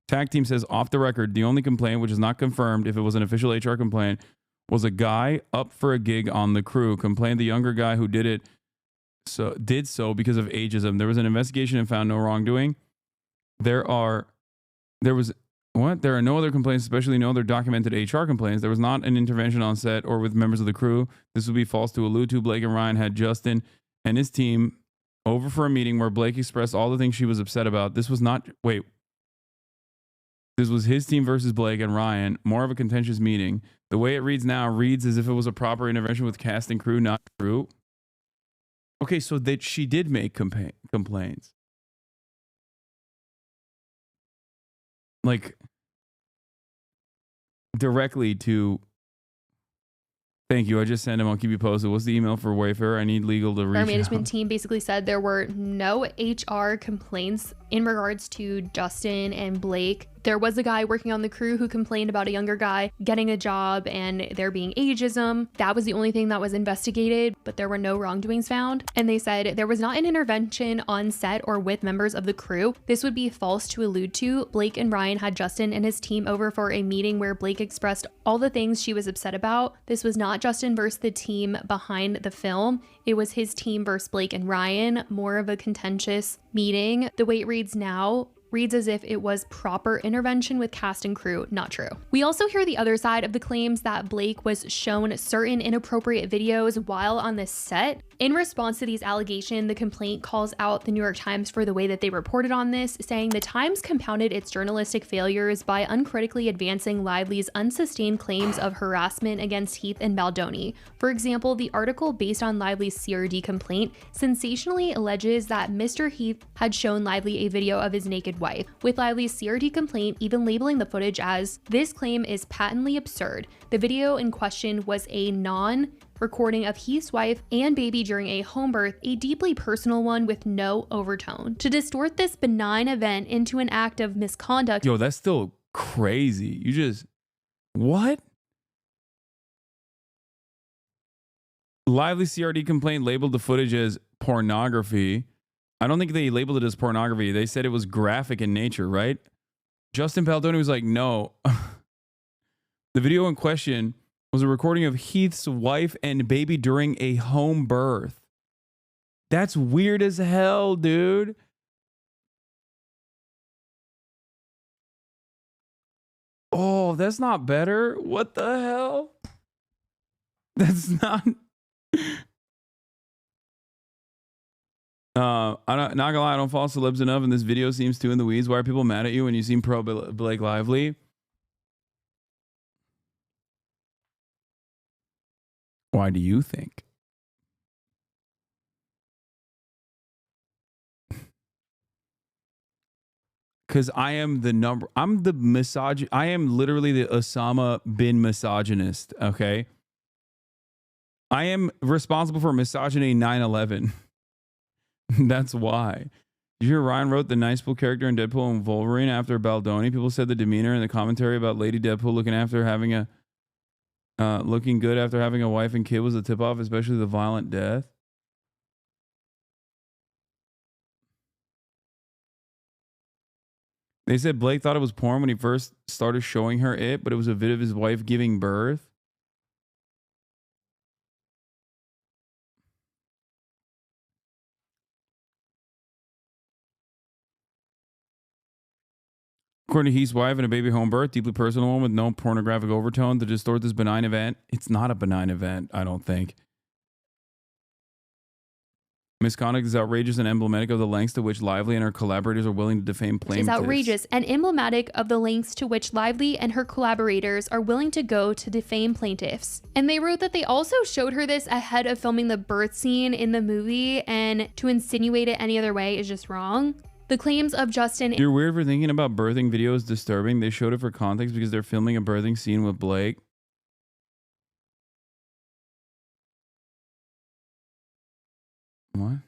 [SPEAKER 2] Tag team says off the record, the only complaint, which is not confirmed if it was an official HR complaint, was a guy up for a gig on the crew complained the younger guy who did so because of ageism. There was an investigation and found no wrongdoing. There are no other complaints, especially no other documented HR complaints. There was not an intervention on set or with members of the crew. This would be false to allude to. Blake and Ryan had Justin and his team over for a meeting where Blake expressed all the things she was upset about. This was his team versus Blake and Ryan, more of a contentious meeting. The way it reads now reads as if it was a proper intervention with cast and crew, not true. Okay, so that she did make complaints. Like, directly to... Thank you, I just sent him. I'll keep you posted. What's the email for Wayfair? I need legal to reach
[SPEAKER 1] Our management
[SPEAKER 2] out.
[SPEAKER 1] team basically said there were no HR complaints in regards to Justin and Blake. There was a guy working on the crew who complained about a younger guy getting a job and there being ageism. That was the only thing that was investigated, but there were no wrongdoings found. And they said there was not an intervention on set or with members of the crew. This would be false to allude to. Blake and Ryan had Justin and his team over for a meeting where Blake expressed all the things she was upset about. This was not Justin versus the team behind the film. It was his team versus Blake and Ryan, more of a contentious meeting. The way it reads now reads as if it was proper intervention with cast and crew. Not true. We also hear the other side of the claims that Blake was shown certain inappropriate videos while on the set. In response to these allegations, the complaint calls out the New York Times for the way that they reported on this, saying the Times compounded its journalistic failures by uncritically advancing Lively's unsustained claims of harassment against Heath and Baldoni. For example, the article based on Lively's CRD complaint sensationally alleges that Mr. Heath had shown Lively a video of his naked wife, with Lively's CRD complaint even labeling the footage as, "This claim is patently absurd. The video in question was a recording of Heath's wife and baby during a home birth, a deeply personal one with no overtone. To distort this benign event into an act of misconduct."
[SPEAKER 2] Yo, that's still crazy. You just... What? Lively CRD complaint labeled the footage as pornography. I don't think they labeled it as pornography. They said it was graphic in nature, right? Justin Baldoni was like, no. The video in question was a recording of Heath's wife and baby during a home birth. That's weird as hell, dude. Oh, that's not better. What the hell? That's not... Not gonna lie, I don't follow celebs enough, and this video seems too in the weeds. Why are people mad at you when you seem pro Blake Lively? Why do you think? Because I am I'm the I am literally the Osama bin misogynist, okay? I am responsible for misogyny 9/11. That's why. Did you hear Ryan wrote the nice pool character in Deadpool and Wolverine after Baldoni? People said the demeanor in the commentary about Lady Deadpool looking good after having a wife and kid was a tip-off, especially the violent death. They said Blake thought it was porn when he first started showing her it, but it was a vid of his wife giving birth. According to Heath's wife, and a baby home birth, deeply personal one with no pornographic overtone to distort this benign event. It's not a benign event, I don't think. Misconduct is outrageous and emblematic of the lengths to which Lively and her collaborators are willing to defame plaintiffs.
[SPEAKER 1] It's outrageous and emblematic of the lengths to which Lively and her collaborators are willing to go to defame plaintiffs. And they wrote that they also showed her this ahead of filming the birth scene in the movie, and to insinuate it any other way is just wrong. The claims of Justin...
[SPEAKER 2] You're weird for thinking about birthing videos disturbing. They showed it for context because they're filming a birthing scene with Blake. What?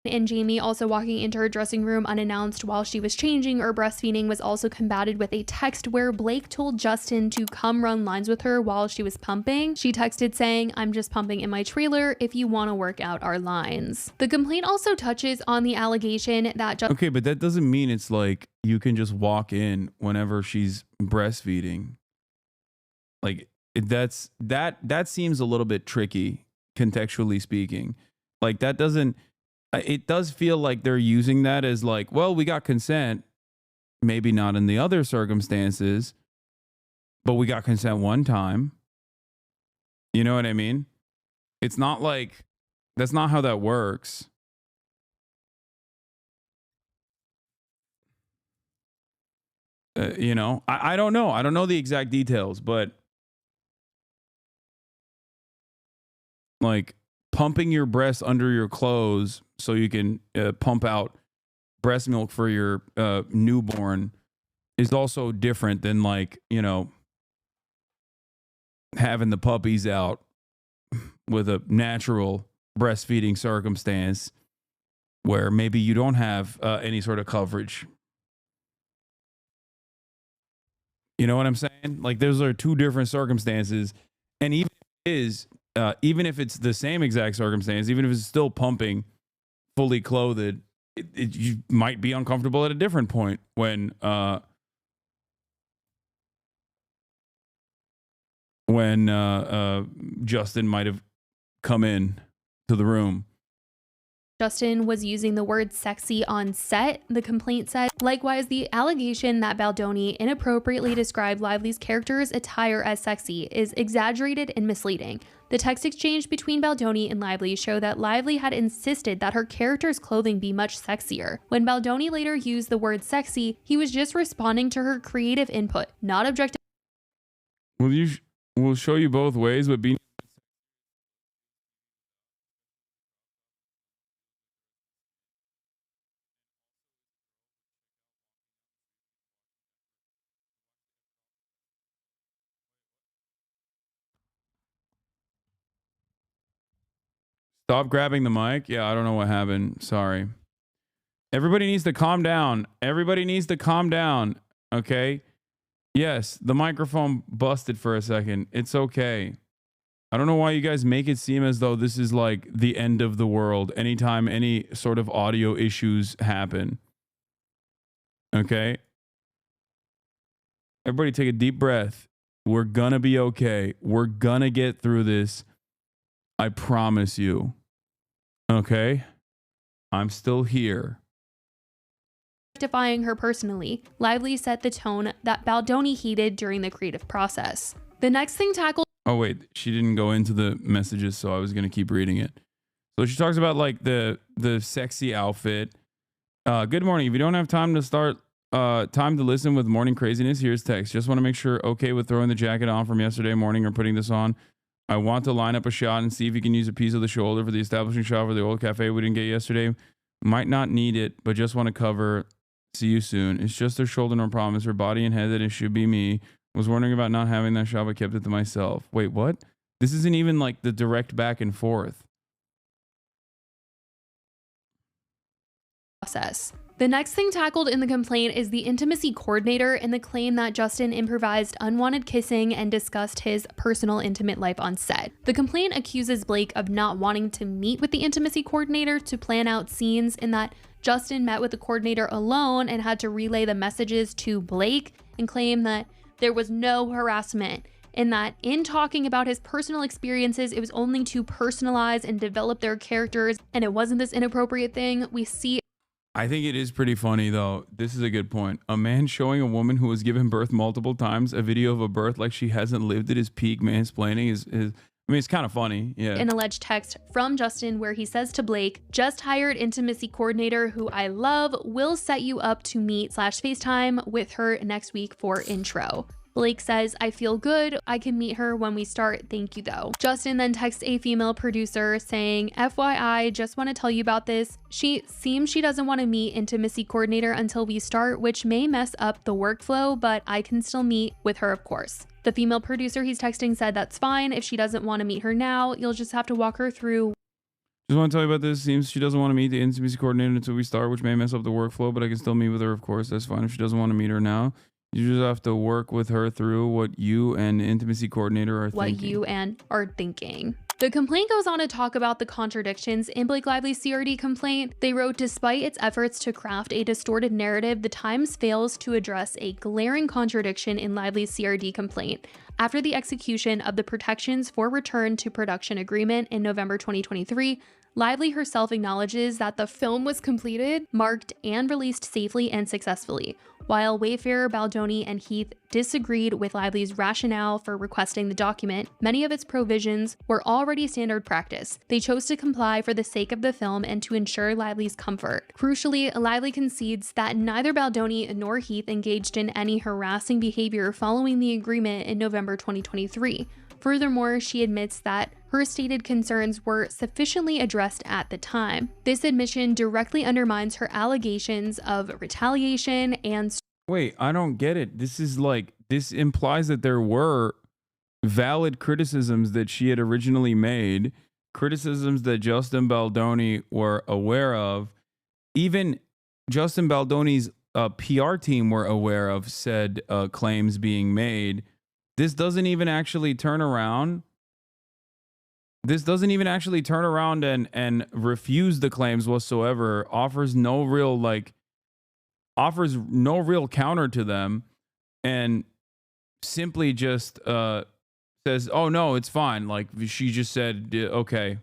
[SPEAKER 1] And Jamie also walking into her dressing room unannounced while she was changing or breastfeeding was also combated with a text where Blake told Justin to come run lines with her while she was pumping. She texted saying, "I'm just pumping in my trailer if you want to work out our lines." The complaint also touches on the allegation that
[SPEAKER 2] okay, but that doesn't mean it's like you can just walk in whenever she's breastfeeding. Like that seems a little bit tricky, contextually speaking. Like that doesn't... It does feel like they're using that as like, well, we got consent. Maybe not in the other circumstances, but we got consent one time. You know what I mean? It's not like, that's not how that works. You know, I don't know. I don't know the exact details, but like pumping your breast under your clothes so you can pump out breast milk for your newborn is also different than, like, you know, having the puppies out with a natural breastfeeding circumstance where maybe you don't have any sort of coverage. You know what I'm saying? Like, those are two different circumstances. And even if it's the same exact circumstance, even if it's still pumping, fully clothed, you might be uncomfortable at a different point when Justin might have come in to the room.
[SPEAKER 1] Justin was using the word sexy on set, the complaint said. Likewise, the allegation that Baldoni inappropriately described Lively's character's attire as sexy is exaggerated and misleading. The text exchange between Baldoni and Lively show that Lively had insisted that her character's clothing be much sexier. When Baldoni later used the word sexy, he was just responding to her creative input, not objective.
[SPEAKER 2] We'll show you both ways, but being... Stop grabbing the mic. Yeah, I don't know what happened. Sorry. Everybody needs to calm down. Everybody needs to calm down. Okay? Yes, the microphone busted for a second. It's okay. I don't know why you guys make it seem as though this is like the end of the world anytime any sort of audio issues happen. Okay? Everybody take a deep breath. We're gonna be okay. We're gonna get through this. I promise you. Okay? I'm still here.
[SPEAKER 1] Justifying her personally, Lively set the tone that Baldoni heeded during the creative process. The next thing tackled
[SPEAKER 2] Oh, wait, she didn't go into the messages, so I was going to keep reading it. So she talks about like the sexy outfit. Good morning. If you don't have time to listen with morning craziness, here's text. Just want to make sure okay with throwing the jacket on from yesterday morning or putting this on. I want to line up a shot and see if you can use a piece of the shoulder for the establishing shot for the old cafe we didn't get yesterday. Might not need it, but just want to cover. See you soon. It's just her shoulder, no problem. It's her body and head that it should be me. Was wondering about not having that shot, but kept it to myself. Wait, what? This isn't even like the direct back and forth.
[SPEAKER 1] Process. The next thing tackled in the complaint is the intimacy coordinator and the claim that Justin improvised unwanted kissing and discussed his personal intimate life on set. The complaint accuses Blake of not wanting to meet with the intimacy coordinator to plan out scenes, in that Justin met with the coordinator alone and had to relay the messages to Blake, and claim that there was no harassment, and that in talking about his personal experiences, it was only to personalize and develop their characters, and it wasn't this inappropriate thing. We see.
[SPEAKER 2] I think it is pretty funny, though. This is a good point. A man showing a woman who has given birth multiple times a video of a birth like she hasn't lived at his peak mansplaining is I mean, it's kind of funny. Yeah.
[SPEAKER 1] An alleged text from Justin where he says to Blake, just hired intimacy coordinator who I love, will set you up to meet / FaceTime with her next week for intro. Blake says, I feel good. I can meet her when we start. Thank you, though. Justin then texts a female producer saying, FYI, just want to tell you about this. She seems she doesn't want to meet intimacy coordinator until we start, which may mess up the workflow, but I can still meet with her, of course. The female producer he's texting said that's fine. If she doesn't want to meet her now, you'll just have to walk her through.
[SPEAKER 2] Just want to tell you about this. Seems she doesn't want to meet the intimacy coordinator until we start, which may mess up the workflow, but I can still meet with her, of course. That's fine. If she doesn't want to meet her now, you just have to work with her through what you and the intimacy coordinator are
[SPEAKER 1] thinking. The complaint goes on to talk about the contradictions in Blake Lively's CRD complaint. They wrote, despite its efforts to craft a distorted narrative, the Times fails to address a glaring contradiction in Lively's CRD complaint. After the execution of the protections for return to production agreement in November 2023, Lively herself acknowledges that the film was completed, marked, and released safely and successfully. While Wayfarer, Baldoni, and Heath disagreed with Lively's rationale for requesting the document, many of its provisions were already standard practice. They chose to comply for the sake of the film and to ensure Lively's comfort. Crucially, Lively concedes that neither Baldoni nor Heath engaged in any harassing behavior following the agreement in November 2023. Furthermore, she admits that her stated concerns were sufficiently addressed at the time. This admission directly undermines her allegations of retaliation and...
[SPEAKER 2] Wait, I don't get it. This implies that there were valid criticisms that she had originally made, criticisms that Justin Baldoni were aware of. Even Justin Baldoni's PR team were aware of said claims being made. This doesn't even actually turn around. This doesn't even actually turn around and refuse the claims whatsoever. Offers no real counter to them, and simply just says, "Oh no, it's fine." Like she just said, "Okay."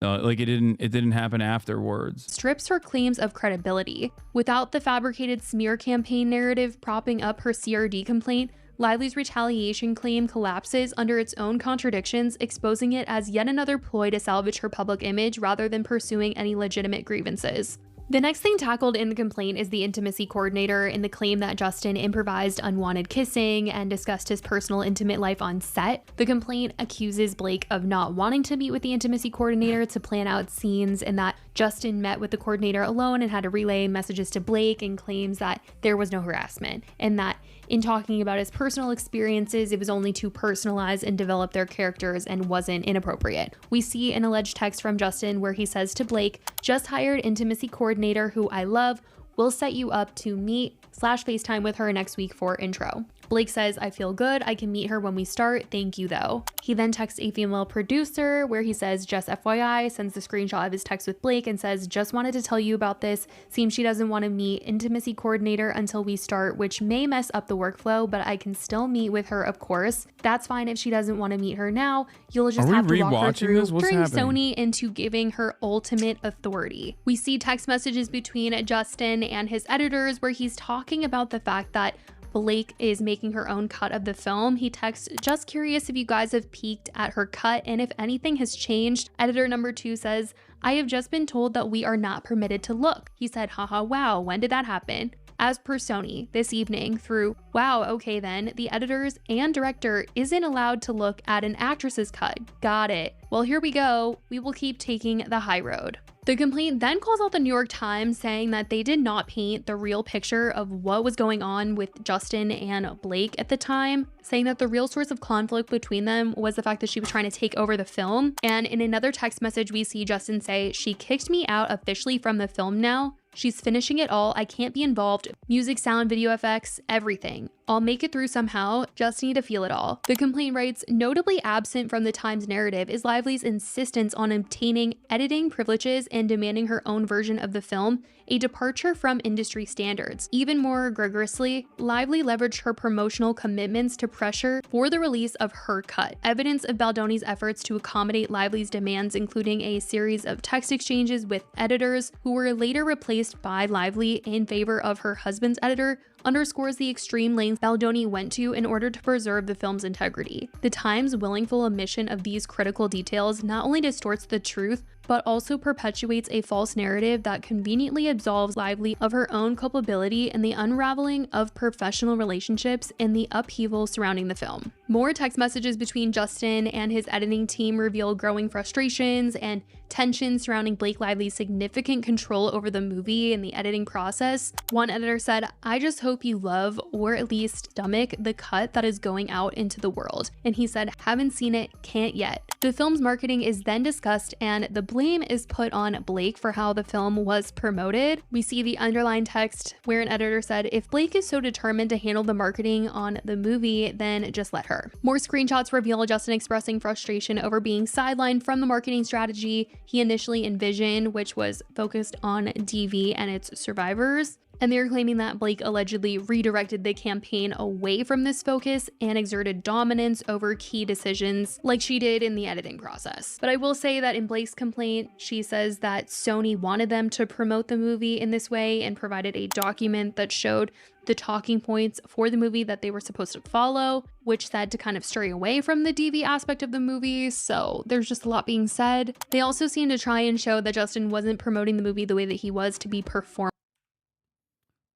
[SPEAKER 2] Like it didn't happen afterwards.
[SPEAKER 1] Strips her claims of credibility. Without the fabricated smear campaign narrative propping up her CRD complaint, Lively's retaliation claim collapses under its own contradictions, exposing it as yet another ploy to salvage her public image rather than pursuing any legitimate grievances. The next thing tackled in the complaint is the intimacy coordinator and the claim that Justin improvised unwanted kissing and discussed his personal intimate life on set. The complaint accuses Blake of not wanting to meet with the intimacy coordinator to plan out scenes, and that Justin met with the coordinator alone and had to relay messages to Blake, and claims that there was no harassment, and that in talking about his personal experiences, it was only to personalize and develop their characters and wasn't inappropriate. We see an alleged text from Justin where he says to Blake, just hired intimacy coordinator who I love, will set you up to meet / FaceTime with her next week for intro. Blake says, I feel good. I can meet her when we start. Thank you, though. He then texts a female producer where he says, just FYI, sends the screenshot of his text with Blake and says, just wanted to tell you about this. Seems she doesn't want to meet intimacy coordinator until we start, which may mess up the workflow, but I can still meet with her, of course. That's fine if she doesn't want to meet her now. You'll just have to walk her through, turning Sony into giving her ultimate authority. We see text messages between Justin and his editors where he's talking about the fact that Blake is making her own cut of the film. He texts, "Just curious if you guys have peeked at her cut and if anything has changed." Editor number 2 says, "I have just been told that we are not permitted to look." He said, "Haha, wow, when did that happen?" As per Sony, this evening through "Wow, okay then, the editors and director isn't allowed to look at an actress's cut. Got it. Well, here we go. We will keep taking the high road." The complaint then calls out the New York Times, saying that they did not paint the real picture of what was going on with Justin and Blake at the time, saying that the real source of conflict between them was the fact that she was trying to take over the film. And in another text message, we see Justin say, "She kicked me out officially from the film now. She's finishing it all. I can't be involved. Music, sound, video effects, everything. I'll make it through somehow. Just need to feel it all." The complaint writes, "Notably absent from the Times narrative is Lively's insistence on obtaining editing privileges and demanding her own version of the film, a departure from industry standards. Even more rigorously, Lively leveraged her promotional commitments to pressure for the release of her cut. Evidence of Baldoni's efforts to accommodate Lively's demands, including a series of text exchanges with editors who were later replaced by Lively in favor of her husband's editor, underscores the extreme lengths Baldoni went to in order to preserve the film's integrity. The Times' willful omission of these critical details not only distorts the truth, but also perpetuates a false narrative that conveniently absolves Lively of her own culpability in the unraveling of professional relationships and the upheaval surrounding the film." More text messages between Justin and his editing team reveal growing frustrations and tension surrounding Blake Lively's significant control over the movie and the editing process. One editor said, "I just hope you love, or at least stomach, the cut that is going out into the world." And he said, "Haven't seen it, can't yet." The film's marketing is then discussed, and the blame is put on Blake for how the film was promoted. We see the underlined text where an editor said, "If Blake is so determined to handle the marketing on the movie, then just let her." More screenshots reveal Justin expressing frustration over being sidelined from the marketing strategy he initially envisioned, which was focused on DV and its survivors. And they're claiming that Blake allegedly redirected the campaign away from this focus and exerted dominance over key decisions like she did in the editing process. But I will say that in Blake's complaint, she says that Sony wanted them to promote the movie in this way and provided a document that showed the talking points for the movie that they were supposed to follow, which said to kind of stray away from the DV aspect of the movie. So there's just a lot being said. They also seem to try and show that Justin wasn't promoting the movie the way that he was to be performed.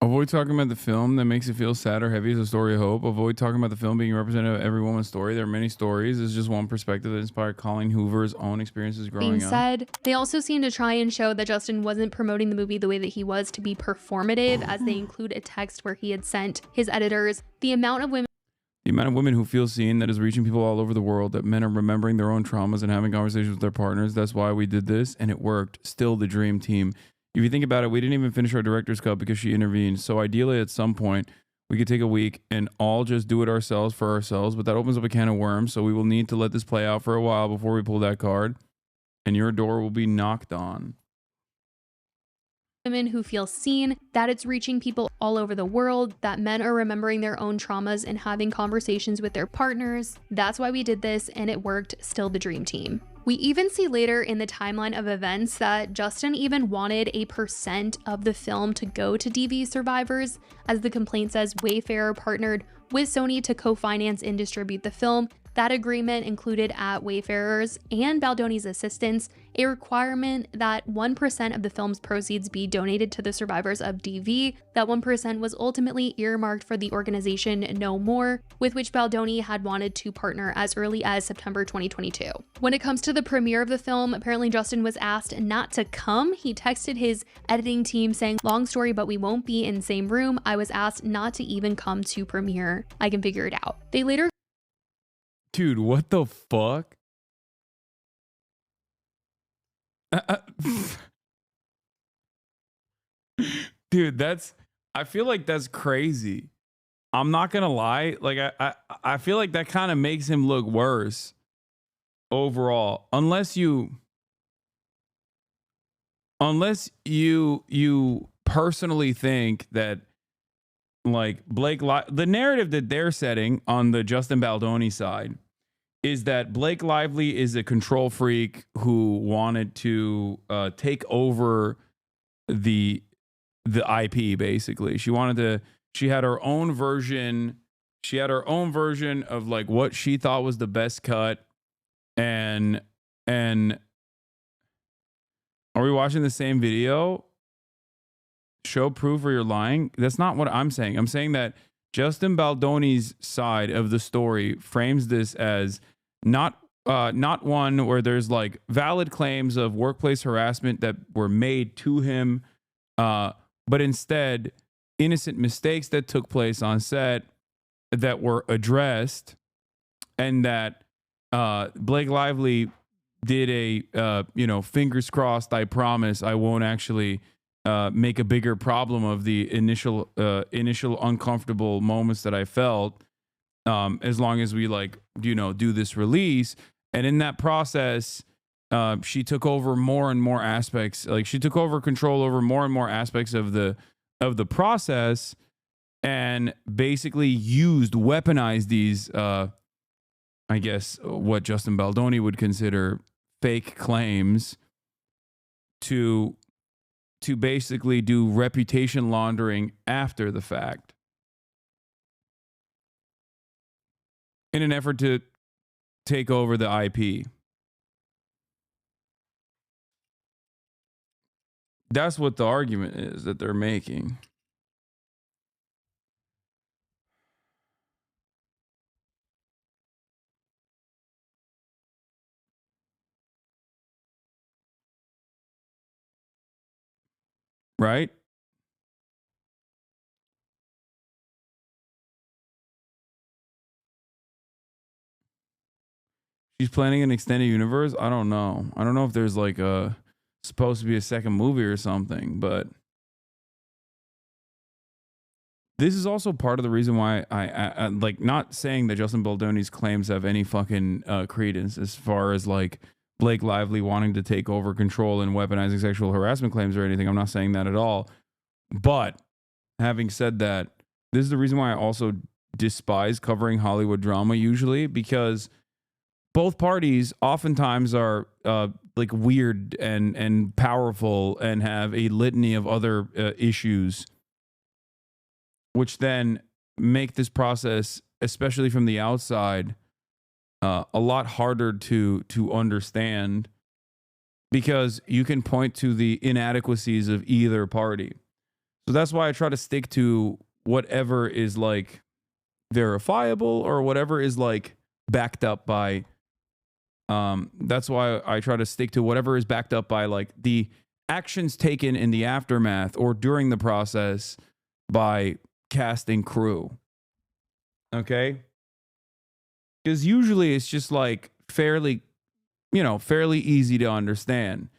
[SPEAKER 2] Avoid talking about the film that makes it feel sad or heavy as a story of hope. Avoid talking about the film being representative of every woman's story. There are many stories. It's just one perspective that inspired Colleen Hoover's own experiences growing up.
[SPEAKER 1] Said, they also seem to try and show that Justin wasn't promoting the movie the way that he was to be performative, as they include a text where he had sent his editors, The amount of women
[SPEAKER 2] who feel seen that is reaching people all over the world, that men are remembering their own traumas and having conversations with their partners. That's why we did this, and it worked. Still the dream team. If you think about it, we didn't even finish our director's cut because she intervened. So ideally, at some point, we could take a week and all just do it ourselves for ourselves, but that opens up a can of worms. So we will need to let this play out for a while before we pull that card, and your door will be knocked on.
[SPEAKER 1] Women who feel seen, that it's reaching people all over the world, that men are remembering their own traumas and having conversations with their partners. That's why we did this, and it worked. Still the dream team. We even see later in the timeline of events that Justin even wanted a % of the film to go to DV survivors. As the complaint says, Wayfarer partnered with Sony to co-finance and distribute the film. That agreement included at Wayfarer's and Baldoni's assistance a requirement that 1% of the film's proceeds be donated to the survivors of DV. That 1% was ultimately earmarked for the organization No More, with which Baldoni had wanted to partner as early as September 2022. When it comes to the premiere of the film, apparently Justin was asked not to come. He texted his editing team saying, "Long story, but we won't be in the same room. I was asked not to even come to premiere. I can figure it out." They later
[SPEAKER 2] Dude, what the fuck? Dude, I feel like that's crazy. I'm not gonna lie. Like I feel like that kind of makes him look worse overall. Unless you personally think that, like, the narrative that they're setting on the Justin Baldoni side is that Blake Lively is a control freak who wanted to take over the IP, basically. She wanted to she had her own version. She had her own version of like what she thought was the best cut. And are we watching the same video? Show proof or you're lying. That's not what I'm saying. I'm saying that Justin Baldoni's side of the story frames this as not one where there's like valid claims of workplace harassment that were made to him, but instead innocent mistakes that took place on set that were addressed, and that Blake Lively did a fingers crossed, I promise I won't actually make a bigger problem of the initial uncomfortable moments that I felt, as long as we do this release. And in that process, she took over more and more aspects. Like, she took over control over more and more aspects of the process, and basically weaponized these, I guess what Justin Baldoni would consider fake claims, to basically do reputation laundering after the fact, in an effort to take over the IP. That's what the argument is that they're making. Right? She's planning an extended universe. I don't know. I don't know if there's like supposed to be a second movie or something, but this is also part of the reason why I like, not saying that Justin Baldoni's claims have any fucking credence as far as like Blake Lively wanting to take over control and weaponizing sexual harassment claims or anything. I'm not saying that at all. But having said that, this is the reason why I also despise covering Hollywood drama usually, because both parties oftentimes are like weird and powerful and have a litany of other issues, which then make this process, especially from the outside, a lot harder to understand, because you can point to the inadequacies of either party. So that's why I try to stick to whatever is like verifiable or whatever is like backed up by. That's why I try to stick to whatever is backed up by like the actions taken in the aftermath or during the process by cast and crew. Okay? Because usually it's just like fairly easy to understand.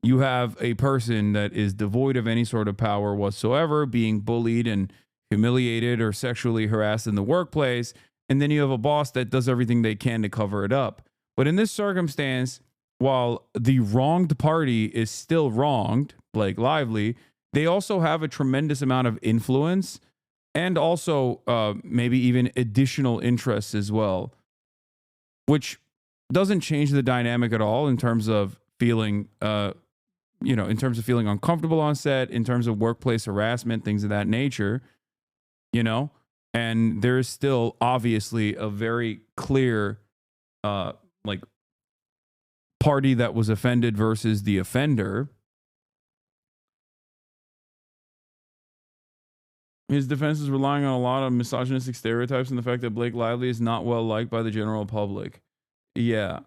[SPEAKER 2] You have a person that is devoid of any sort of power whatsoever, being bullied and humiliated or sexually harassed in the workplace, and then you have a boss that does everything they can to cover it up. But in this circumstance, while the wronged party is still wronged, Blake Lively, they also have a tremendous amount of influence and also maybe even additional interests as well, which doesn't change the dynamic at all in terms of feeling, in terms of feeling uncomfortable on set, in terms of workplace harassment, things of that nature, and there is still obviously a very clear, like, party that was offended versus the offender. His defense is relying on a lot of misogynistic stereotypes and the fact that Blake Lively is not well liked by the general public. Yeah.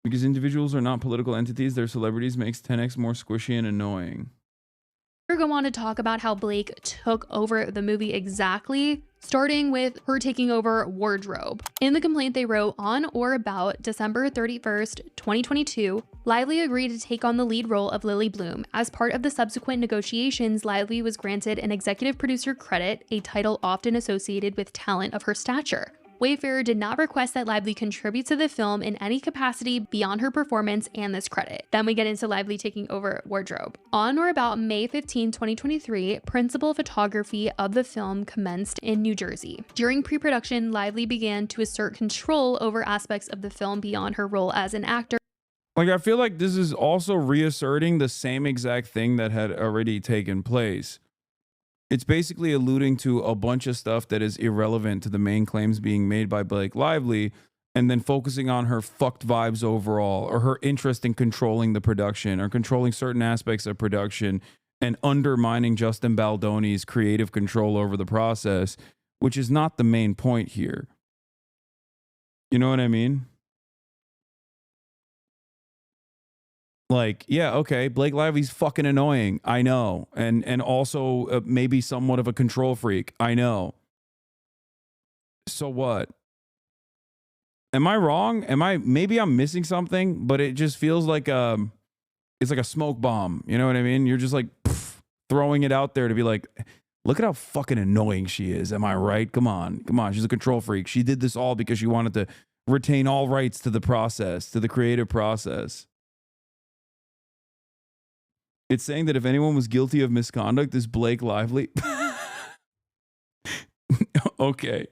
[SPEAKER 2] Because individuals are not political entities, their celebrities makes 10x more squishy and annoying.
[SPEAKER 1] We're going to want to talk about how Blake took over the movie exactly, starting with her taking over wardrobe. In the complaint they wrote, on or about December 31st, 2022, Lively agreed to take on the lead role of Lily Bloom. As part of the subsequent negotiations, Lively was granted an executive producer credit, a title often associated with talent of her stature. Wayfarer did not request that Lively contribute to the film in any capacity beyond her performance and this credit. Then we get into Lively taking over wardrobe. On or about May 15, 2023, principal photography of the film commenced in New Jersey. During pre-production, Lively began to assert control over aspects of the film beyond her role as an actor.
[SPEAKER 2] Like, I feel like this is also reasserting the same exact thing that had already taken place. It's basically alluding to a bunch of stuff that is irrelevant to the main claims being made by Blake Lively, and then focusing on her fucked vibes overall, or her interest in controlling the production or controlling certain aspects of production, and undermining Justin Baldoni's creative control over the process, which is not the main point here. You know what I mean? Like, yeah, okay, Blake Lively's fucking annoying. I know. And also maybe somewhat of a control freak. I know. So what? Am I wrong? Maybe I'm missing something, but it just feels like it's like a smoke bomb. You know what I mean? You're just like throwing it out there to be like, look at how fucking annoying she is. Am I right? Come on. She's a control freak. She did this all because she wanted to retain all rights to the process, to the creative process. It's saying that if anyone was guilty of misconduct, is Blake Lively. Okay.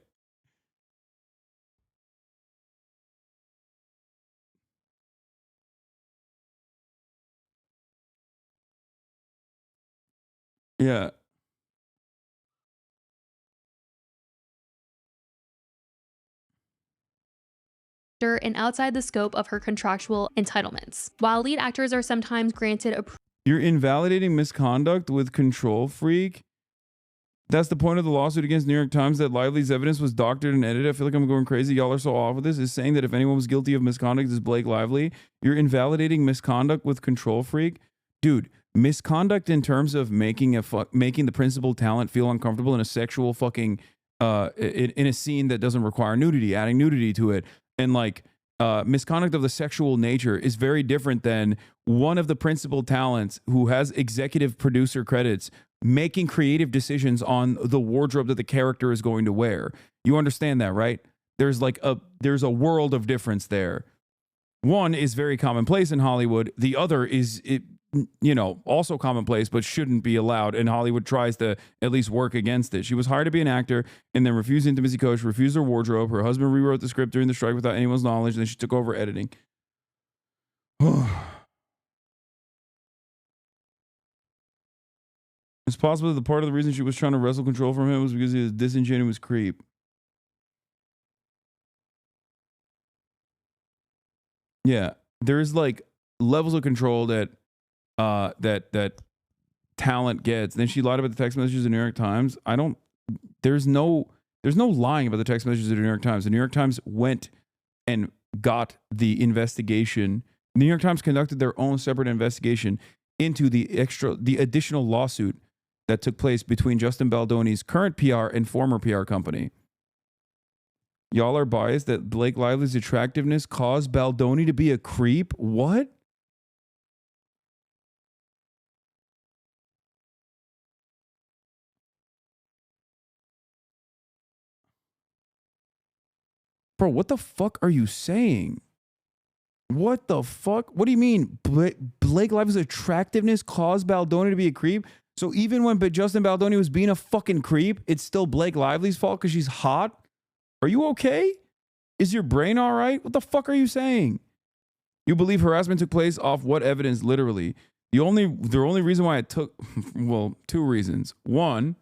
[SPEAKER 2] Yeah.
[SPEAKER 1] And outside the scope of her contractual entitlements. While lead actors are sometimes granted a
[SPEAKER 2] You're invalidating misconduct with control freak. That's the point of the lawsuit against New York Times, that Lively's evidence was doctored and edited. I feel like I'm going crazy. Y'all are so off with this. Is saying that if anyone was guilty of misconduct, is Blake Lively. You're invalidating misconduct with control freak. Dude, misconduct in terms of making the principal talent feel uncomfortable in a sexual fucking in a scene that doesn't require nudity, adding nudity to it, and like misconduct of the sexual nature is very different than one of the principal talents who has executive producer credits making creative decisions on the wardrobe that the character is going to wear. You understand that, right? There's a world of difference there. One is very commonplace in Hollywood. The other is, also commonplace, but shouldn't be allowed. And Hollywood tries to at least work against it. She was hired to be an actor and then refused intimacy coach, refused her wardrobe. Her husband rewrote the script during the strike without anyone's knowledge. And then she took over editing. It's possible that the part of the reason she was trying to wrestle control from him was because he was a disingenuous creep. Yeah, there's like levels of control that that talent gets. Then she lied about the text messages in the New York Times. There's no lying about the text messages in the New York Times. The New York Times went and got the investigation. The New York Times conducted their own separate investigation into the additional lawsuit that took place between Justin Baldoni's current PR and former PR company. Y'all are biased that Blake Lively's attractiveness caused Baldoni to be a creep? What? Bro, what the fuck are you saying? What the fuck? What do you mean? Blake Lively's attractiveness caused Baldoni to be a creep? So even when Justin Baldoni was being a fucking creep, it's still Blake Lively's fault because she's hot? Are you okay? Is your brain all right? What the fuck are you saying? You believe harassment took place off what evidence? Literally. The only reason why it took, well, two reasons. One,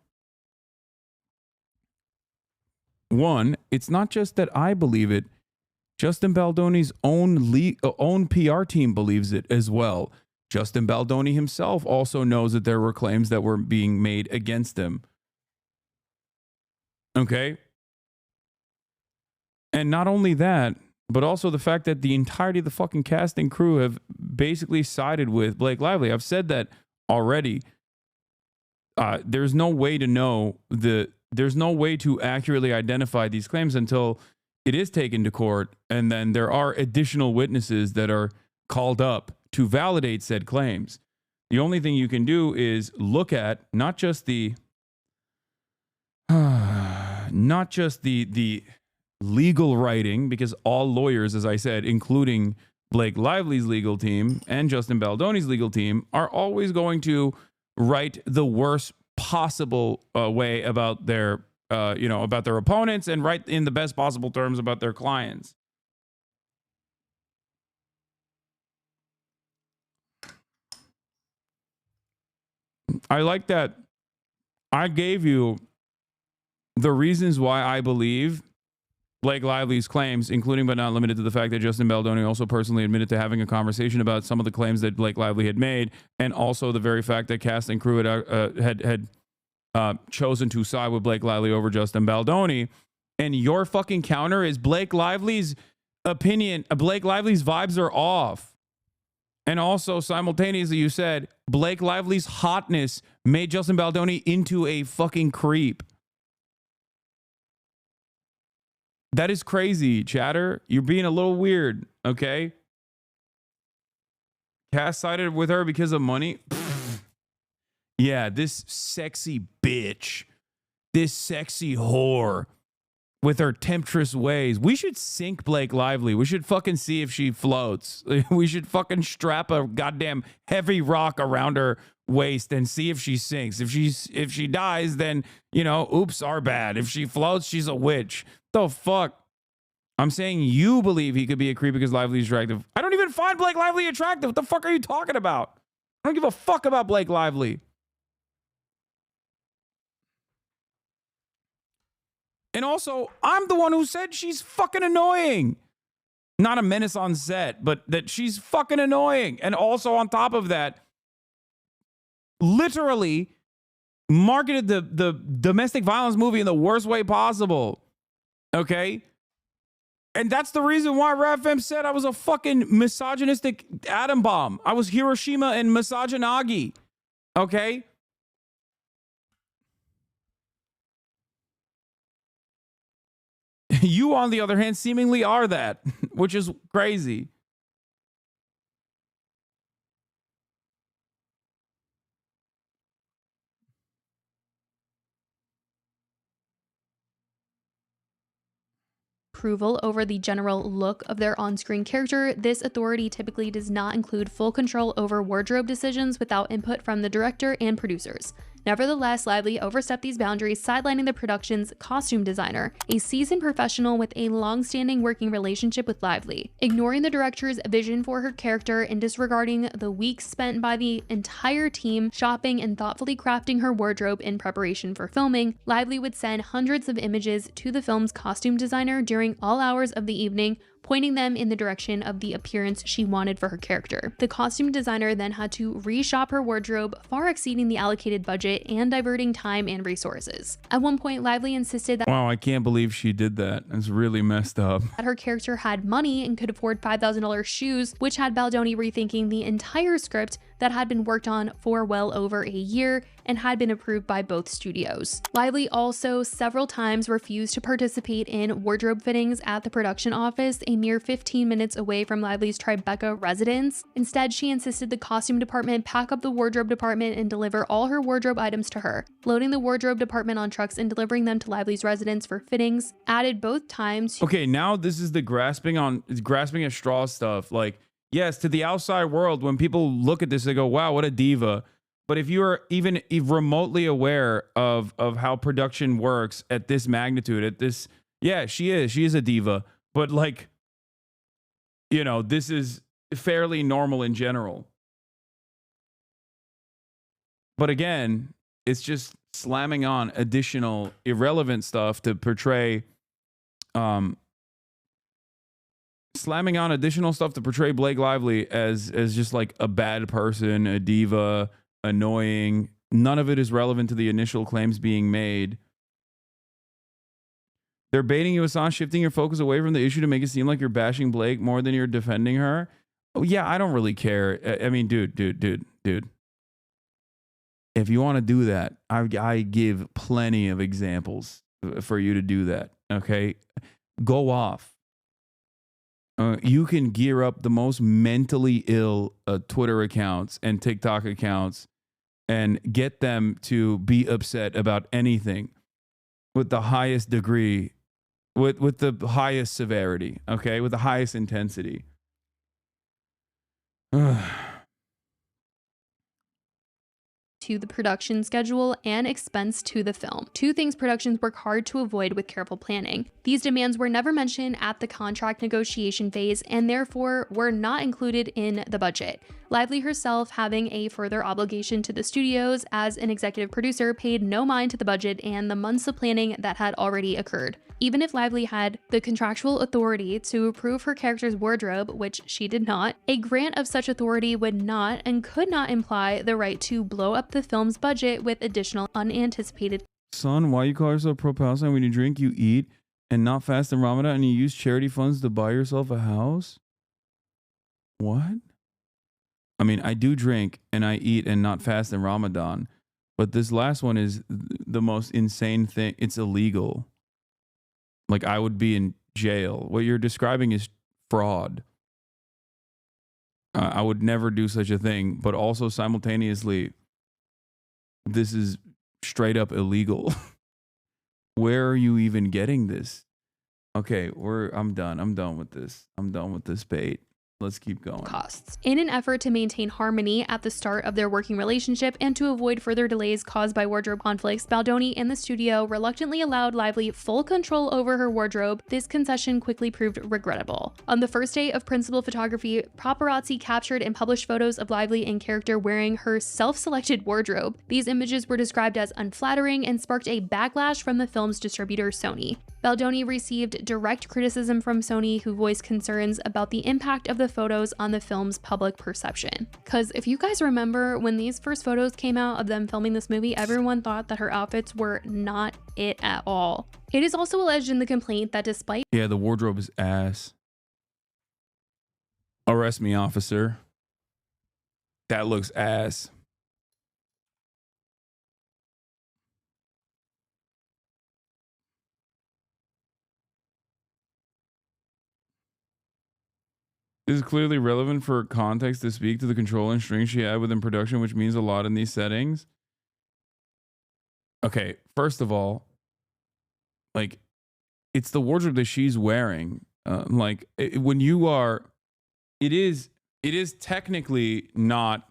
[SPEAKER 2] it's not just that I believe it. Justin Baldoni's own PR team believes it as well. Justin Baldoni himself also knows that there were claims that were being made against him. Okay? And not only that, but also the fact that the entirety of the fucking cast and crew have basically sided with Blake Lively. I've said that already. There's no way to know there's no way to accurately identify these claims until it is taken to court, and then there are additional witnesses that are called up to validate said claims. The only thing you can do is look at not just the legal writing, because all lawyers, as I said, including Blake Lively's legal team and Justin Baldoni's legal team, are always going to write the worst possible way about their about their opponents, and write in the best possible terms about their clients. I like that I gave you the reasons why I believe Blake Lively's claims, including but not limited to the fact that Justin Baldoni also personally admitted to having a conversation about some of the claims that Blake Lively had made, and also the very fact that cast and crew had chosen to side with Blake Lively over Justin Baldoni. And your fucking counter is Blake Lively's opinion. Blake Lively's vibes are off. And also, simultaneously, you said Blake Lively's hotness made Justin Baldoni into a fucking creep. That is crazy, chatter. You're being a little weird, okay? Cass sided with her because of money? Pfft. Yeah, this sexy bitch. This sexy whore with her temptress ways. We should sink Blake Lively. We should fucking see if she floats. We should fucking strap a goddamn heavy rock around her waist and see if she sinks. If she dies, then, you know, oops, our bad. If she floats, she's a witch. The fuck? I'm saying you believe he could be a creep because Lively's attractive. I don't even find Blake Lively attractive. What the fuck are you talking about? I don't give a fuck about Blake Lively. And also, I'm the one who said she's fucking annoying. Not a menace on set, but that she's fucking annoying. And also on top of that, literally marketed the domestic violence movie in the worst way possible. Okay? And that's the reason why RAFM said I was a fucking misogynistic atom bomb. I was Hiroshima and Misogynagi. Okay? You, on the other hand, seemingly are that, which is crazy.
[SPEAKER 1] Approval over the general look of their on-screen character, this authority typically does not include full control over wardrobe decisions without input from the director and producers. Nevertheless, Lively overstepped these boundaries, sidelining the production's costume designer, a seasoned professional with a long-standing working relationship with Lively. Ignoring the director's vision for her character and disregarding the weeks spent by the entire team shopping and thoughtfully crafting her wardrobe in preparation for filming, Lively would send hundreds of images to the film's costume designer during all hours of the evening, pointing them in the direction of the appearance she wanted for her character. The costume designer then had to reshop her wardrobe, far exceeding the allocated budget and diverting time and resources. At one point, Lively insisted that
[SPEAKER 2] Wow, I can't believe she did that. It's really messed up.
[SPEAKER 1] her character had money and could afford $5,000 shoes, which had Baldoni rethinking the entire script that had been worked on for well over a year and had been approved by both studios. Lively also several times refused to participate in wardrobe fittings at the production office, a mere 15 minutes away from Lively's Tribeca residence. Instead, she insisted the costume department pack up the wardrobe department and deliver all her wardrobe items to her, loading the wardrobe department on trucks and delivering them to Lively's residence for fittings. Added both times.
[SPEAKER 2] Okay, now this is the grasping at straw stuff. Like, yes, to the outside world, when people look at this, they go, wow, what a diva. But if you are even remotely aware of how production works at this magnitude, at this, yeah, she is a diva. But like, you know, this is fairly normal in general. But again, it's just slamming on additional irrelevant stuff to portray Blake Lively as just like a bad person, a diva, annoying. None of it is relevant to the initial claims being made. They're baiting you, Hasan, shifting your focus away from the issue to make it seem like you're bashing Blake more than you're defending her. Oh, yeah, I don't really care. I mean, dude. If you want to do that, I give plenty of examples for you to do that. Okay, go off. You can gear up the most mentally ill Twitter accounts and TikTok accounts and get them to be upset about anything with the highest degree, with the highest severity, okay, with the highest intensity.
[SPEAKER 1] To the production schedule and expense to the film. Two things productions work hard to avoid with careful planning. These demands were never mentioned at the contract negotiation phase and therefore were not included in the budget. Lively herself, having a further obligation to the studios as an executive producer, paid no mind to the budget and the months of planning that had already occurred. Even if Lively had the contractual authority to approve her character's wardrobe, which she did not, a grant of such authority would not and could not imply the right to blow up the film's budget with additional unanticipated.
[SPEAKER 2] Son, why you call yourself pro-Palestine when you drink, you eat, and not fast in Ramadan, and you use charity funds to buy yourself a house? What? I mean, I do drink and I eat and not fast in Ramadan, but this last one is the most insane thing. It's illegal. Like, I would be in jail. What you're describing is fraud. I would never do such a thing, but also simultaneously, this is straight up illegal. Where are you even getting this? Okay, I'm done. I'm done with this. I'm done with this bait. Let's keep going.
[SPEAKER 1] Costs. In an effort to maintain harmony at the start of their working relationship and to avoid further delays caused by wardrobe conflicts, Baldoni and the studio reluctantly allowed Lively full control over her wardrobe. This concession quickly proved regrettable. On the first day of principal photography, paparazzi captured and published photos of Lively in character wearing her self-selected wardrobe. These images were described as unflattering and sparked a backlash from the film's distributor, Sony. Baldoni received direct criticism from Sony, who voiced concerns about the impact of the photos on the film's public perception. Because if you guys remember, when these first photos came out of them filming this movie, everyone thought that her outfits were not it at all. It is also alleged in the complaint that despite—
[SPEAKER 2] Yeah, the wardrobe is ass. Arrest me, officer. That looks ass. This is clearly relevant for context to speak to the control and strength she had within production, which means a lot in these settings. Okay, first of all, like, it's the wardrobe that she's wearing. When you are, it is technically not,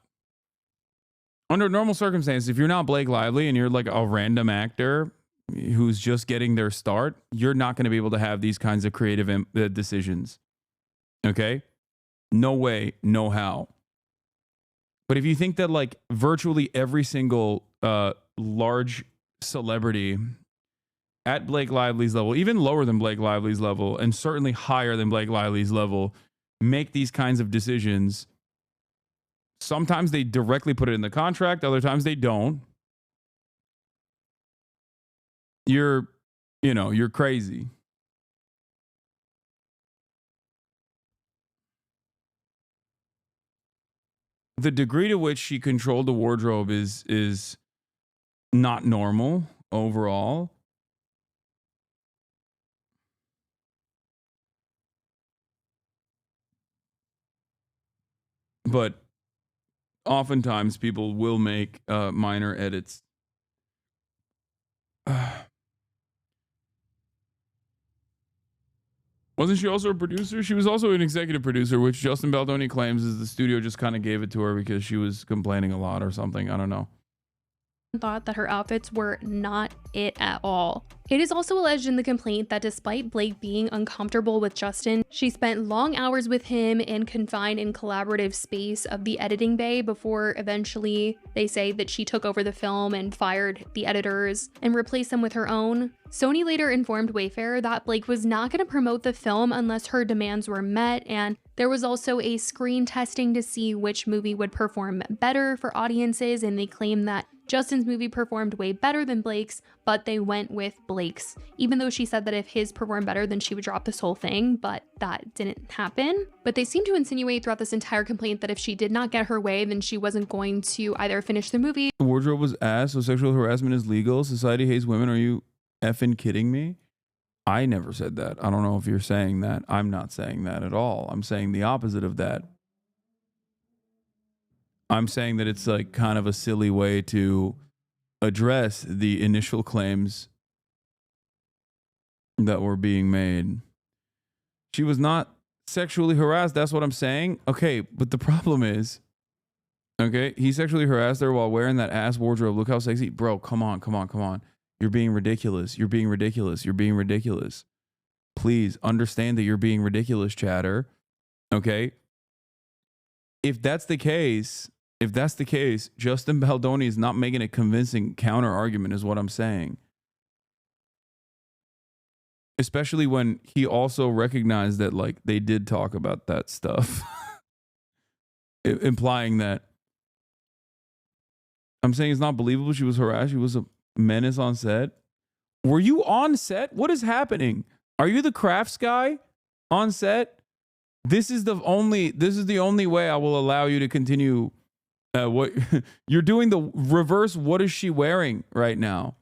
[SPEAKER 2] under normal circumstances, if you're not Blake Lively and you're like a random actor who's just getting their start, you're not going to be able to have these kinds of creative decisions. Okay? No way, no how. But if you think that like virtually every single large celebrity at Blake Lively's level, even lower than Blake Lively's level, and certainly higher than Blake Lively's level, make these kinds of decisions, sometimes they directly put it in the contract, other times they don't. You're crazy. The degree to which she controlled the wardrobe is not normal overall. But oftentimes people will make minor edits. Wasn't she also a producer? She was also an executive producer, which Justin Baldoni claims is the studio just kind of gave it to her because she was complaining a lot or something. I don't know.
[SPEAKER 1] Thought that her outfits were not it at all. It is also alleged in the complaint that despite Blake being uncomfortable with Justin, she spent long hours with him and confined in collaborative space of the editing bay before eventually they say that she took over the film and fired the editors and replaced them with her own. Sony later informed Wayfair that Blake was not going to promote the film unless her demands were met, and there was also a screen testing to see which movie would perform better for audiences, and they claimed that Justin's movie performed way better than Blake's, but they went with Blake's, even though she said that if his performed better, then she would drop this whole thing, but that didn't happen. But they seem to insinuate throughout this entire complaint that if she did not get her way, then she wasn't going to either finish the movie.
[SPEAKER 2] The wardrobe was ass, so sexual harassment is legal. Society hates women. Are you effing kidding me? I never said that. I don't know if you're saying that. I'm not saying that at all. I'm saying the opposite of that. I'm saying that it's like kind of a silly way to address the initial claims that were being made. She was not sexually harassed. That's what I'm saying. Okay, but the problem is, okay, he sexually harassed her while wearing that ass wardrobe. Look how sexy. Bro, come on. You're being ridiculous. You're being ridiculous. Please understand that you're being ridiculous, chatter. Okay? if that's the case, Justin Baldoni is not making a convincing counter argument, is what I'm saying. Especially when he also recognized that, like, they did talk about that stuff, implying that. I'm saying it's not believable. She was harassed. She was a menace on set. Were you on set? What is happening? Are you the crafts guy on set? This is the only way I will allow you to continue. What you're doing, the reverse. What is she wearing right now?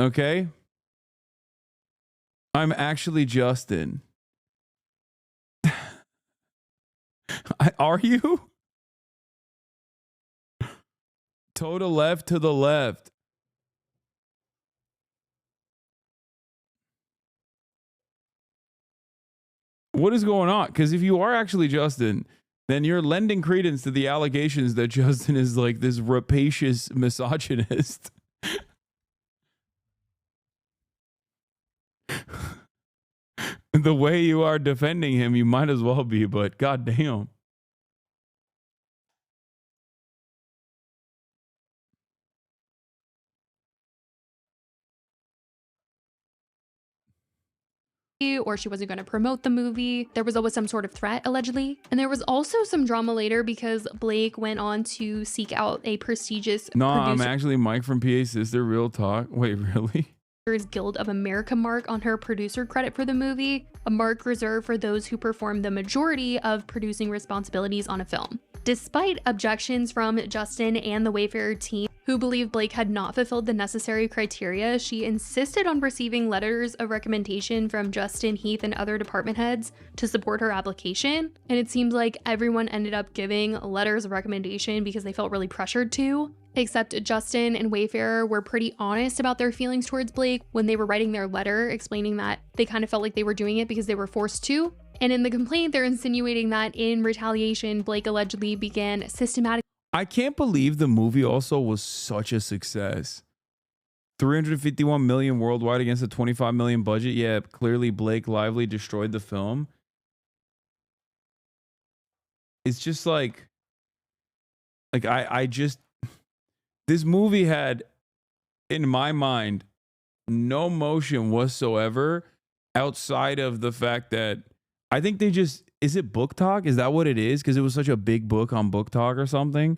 [SPEAKER 2] Okay. I'm actually Justin. Are you? Toe to left, to the left. What is going on? Because if you are actually Justin, then you're lending credence to the allegations that Justin is like this rapacious misogynist. The way you are defending him, you might as well be, but goddamn.
[SPEAKER 1] Or she wasn't going to promote the movie. There was always some sort of threat, allegedly. And there was also some drama later because Blake went on to seek out a prestigious
[SPEAKER 2] I'm actually Mike from PA Sister. Real talk. Wait, really?
[SPEAKER 1] Guild of America mark on her producer credit for the movie, a mark reserved for those who perform the majority of producing responsibilities on a film. Despite objections from Justin and the Wayfarer team, who believed Blake had not fulfilled the necessary criteria, she insisted on receiving letters of recommendation from Justin, Heath, and other department heads to support her application. And it seems like everyone ended up giving letters of recommendation because they felt really pressured to. Except Justin and Wayfarer were pretty honest about their feelings towards Blake when they were writing their letter, explaining that they kind of felt like they were doing it because they were forced to. And in the complaint, they're insinuating that in retaliation, Blake allegedly began systematic.
[SPEAKER 2] I can't believe the movie also was such a success. 351 million worldwide against a 25 million budget. Yeah, clearly Blake Lively destroyed the film. It's just like I just, this movie had, in my mind, no motion whatsoever outside of the fact that I think they just, is it Book Talk? Is that what it is? Because it was such a big book on Book Talk or something.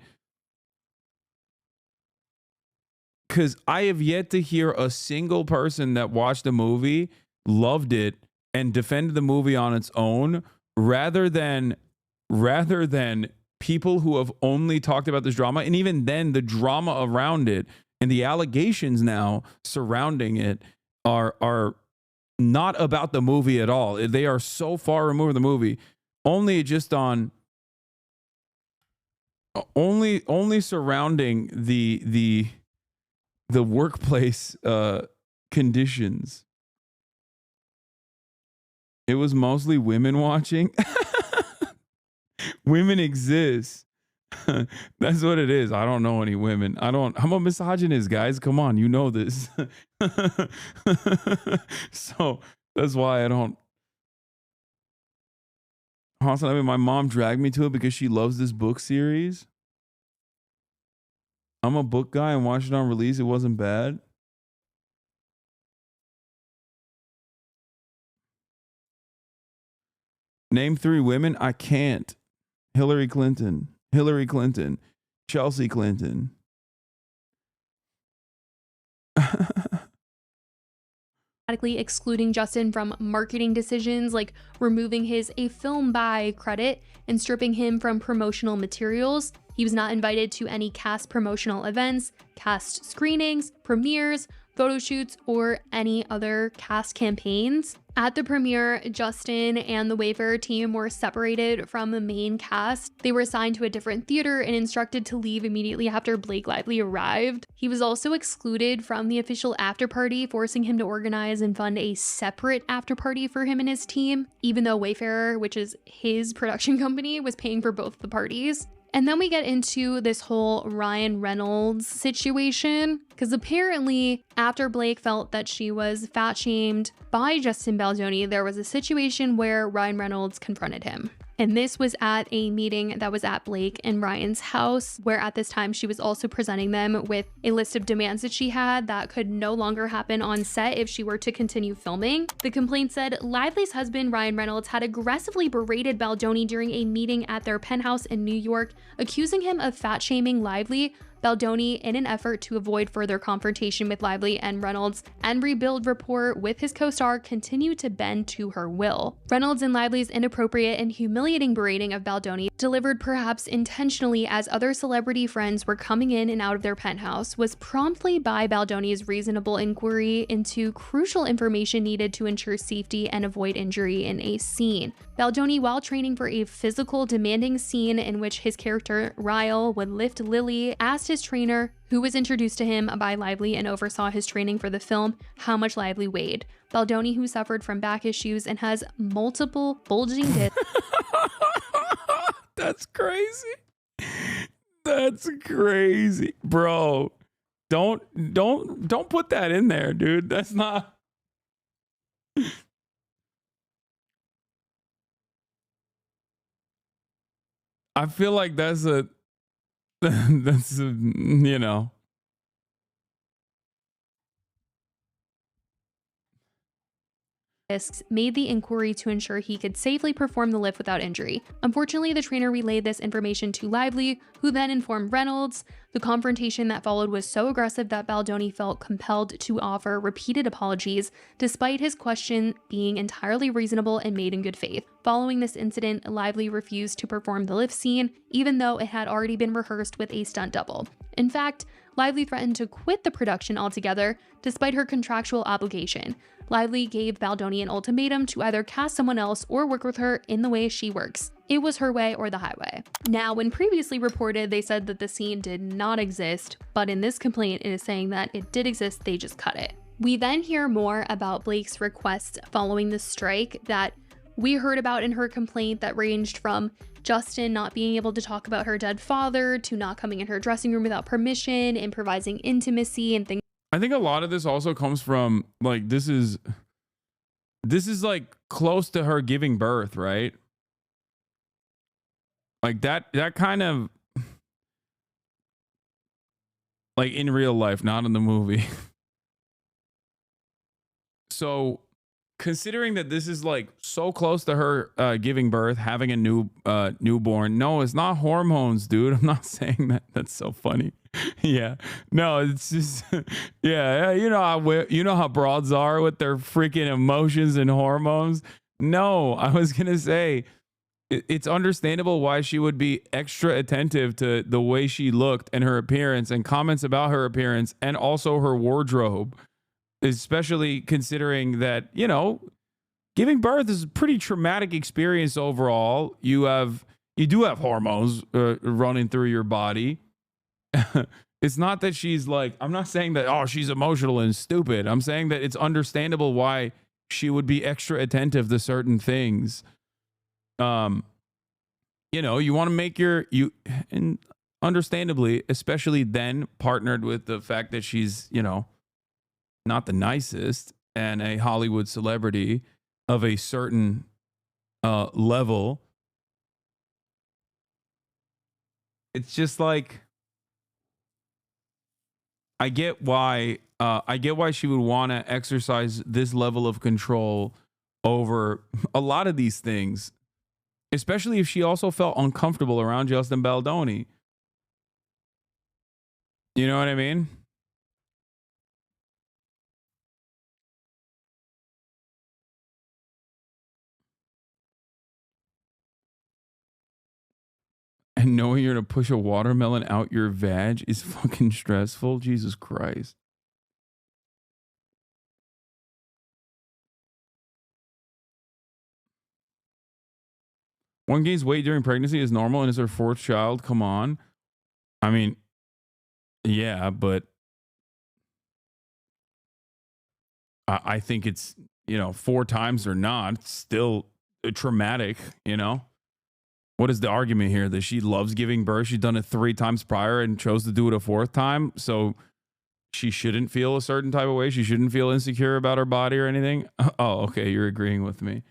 [SPEAKER 2] Because I have yet to hear a single person that watched the movie, loved it, and defended the movie on its own, rather than people who have only talked about this drama. And even then, the drama around it and the allegations now surrounding it are not about the movie at all. They are so far removed from the movie. Only surrounding the workplace conditions. It was mostly women watching. Women exist. That's what it is. I don't know any women. I'm a misogynist, guys. Come on, you know this. So that's why I don't. HasanAbi, my mom dragged me to it because she loves this book series. I'm a book guy and watched it on release. It wasn't bad. Name 3 women. I can't. Hillary Clinton, Chelsea Clinton.
[SPEAKER 1] Excluding Justin from marketing decisions like removing his "a film by" credit and stripping him from promotional materials. He was not invited to any cast promotional events, cast screenings, premieres, photo shoots, or any other cast campaigns. At the premiere, Justin and the Wayfarer team were separated from the main cast. They were assigned to a different theater and instructed to leave immediately after Blake Lively arrived. He was also excluded from the official after party, forcing him to organize and fund a separate after party for him and his team, even though Wayfarer, which is his production company, was paying for both the parties. And then we get into this whole Ryan Reynolds situation, because apparently after Blake felt that she was fat shamed by Justin Baldoni, there was a situation where Ryan Reynolds confronted him. And this was at a meeting that was at Blake and Ryan's house, where at this time she was also presenting them with a list of demands that she had that could no longer happen on set if she were to continue filming. The complaint said Lively's husband, Ryan Reynolds, had aggressively berated Baldoni during a meeting at their penthouse in New York, accusing him of fat shaming Lively. Baldoni, in an effort to avoid further confrontation with Lively and Reynolds and rebuild rapport with his co-star, continued to bend to her will. Reynolds and Lively's inappropriate and humiliating berating of Baldoni, delivered perhaps intentionally as other celebrity friends were coming in and out of their penthouse, was promptly by Baldoni's reasonable inquiry into crucial information needed to ensure safety and avoid injury in a scene. Baldoni, while training for a physical, demanding scene in which his character, Ryle, would lift Lily, asked his trainer, who was introduced to him by Lively and oversaw his training for the film, how much Lively weighed. Baldoni, who suffered from back issues and has multiple bulging discs.
[SPEAKER 2] That's crazy. That's crazy, bro. Don't put that in there, dude. That's not. I feel like that's a, you know.
[SPEAKER 1] Made the inquiry to ensure he could safely perform the lift without injury. Unfortunately, the trainer relayed this information to Lively, who then informed Reynolds. The confrontation that followed was so aggressive that Baldoni felt compelled to offer repeated apologies, despite his question being entirely reasonable and made in good faith. Following this incident, Lively refused to perform the lift scene, even though it had already been rehearsed with a stunt double. In fact, Lively threatened to quit the production altogether, despite her contractual obligation. Lively gave Baldoni an ultimatum to either cast someone else or work with her in the way she works. It was her way or the highway. Now, when previously reported, they said that the scene did not exist, but in this complaint, it is saying that it did exist, they just cut it. We then hear more about Blake's requests following the strike that we heard about in her complaint that ranged from Justin not being able to talk about her dead father to not coming in her dressing room without permission, improvising intimacy and things.
[SPEAKER 2] I think a lot of this also comes from like this is like close to her giving birth, right? Like that kind of like in real life, not in the movie. So considering that this is like so close to her giving birth, having a newborn, no, it's not hormones, dude. I'm not saying that. That's so funny. Yeah, no, it's just yeah. You know how broads are with their freaking emotions and hormones. No, I was gonna say it's understandable why she would be extra attentive to the way she looked and her appearance and comments about her appearance and also her wardrobe, especially considering that, you know, giving birth is a pretty traumatic experience overall. You do have hormones running through your body. It's not that she's like, I'm not saying that, oh, she's emotional and stupid. I'm saying that it's understandable why she would be extra attentive to certain things. You know, you want to make and understandably, especially then partnered with the fact that she's, you know, not the nicest and a Hollywood celebrity of a certain level. It's just like, I get why she would want to exercise this level of control over a lot of these things, especially if she also felt uncomfortable around Justin Baldoni. You know what I mean? And knowing you're going to push a watermelon out your vag is fucking stressful. Jesus Christ. One gains weight during pregnancy is normal and is her fourth child. Come on. I mean, yeah, but I think it's, you know, 4 times or not, it's still traumatic, you know? What is the argument here? That she loves giving birth? She's done it 3 times prior and chose to do it a 4th time. So she shouldn't feel a certain type of way. She shouldn't feel insecure about her body or anything. Oh, okay. You're agreeing with me.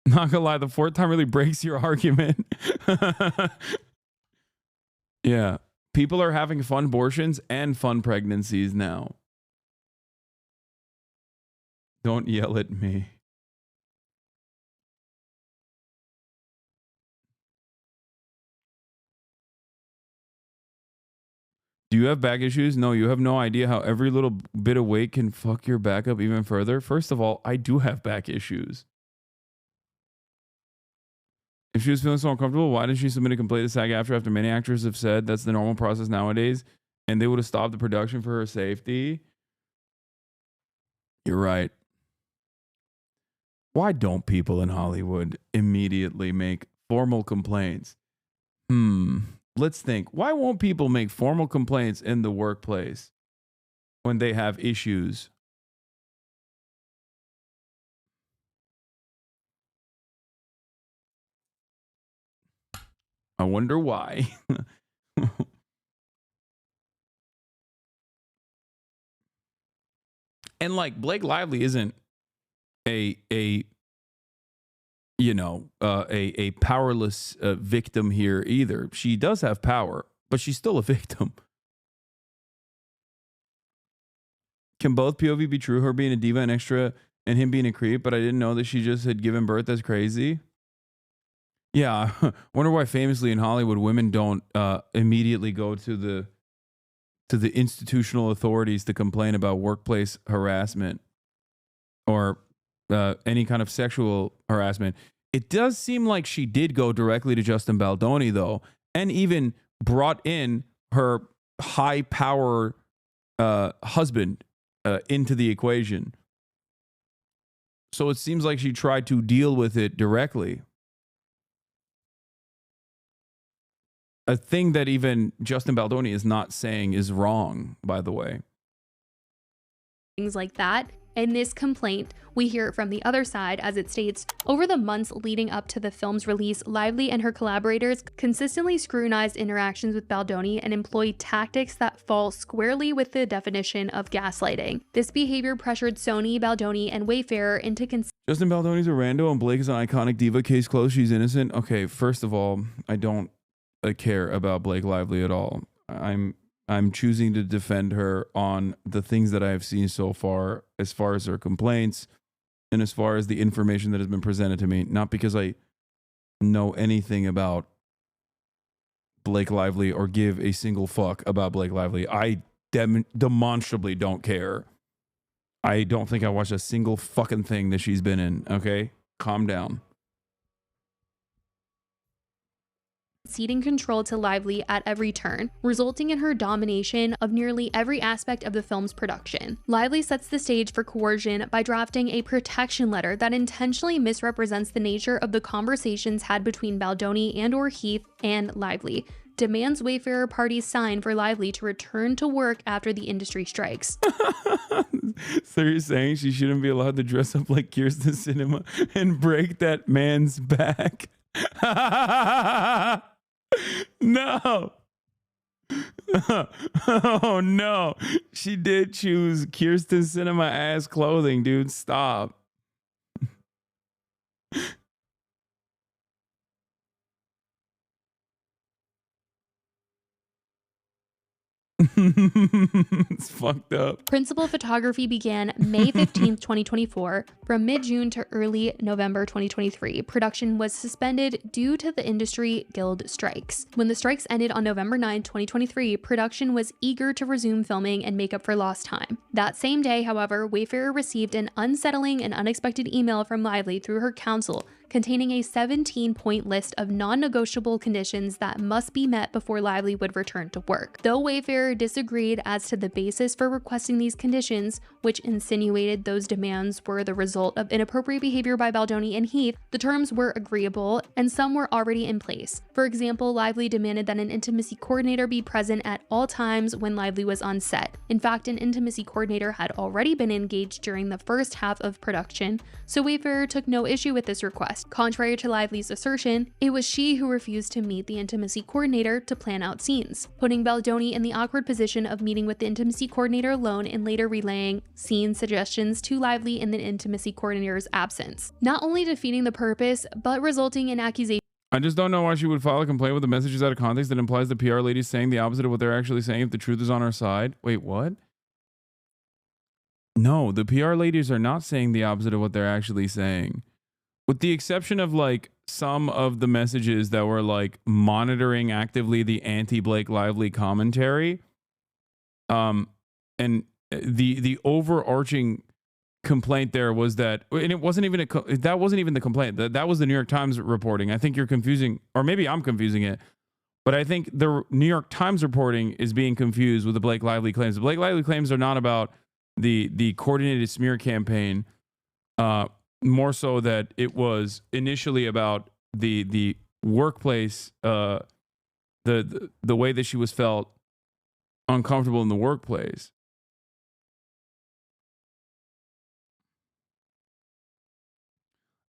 [SPEAKER 2] Not gonna lie, the 4th time really breaks your argument. Yeah. People are having fun abortions and fun pregnancies now. Don't yell at me. Do you have back issues? No, you have no idea how every little bit of weight can fuck your back up even further. First of all, I do have back issues. If she was feeling so uncomfortable, why did she submit a complaint to SAG-AFTRA after many actors have said that's the normal process nowadays and they would have stopped the production for her safety? You're right. Why don't people in Hollywood immediately make formal complaints? Let's think. Why won't people make formal complaints in the workplace when they have issues? I wonder why. And like Blake Lively isn't a powerless victim here either. She does have power, but she's still a victim. Can both POV be true? Her being a diva and extra and him being a creep, but I didn't know that she just had given birth. That's crazy. Yeah, I wonder why famously in Hollywood women don't immediately go to the institutional authorities to complain about workplace harassment or any kind of sexual harassment. It does seem like she did go directly to Justin Baldoni, though, and even brought in her high power husband into the equation. So it seems like she tried to deal with it directly. A thing that even Justin Baldoni is not saying is wrong, by the way.
[SPEAKER 1] Things like that. In this complaint, we hear it from the other side as it states, over the months leading up to the film's release, Lively and her collaborators consistently scrutinized interactions with Baldoni and employed tactics that fall squarely with the definition of gaslighting. This behavior pressured Sony, Baldoni, and Wayfarer into
[SPEAKER 2] Justin Baldoni's a rando and Blake is an iconic diva. Case closed. She's innocent. Okay, first of all, I don't care about Blake Lively at all. I'm choosing to defend her on the things that I have seen so far as her complaints and as far as the information that has been presented to me, not because I know anything about Blake Lively or give a single fuck about Blake Lively. I demonstrably don't care. I don't think I watched a single fucking thing that she's been in, okay? Calm down.
[SPEAKER 1] ceding control to Lively at every turn, resulting in her domination of nearly every aspect of the film's production. Lively sets the stage for coercion by drafting a protection letter that intentionally misrepresents the nature of the conversations had between Baldoni and/or Heath and Lively, demands Wayfarer parties sign for Lively to return to work after the industry strikes.
[SPEAKER 2] So you're saying she shouldn't be allowed to dress up like Kirsten Sinema and break that man's back? No. Oh no. She did choose Kirsten Sinema ass clothing, dude. Stop. It's fucked up.
[SPEAKER 1] Principal photography began May 15th, 2024. From mid-June to early November 2023, production was suspended due to the industry guild strikes. When the strikes ended on November 9, 2023, production was eager to resume filming and make up for lost time. That same day, however, Wayfarer received an unsettling and unexpected email from Lively through her counsel containing a 17-point list of non-negotiable conditions that must be met before Lively would return to work. Though Wayfarer disagreed as to the basis for requesting these conditions, which insinuated those demands were the result of inappropriate behavior by Baldoni and Heath, the terms were agreeable and some were already in place. For example, Lively demanded that an intimacy coordinator be present at all times when Lively was on set. In fact, an intimacy coordinator had already been engaged during the first half of production, so Wayfarer took no issue with this request. Contrary to Lively's assertion, it was she who refused to meet the intimacy coordinator to plan out scenes, putting Baldoni in the awkward position of meeting with the intimacy coordinator alone and later relaying scene suggestions to Lively in the intimacy coordinator's absence, not only defeating the purpose, but resulting in accusations.
[SPEAKER 2] I just don't know why she would file a complaint with the messages out of context that implies the PR lady's saying the opposite of what they're actually saying if the truth is on our side. Wait, what? No, the PR ladies are not saying the opposite of what they're actually saying. With the exception of like some of the messages that were like monitoring actively the anti-Blake Lively commentary. And the overarching complaint there was that, and it wasn't even that wasn't even the complaint. That was the New York Times reporting. I think you're confusing, or maybe I'm confusing it, but I think the New York Times reporting is being confused with the Blake Lively claims. The Blake Lively claims are not about the coordinated smear campaign, more so that it was initially about the workplace, the way that she was felt uncomfortable in the workplace.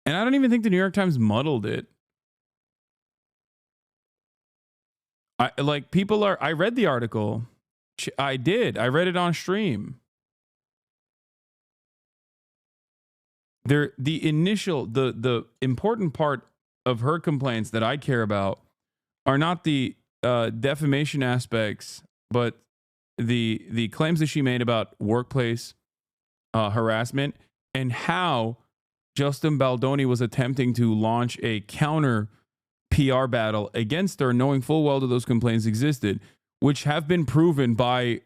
[SPEAKER 2] And I don't even think the New York Times muddled it. I read the article. I did. I read it on stream. The important part of her complaints that I care about are not the defamation aspects, but the claims that she made about workplace harassment and how Justin Baldoni was attempting to launch a counter PR battle against her, knowing full well that those complaints existed, which have been proven by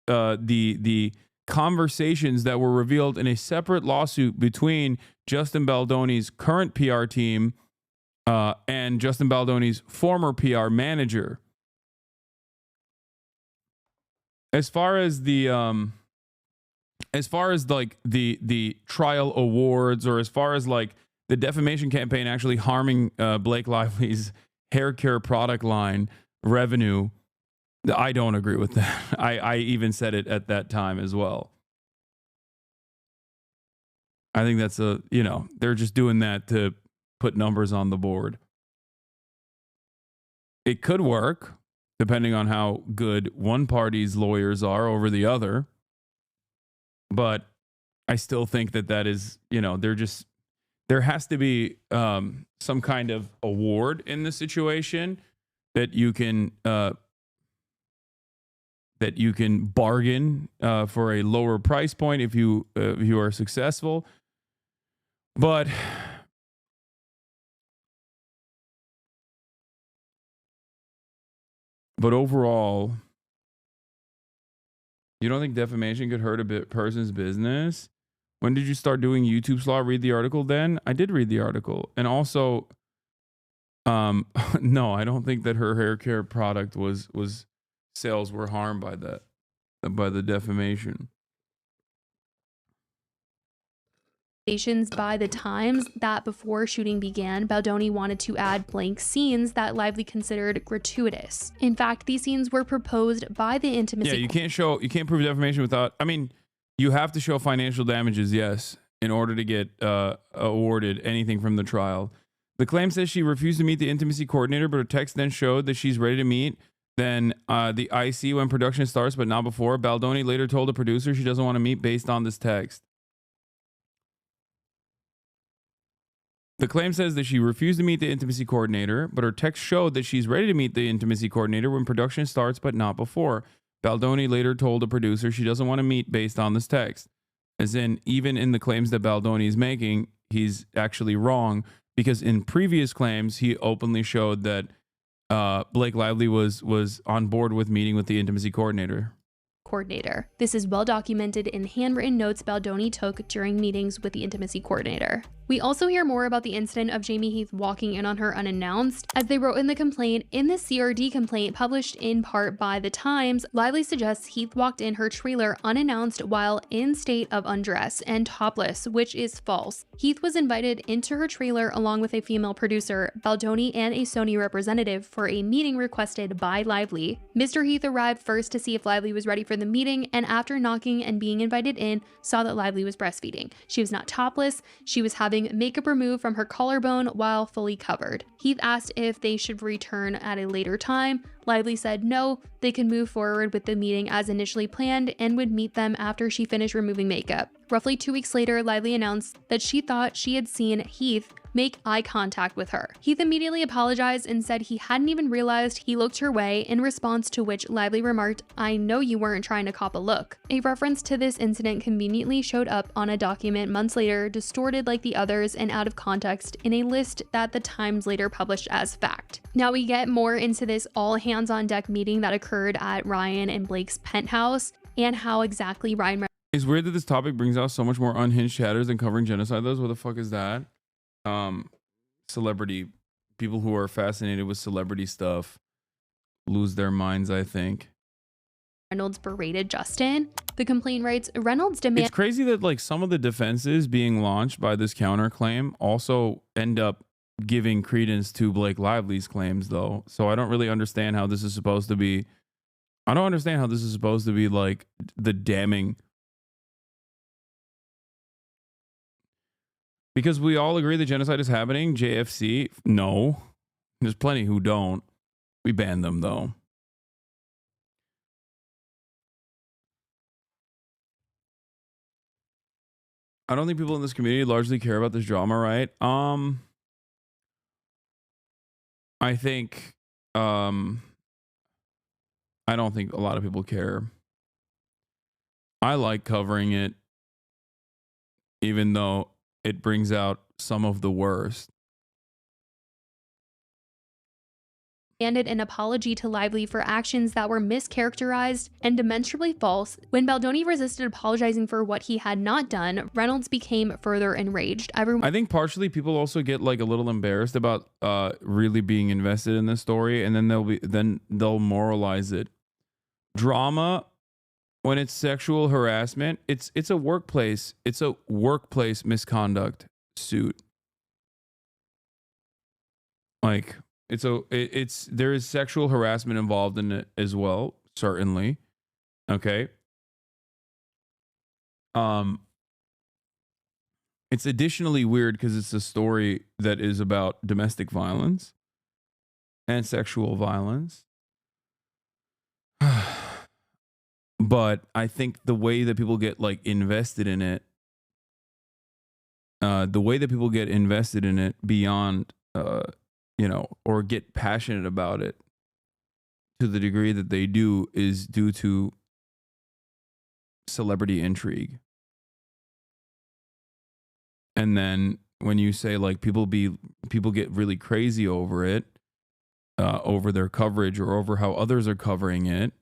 [SPEAKER 2] the conversations that were revealed in a separate lawsuit between Justin Baldoni's current PR team and Justin Baldoni's former PR manager. As far as the trial awards, or as far as like the defamation campaign actually harming Blake Lively's hair care product line revenue, I don't agree with that. I even said it at that time as well. I think that's they're just doing that to put numbers on the board. It could work depending on how good one party's lawyers are over the other. But I still think that is, there has to be some kind of award in the situation that you can bargain for a lower price point if you are successful. But overall, you don't think defamation could hurt a person's business? When did you start doing YouTube Slaw? Read the article then? I did read the article. And also, no, I don't think that her hair care product was sales were harmed by the defamation.
[SPEAKER 1] By the Times that before shooting began, Baldoni wanted to add blank scenes that Lively considered gratuitous. In fact, these scenes were proposed by the intimacy.
[SPEAKER 2] Yeah, you can't prove defamation without. I mean, you have to show financial damages, yes, in order to get awarded anything from the trial. The claim says she refused to meet the intimacy coordinator, but her text then showed that she's ready to meet. Then the IC when production starts, but not before. Baldoni later told the producer she doesn't want to meet based on this text. The claim says that she refused to meet the intimacy coordinator, but her text showed that she's ready to meet the intimacy coordinator when production starts, but not before. Baldoni later told the producer she doesn't want to meet based on this text. As in, even in the claims that Baldoni is making, he's actually wrong, because in previous claims, he openly showed that Blake Lively was on board with meeting with the intimacy coordinator.
[SPEAKER 1] This is well documented in handwritten notes Baldoni took during meetings with the intimacy coordinator. We also hear more about the incident of Jamie Heath walking in on her unannounced. As they wrote in the complaint, in the CRD complaint published in part by The Times, Lively suggests Heath walked in her trailer unannounced while in state of undress and topless, which is false. Heath was invited into her trailer along with a female producer, Baldoni, and a Sony representative for a meeting requested by Lively. Mr. Heath arrived first to see if Lively was ready for the meeting, and after knocking and being invited in, saw that Lively was breastfeeding. She was not topless, she was having makeup removed from her collarbone while fully covered. Heath asked if they should return at a later time. Lively said no, they could move forward with the meeting as initially planned and would meet them after she finished removing makeup. Roughly 2 weeks later, Lively announced that she thought she had seen Heath make eye contact with her. Heath immediately apologized and said he hadn't even realized he looked her way, in response to which Lively remarked, "I know you weren't trying to cop a look." A reference to this incident conveniently showed up on a document months later, distorted like the others and out of context, in a list that The Times later published as fact. Now we get more into this all hands on deck meeting that occurred at Ryan and Blake's penthouse and how exactly Ryan...
[SPEAKER 2] It's weird that this topic brings out so much more unhinged chatters than covering genocide does. What the fuck is that? Celebrity people who are fascinated with celebrity stuff lose their minds, I think.
[SPEAKER 1] Reynolds berated Justin. The complaint writes, Reynolds demand...
[SPEAKER 2] It's crazy that like some of the defenses being launched by this counterclaim also end up giving credence to Blake Lively's claims, though. So I don't really understand how this is supposed to be. I don't understand how this is supposed to be like the damning. Because we all agree that genocide is happening. JFC, no. There's plenty who don't. We banned them, though. I don't think people in this community largely care about this drama, right? I think, I don't think a lot of people care. I like covering it, even though it brings out some of the worst.
[SPEAKER 1] Demanded an apology to Lively for actions that were mischaracterized and demonstrably false. When Baldoni resisted apologizing for what he had not done, Reynolds became further enraged.
[SPEAKER 2] I think partially people also get like a little embarrassed about really being invested in this story, and then they'll moralize it. Drama, when it's sexual harassment, it's a workplace misconduct suit. Like there is sexual harassment involved in it as well, certainly. Okay. It's additionally weird because it's a story that is about domestic violence and sexual violence. But I think the way that people get like invested in it, beyond, or get passionate about it to the degree that they do, is due to celebrity intrigue. And then when you say like people get really crazy over it, over their coverage or over how others are covering it,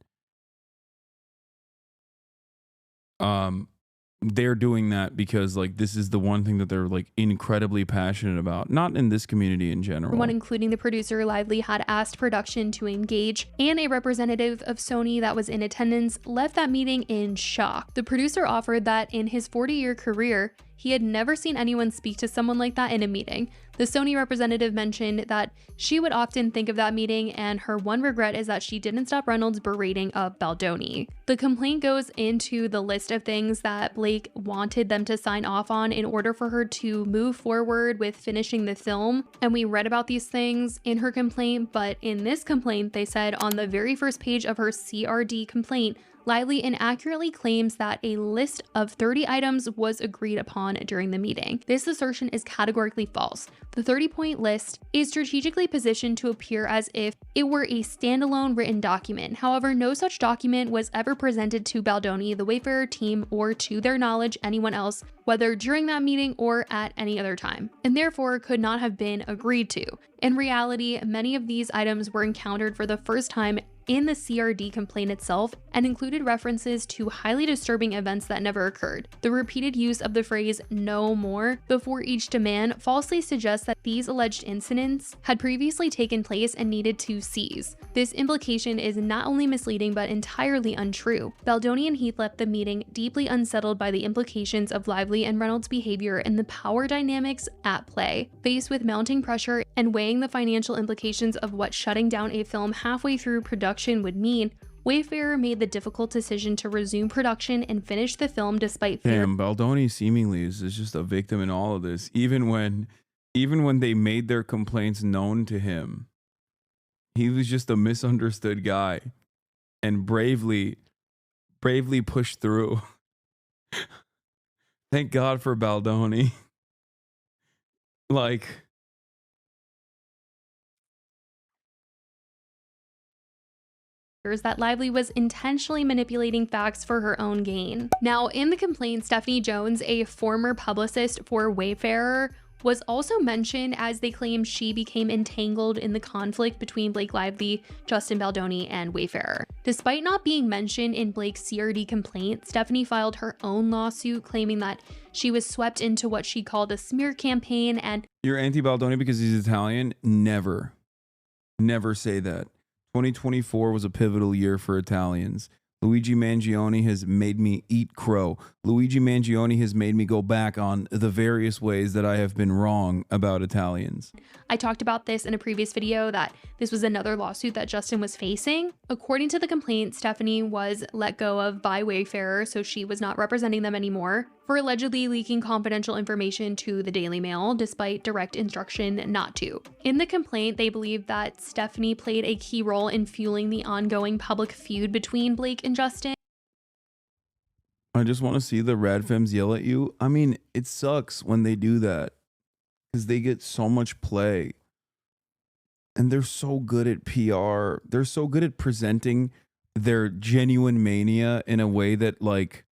[SPEAKER 2] they're doing that because like this is the one thing that they're like incredibly passionate about, not in this community in general.
[SPEAKER 1] Everyone, including the producer, Lively had asked production to engage, and a representative of Sony that was in attendance left that meeting in shock. The producer offered that in his 40-year career, he had never seen anyone speak to someone like that in a meeting. The Sony representative mentioned that she would often think of that meeting, and her one regret is that she didn't stop Reynolds' berating of Baldoni. The complaint goes into the list of things that Blake wanted them to sign off on in order for her to move forward with finishing the film, and we read about these things in her complaint, but in this complaint, they said on the very first page of her CRD complaint, Lively inaccurately claims that a list of 30 items was agreed upon during the meeting. This assertion is categorically false. The 30-point list is strategically positioned to appear as if it were a standalone written document. However, no such document was ever presented to Baldoni, the Wayfarer team, or to their knowledge anyone else, whether during that meeting or at any other time, and therefore could not have been agreed to. In reality, many of these items were encountered for the first time in the CRD complaint itself and included references to highly disturbing events that never occurred. The repeated use of the phrase "no more" before each demand falsely suggests that these alleged incidents had previously taken place and needed to cease. This implication is not only misleading but entirely untrue. Baldoni and Heath left the meeting deeply unsettled by the implications of Lively and Reynolds' behavior and the power dynamics at play. Faced with mounting pressure and weighing the financial implications of what shutting down a film halfway through production would mean, Wayfarer made the difficult decision to resume production and finish the film despite fear.
[SPEAKER 2] Damn, Baldoni seemingly is just a victim in all of this. Even when they made their complaints known to him, he was just a misunderstood guy and bravely pushed through. Thank God for Baldoni. Like,
[SPEAKER 1] that Lively was intentionally manipulating facts for her own gain. Now, in the complaint, Stephanie Jones, a former publicist for Wayfarer, was also mentioned as they claim she became entangled in the conflict between Blake Lively, Justin Baldoni, and Wayfarer. Despite not being mentioned in Blake's CRD complaint, Stephanie filed her own lawsuit claiming that she was swept into what she called a smear campaign and—
[SPEAKER 2] You're anti-Baldoni because he's Italian? Never say that. 2024 was a pivotal year for Italians. Luigi Mangione has made me eat crow. Luigi Mangione has made me go back on the various ways that I have been wrong about Italians.
[SPEAKER 1] I talked about this in a previous video that this was another lawsuit that Justin was facing. According to the complaint, Stephanie was let go of by Wayfarer, so she was not representing them anymore, for allegedly leaking confidential information to the Daily Mail, despite direct instruction not to. In the complaint, they believe that Stephanie played a key role in fueling the ongoing public feud between Blake and Justin.
[SPEAKER 2] I just want to see the rad femmes yell at you. I mean, it sucks when they do that because they get so much play. And they're so good at PR. They're so good at presenting their genuine mania in a way that, like,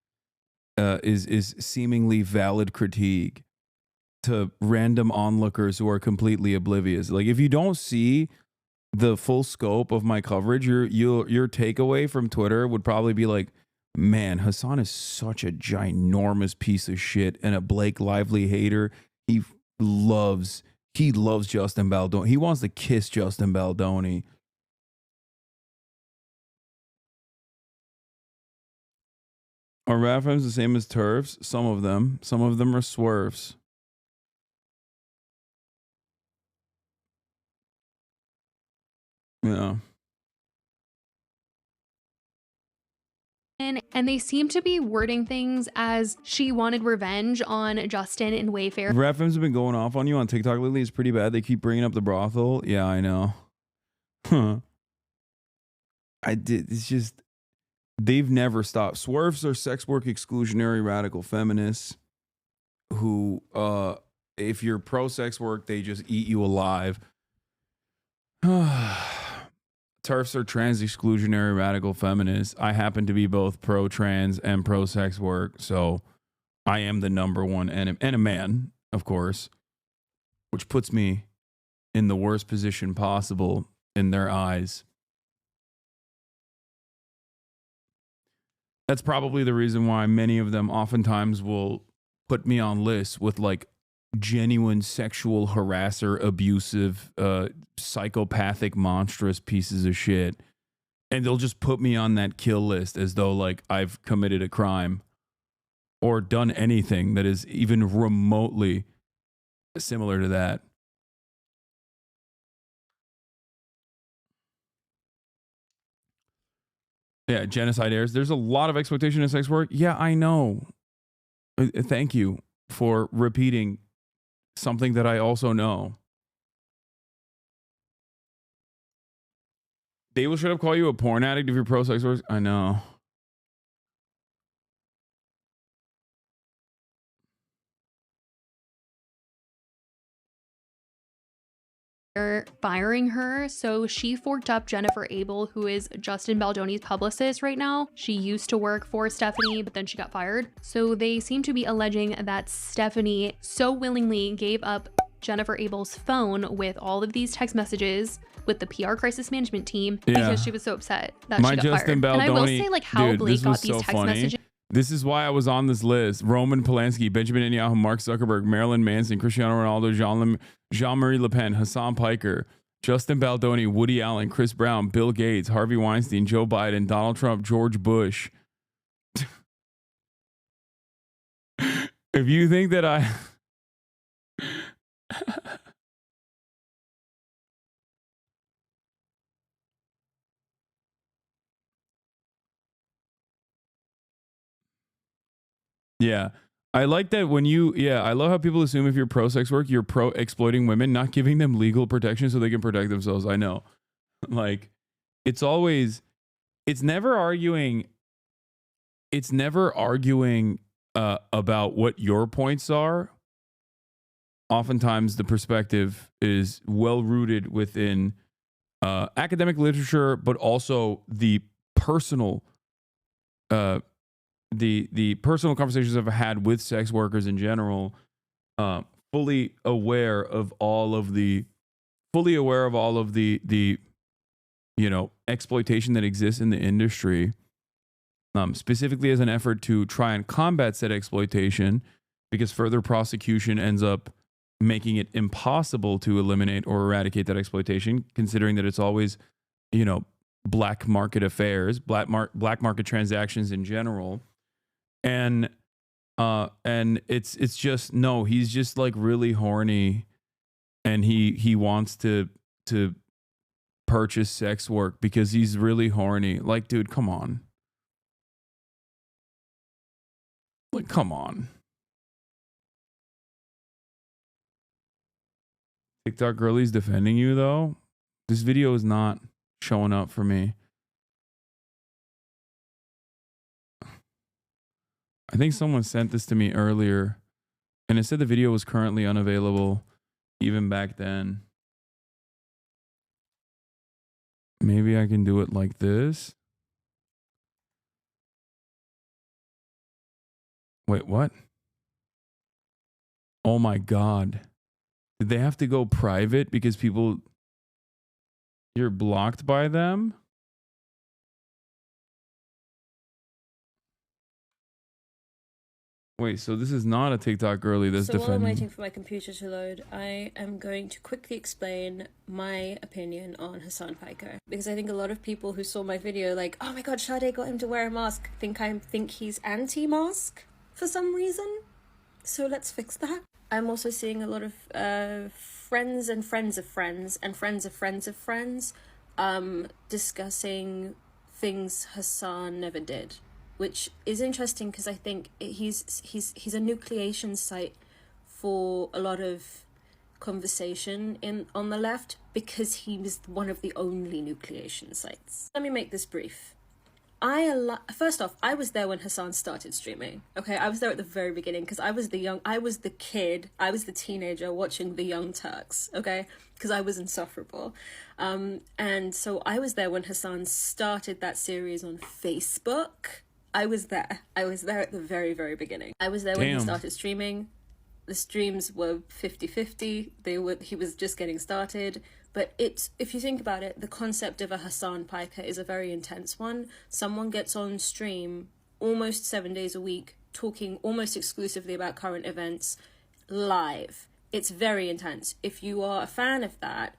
[SPEAKER 2] is seemingly valid critique to random onlookers who are completely oblivious. Like, if you don't see the full scope of my coverage, your takeaway from Twitter would probably be like, man, Hasan is such a ginormous piece of shit and a Blake Lively hater. He loves Justin Baldoni. He wants to kiss Justin Baldoni. Are RAFMs the same as TERFs? Some of them. Some of them are swerves. Yeah.
[SPEAKER 1] And they seem to be wording things as she wanted revenge on Justin and Wayfarer.
[SPEAKER 2] RAFMs have been going off on you on TikTok lately. It's pretty bad. They keep bringing up the brothel. Yeah, I know. It's just, they've never stopped. Swerves are sex work exclusionary radical feminists who, if you're pro sex work, they just eat you alive. TERFs are trans exclusionary radical feminists. I happen to be both pro-trans and pro-sex work, so I am the number one and a man, of course, which puts me in the worst position possible in their eyes. That's probably the reason why many of them oftentimes will put me on lists with, like, genuine sexual harasser, abusive, psychopathic, monstrous pieces of shit. And they'll just put me on that kill list as though, like, I've committed a crime or done anything that is even remotely similar to that. Yeah, genocide heirs. There's a lot of exploitation in sex work. Yeah, I know. Thank you for repeating something that I also know. They will straight up call you a porn addict if you're pro sex work. I know.
[SPEAKER 1] Firing her, so she forked up Jennifer Abel, who is Justin Baldoni's publicist right now. She used to work for Stephanie, but then she got fired. So they seem to be alleging that Stephanie so willingly gave up Jennifer Abel's phone with all of these text messages with the PR crisis management team because she was so upset that she got
[SPEAKER 2] Justin
[SPEAKER 1] fired.
[SPEAKER 2] Baldoni,
[SPEAKER 1] And I will say, like, how
[SPEAKER 2] dude,
[SPEAKER 1] Blake got these text
[SPEAKER 2] funny.
[SPEAKER 1] messages.
[SPEAKER 2] This is why I was on this list. Roman Polanski, Benjamin Netanyahu, Mark Zuckerberg, Marilyn Manson, Cristiano Ronaldo, Jean-Marie Le Pen, Hasan Piker, Justin Baldoni, Woody Allen, Chris Brown, Bill Gates, Harvey Weinstein, Joe Biden, Donald Trump, George Bush. If you think that I... Yeah. I like that when you, I love how people assume if you're pro sex work, you're pro exploiting women, not giving them legal protection so they can protect themselves. I know. Like, it's never arguing about what your points are. Oftentimes the perspective is well rooted within academic literature, but also the personal the personal conversations I've had with sex workers in general, fully aware of all of the exploitation that exists in the industry, specifically as an effort to try and combat said exploitation, because further prosecution ends up making it impossible to eliminate or eradicate that exploitation, considering that it's always, black market affairs, black market transactions in general. And it's just, no, he's just like really horny, and he wants to purchase sex work because he's really horny. Like, dude, come on. Like, come on. TikTok girlie's defending you though. This video is not showing up for me. I think someone sent this to me earlier, and it said the video was currently unavailable even back then. Maybe I can do it like this. Wait, what? Oh my God. Did they have to go private because you're blocked by them? Wait, so this is not a TikTok girly that's
[SPEAKER 18] defending. So while I'm waiting
[SPEAKER 2] defending.
[SPEAKER 18] for my computer to load, I am going to quickly explain my opinion on Hasan Piker, because I think a lot of people who saw my video, like, oh my God, Sade got him to wear a mask, think he's anti-mask for some reason. So let's fix that. I'm also seeing a lot of friends and friends of friends and friends of friends of friends discussing things Hasan never did, which is interesting because I think he's a nucleation site for a lot of conversation on the left, because he was one of the only nucleation sites. Let me make this brief. First off, I was there when Hasan started streaming. Okay, I was there at the very beginning because I was the teenager watching the Young Turks. Okay, because I was insufferable, and so I was there when Hasan started that series on Facebook. I was there at the very, very beginning. I was there when he started streaming. The streams were 50-50. He was just getting started. But if you think about it, the concept of a Hasan Piker is a very intense one. Someone gets on stream almost 7 days a week, talking almost exclusively about current events live. It's very intense. If you are a fan of that,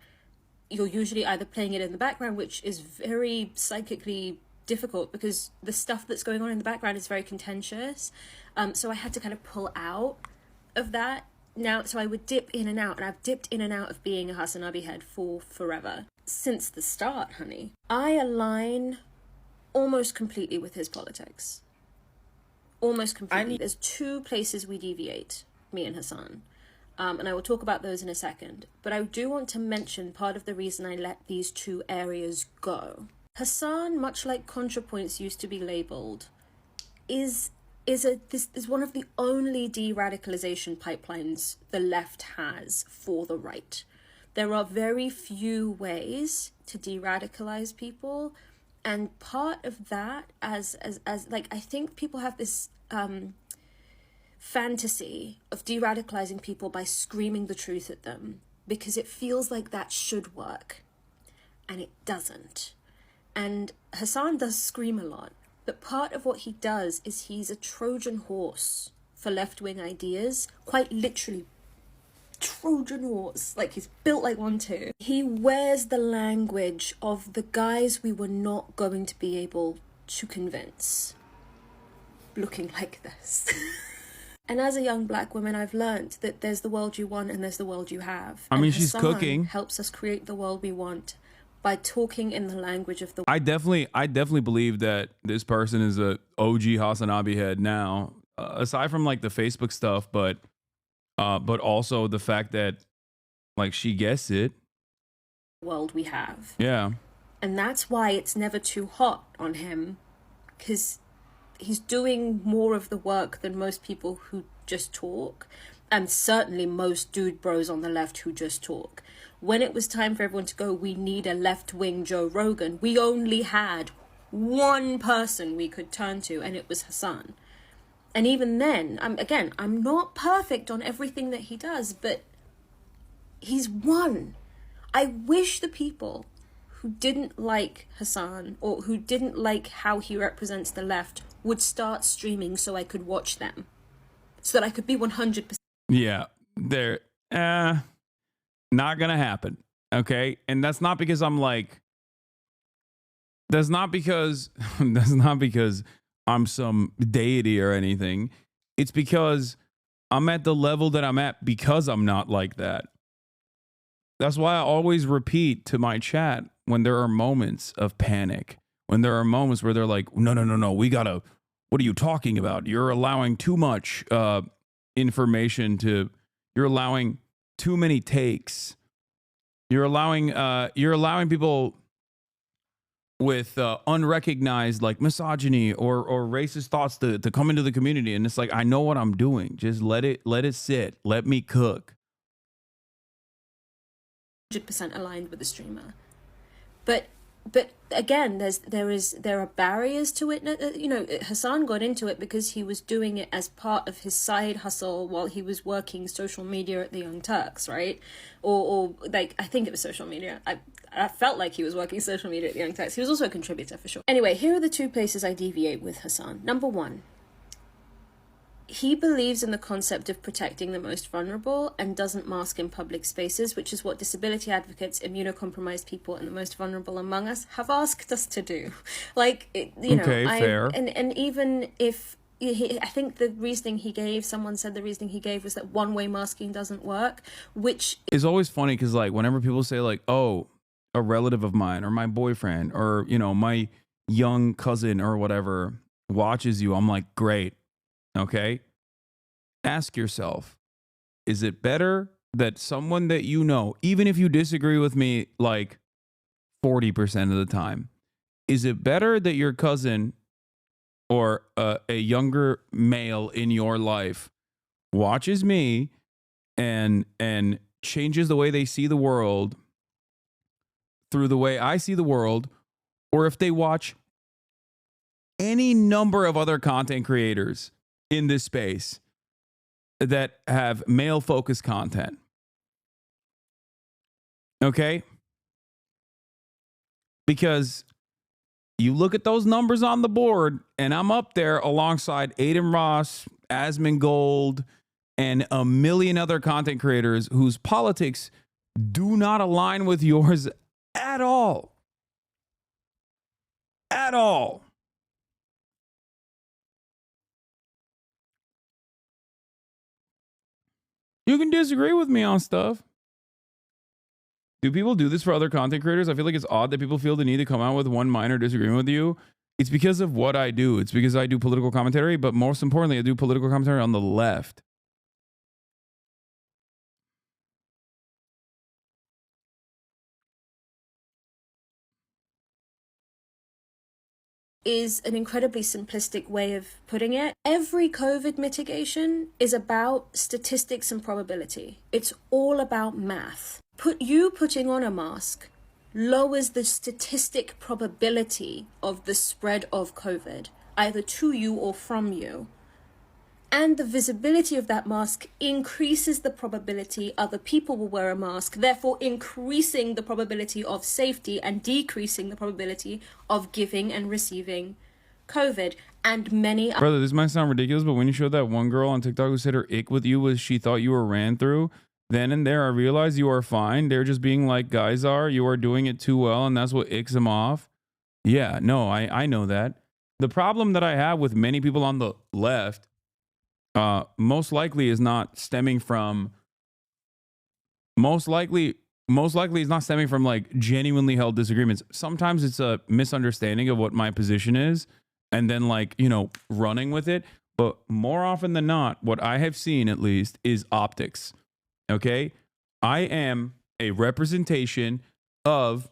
[SPEAKER 18] you're usually either playing it in the background, which is very psychically difficult because the stuff that's going on in the background is very contentious. So I had to kind of pull out of that. Now, so I would dip in and out, and I've dipped in and out of being a HasanAbi head for forever. Since the start, honey. I align almost completely with his politics. Almost completely. There's two places we deviate, me and Hasan. And I will talk about those in a second. But I do want to mention part of the reason I let these two areas go. Hasan, much like ContraPoints used to be labeled, is one of the only de-radicalization pipelines the left has for the right. There are very few ways to de-radicalize people, and part of that, as like, I think people have this fantasy of de-radicalizing people by screaming the truth at them, because it feels like that should work, and it doesn't. And Hasan does scream a lot, but part of what he does is he's a Trojan horse for left-wing ideas, quite literally Trojan horse, like he's built like one too. He wears the language of the guys we were not going to be able to convince, looking like this. And as a young black woman, I've learned that there's the world you want and there's the world you have.
[SPEAKER 2] I mean,
[SPEAKER 18] and
[SPEAKER 2] she's
[SPEAKER 18] Hasan
[SPEAKER 2] cooking.
[SPEAKER 18] helps us create the world we want by talking in the language of the.
[SPEAKER 2] I definitely believe that this person is a OG HasanAbi head now. Aside from like the Facebook stuff, but also the fact that like she gets it.
[SPEAKER 18] World we have.
[SPEAKER 2] Yeah.
[SPEAKER 18] And that's why it's never too hot on him, because he's doing more of the work than most people who just talk, and certainly most dude bros on the left who just talk. When it was time for everyone to go, we need a left-wing Joe Rogan, we only had one person we could turn to, and it was Hasan. And even then, I'm not perfect on everything that he does, but he's one. I wish the people who didn't like Hasan or who didn't like how he represents the left would start streaming so I could watch them, so that I could be 100%.
[SPEAKER 2] Yeah, they're not gonna happen. Okay, and that's not because I'm like, that's not because I'm some deity or anything. It's because I'm at the level that I'm at because I'm not like that. That's why I always repeat to my chat when there are moments of panic, when there are moments where they're like, no, we gotta, what are you talking about? You're allowing too much information you're allowing too many takes. You're allowing people with unrecognized like misogyny or racist thoughts to come into the community. And it's like, I know what I'm doing. Just let it sit. Let me cook.
[SPEAKER 18] 100% aligned with the streamer, but again, there are barriers to it. You know, Hasan got into it because he was doing it as part of his side hustle while he was working social media at the Young Turks, right? Or like, I think it was social media. I felt like he was working social media at the Young Turks. He was also a contributor for sure. Anyway, here are the two places I deviate with Hasan. Number one, he believes in the concept of protecting the most vulnerable and doesn't mask in public spaces, which is what disability advocates, immunocompromised people, and the most vulnerable among us have asked us to do. Like,
[SPEAKER 2] fair.
[SPEAKER 18] And even if I think the reasoning he gave, someone said the reasoning he gave was that one-way masking doesn't work, which
[SPEAKER 2] is always funny because like whenever people say like, oh, a relative of mine or my boyfriend or, you know, my young cousin or whatever watches you, I'm like, great. Okay. Ask yourself, is it better that someone that you know, even if you disagree with me like 40% of the time, is it better that your cousin or a younger male in your life watches me and changes the way they see the world through the way I see the world, or if they watch any number of other content creators in this space that have male-focused content? Okay? Because you look at those numbers on the board, and I'm up there alongside Aiden Ross, Asmongold, and a million other content creators whose politics do not align with yours at all. At all. You can disagree with me on stuff. Do people do this for other content creators? I feel like it's odd that people feel the need to come out with one minor disagreement with you. It's because of what I do. It's because I do political commentary, but most importantly, I do political commentary on the left.
[SPEAKER 18] is an incredibly simplistic way of putting it. Every COVID mitigation is about statistics and probability. It's all about math. Putting on a mask lowers the statistic probability of the spread of COVID, either to you or from you. And the visibility of that mask increases the probability other people will wear a mask, therefore increasing the probability of safety and decreasing the probability of giving and receiving COVID. And many...
[SPEAKER 2] Brother, this might sound ridiculous, but when you showed that one girl on TikTok who said her ick with you was she thought you were ran through, then and there I realized you are fine. They're just being like guys are. You are doing it too well, and that's what icks them off. Yeah, no, I know that. The problem that I have with many people on the left most likely is not stemming from like genuinely held disagreements. Sometimes it's a misunderstanding of what my position is and then like, you know, running with it. But more often than not, what I have seen at least is optics. Okay? I am a representation of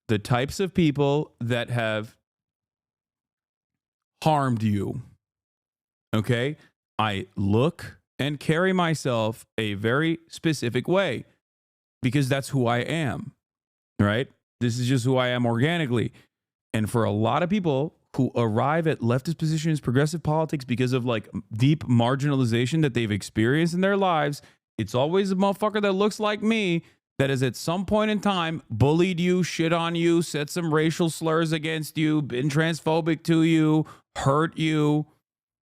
[SPEAKER 2] the types of people that have harmed you. Okay? I look and carry myself a very specific way because that's who I am, right? This is just who I am organically. And for a lot of people who arrive at leftist positions, progressive politics, because of like deep marginalization that they've experienced in their lives, it's always a motherfucker that looks like me that has at some point in time bullied you, shit on you, said some racial slurs against you, been transphobic to you, hurt you,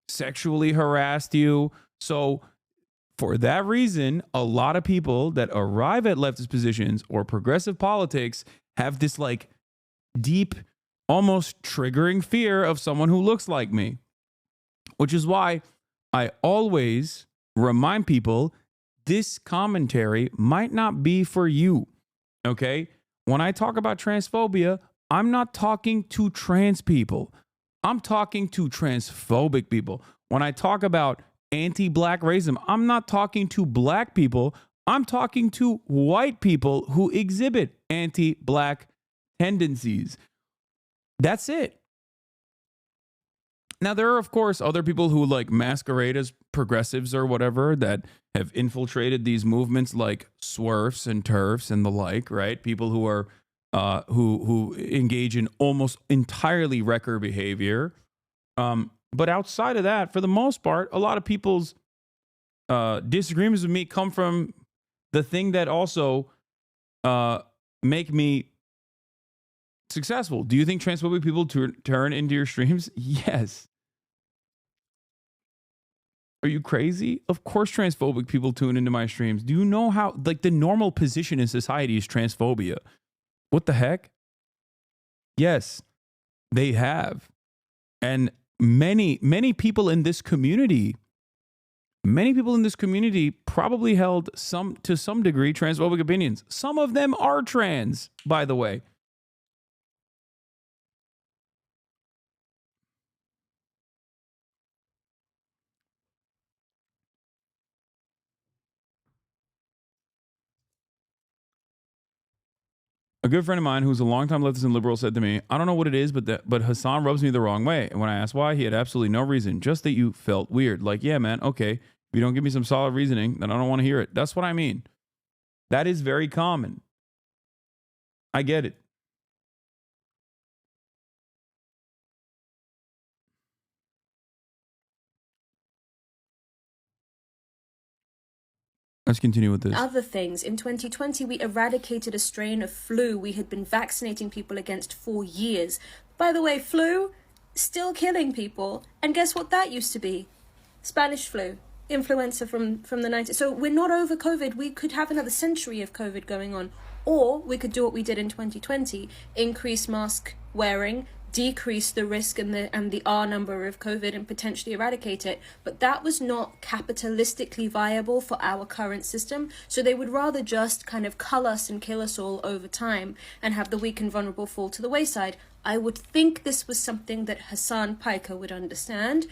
[SPEAKER 2] sexually harassed you. So for that reason, a lot of people that arrive at leftist positions or progressive politics have this like deep, almost triggering fear of someone who looks like me, which is why I always remind people this commentary might not be for you. Okay? When I talk about transphobia, I'm not talking to trans people. I'm talking to transphobic people. When I talk about anti-black racism, I'm not talking to black people. I'm talking to white people who exhibit anti-black tendencies. That's it. Now, there are, of course, other people who like masquerade as progressives or whatever that have infiltrated these movements like SWERFs and TERFs and the like, right? People who are who engage in almost entirely wrecker behavior. But outside of that, for the most part, a lot of people's disagreements with me come from the thing that also make me successful. Do you think transphobic people turn into your streams? Yes. Are you crazy? Of course transphobic people tune into my streams. Do you know how, like, the normal position in society is transphobia? What the heck? Yes, they have. And many people in this community probably held to some degree transphobic opinions. Some of them are trans, by the way. A good friend of mine who's a longtime leftist and liberal said to me, I don't know what it is, but Hasan rubs me the wrong way. And when I asked why, he had absolutely no reason, just that you felt weird. Like, yeah, man, okay. If you don't give me some solid reasoning, then I don't want to hear it. That's what I mean. That is very common. I get it. Let's continue with this.
[SPEAKER 18] Other things. In 2020, we eradicated a strain of flu we had been vaccinating people against for years. By the way, flu, still killing people. And guess what that used to be? Spanish flu, influenza from the 90s. So we're not over COVID. We could have another century of COVID going on. Or we could do what we did in 2020, increase mask wearing, decrease the risk and the R number of COVID and potentially eradicate it. But that was not capitalistically viable for our current system. So they would rather just kind of cull us and kill us all over time and have the weak and vulnerable fall to the wayside. I would think this was something that Hasan Piker would understand.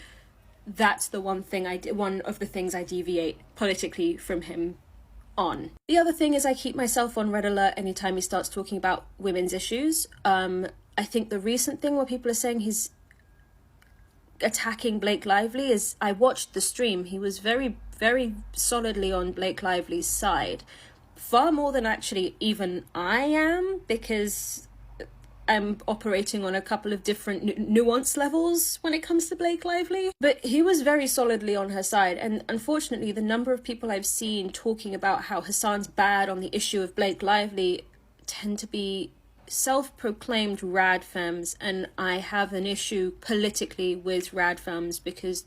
[SPEAKER 18] That's the one of the things I deviate politically from him on. The other thing is I keep myself on red alert anytime he starts talking about women's issues. I think the recent thing where people are saying he's attacking Blake Lively is, I watched the stream. He was very, very solidly on Blake Lively's side. Far more than actually even I am, because I'm operating on a couple of different nuance levels when it comes to Blake Lively. But he was very solidly on her side. And unfortunately, the number of people I've seen talking about how Hasan's bad on the issue of Blake Lively tend to be self-proclaimed rad femmes. And I have an issue politically with rad femmes because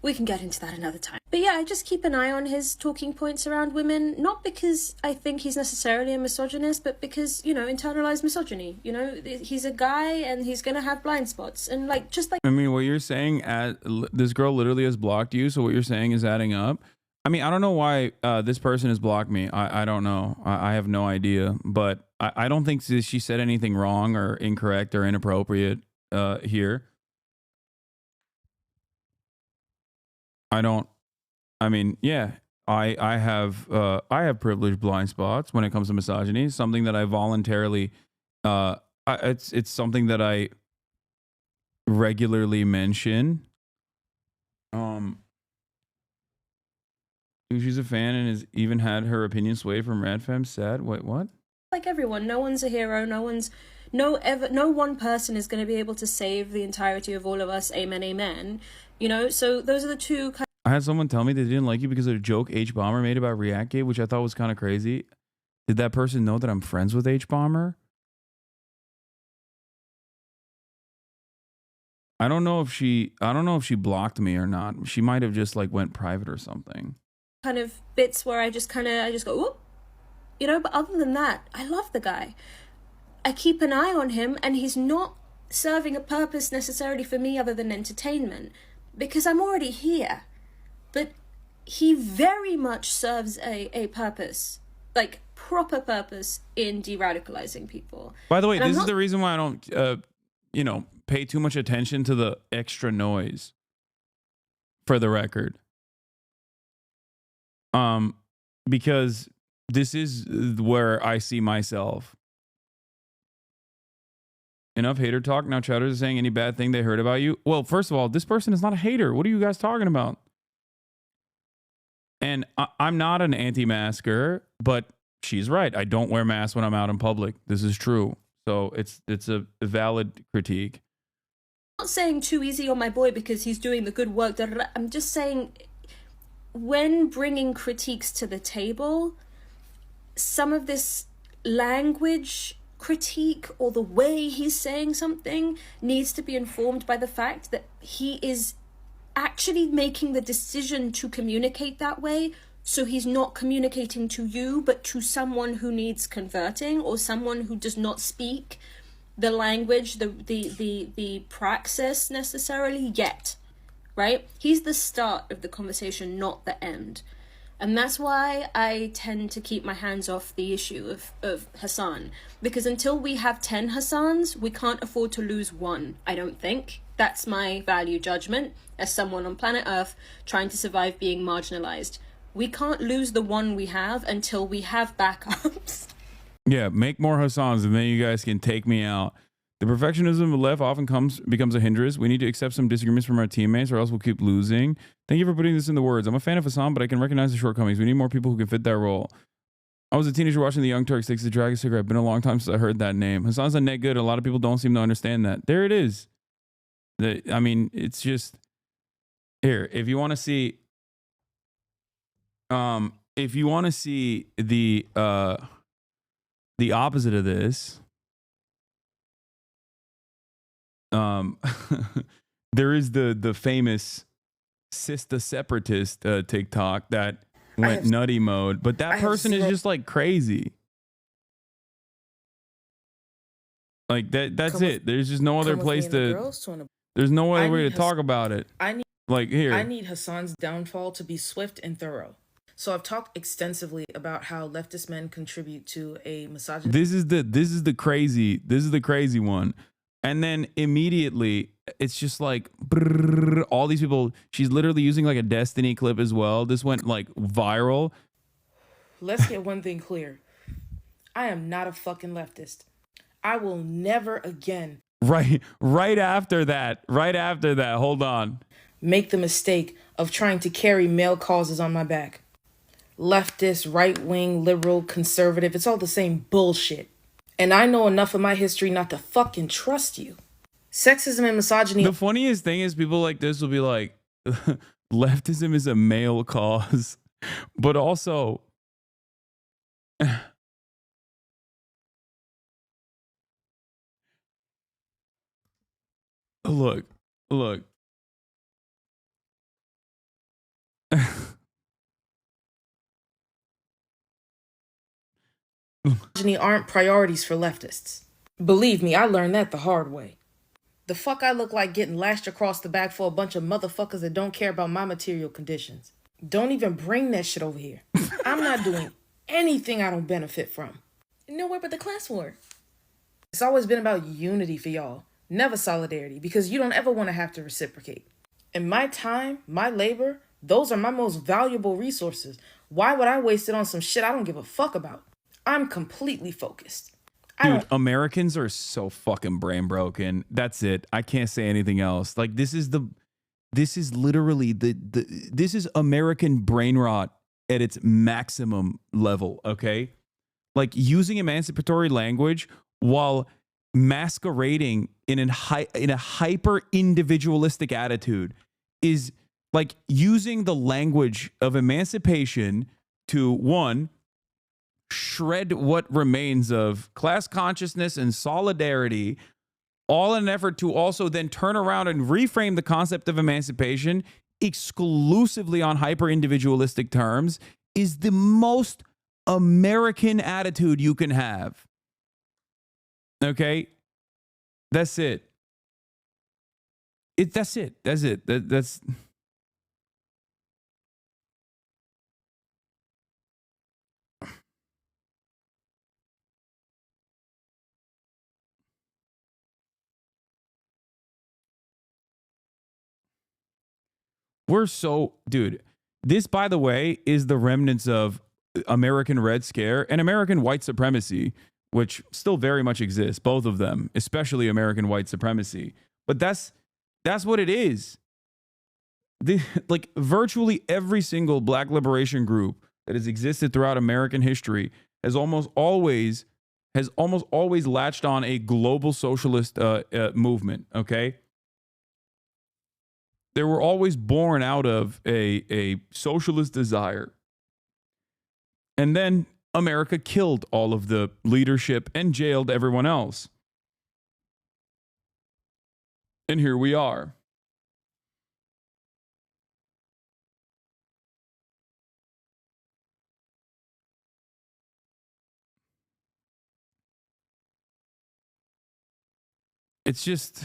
[SPEAKER 18] we can get into that another time. But yeah, I just keep an eye on his talking points around women, not because I think he's necessarily a misogynist, but because, you know, internalized misogyny. You know, he's a guy and he's gonna have blind spots. And like, just like...
[SPEAKER 2] I mean, what you're saying, this girl literally has blocked you, so what you're saying is adding up. I mean, I don't know why this person has blocked me. I don't know. I have no idea. But I don't think she said anything wrong or incorrect or inappropriate here. I mean, yeah, I have privileged blind spots when it comes to misogyny. Something that I voluntarily, it's something that I regularly mention. She's a fan and has even had her opinion swayed from rad femme. Sad. Wait, what?
[SPEAKER 18] Like everyone, no one's a hero. No one person is going to be able to save the entirety of all of us. Amen, amen. You know, so those are the two.
[SPEAKER 2] I had someone tell me they didn't like you because of a joke H Bomber made about Reactgate, which I thought was kind of crazy. Did that person know that I'm friends with H Bomber? I don't know if she blocked me or not. She might have just like went private or something.
[SPEAKER 18] Kind of bits where I just go, whoop, you know. But other than that, I love the guy. I keep an eye on him, and he's not serving a purpose necessarily for me other than entertainment, because I'm already here. But he very much serves a purpose, like proper purpose, in de-radicalizing people.
[SPEAKER 2] By the way, this is the reason why I don't, you know, pay too much attention to the extra noise. For the record, because this is where I see myself. Enough hater talk. Now chatters are saying any bad thing they heard about you. Well, first of all, this person is not a hater. What are you guys talking about? And I'm not an anti-masker, but she's right. I don't wear masks when I'm out in public. This is true. So it's a valid critique.
[SPEAKER 18] I'm not saying too easy on my boy because he's doing the good work. I'm just saying, when bringing critiques to the table, some of this language critique or the way he's saying something needs to be informed by the fact that he is actually making the decision to communicate that way. So he's not communicating to you, but to someone who needs converting or someone who does not speak the language, the praxis necessarily yet, right? He's the start of the conversation, not the end. And that's why I tend to keep my hands off the issue of Hasan. Because until we have 10 Hasans, we can't afford to lose one, I don't think. That's my value judgment as someone on planet Earth trying to survive being marginalized. We can't lose the one we have until we have backups.
[SPEAKER 2] Yeah, make more Hasans and then you guys can take me out. The perfectionism of the left often becomes a hindrance. We need to accept some disagreements from our teammates or else we'll keep losing. Thank you for putting this in the words. I'm a fan of Hasan, but I can recognize the shortcomings. We need more people who can fit that role. I was a teenager watching the Young Turks takes the Dragon cigarette. Been a long time since I heard that name. Hasan's a net good. A lot of people don't seem to understand that. There it is. I mean, it's just here. If you want to see, the opposite of this, there is the famous Sista Separatist TikTok that went nutty mode, but that person is just like crazy. Like that's it. There's just no other place to. There's no other way to talk about it.
[SPEAKER 3] I need Hasan's downfall to be swift and thorough. So I've talked extensively about how leftist men contribute to a misogynist.
[SPEAKER 2] This is the crazy one. And then immediately it's just like brrr, all these people. She's literally using like a Destiny clip as well. This went like viral.
[SPEAKER 3] Let's get one thing clear. I am not a fucking leftist. I will never again.
[SPEAKER 2] Right after that. Hold on.
[SPEAKER 3] Make the mistake of trying to carry male causes on my back. Leftist, right-wing, liberal, conservative, it's all the same bullshit. And I know enough of my history not to fucking trust you. Sexism and misogyny.
[SPEAKER 2] The funniest thing is people like this will be like, leftism is a male cause, but also, look.
[SPEAKER 3] Misogyny aren't priorities for leftists. Believe me, I learned that the hard way. The fuck I look like getting lashed across the back for a bunch of motherfuckers that don't care about my material conditions. Don't even bring that shit over here. I'm not doing anything I don't benefit from. Nowhere but the class war. It's always been about unity for y'all, never solidarity, because you don't ever want to have to reciprocate. And my time, my labor, those are my most valuable resources. Why would I waste it on some shit I don't give a fuck about? I'm completely focused.
[SPEAKER 2] Dude, Americans are so fucking brain broken. That's it. I can't say anything else. Like this is literally this is American brain rot at its maximum level, okay? Like using emancipatory language while masquerading in a hyper individualistic attitude is like using the language of emancipation to, one, shred what remains of class consciousness and solidarity, all in an effort to also then turn around and reframe the concept of emancipation exclusively on hyper individualistic terms, is the most American attitude you can have. Okay? That's it. That's it. That's we're so, dude, this, by the way, is the remnants of American Red Scare and American white supremacy, which still very much exists, both of them, especially American white supremacy. But that's what it is. Like virtually every single black liberation group that has existed throughout American history has almost always latched on a global socialist movement, okay? They were always born out of a socialist desire. And then America killed all of the leadership and jailed everyone else. And here we are. It's just...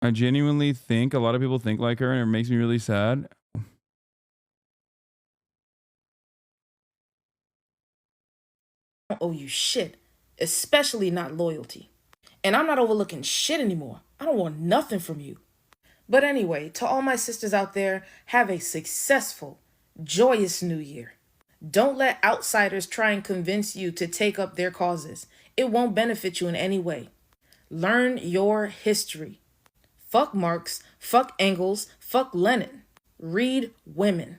[SPEAKER 2] I genuinely think a lot of people think like her, and it makes me really sad.
[SPEAKER 3] I don't owe you shit, especially not loyalty. And I'm not overlooking shit anymore. I don't want nothing from you. But anyway, to all my sisters out there, have a successful, joyous new year. Don't let outsiders try and convince you to take up their causes. It won't benefit you in any way. Learn your history. Fuck Marx, fuck Engels, fuck Lenin. Read women.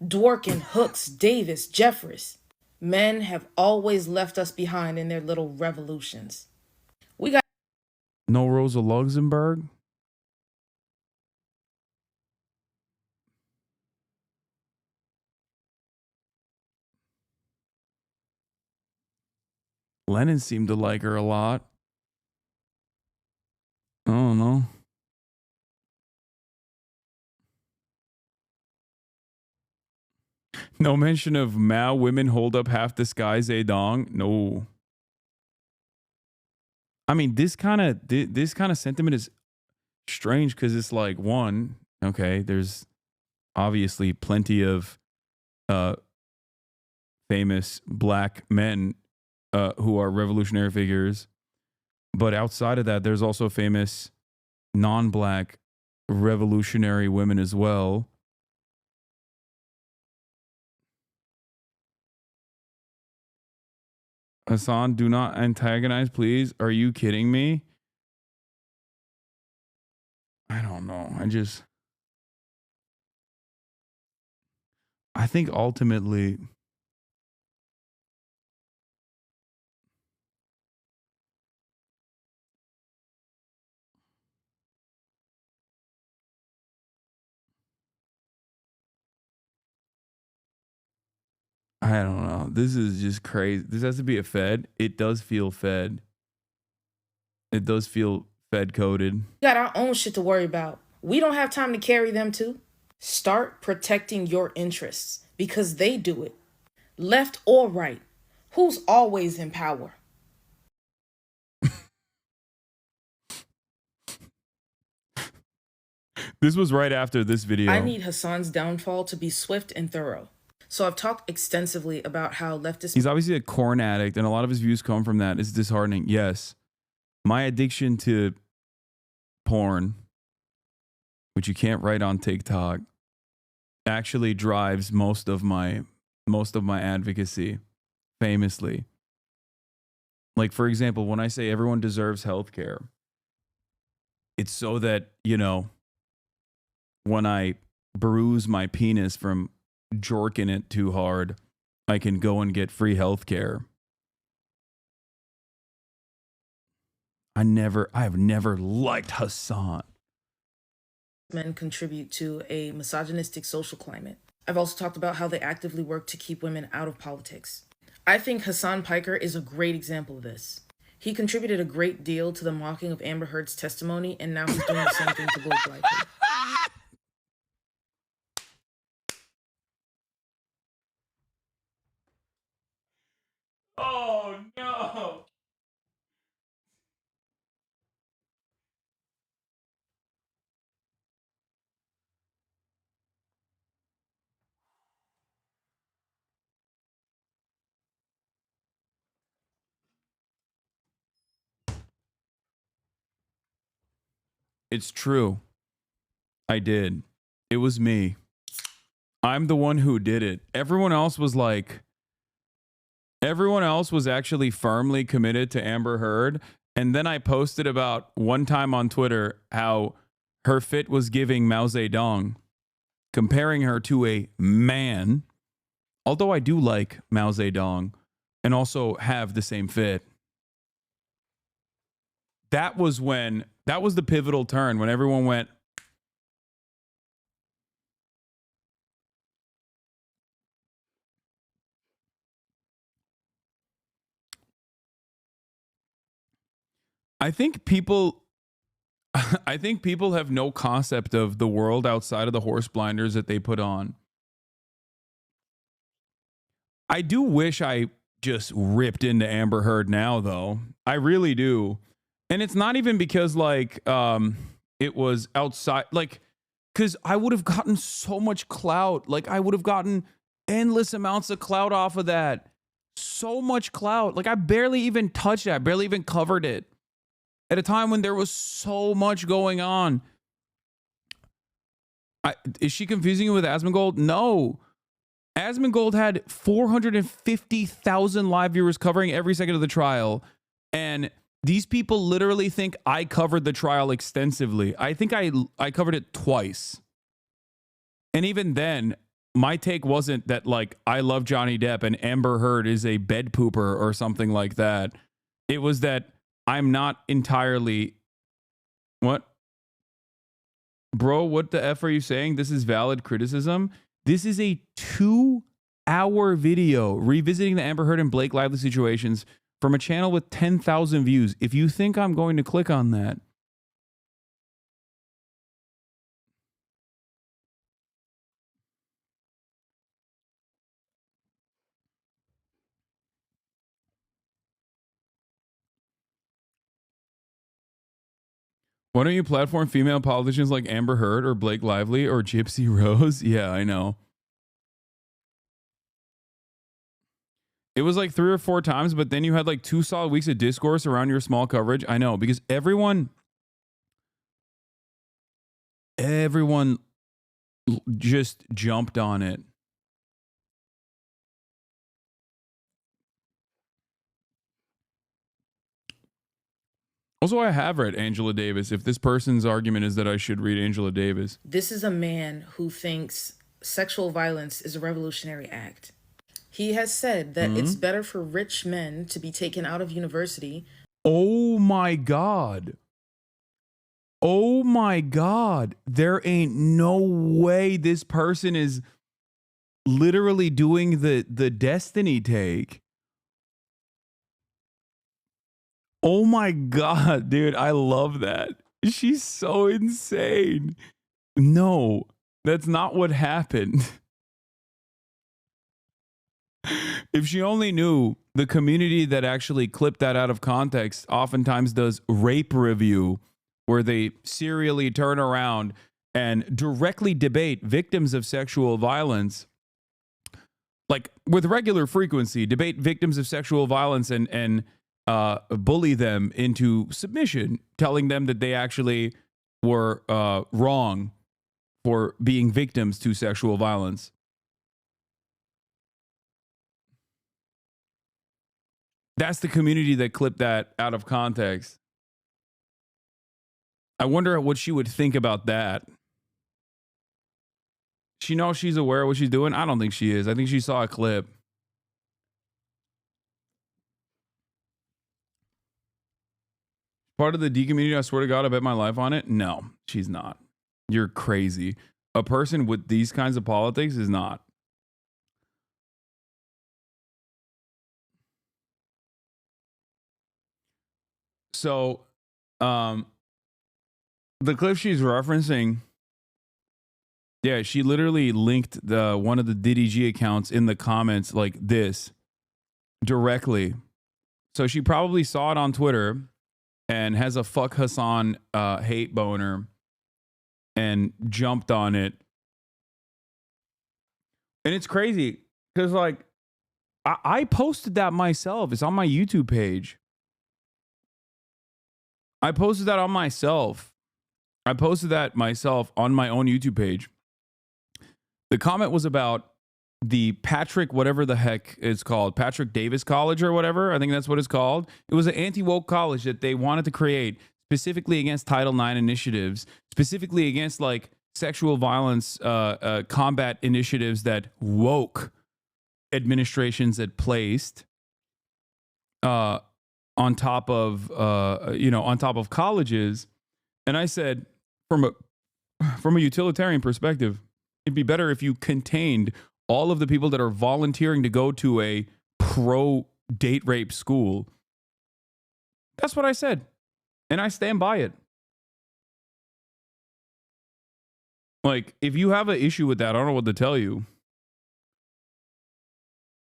[SPEAKER 3] Dworkin, Hooks, Davis, Jeffries. Men have always left us behind in their little revolutions. We got
[SPEAKER 2] no Rosa Luxemburg. Lenin seemed to like her a lot. I don't know. No mention of Mao women hold up half the sky Zedong. No. I mean, this kind of sentiment is strange because it's like, one, okay, there's obviously plenty of famous black men who are revolutionary figures, but outside of that, there's also famous non-black revolutionary women as well. Hasan, do not antagonize, please. Are you kidding me? I don't know. I I think ultimately, I don't know. This is just crazy. This has to be a Fed. It does feel Fed. It does feel Fed coded.
[SPEAKER 3] We got our own shit to worry about. We don't have time to carry them too. Start protecting your interests because they do it. Left or right. Who's always in power?
[SPEAKER 2] This was right after this video.
[SPEAKER 3] I need Hasan's downfall to be swift and thorough. So I've talked extensively about how leftists...
[SPEAKER 2] He's obviously a corn addict, and a lot of his views come from that. It's disheartening. Yes. My addiction to porn, which you can't write on TikTok, actually drives most of my advocacy, famously. Like, for example, when I say everyone deserves healthcare, it's so that, you know, when I bruise my penis from jorking it too hard, I can go and get free healthcare. I have never liked Hasan.
[SPEAKER 3] Men contribute to a misogynistic social climate. I've also talked about how they actively work to keep women out of politics. I think Hasan Piker is a great example of this. He contributed a great deal to the mocking of Amber Heard's testimony, and now he's doing the same thing to Blake Lively.
[SPEAKER 2] Oh, no. It's true. I did. It was me. I'm the one who did it. Everyone else was actually firmly committed to Amber Heard. And then I posted about one time on Twitter how her fit was giving Mao Zedong, comparing her to a man. Although I do like Mao Zedong and also have the same fit. That was the pivotal turn when everyone went, I think people have no concept of the world outside of the horse blinders that they put on. I do wish I just ripped into Amber Heard now, though. I really do. And it's not even because it was outside, because I would have gotten so much clout. Like, I would have gotten endless amounts of clout off of that. So much clout. Like, I barely even touched it. I barely even covered it at a time when there was so much going on. Is she confusing it with Asmongold? No. Asmongold had 450,000 live viewers covering every second of the trial. And these people literally think I covered the trial extensively. I think I covered it twice. And even then, my take wasn't that, like, I love Johnny Depp and Amber Heard is a bed pooper or something like that. It was that I'm not entirely... What? Bro, what the F are you saying? This is valid criticism? This is a 2-hour video revisiting the Amber Heard and Blake Lively situations from a channel with 10,000 views. If you think I'm going to click on that, why don't you platform female politicians like Amber Heard or Blake Lively or Gypsy Rose? Yeah, I know. It was like 3 or 4 times, but then you had like 2 solid weeks of discourse around your small coverage. I know, because everyone just jumped on it. Also, I have read Angela Davis. If this person's argument is that I should read Angela Davis.
[SPEAKER 3] This is a man who thinks sexual violence is a revolutionary act. He has said that it's better for rich men to be taken out of university.
[SPEAKER 2] Oh my God. Oh my God. There ain't no way this person is literally doing the destiny take. Oh my God, dude. I love that. She's so insane. No, that's not what happened. If she only knew, the community that actually clipped that out of context oftentimes does rape review, where they serially turn around and directly debate victims of sexual violence, like with regular frequency, debate victims of sexual violence and bully them into submission, telling them that they actually were wrong for being victims to sexual violence. That's the community that clipped that out of context. I wonder what she would think about that. She knows she's aware of what she's doing? I don't think she is. I think she saw a clip. Part of the D community, I swear to God, I bet my life on it. No, she's not. You're crazy. A person with these kinds of politics is not. So, the clip she's referencing, yeah, she literally linked one of the Diddy G accounts in the comments like this directly. So she probably saw it on Twitter and has a fuck Hasan hate boner and jumped on it. And it's crazy because, like, I posted that myself. It's on my YouTube page. I posted that on myself. I posted that myself on my own YouTube page. The comment was about the Patrick, whatever the heck it's called, Patrick Davis College or whatever. I think that's what it's called. It was an anti-woke college that they wanted to create specifically against Title IX initiatives, specifically against like sexual violence combat initiatives that woke administrations had placed on top of on top of colleges. And I said, from a utilitarian perspective, it'd be better if you contained all of the people that are volunteering to go to a pro date rape school. That's what I said. And I stand by it. Like, if you have an issue with that, I don't know what to tell you.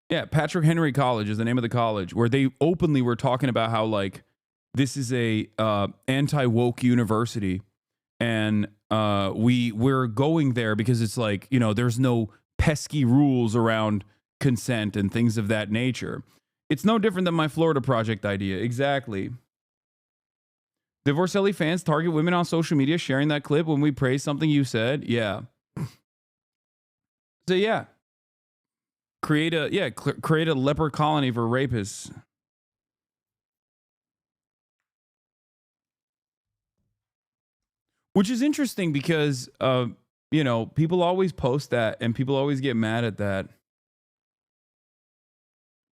[SPEAKER 2] Yeah, Patrick Henry College is the name of the college, where they openly were talking about how, like, this is a anti-woke university. And we're going there because it's like, there's no pesky rules around consent and things of that nature. It's no different than my Florida Project idea. Exactly. Divorcelli fans target women on social media sharing that clip when we praise something you said. Yeah. So yeah. Create a leper colony for rapists. Which is interesting because, people always post that and people always get mad at that.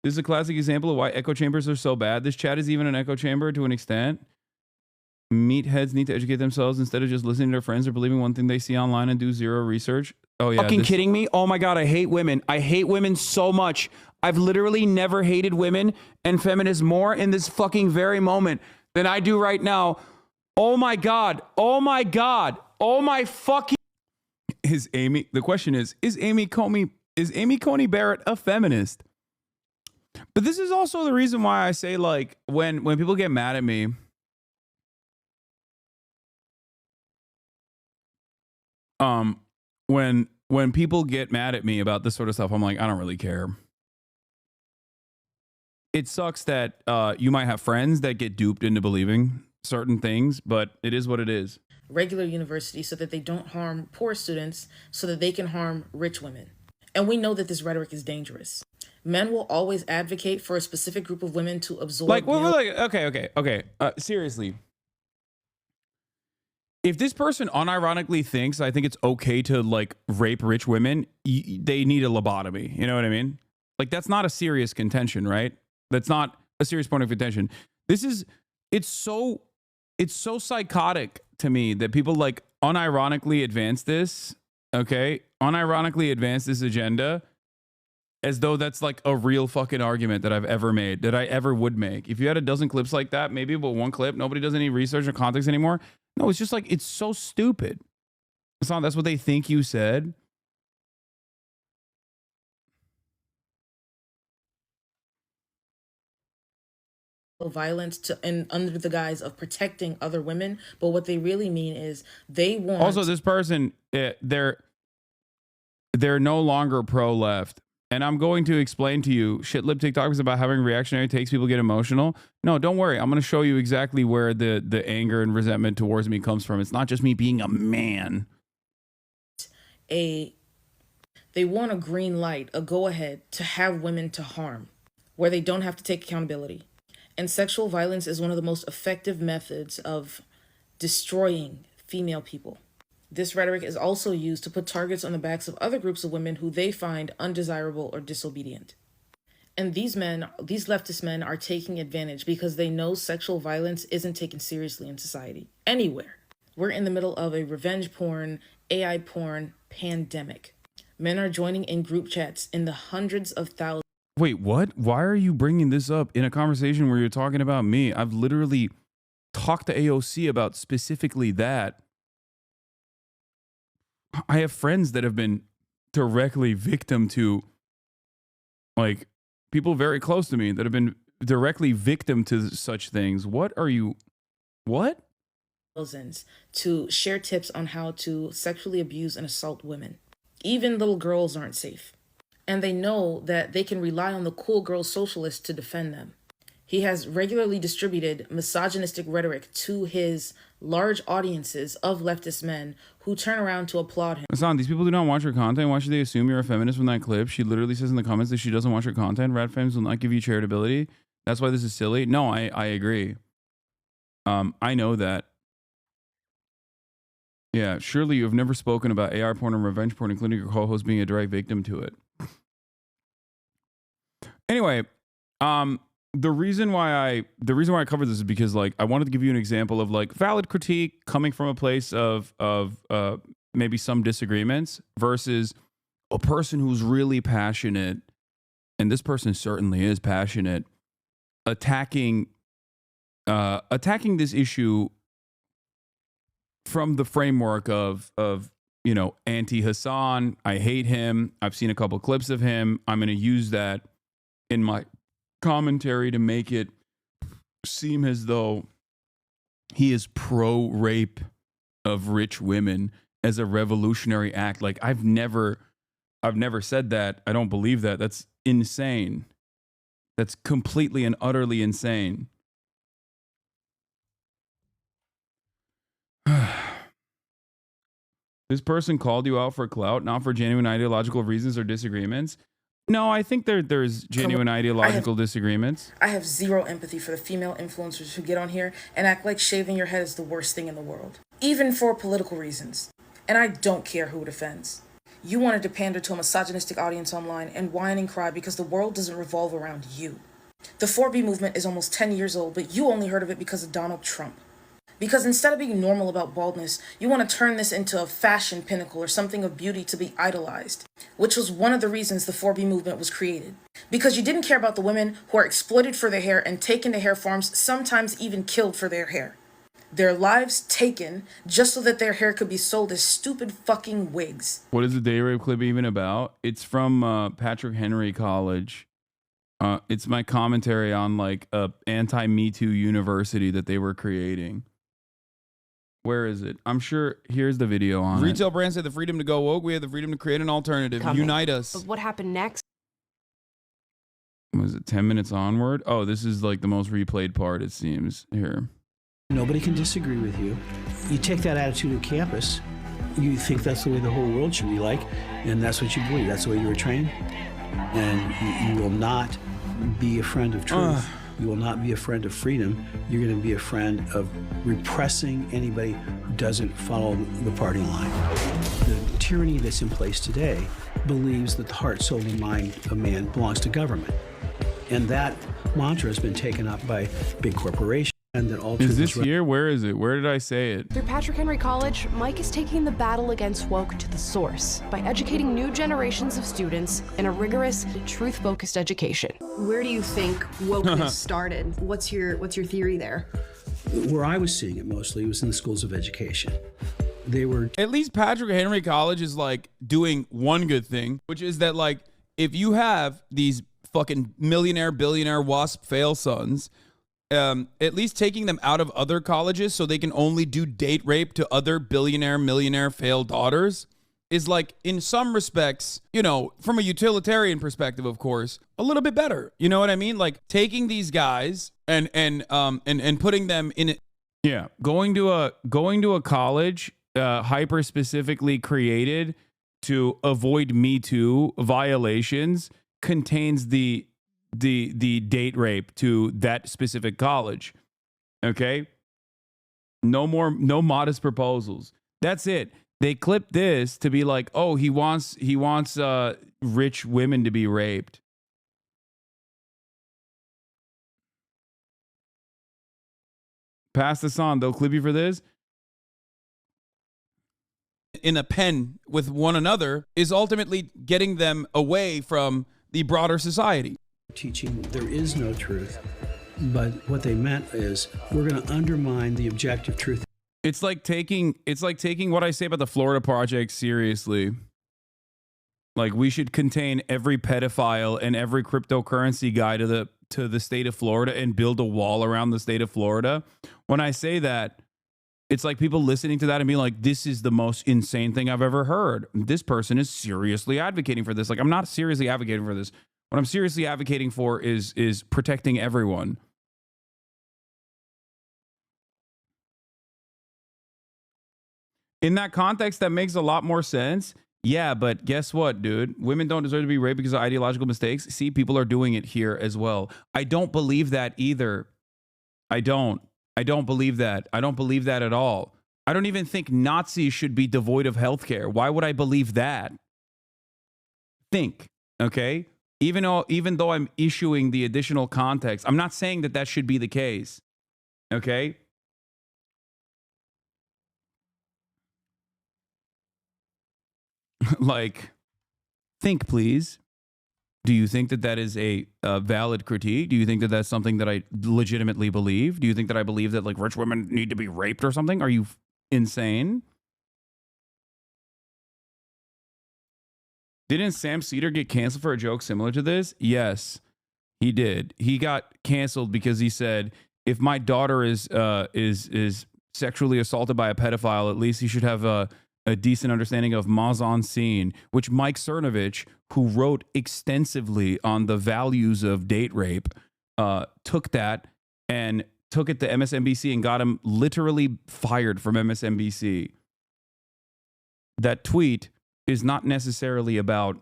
[SPEAKER 2] This is a classic example of why echo chambers are so bad. This chat is even an echo chamber to an extent. Meatheads need to educate themselves instead of just listening to their friends or believing one thing they see online and do zero research. Oh, yeah.
[SPEAKER 5] Fucking kidding me? Oh my God, I hate women. I hate women so much. I've literally never hated women and feminists more in this fucking very moment than I do right now. Oh my God. Oh my God. Oh my fucking.
[SPEAKER 2] The question is Amy Coney Barrett a feminist? But this is also the reason why I say, like, when people get mad at me, when people get mad at me about this sort of stuff, I'm like, I don't really care. It sucks that you might have friends that get duped into believing certain things, but it is what it is.
[SPEAKER 3] Regular universities so that they don't harm poor students, so that they can harm rich women. And we know that this rhetoric is dangerous. Men will always advocate for a specific group of women to absorb.
[SPEAKER 2] Okay. Seriously. if this person unironically thinks I think it's okay to like rape rich women, they need a lobotomy. You know what I mean? Like that's not a serious contention, right? That's not a serious point of contention. It's so psychotic to me that people like unironically advance this, okay? Unironically advance this agenda as though that's like a real fucking argument that I've ever made, that I ever would make. If you had a dozen clips like that, maybe but one clip, nobody does any research or context anymore. No, it's just like, it's so stupid. That's what they think you said.
[SPEAKER 3] Violence and under the guise of protecting other women, but what they really mean is they want.
[SPEAKER 2] Also, this person, they're no longer pro-left. And I'm going to explain to you, shit-lib TikTokers about having reactionary takes, people get emotional. No, don't worry. I'm going to show you exactly where the anger and resentment towards me comes from. It's not just me being a man.
[SPEAKER 3] They want a green light, a go-ahead to have women to harm, where they don't have to take accountability. And sexual violence is one of the most effective methods of destroying female people. This rhetoric is also used to put targets on the backs of other groups of women who they find undesirable or disobedient. And these leftist men are taking advantage because they know sexual violence isn't taken seriously in society, anywhere. We're in the middle of a revenge porn, AI porn pandemic. Men are joining in group chats in the hundreds of thousands.
[SPEAKER 2] Wait, what? Why are you bringing this up in a conversation where you're talking about me? I've literally talked to AOC about specifically that. I have friends that have been directly victim to, like, people very close to me that have been directly victim to such things. What?
[SPEAKER 3] To share tips on how to sexually abuse and assault women. Even little girls aren't safe. And they know that they can rely on the cool girl socialists to defend them. He has regularly distributed misogynistic rhetoric to his large audiences of leftist men who turn around to applaud him.
[SPEAKER 2] Hasan, these people do not watch your content. Why should they assume you're a feminist from that clip? She literally says in the comments that she doesn't watch your content. Rat Femmes will not give you charitability. That's why this is silly. No, I agree. I know that. Yeah, surely you have never spoken about AR porn and revenge porn, including your co-host being a direct victim to it. Anyway, the reason why I covered this is because, like, I wanted to give you an example of, like, valid critique coming from a place of maybe some disagreements versus a person who's really passionate, and this person certainly is passionate, attacking this issue from the framework of you know, anti-Hasan. I hate him. I've seen a couple clips of him. I'm going to use that in my commentary to make it seem as though he is pro-rape of rich women as a revolutionary act. Like, I've never said that. I don't believe that. That's insane. That's completely and utterly insane. This person called you out for clout, not for genuine ideological reasons or disagreements. No, I think there's genuine ideological disagreements.
[SPEAKER 3] I have zero empathy for the female influencers who get on here and act like shaving your head is the worst thing in the world, even for political reasons. And I don't care who it offends. You wanted to pander to a misogynistic audience online and whine and cry because the world doesn't revolve around you. The 4B movement is almost 10 years old, but you only heard of it because of Donald Trump. Because instead of being normal about baldness, you want to turn this into a fashion pinnacle or something of beauty to be idolized, which was one of the reasons the 4B movement was created. Because you didn't care about the women who are exploited for their hair and taken to hair farms, sometimes even killed for their hair. Their lives taken just so that their hair could be sold as stupid fucking wigs.
[SPEAKER 2] What is the day rape clip even about? It's from Patrick Henry College. It's my commentary on, like, a anti-Me Too university that they were creating. Where is it? I'm sure. Here's the video on Retail brands have the freedom to go woke. We have the freedom to create an alternative. Unite us.
[SPEAKER 4] But what happened next?
[SPEAKER 2] Was it 10 minutes onward? Oh, this is like the most replayed part, it seems. Here.
[SPEAKER 19] Nobody can disagree with you. You take that attitude at campus, you think that's the way the whole world should be like, and that's what you believe. That's the way you were trained. And you will not be a friend of truth You will not be a friend of freedom. You're going to be a friend of repressing anybody who doesn't follow the party line. The tyranny that's in place today believes that the heart, soul, and mind of man belongs to government. And that mantra has been taken up by big corporations. And that all
[SPEAKER 2] is this here? Where is it? Where did I say it?
[SPEAKER 4] Through Patrick Henry College, Mike is taking the battle against woke to the source by educating new generations of students in a rigorous, truth-focused education.
[SPEAKER 6] Where do you think wokeness started? What's your theory there?
[SPEAKER 19] Where I was seeing it mostly was in the schools of education. They were
[SPEAKER 2] at least Patrick Henry College is like doing one good thing, which is that like if you have these fucking millionaire, billionaire, WASP fail sons, at least taking them out of other colleges so they can only do date rape to other billionaire, millionaire failed daughters is like, in some respects, you know, from a utilitarian perspective, of course, a little bit better. You know what I mean? Like taking these guys and putting them in it. Yeah, going to a college hyper specifically created to avoid Me Too violations contains the date rape to that specific college. Okay? No modest proposals. That's it. They clipped this to be like, oh, he wants rich women to be raped. Pass this on. They'll clip you for this. In a pen with one another is ultimately getting them away from the broader society.
[SPEAKER 19] Teaching there is no truth, but what they meant is we're going to undermine the objective truth.
[SPEAKER 2] It's like taking what I say about the Florida Project seriously. Like we should contain every pedophile and every cryptocurrency guy to the state of Florida and build a wall around the state of Florida. When I say that, it's like people listening to that and being like, this is the most insane thing I've ever heard. This person is seriously advocating for this. Like, I'm not seriously advocating for this. What I'm seriously advocating for is protecting everyone. In that context, that makes a lot more sense. Yeah, but guess what, dude? Women don't deserve to be raped because of ideological mistakes. See, people are doing it here as well. I don't believe that either. I don't believe that. I don't believe that at all. I don't even think Nazis should be devoid of healthcare. Why would I believe that? Think, okay? Even though I'm issuing the additional context, I'm not saying that should be the case. Okay? Like, think, please. Do you think that is a valid critique? Do you think that that's something that I legitimately believe? Do you think that I believe that like rich women need to be raped or something? Are you insane? Didn't Sam Cedar get canceled for a joke similar to this? Yes, he did. He got canceled because he said, if my daughter is sexually assaulted by a pedophile, at least he should have a decent understanding of mise en scene, which Mike Cernovich, who wrote extensively on the values of date rape, took that and took it to MSNBC and got him literally fired from MSNBC. That tweet is not necessarily about,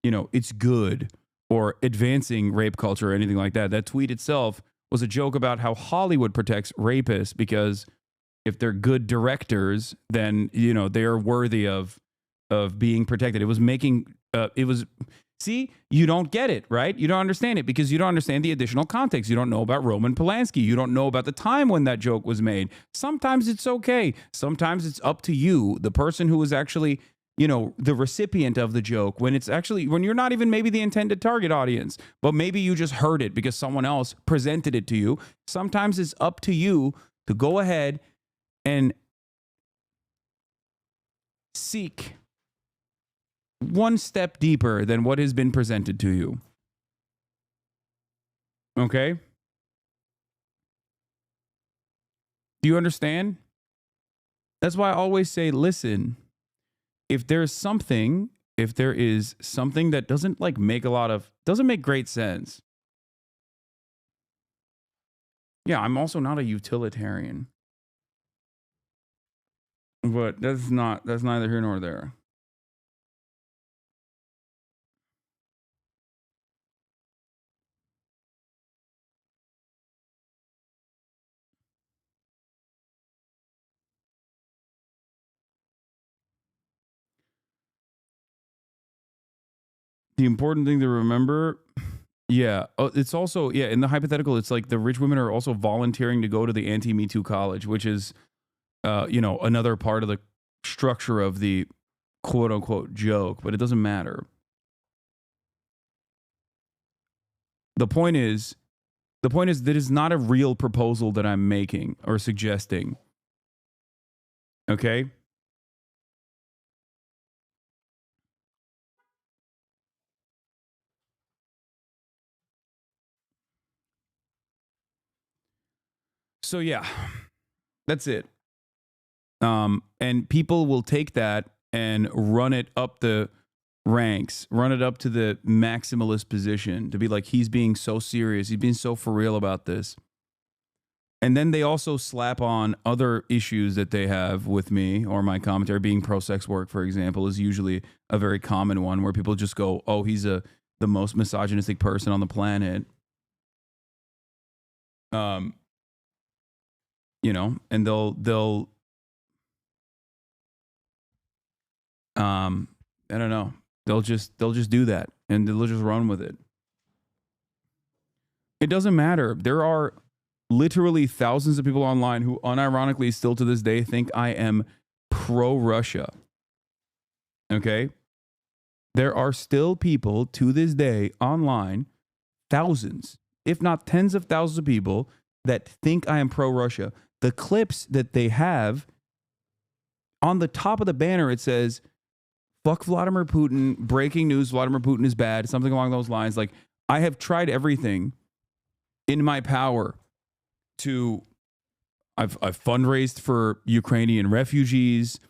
[SPEAKER 2] you know, it's good or advancing rape culture or anything like that. That tweet itself was a joke about how Hollywood protects rapists because if they're good directors, then, you know, they are worthy of being protected. It was making, see, you don't get it, right? You don't understand it because you don't understand the additional context. You don't know about Roman Polanski. You don't know about the time when that joke was made. Sometimes it's okay. Sometimes it's up to you, the person who is actually, you know, the recipient of the joke, when you're not even maybe the intended target audience, but maybe you just heard it because someone else presented it to you. Sometimes it's up to you to go ahead and seek one step deeper than what has been presented to you. Okay? Do you understand? That's why I always say, listen, if there is something that doesn't like doesn't make great sense. Yeah, I'm also not a utilitarian. But that's neither here nor there. The important thing to remember, yeah, it's also, yeah, in the hypothetical, it's like the rich women are also volunteering to go to the anti-Me Too college, which is, you know, another part of the structure of the quote unquote joke, but it doesn't matter. The point is that is not a real proposal that I'm making or suggesting. Okay? So yeah, that's it. And people will take that and run it up the ranks, run it up to the maximalist position to be like, he's being so serious, he's being so for real about this. And then they also slap on other issues that they have with me or my commentary. Being pro-sex work, for example, is usually a very common one where people just go, oh, he's the most misogynistic person on the planet. You know, and they'll I don't know. They'll just do that and they'll just run with it. It doesn't matter. There are literally thousands of people online who unironically still to this day think I am pro-Russia. Okay? There are still people to this day online, thousands, if not tens of thousands of people that think I am pro-Russia. The clips that they have, on the top of the banner, it says, fuck Vladimir Putin, breaking news, Vladimir Putin is bad, something along those lines. Like, I have tried everything in my power to, I've fundraised for Ukrainian refugees.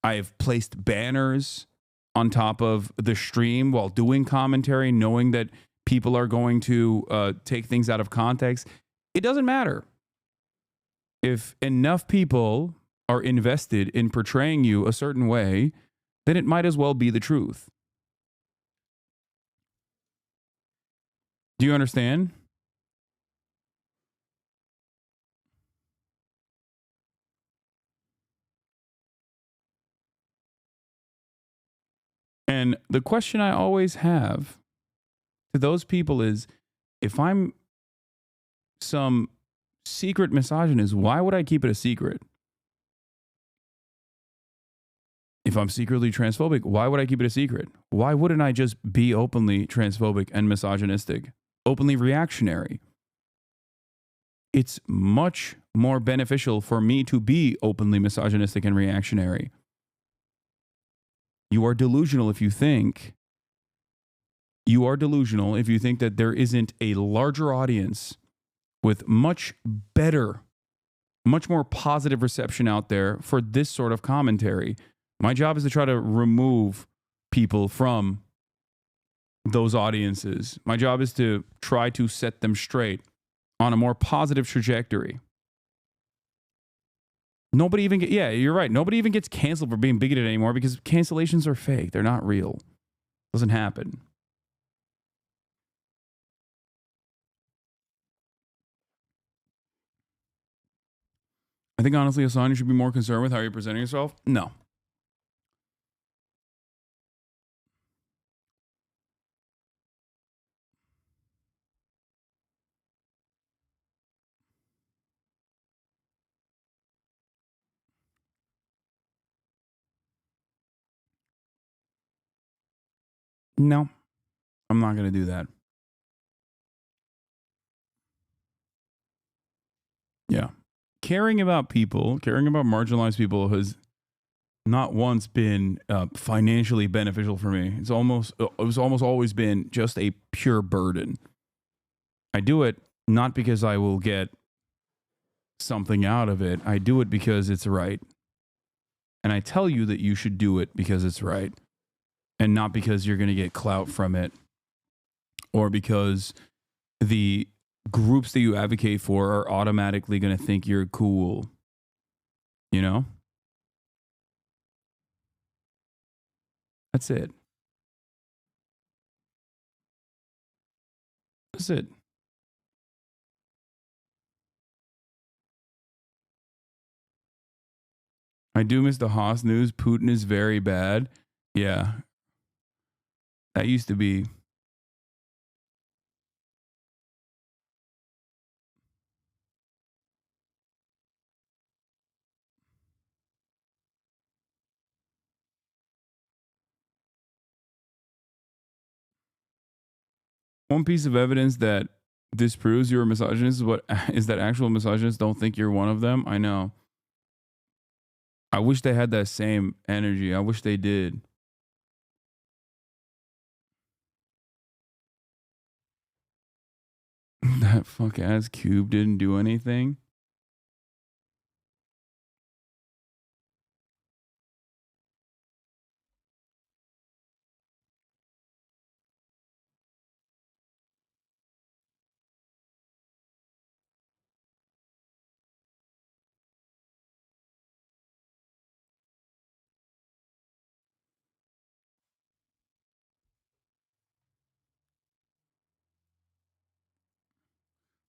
[SPEAKER 2] I have placed banners on top of the stream while doing commentary, knowing that people are going to take things out of context. It doesn't matter. If enough people are invested in portraying you a certain way, then it might as well be the truth. Do you understand? And the question I always have to those people is, if I'm some secret misogynist, why would I keep it a secret? If I'm secretly transphobic, why would I keep it a secret? Why wouldn't I just be openly transphobic and misogynistic, openly reactionary? It's much more beneficial for me to be openly misogynistic and reactionary. You are delusional if you think that there isn't a larger audience with much better, much more positive reception out there for this sort of commentary. My job is to try to remove people from those audiences. My job is to try to set them straight on a more positive trajectory. Nobody even yeah, you're right. Nobody even gets canceled for being bigoted anymore because cancellations are fake. They're not real. Doesn't happen. I think honestly, Hasan, you should be more concerned with how you're presenting yourself. No. No, I'm not going to do that. Yeah. Caring about people, caring about marginalized people has not once been financially beneficial for me. It was almost always been just a pure burden. I do it not because I will get something out of it. I do it because it's right. And I tell you that you should do it because it's right. And not because you're going to get clout from it or because the groups that you advocate for are automatically going to think you're cool. You know? That's it. That's it. I do miss the Haas news. Putin is very bad. Yeah. That used to be. One piece of evidence that disproves you're a misogynist is that actual misogynists don't think you're one of them. I know. I wish they had that same energy. I wish they did. That fuck ass cube didn't do anything.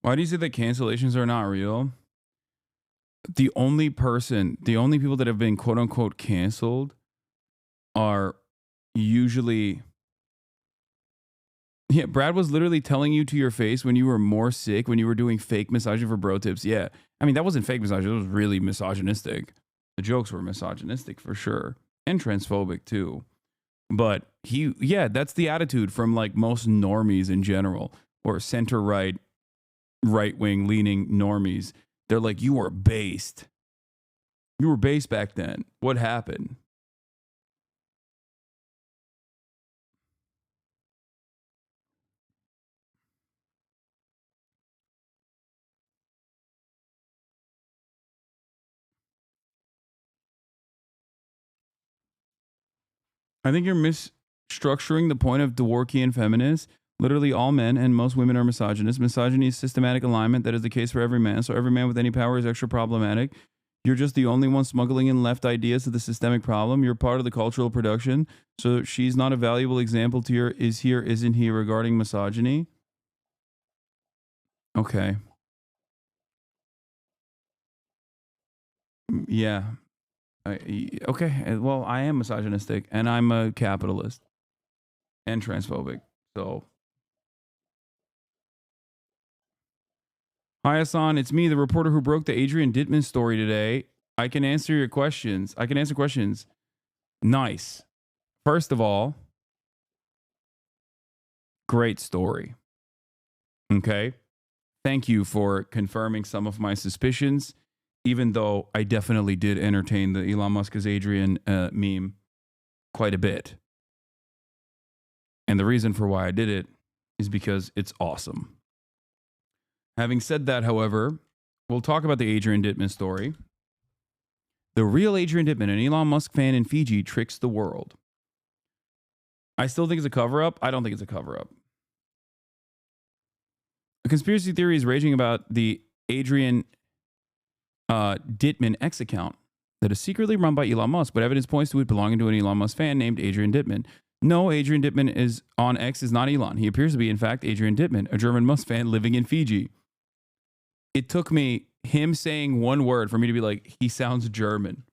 [SPEAKER 2] Why do you say that cancellations are not real? The only people that have been quote unquote canceled are usually. Yeah, Brad was literally telling you to your face when you were more sick, when you were doing fake misogyny for bro tips. Yeah. I mean, that wasn't fake misogyny. It was really misogynistic. The jokes were misogynistic for sure. And transphobic too. But that's the attitude from like most normies in general, or center right wing leaning normies. They're like, you were based. You were based back then. What happened? I think you're misstructuring the point of Dworkian feminists. Literally all men and most women are misogynists. Misogyny is systematic alignment. That is the case for every man. So every man with any power is extra problematic. You're just the only one smuggling in left ideas to the systemic problem. You're part of the cultural production. So she's not a valuable example to your isn't he regarding misogyny? Okay. Yeah. Okay. Well, I am misogynistic and I'm a capitalist and transphobic. So. Hi, Hasan. It's me, the reporter who broke the Adrian DITTMAN story today. I can answer your questions. I can answer questions. Nice. First of all, great story. Okay. Thank you for confirming some of my suspicions, even though I definitely did entertain the Elon Musk is Adrian meme quite a bit. And the reason for why I did it is because it's awesome. Having said that, however, we'll talk about the Adrian DITTMAN story. The real Adrian DITTMAN, an Elon Musk fan in Fiji, tricks the world. I still think it's a cover-up. I don't think it's a cover-up. A conspiracy theory is raging about the Adrian DITTMAN X account that is secretly run by Elon Musk, but evidence points to it belonging to an Elon Musk fan named Adrian DITTMAN. No, Adrian DITTMAN is on X is not Elon. He appears to be, in fact, Adrian DITTMAN, a German Musk fan living in Fiji. It took me him saying one word for me to be like, he sounds German.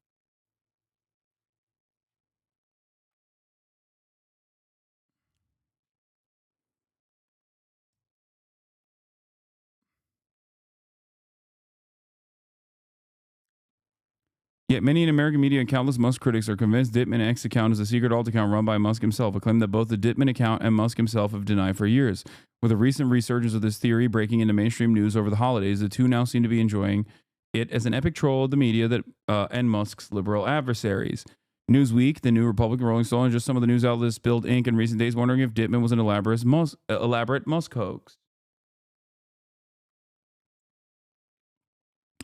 [SPEAKER 2] Yet many in American media and countless Musk critics are convinced DITTMAN X account is a secret alt account run by Musk himself, a claim that both the DITTMAN account and Musk himself have denied for years. With a recent resurgence of this theory breaking into mainstream news over the holidays, the two now seem to be enjoying it as an epic troll of the media that and Musk's liberal adversaries. Newsweek, The New Republic, Rolling Stone, and just some of the news outlets spilled ink in recent days wondering if DITTMAN was an elaborate Musk hoax.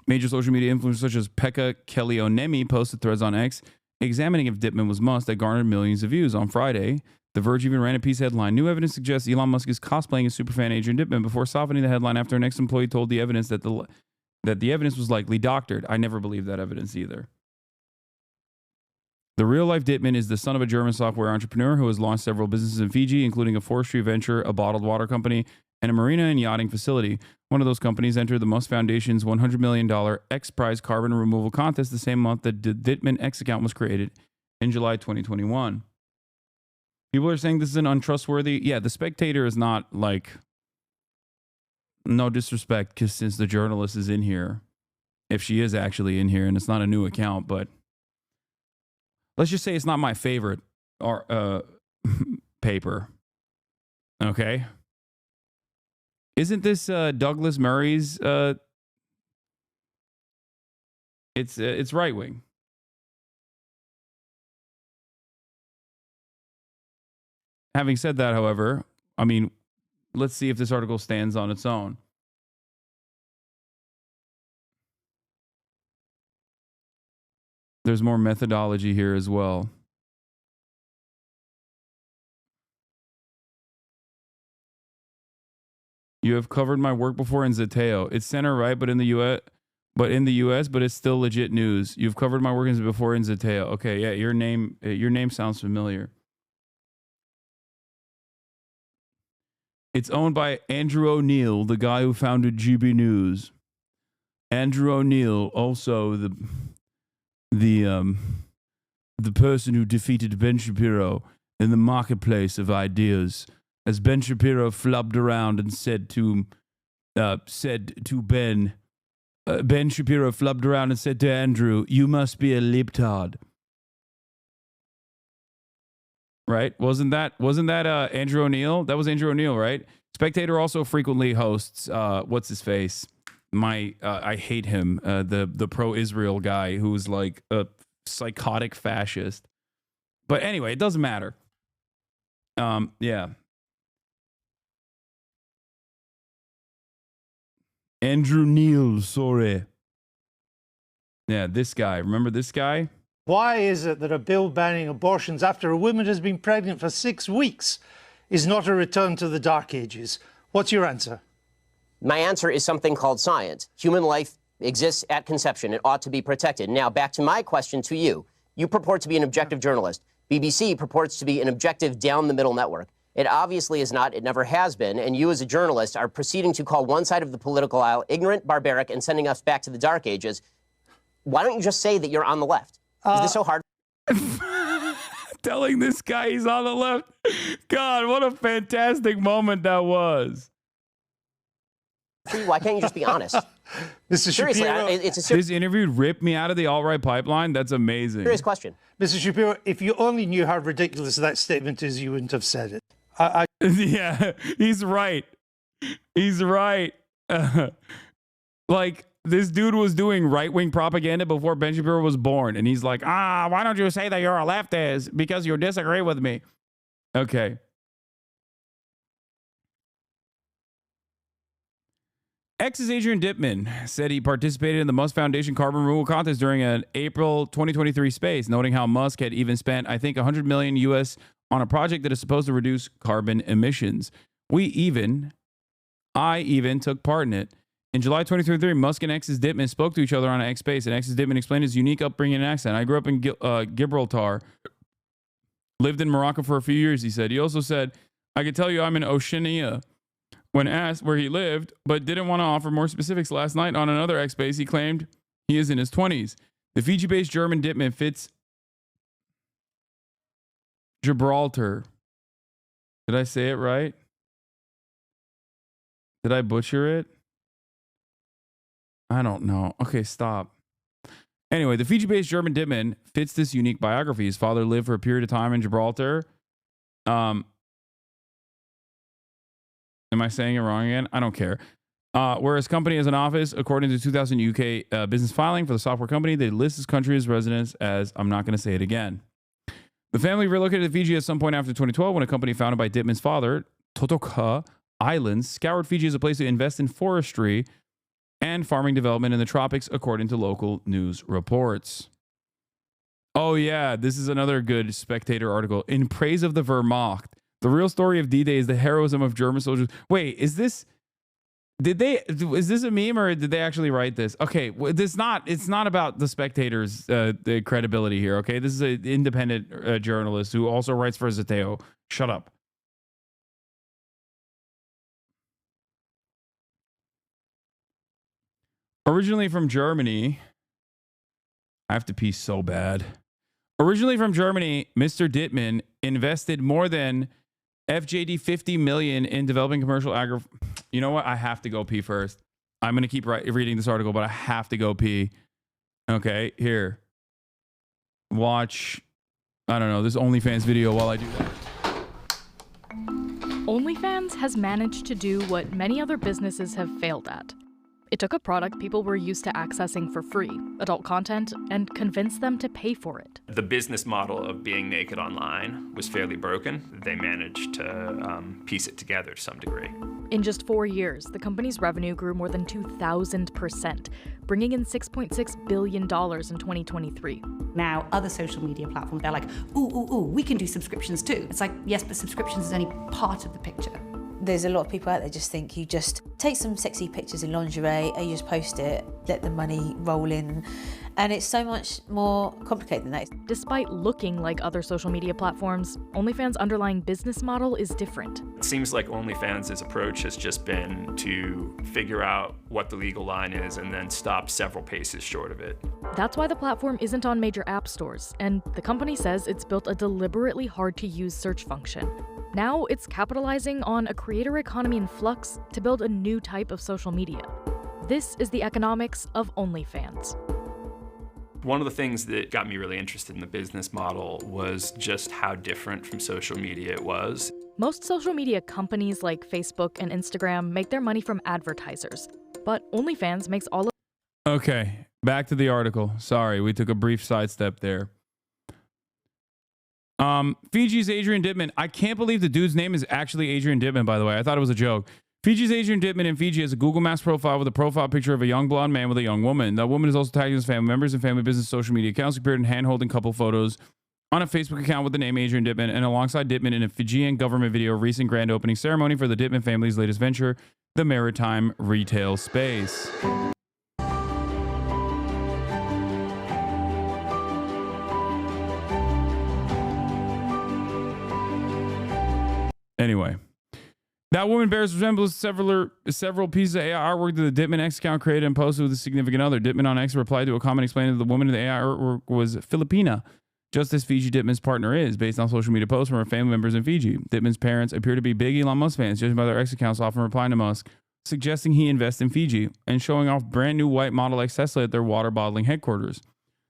[SPEAKER 2] Major social media influencers such as Pekka Kelionemi posted threads on X examining if DITTMAN was Musk that garnered millions of views. On Friday, The Verge even ran a piece headline. New evidence suggests Elon Musk is cosplaying a superfan Adrian DITTMAN, before softening the headline after an ex-employee told the evidence that the evidence was likely doctored. I never believed that evidence either. The real-life DITTMAN is the son of a German software entrepreneur who has launched several businesses in Fiji, including a forestry venture, a bottled water company, and a marina and yachting facility. One of those companies entered the Musk Foundation's $100 million X Prize carbon removal contest the same month that the DITTMAN X account was created in July 2021. People are saying this is an untrustworthy. Yeah, the Spectator is not like, no disrespect, because since the journalist is in here, if she is actually in here, and it's not a new account, but let's just say it's not my favorite paper. Okay. Isn't this Douglas Murray's? It's right wing. Having said that, however, I mean, let's see if this article stands on its own. There's more methodology here as well. You have covered my work before in Zeteo. It's center right, but in the US, but it's still legit news. You've covered my work before in Zeteo. Okay, yeah, your name sounds familiar. It's owned by Andrew O'Neill, the guy who founded GB News. Andrew O'Neill, also the person who defeated Ben Shapiro in the marketplace of ideas, as Ben Shapiro flubbed around and said to Ben. Ben Shapiro flubbed around and said to Andrew, "You must be a libtard." Right? Wasn't that Andrew O'Neill? That was Andrew O'Neill, right? Spectator also frequently hosts what's his face? I hate him. The pro-Israel guy who's like a psychotic fascist. But anyway, it doesn't matter. Yeah. Andrew Neil, sorry. Yeah, this guy. Remember this guy?
[SPEAKER 7] Why is it that a bill banning abortions after a woman has been pregnant for 6 weeks is not a return to the Dark Ages? What's your answer?
[SPEAKER 11] My answer is something called science. Human life exists at conception. It ought to be protected. Now, back to my question to you. You purport to be an objective journalist. BBC purports to be an objective down-the-middle network. It obviously is not. It never has been. And you as a journalist are proceeding to call one side of the political aisle ignorant, barbaric, and sending us back to the Dark Ages. Why don't you just say that you're on the left? Is this so hard?
[SPEAKER 2] Telling this guy he's on the left. God, what a fantastic moment that was.
[SPEAKER 11] Why can't you just be honest?
[SPEAKER 7] Mr.
[SPEAKER 11] Seriously,
[SPEAKER 7] Shapiro,
[SPEAKER 11] it's a
[SPEAKER 2] This interview ripped me out of the alt-right pipeline. That's amazing.
[SPEAKER 11] serious question.
[SPEAKER 7] Mr. Shapiro, if you only knew how ridiculous that statement is, you wouldn't have said it.
[SPEAKER 2] Yeah, he's right. He's right. Like, this dude was doing right-wing propaganda before Ben Shapiro was born. And he's like, why don't you say that you're a leftist? Because you disagree with me. Okay. X's Adrian DITTMAN said he participated in the Musk Foundation carbon removal contest during an April 2023 space, noting how Musk had even spent, I think, $100 million US on a project that is supposed to reduce carbon emissions. I even took part in it. In July 2023, Musk and X's DITTMAN spoke to each other on an X Space, and X's DITTMAN explained his unique upbringing and accent. I grew up in Gibraltar, lived in Morocco for a few years, he said. He also said, I could tell you I'm in Oceania. When asked where he lived, but didn't want to offer more specifics last night on another X Space, he claimed he is in his 20s. The Fiji-based German DITTMAN fits Gibraltar. Did I say it right? Did I butcher it? I don't know. Okay, stop. Anyway, the Fiji-based German DITTMAN fits this unique biography. His father lived for a period of time in Gibraltar. Am I saying it wrong again? I don't care. Where his company has an office, according to 2000 UK business filing for the software company, they list his country as residence as, I'm not going to say it again. The family relocated to Fiji at some point after 2012 when a company founded by DITTMAN's father, Totoka Islands, scoured Fiji as a place to invest in forestry and farming development in the tropics, according to local news reports. Oh, yeah, this is another good Spectator article. In praise of the Wehrmacht, the real story of D-Day is the heroism of German soldiers. Wait, is this a meme or did they actually write this? Okay, it's not about the Spectator's the credibility here, okay? This is an independent journalist who also writes for Zeteo. Shut up. Originally from Germany. I have to pee so bad. Originally from Germany, Mr. DITTMAN invested more than FJD 50 million in developing commercial You know what? I have to go pee first. I'm going to keep reading this article, but I have to go pee. Okay, here. Watch, I don't know, this OnlyFans video while I do that.
[SPEAKER 8] OnlyFans has managed to do what many other businesses have failed at. It took a product people were used to accessing for free, adult content, and convinced them to pay for it.
[SPEAKER 9] The business model of being naked online was fairly broken. They managed to piece it together to some degree.
[SPEAKER 8] In just 4 years, the company's revenue grew more than 2,000%, bringing in $6.6 billion in 2023.
[SPEAKER 20] Now, other social media platforms, they're like, ooh, we can do subscriptions too. It's like, yes, but subscriptions is only part of the picture.
[SPEAKER 21] There's a lot of people out there just think you just take some sexy pictures in lingerie and you just post it, let the money roll in, and it's so much more complicated than that.
[SPEAKER 8] Despite looking like other social media platforms, OnlyFans' underlying business model is different.
[SPEAKER 9] It seems like OnlyFans' approach has just been to figure out what the legal line is and then stop several paces short of it.
[SPEAKER 8] That's why the platform isn't on major app stores, and the company says it's built a deliberately hard-to-use search function. Now it's capitalizing on a creator economy in flux to build a new type of social media. This is the economics of OnlyFans.
[SPEAKER 9] One of the things that got me really interested in the business model was just how different from social media it was.
[SPEAKER 8] Most social media companies like Facebook and Instagram make their money from advertisers, but OnlyFans makes all of...
[SPEAKER 2] Okay, back to the article. Sorry, we took a brief sidestep there. Fiji's Adrian DITTMAN. I can't believe the dude's name is actually Adrian DITTMAN, by the way. I thought it was a joke. Fiji's Adrian DITTMAN in Fiji has a Google Maps profile with a profile picture of a young blonde man with a young woman. The woman is also tagging his family members and family business social media accounts, appeared in hand-holding couple photos on a Facebook account with the name Adrian DITTMAN and alongside DITTMAN in a Fijian government video of recent grand opening ceremony for the DITTMAN family's latest venture, the maritime retail space. Anyway, that woman bears resemblance to several pieces of AI artwork that the DITTMAN X account created and posted with a significant other. DITTMAN on X replied to a comment explaining that the woman in the AI artwork was Filipina, just as Fiji DITTMAN's partner is, based on social media posts from her family members in Fiji. DITTMAN's parents appear to be big Elon Musk fans, judging by their X accounts often replying to Musk, suggesting he invest in Fiji, and showing off brand new white Model X Tesla at their water bottling headquarters.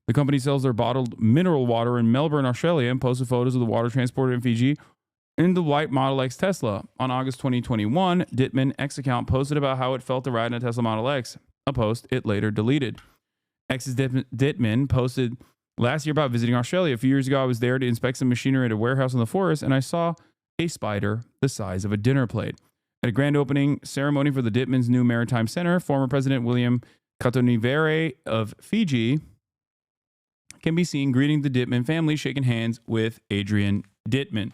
[SPEAKER 2] The company sells their bottled mineral water in Melbourne, Australia, and posted photos of the water transported in Fiji in the white Model X Tesla. On August 2021, DITTMAN X account posted about how it felt to ride in a Tesla Model X, a post it later deleted. X's DITTMAN posted last year about visiting Australia. A few years ago, I was there to inspect some machinery at a warehouse in the forest, and I saw a spider the size of a dinner plate. At a grand opening ceremony for the DITTMAN's new maritime center, former President William Katonivere of Fiji can be seen greeting the DITTMAN family, shaking hands with Adrian DITTMAN.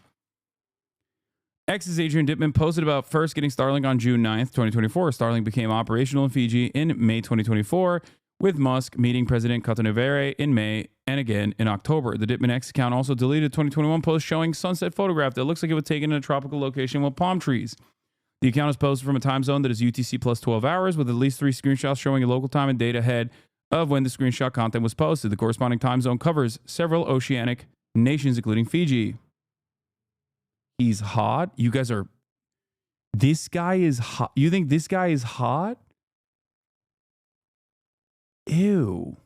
[SPEAKER 2] X's Adrian DITTMAN posted about first getting Starlink on June 9th, 2024. Starlink became operational in Fiji in May 2024, with Musk meeting President Katonivere in May and again in October. The DITTMAN X account also deleted a 2021 post showing sunset photograph that looks like it was taken in a tropical location with palm trees. The account is posted from a time zone that is UTC plus 12 hours, with at least 3 screenshots showing a local time and date ahead of when the screenshot content was posted. The corresponding time zone covers several oceanic nations, including Fiji. He's hot. You guys are... This guy is hot. You think this guy is hot? Ew.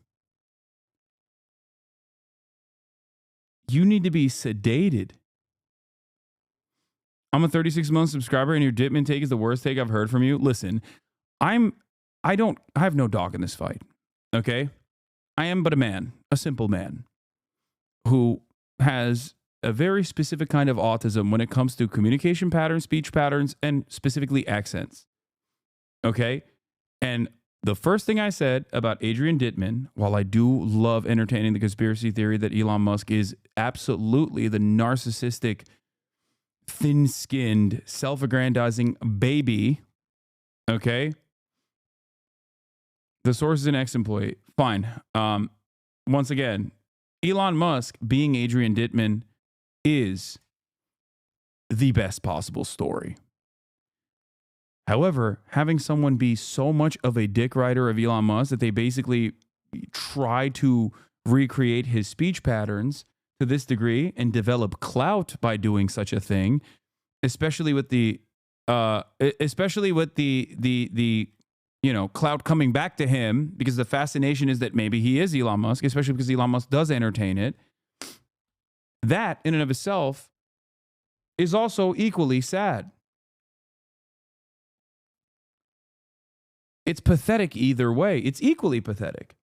[SPEAKER 2] You need to be sedated. I'm a 36-month subscriber, and your DITTMAN take is the worst take I've heard from you. Listen, I have no dog in this fight. Okay? I am but a man, a simple man, who has a very specific kind of autism when it comes to communication patterns, speech patterns, and specifically accents. Okay? And the first thing I said about Adrian DITTMAN, while I do love entertaining the conspiracy theory that Elon Musk is absolutely the narcissistic, thin-skinned, self-aggrandizing baby, okay? The source is an ex-employee. Fine. Once again, Elon Musk being Adrian DITTMAN is the best possible story. However, having someone be so much of a dick rider of Elon Musk that they basically try to recreate his speech patterns to this degree and develop clout by doing such a thing, especially with the clout coming back to him, because the fascination is that maybe he is Elon Musk, especially because Elon Musk does entertain it. That in and of itself is also equally sad. It's pathetic either way. It's equally pathetic.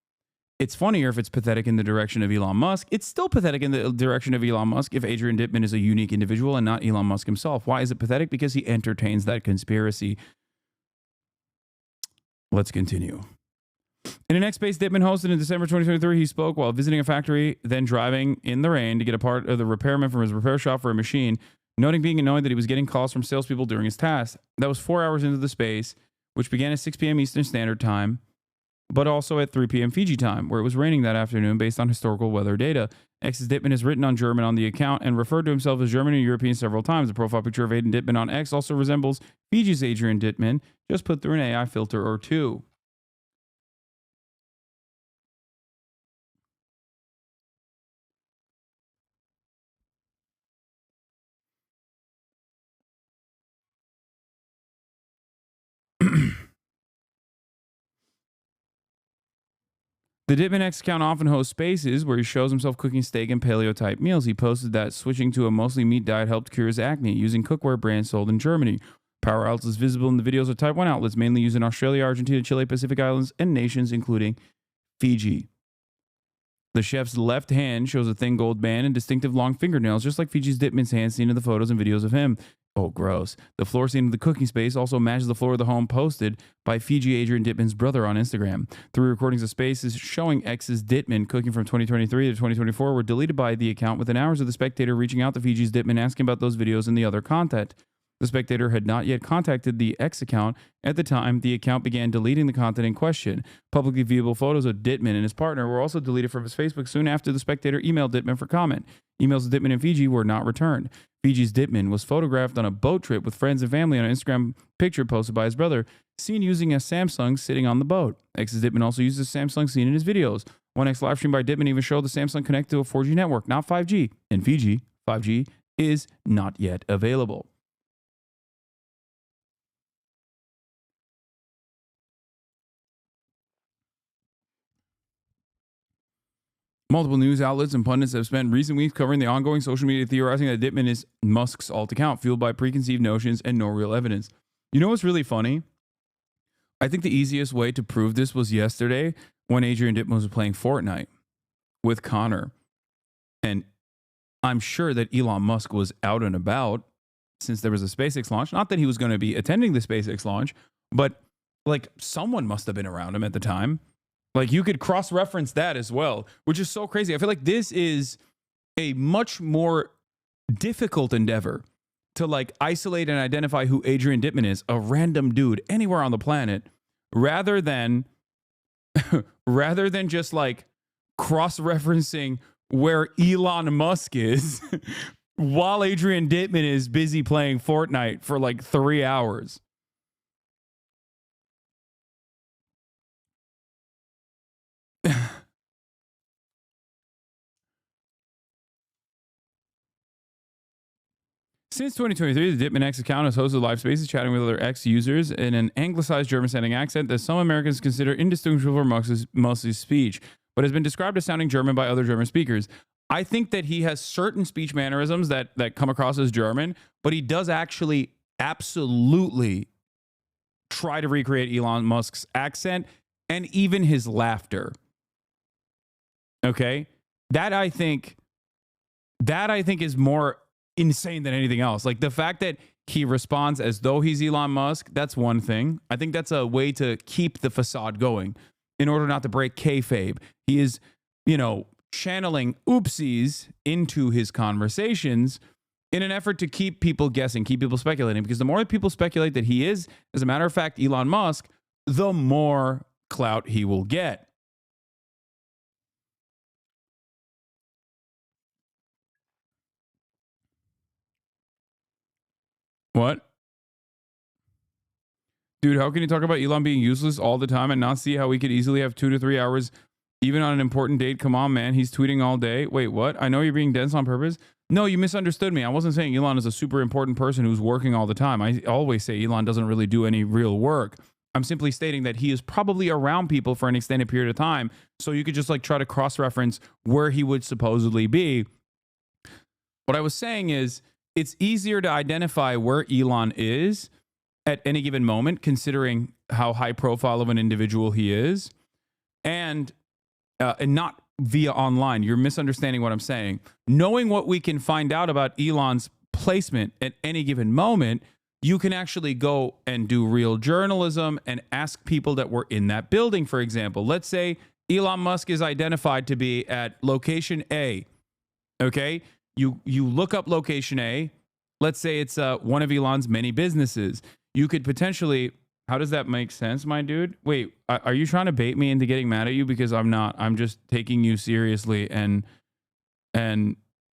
[SPEAKER 2] It's funnier if it's pathetic in the direction of Elon Musk. It's still pathetic in the direction of Elon Musk if Adrian Dittman is a unique individual and not Elon Musk himself. Why is it pathetic? Because he entertains that conspiracy. Let's continue. In an X-Space Dittman hosted in December 2023, he spoke while visiting a factory, then driving in the rain to get a part of the repairman from his repair shop for a machine, noting being annoyed that he was getting calls from salespeople during his task. That was 4 hours into the space, which began at 6 p.m. Eastern Standard Time, but also at 3 p.m. Fiji time, where it was raining that afternoon based on historical weather data. X's Dittman has written on German on the account and referred to himself as German and European several times. The profile picture of Adrian Dittman on X also resembles Fiji's Adrian Dittman, just put through an AI filter or two. The Dittman X account often hosts spaces where he shows himself cooking steak and paleo-type meals. He posted that switching to a mostly meat diet helped cure his acne using cookware brands sold in Germany. Power outlets visible in the videos are Type 1 outlets, mainly used in Australia, Argentina, Chile, Pacific Islands, and nations including Fiji. The chef's left hand shows a thin gold band and distinctive long fingernails, just like Fiji's Dittman's hand seen in the photos and videos of him. Oh, gross. The floor scene of the cooking space also matches the floor of the home posted by Fiji Adrian Dittman's brother on Instagram. 3 recordings of spaces showing X's Dittman cooking from 2023 to 2024 were deleted by the account within hours of the Spectator reaching out to Fiji's Dittman asking about those videos and the other content. The Spectator had not yet contacted the X account at the time the account began deleting the content in question. Publicly viewable photos of Dittman and his partner were also deleted from his Facebook soon after the Spectator emailed Dittman for comment. Emails of Dittman and Fiji were not returned. Fiji's Dittman was photographed on a boat trip with friends and family on an Instagram picture posted by his brother, seen using a Samsung sitting on the boat. X's Dittman also uses Samsung seen in his videos. One X live stream by Dittman even showed the Samsung connected to a 4G network, not 5G. In Fiji, 5G is not yet available. Multiple news outlets and pundits have spent recent weeks covering the ongoing social media theorizing that Dittman is Musk's alt account, fueled by preconceived notions and no real evidence. You know what's really funny? I think the easiest way to prove this was yesterday when Adrian Dittman was playing Fortnite with Connor. And I'm sure that Elon Musk was out and about since there was a SpaceX launch. Not that he was going to be attending the SpaceX launch, but like someone must have been around him at the time. Like you could cross-reference that as well, which is so crazy. I feel like this is a much more difficult endeavor to like isolate and identify who Adrian Dittman is, a random dude anywhere on the planet, rather than just like cross-referencing where Elon Musk is while Adrian Dittman is busy playing Fortnite for like 3 hours. Since 2023, the Dittman X account has hosted live spaces chatting with other X users in an anglicized German-sounding accent that some Americans consider indistinguishable from Musk's speech, but has been described as sounding German by other German speakers. I think that he has certain speech mannerisms that come across as German, but he does actually absolutely try to recreate Elon Musk's accent and even his laughter. Okay? That I think is more insane than anything else. Like the fact that he responds as though he's Elon Musk, that's one thing. I think that's a way to keep the facade going in order not to break kayfabe. He is, channeling oopsies into his conversations in an effort to keep people guessing, keep people speculating, because the more people speculate that he is, as a matter of fact, Elon Musk, the more clout he will get. What? Dude, how can you talk about Elon being useless all the time and not see how we could easily have 2 to 3 hours Even on an important date, come on, man. He's tweeting all day. Wait, what? I know you're being dense on purpose. No, you misunderstood me. I wasn't saying Elon is a super important person who's working all the time. I always say Elon doesn't really do any real work. I'm simply stating that he is probably around people for an extended period of time. So you could just like try to cross-reference where he would supposedly be. What I was saying is it's easier to identify where Elon is at any given moment, considering how high profile of an individual he is, and not via online. You're misunderstanding what I'm saying. Knowing what we can find out about Elon's placement at any given moment, you can actually go and do real journalism and ask people that were in that building, for example. Let's say Elon Musk is identified to be at location A. Okay? You look up location A. Let's say it's one of Elon's many businesses. You could potentially... How does that make sense, my dude? Wait, are you trying to bait me into getting mad at you? Because I'm not. I'm just taking you seriously and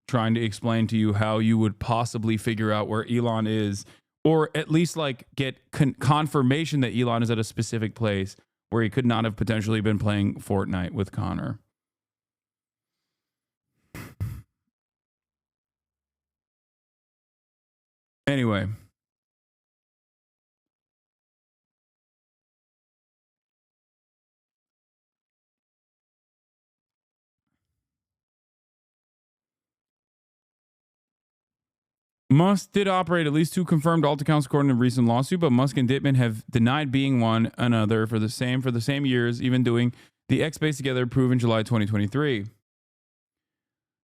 [SPEAKER 2] trying to explain to you how you would possibly figure out where Elon is, or at least like get confirmation that Elon is at a specific place where he could not have potentially been playing Fortnite with Connor. Anyway. Musk did operate at least 2 confirmed alt accounts according to a recent lawsuit, but Musk and DITTMAN have denied being one another for the same years, even doing the X Space together, approved in July 2023.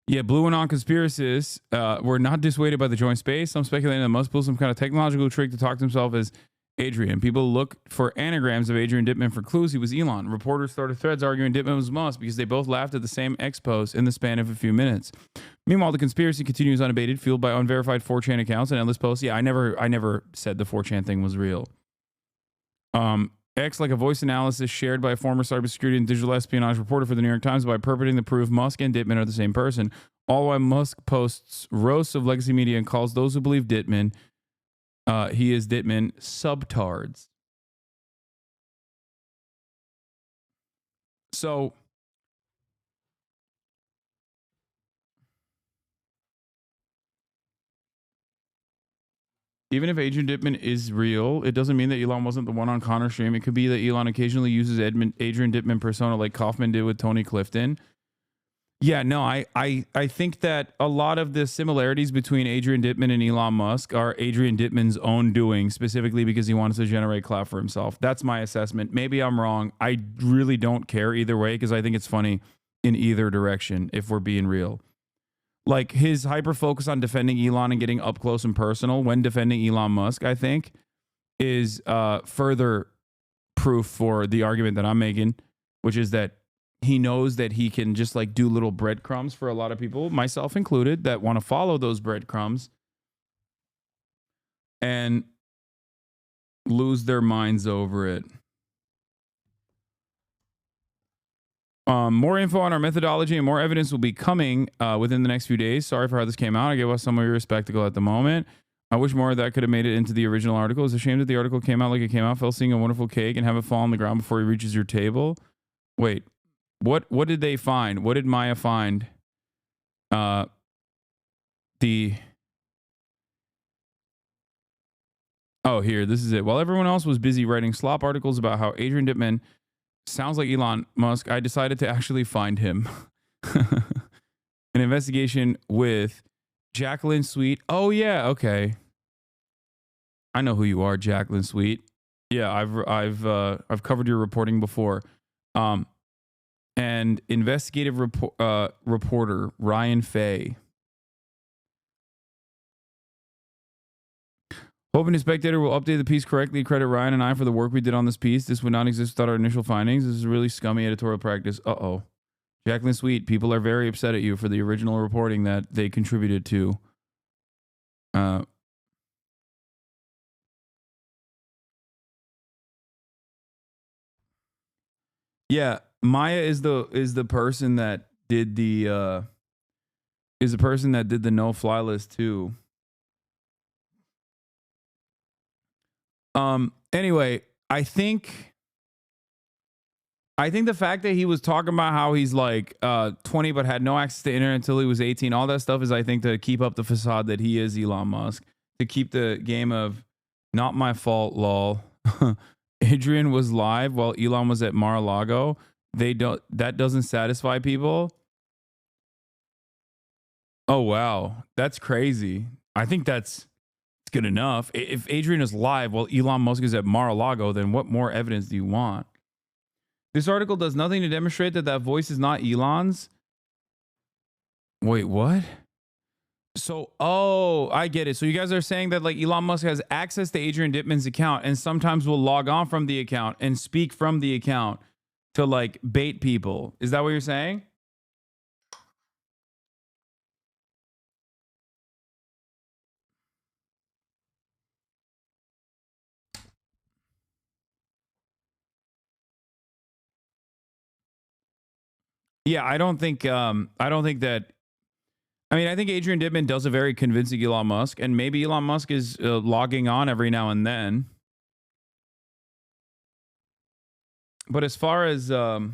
[SPEAKER 2] Yeah, Blue and non-conspiracists were not dissuaded by the joint space. Some speculating that Musk pulled some kind of technological trick to talk to himself as Adrian. People looked for anagrams of Adrian DITTMAN for clues he was Elon. Reporters started threads arguing DITTMAN was Musk because they both laughed at the same X post in the span of a few minutes. Meanwhile, the conspiracy continues unabated, fueled by unverified 4chan accounts and endless posts. Yeah, I never said the 4chan thing was real. X, like a voice analysis shared by a former cybersecurity and digital espionage reporter for the New York Times, by purporting to prove Musk and DITTMAN are the same person. All while Musk posts roasts of legacy media and calls those who believe DITTMAN, he is DITTMAN, subtards. So, even if Adrian DITTMAN is real, it doesn't mean that Elon wasn't the one on Connor's stream. It could be that Elon occasionally uses Adrian DITTMAN persona like Kaufman did with Tony Clifton. Yeah, no, I think that a lot of the similarities between Adrian DITTMAN and Elon Musk are Adrian DITTMAN's own doing, specifically because he wants to generate clout for himself. That's my assessment. Maybe I'm wrong. I really don't care either way because I think it's funny in either direction, if we're being real. Like his hyper focus on defending Elon and getting up close and personal when defending Elon Musk, I think, is further proof for the argument that I'm making, which is that he knows that he can just like do little breadcrumbs for a lot of people, myself included, that want to follow those breadcrumbs and lose their minds over it. More info on our methodology and more evidence will be coming within the next few days. Sorry for how this came out. I give us some of your spectacle at the moment. I wish more of that could have made it into the original article. It's a shame that the article came out like it came out. Fell seeing a wonderful cake and have it fall on the ground before he reaches your table. Wait, what did they find? What did Maya find? Oh, here, this is it. While everyone else was busy writing slop articles about how Adrian DITTMAN sounds like Elon Musk, I decided to actually find him. An investigation with Jacqueline Sweet. Oh yeah, okay. I know who you are, Jacqueline Sweet. Yeah, I've covered your reporting before. And investigative reporter Ryan Fay. Hoping the Spectator will update the piece correctly. Credit Ryan and I for the work we did on this piece. This would not exist without our initial findings. This is really scummy editorial practice. Uh-oh. Jacqueline Sweet, people are very upset at you for the original reporting that they contributed to. Yeah, Maya is the person that did the no-fly list too. Anyway, I think I think the fact that he was talking about how he's like 20 but had no access to the internet until he was 18, all that stuff is, I think, to keep up the facade that he is Elon Musk, to keep the game of not my fault, lol. Adrian was live while Elon was at Mar-a-Lago. That doesn't satisfy people. Oh, wow. That's crazy. I think that's good enough. If Adrian is live while Elon Musk is at Mar-a-Lago, then what more evidence do you want? This article does nothing to demonstrate that voice is not Elon's. Wait, what? So, oh, I get it. So you guys are saying that like Elon Musk has access to Adrian Dittman's account and sometimes will log on from the account and speak from the account to like bait people. Is that what you're saying? Yeah, I don't think that. I mean, I think Adrian Dittman does a very convincing Elon Musk, and maybe Elon Musk is logging on every now and then. But as far as the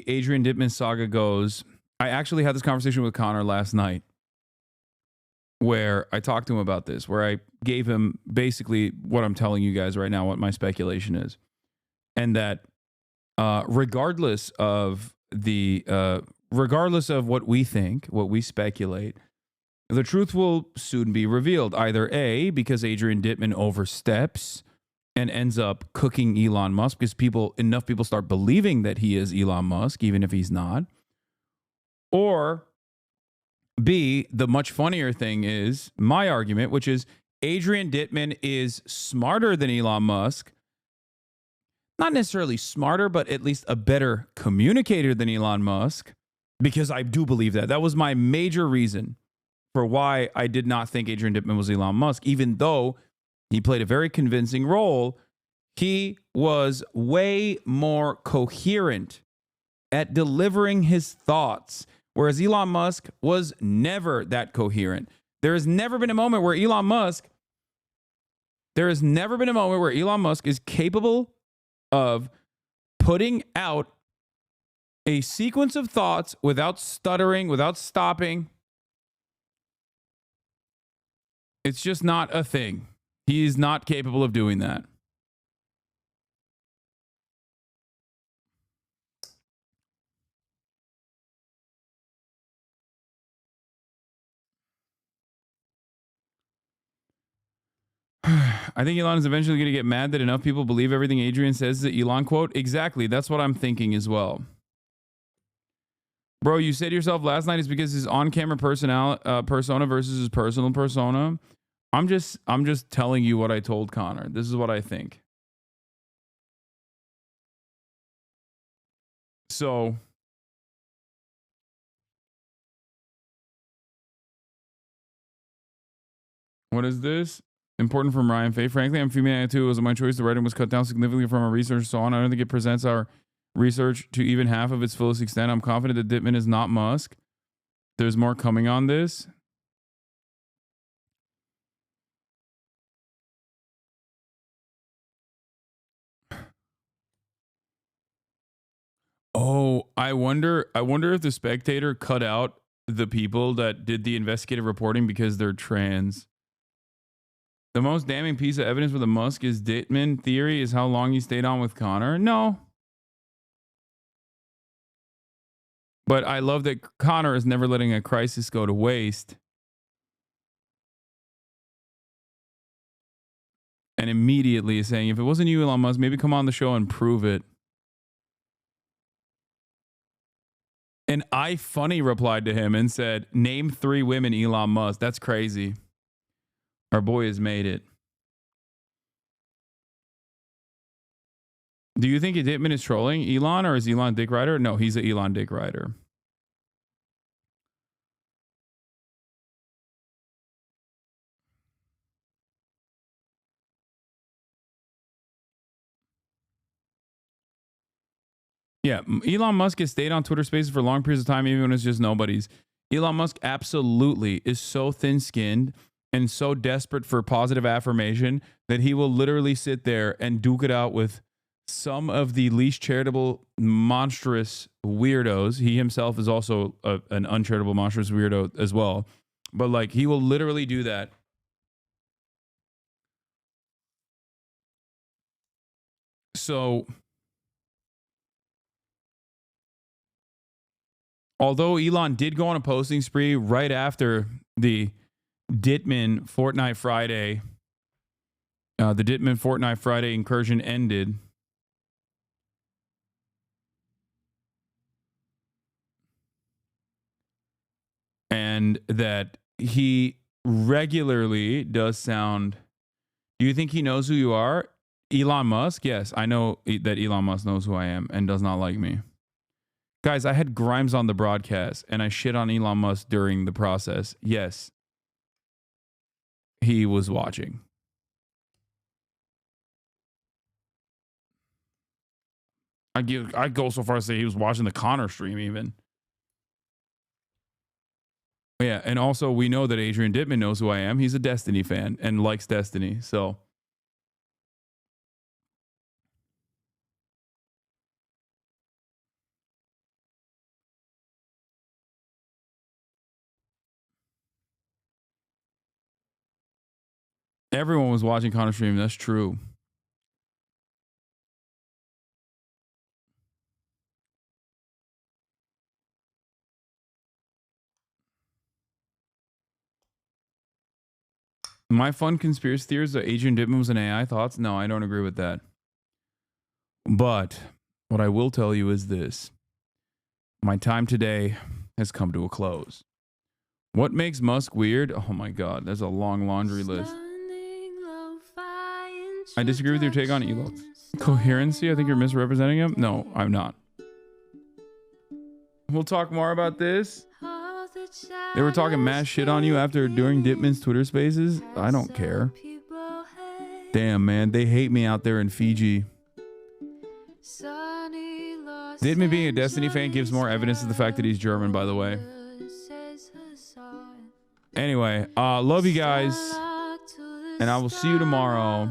[SPEAKER 2] Adrian Dittman saga goes, I actually had this conversation with Connor last night, where I talked to him about this, where I gave him basically what I'm telling you guys right now, what my speculation is. And that regardless of what we think, what we speculate, the truth will soon be revealed. Either A, because Adrian Dittman oversteps and ends up cooking Elon Musk because enough people start believing that he is Elon Musk, even if he's not. Or B, the much funnier thing is my argument, which is Adrian Dittman is smarter than Elon Musk. Not necessarily smarter, but at least a better communicator than Elon Musk, because I do believe that. That was my major reason for why I did not think Adrian Dittman was Elon Musk, even though he played a very convincing role. He was way more coherent at delivering his thoughts, whereas Elon Musk was never that coherent. There has never been a moment where Elon Musk is capable of putting out a sequence of thoughts without stuttering, without stopping. It's just not a thing. He is not capable of doing that. I think Elon is eventually going to get mad that enough people believe everything Adrian says is an Elon quote. Exactly. That's what I'm thinking as well. Bro, you said to yourself last night it's because his on-camera persona versus his personal persona. I'm just telling you what I told Connor. This is what I think. So what is this? Important from Ryan Faye. Frankly, I'm fuming at it too. It was my choice. The writing was cut down significantly from our research and so on. I don't think it presents our research to even half of its fullest extent. I'm confident that Dittman is not Musk. There's more coming on this. Oh, I wonder if the Spectator cut out the people that did the investigative reporting because they're trans. The most damning piece of evidence for the Musk is Dittman theory is how long he stayed on with Connor. No. But I love that Connor is never letting a crisis go to waste. And immediately is saying, if it wasn't you, Elon Musk, maybe come on the show and prove it. And I funny replied to him and said, name 3 women Elon Musk. That's crazy. Our boy has made it. Do you think Dittman is trolling Elon, or is Elon Dick Rider? No, he's an Elon Dick Rider. Yeah, Elon Musk has stayed on Twitter Spaces for long periods of time, even when it's just nobody's. Elon Musk absolutely is so thin-skinned and so desperate for positive affirmation that he will literally sit there and duke it out with some of the least charitable, monstrous weirdos. He himself is also an uncharitable, monstrous weirdo as well. But like, he will literally do that. So, although Elon did go on a posting spree right after the DITTMAN Fortnite Friday, the DITTMAN Fortnite Friday incursion ended, and that he regularly does sound. Do you think he knows who you are? Elon Musk? Yes, I know that Elon Musk knows who I am and does not like me. Guys, I had Grimes on the broadcast and I shit on Elon Musk during the process. Yes, he was watching. I'd go so far as to say he was watching the Connor stream even. Yeah, and also we know that Adrian DITTMAN knows who I am. He's a Destiny fan and likes Destiny, so. Everyone was watching Connor stream. That's true. My fun conspiracy theories that Adrian DITTMAN was an AI thoughts? No, I don't agree with that. But what I will tell you is this. My time today has come to a close. What makes Musk weird? Oh my God, there's a long laundry list. I disagree with your take on Elon. Coherency? I think you're misrepresenting him. No, I'm not. We'll talk more about this. They were talking mad shit on you during DITTMAN's Twitter Spaces. I don't care. Damn, man, they hate me out there in Fiji. DITTMAN being a Destiny fan gives more evidence of the fact that he's German, by the way. Anyway, love you guys, and I will see you tomorrow.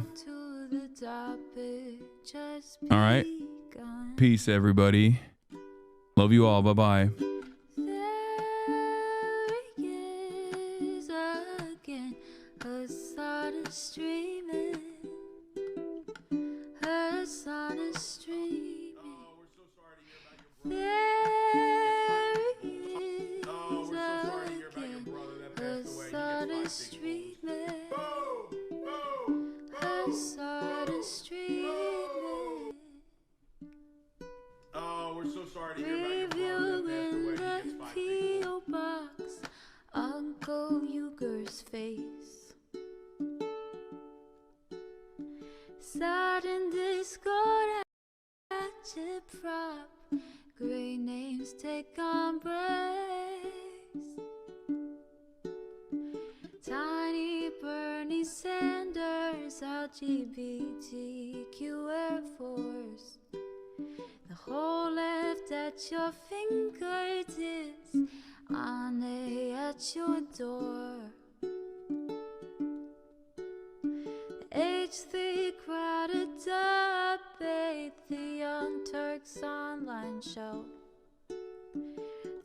[SPEAKER 2] All right, peace, everybody. Love you all. Bye-bye.
[SPEAKER 10] We're so sorry to hear about your brother that passed away. He gets 5 people.
[SPEAKER 13] Box, Uncle Uger's face. Sudden discord at your prop. Great names take on praise. Tiny Bernie Sanders, LGBTQ Air Force. The whole left at your fingertips, on at your door. The H3 crowded debate, the Young Turks online show.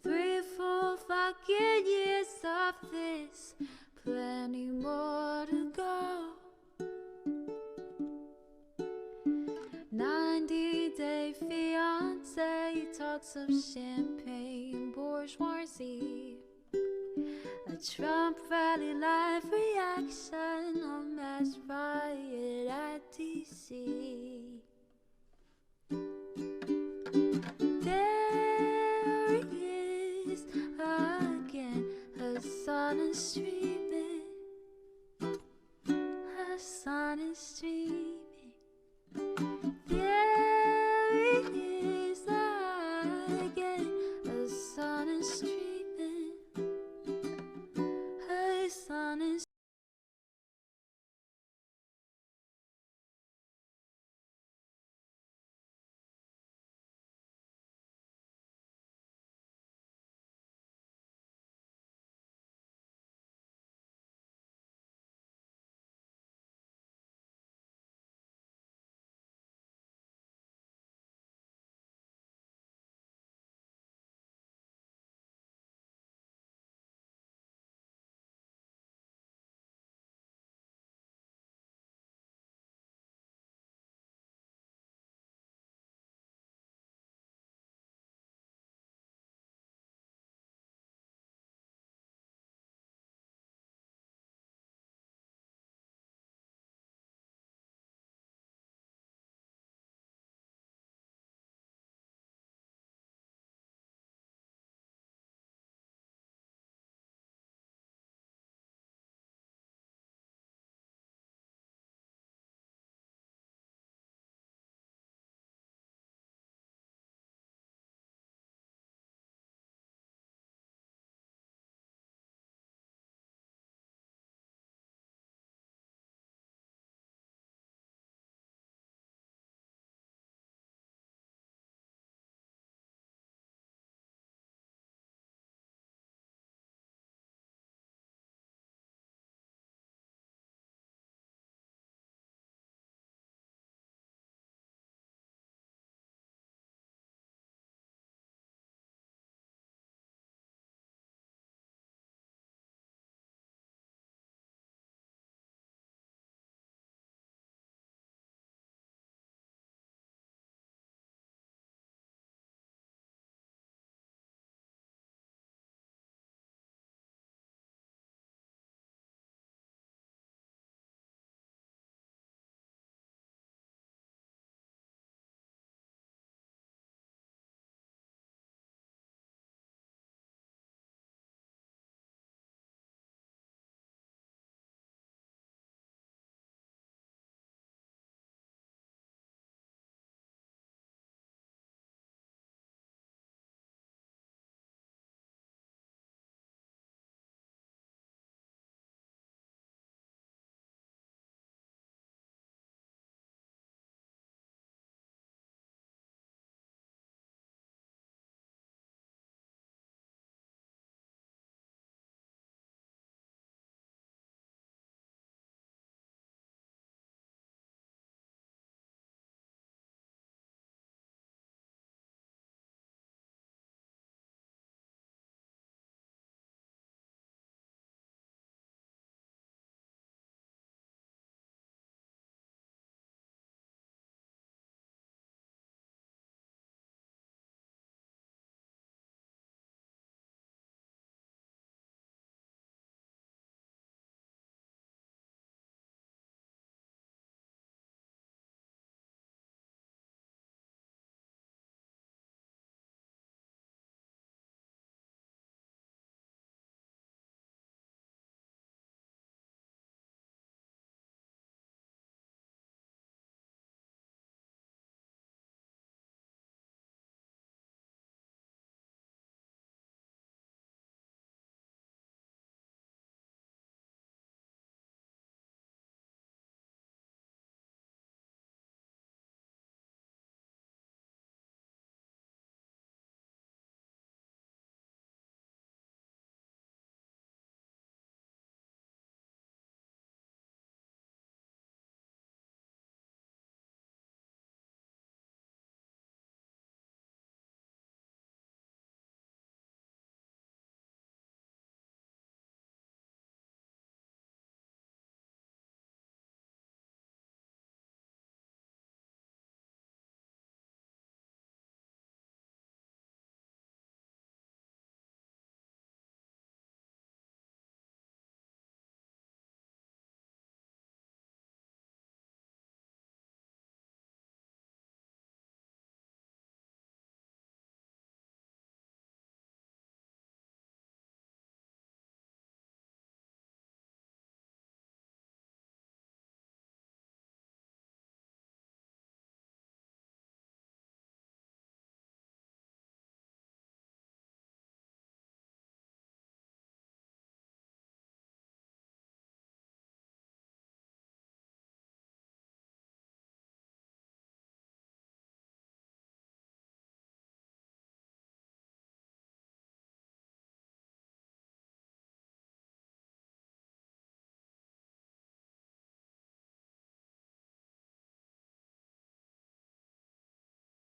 [SPEAKER 13] 3 full fucking years of this, plenty more to go. 90-day fiance talks of champagne bourgeoisie. A Trump rally live reaction on mass riot at DC.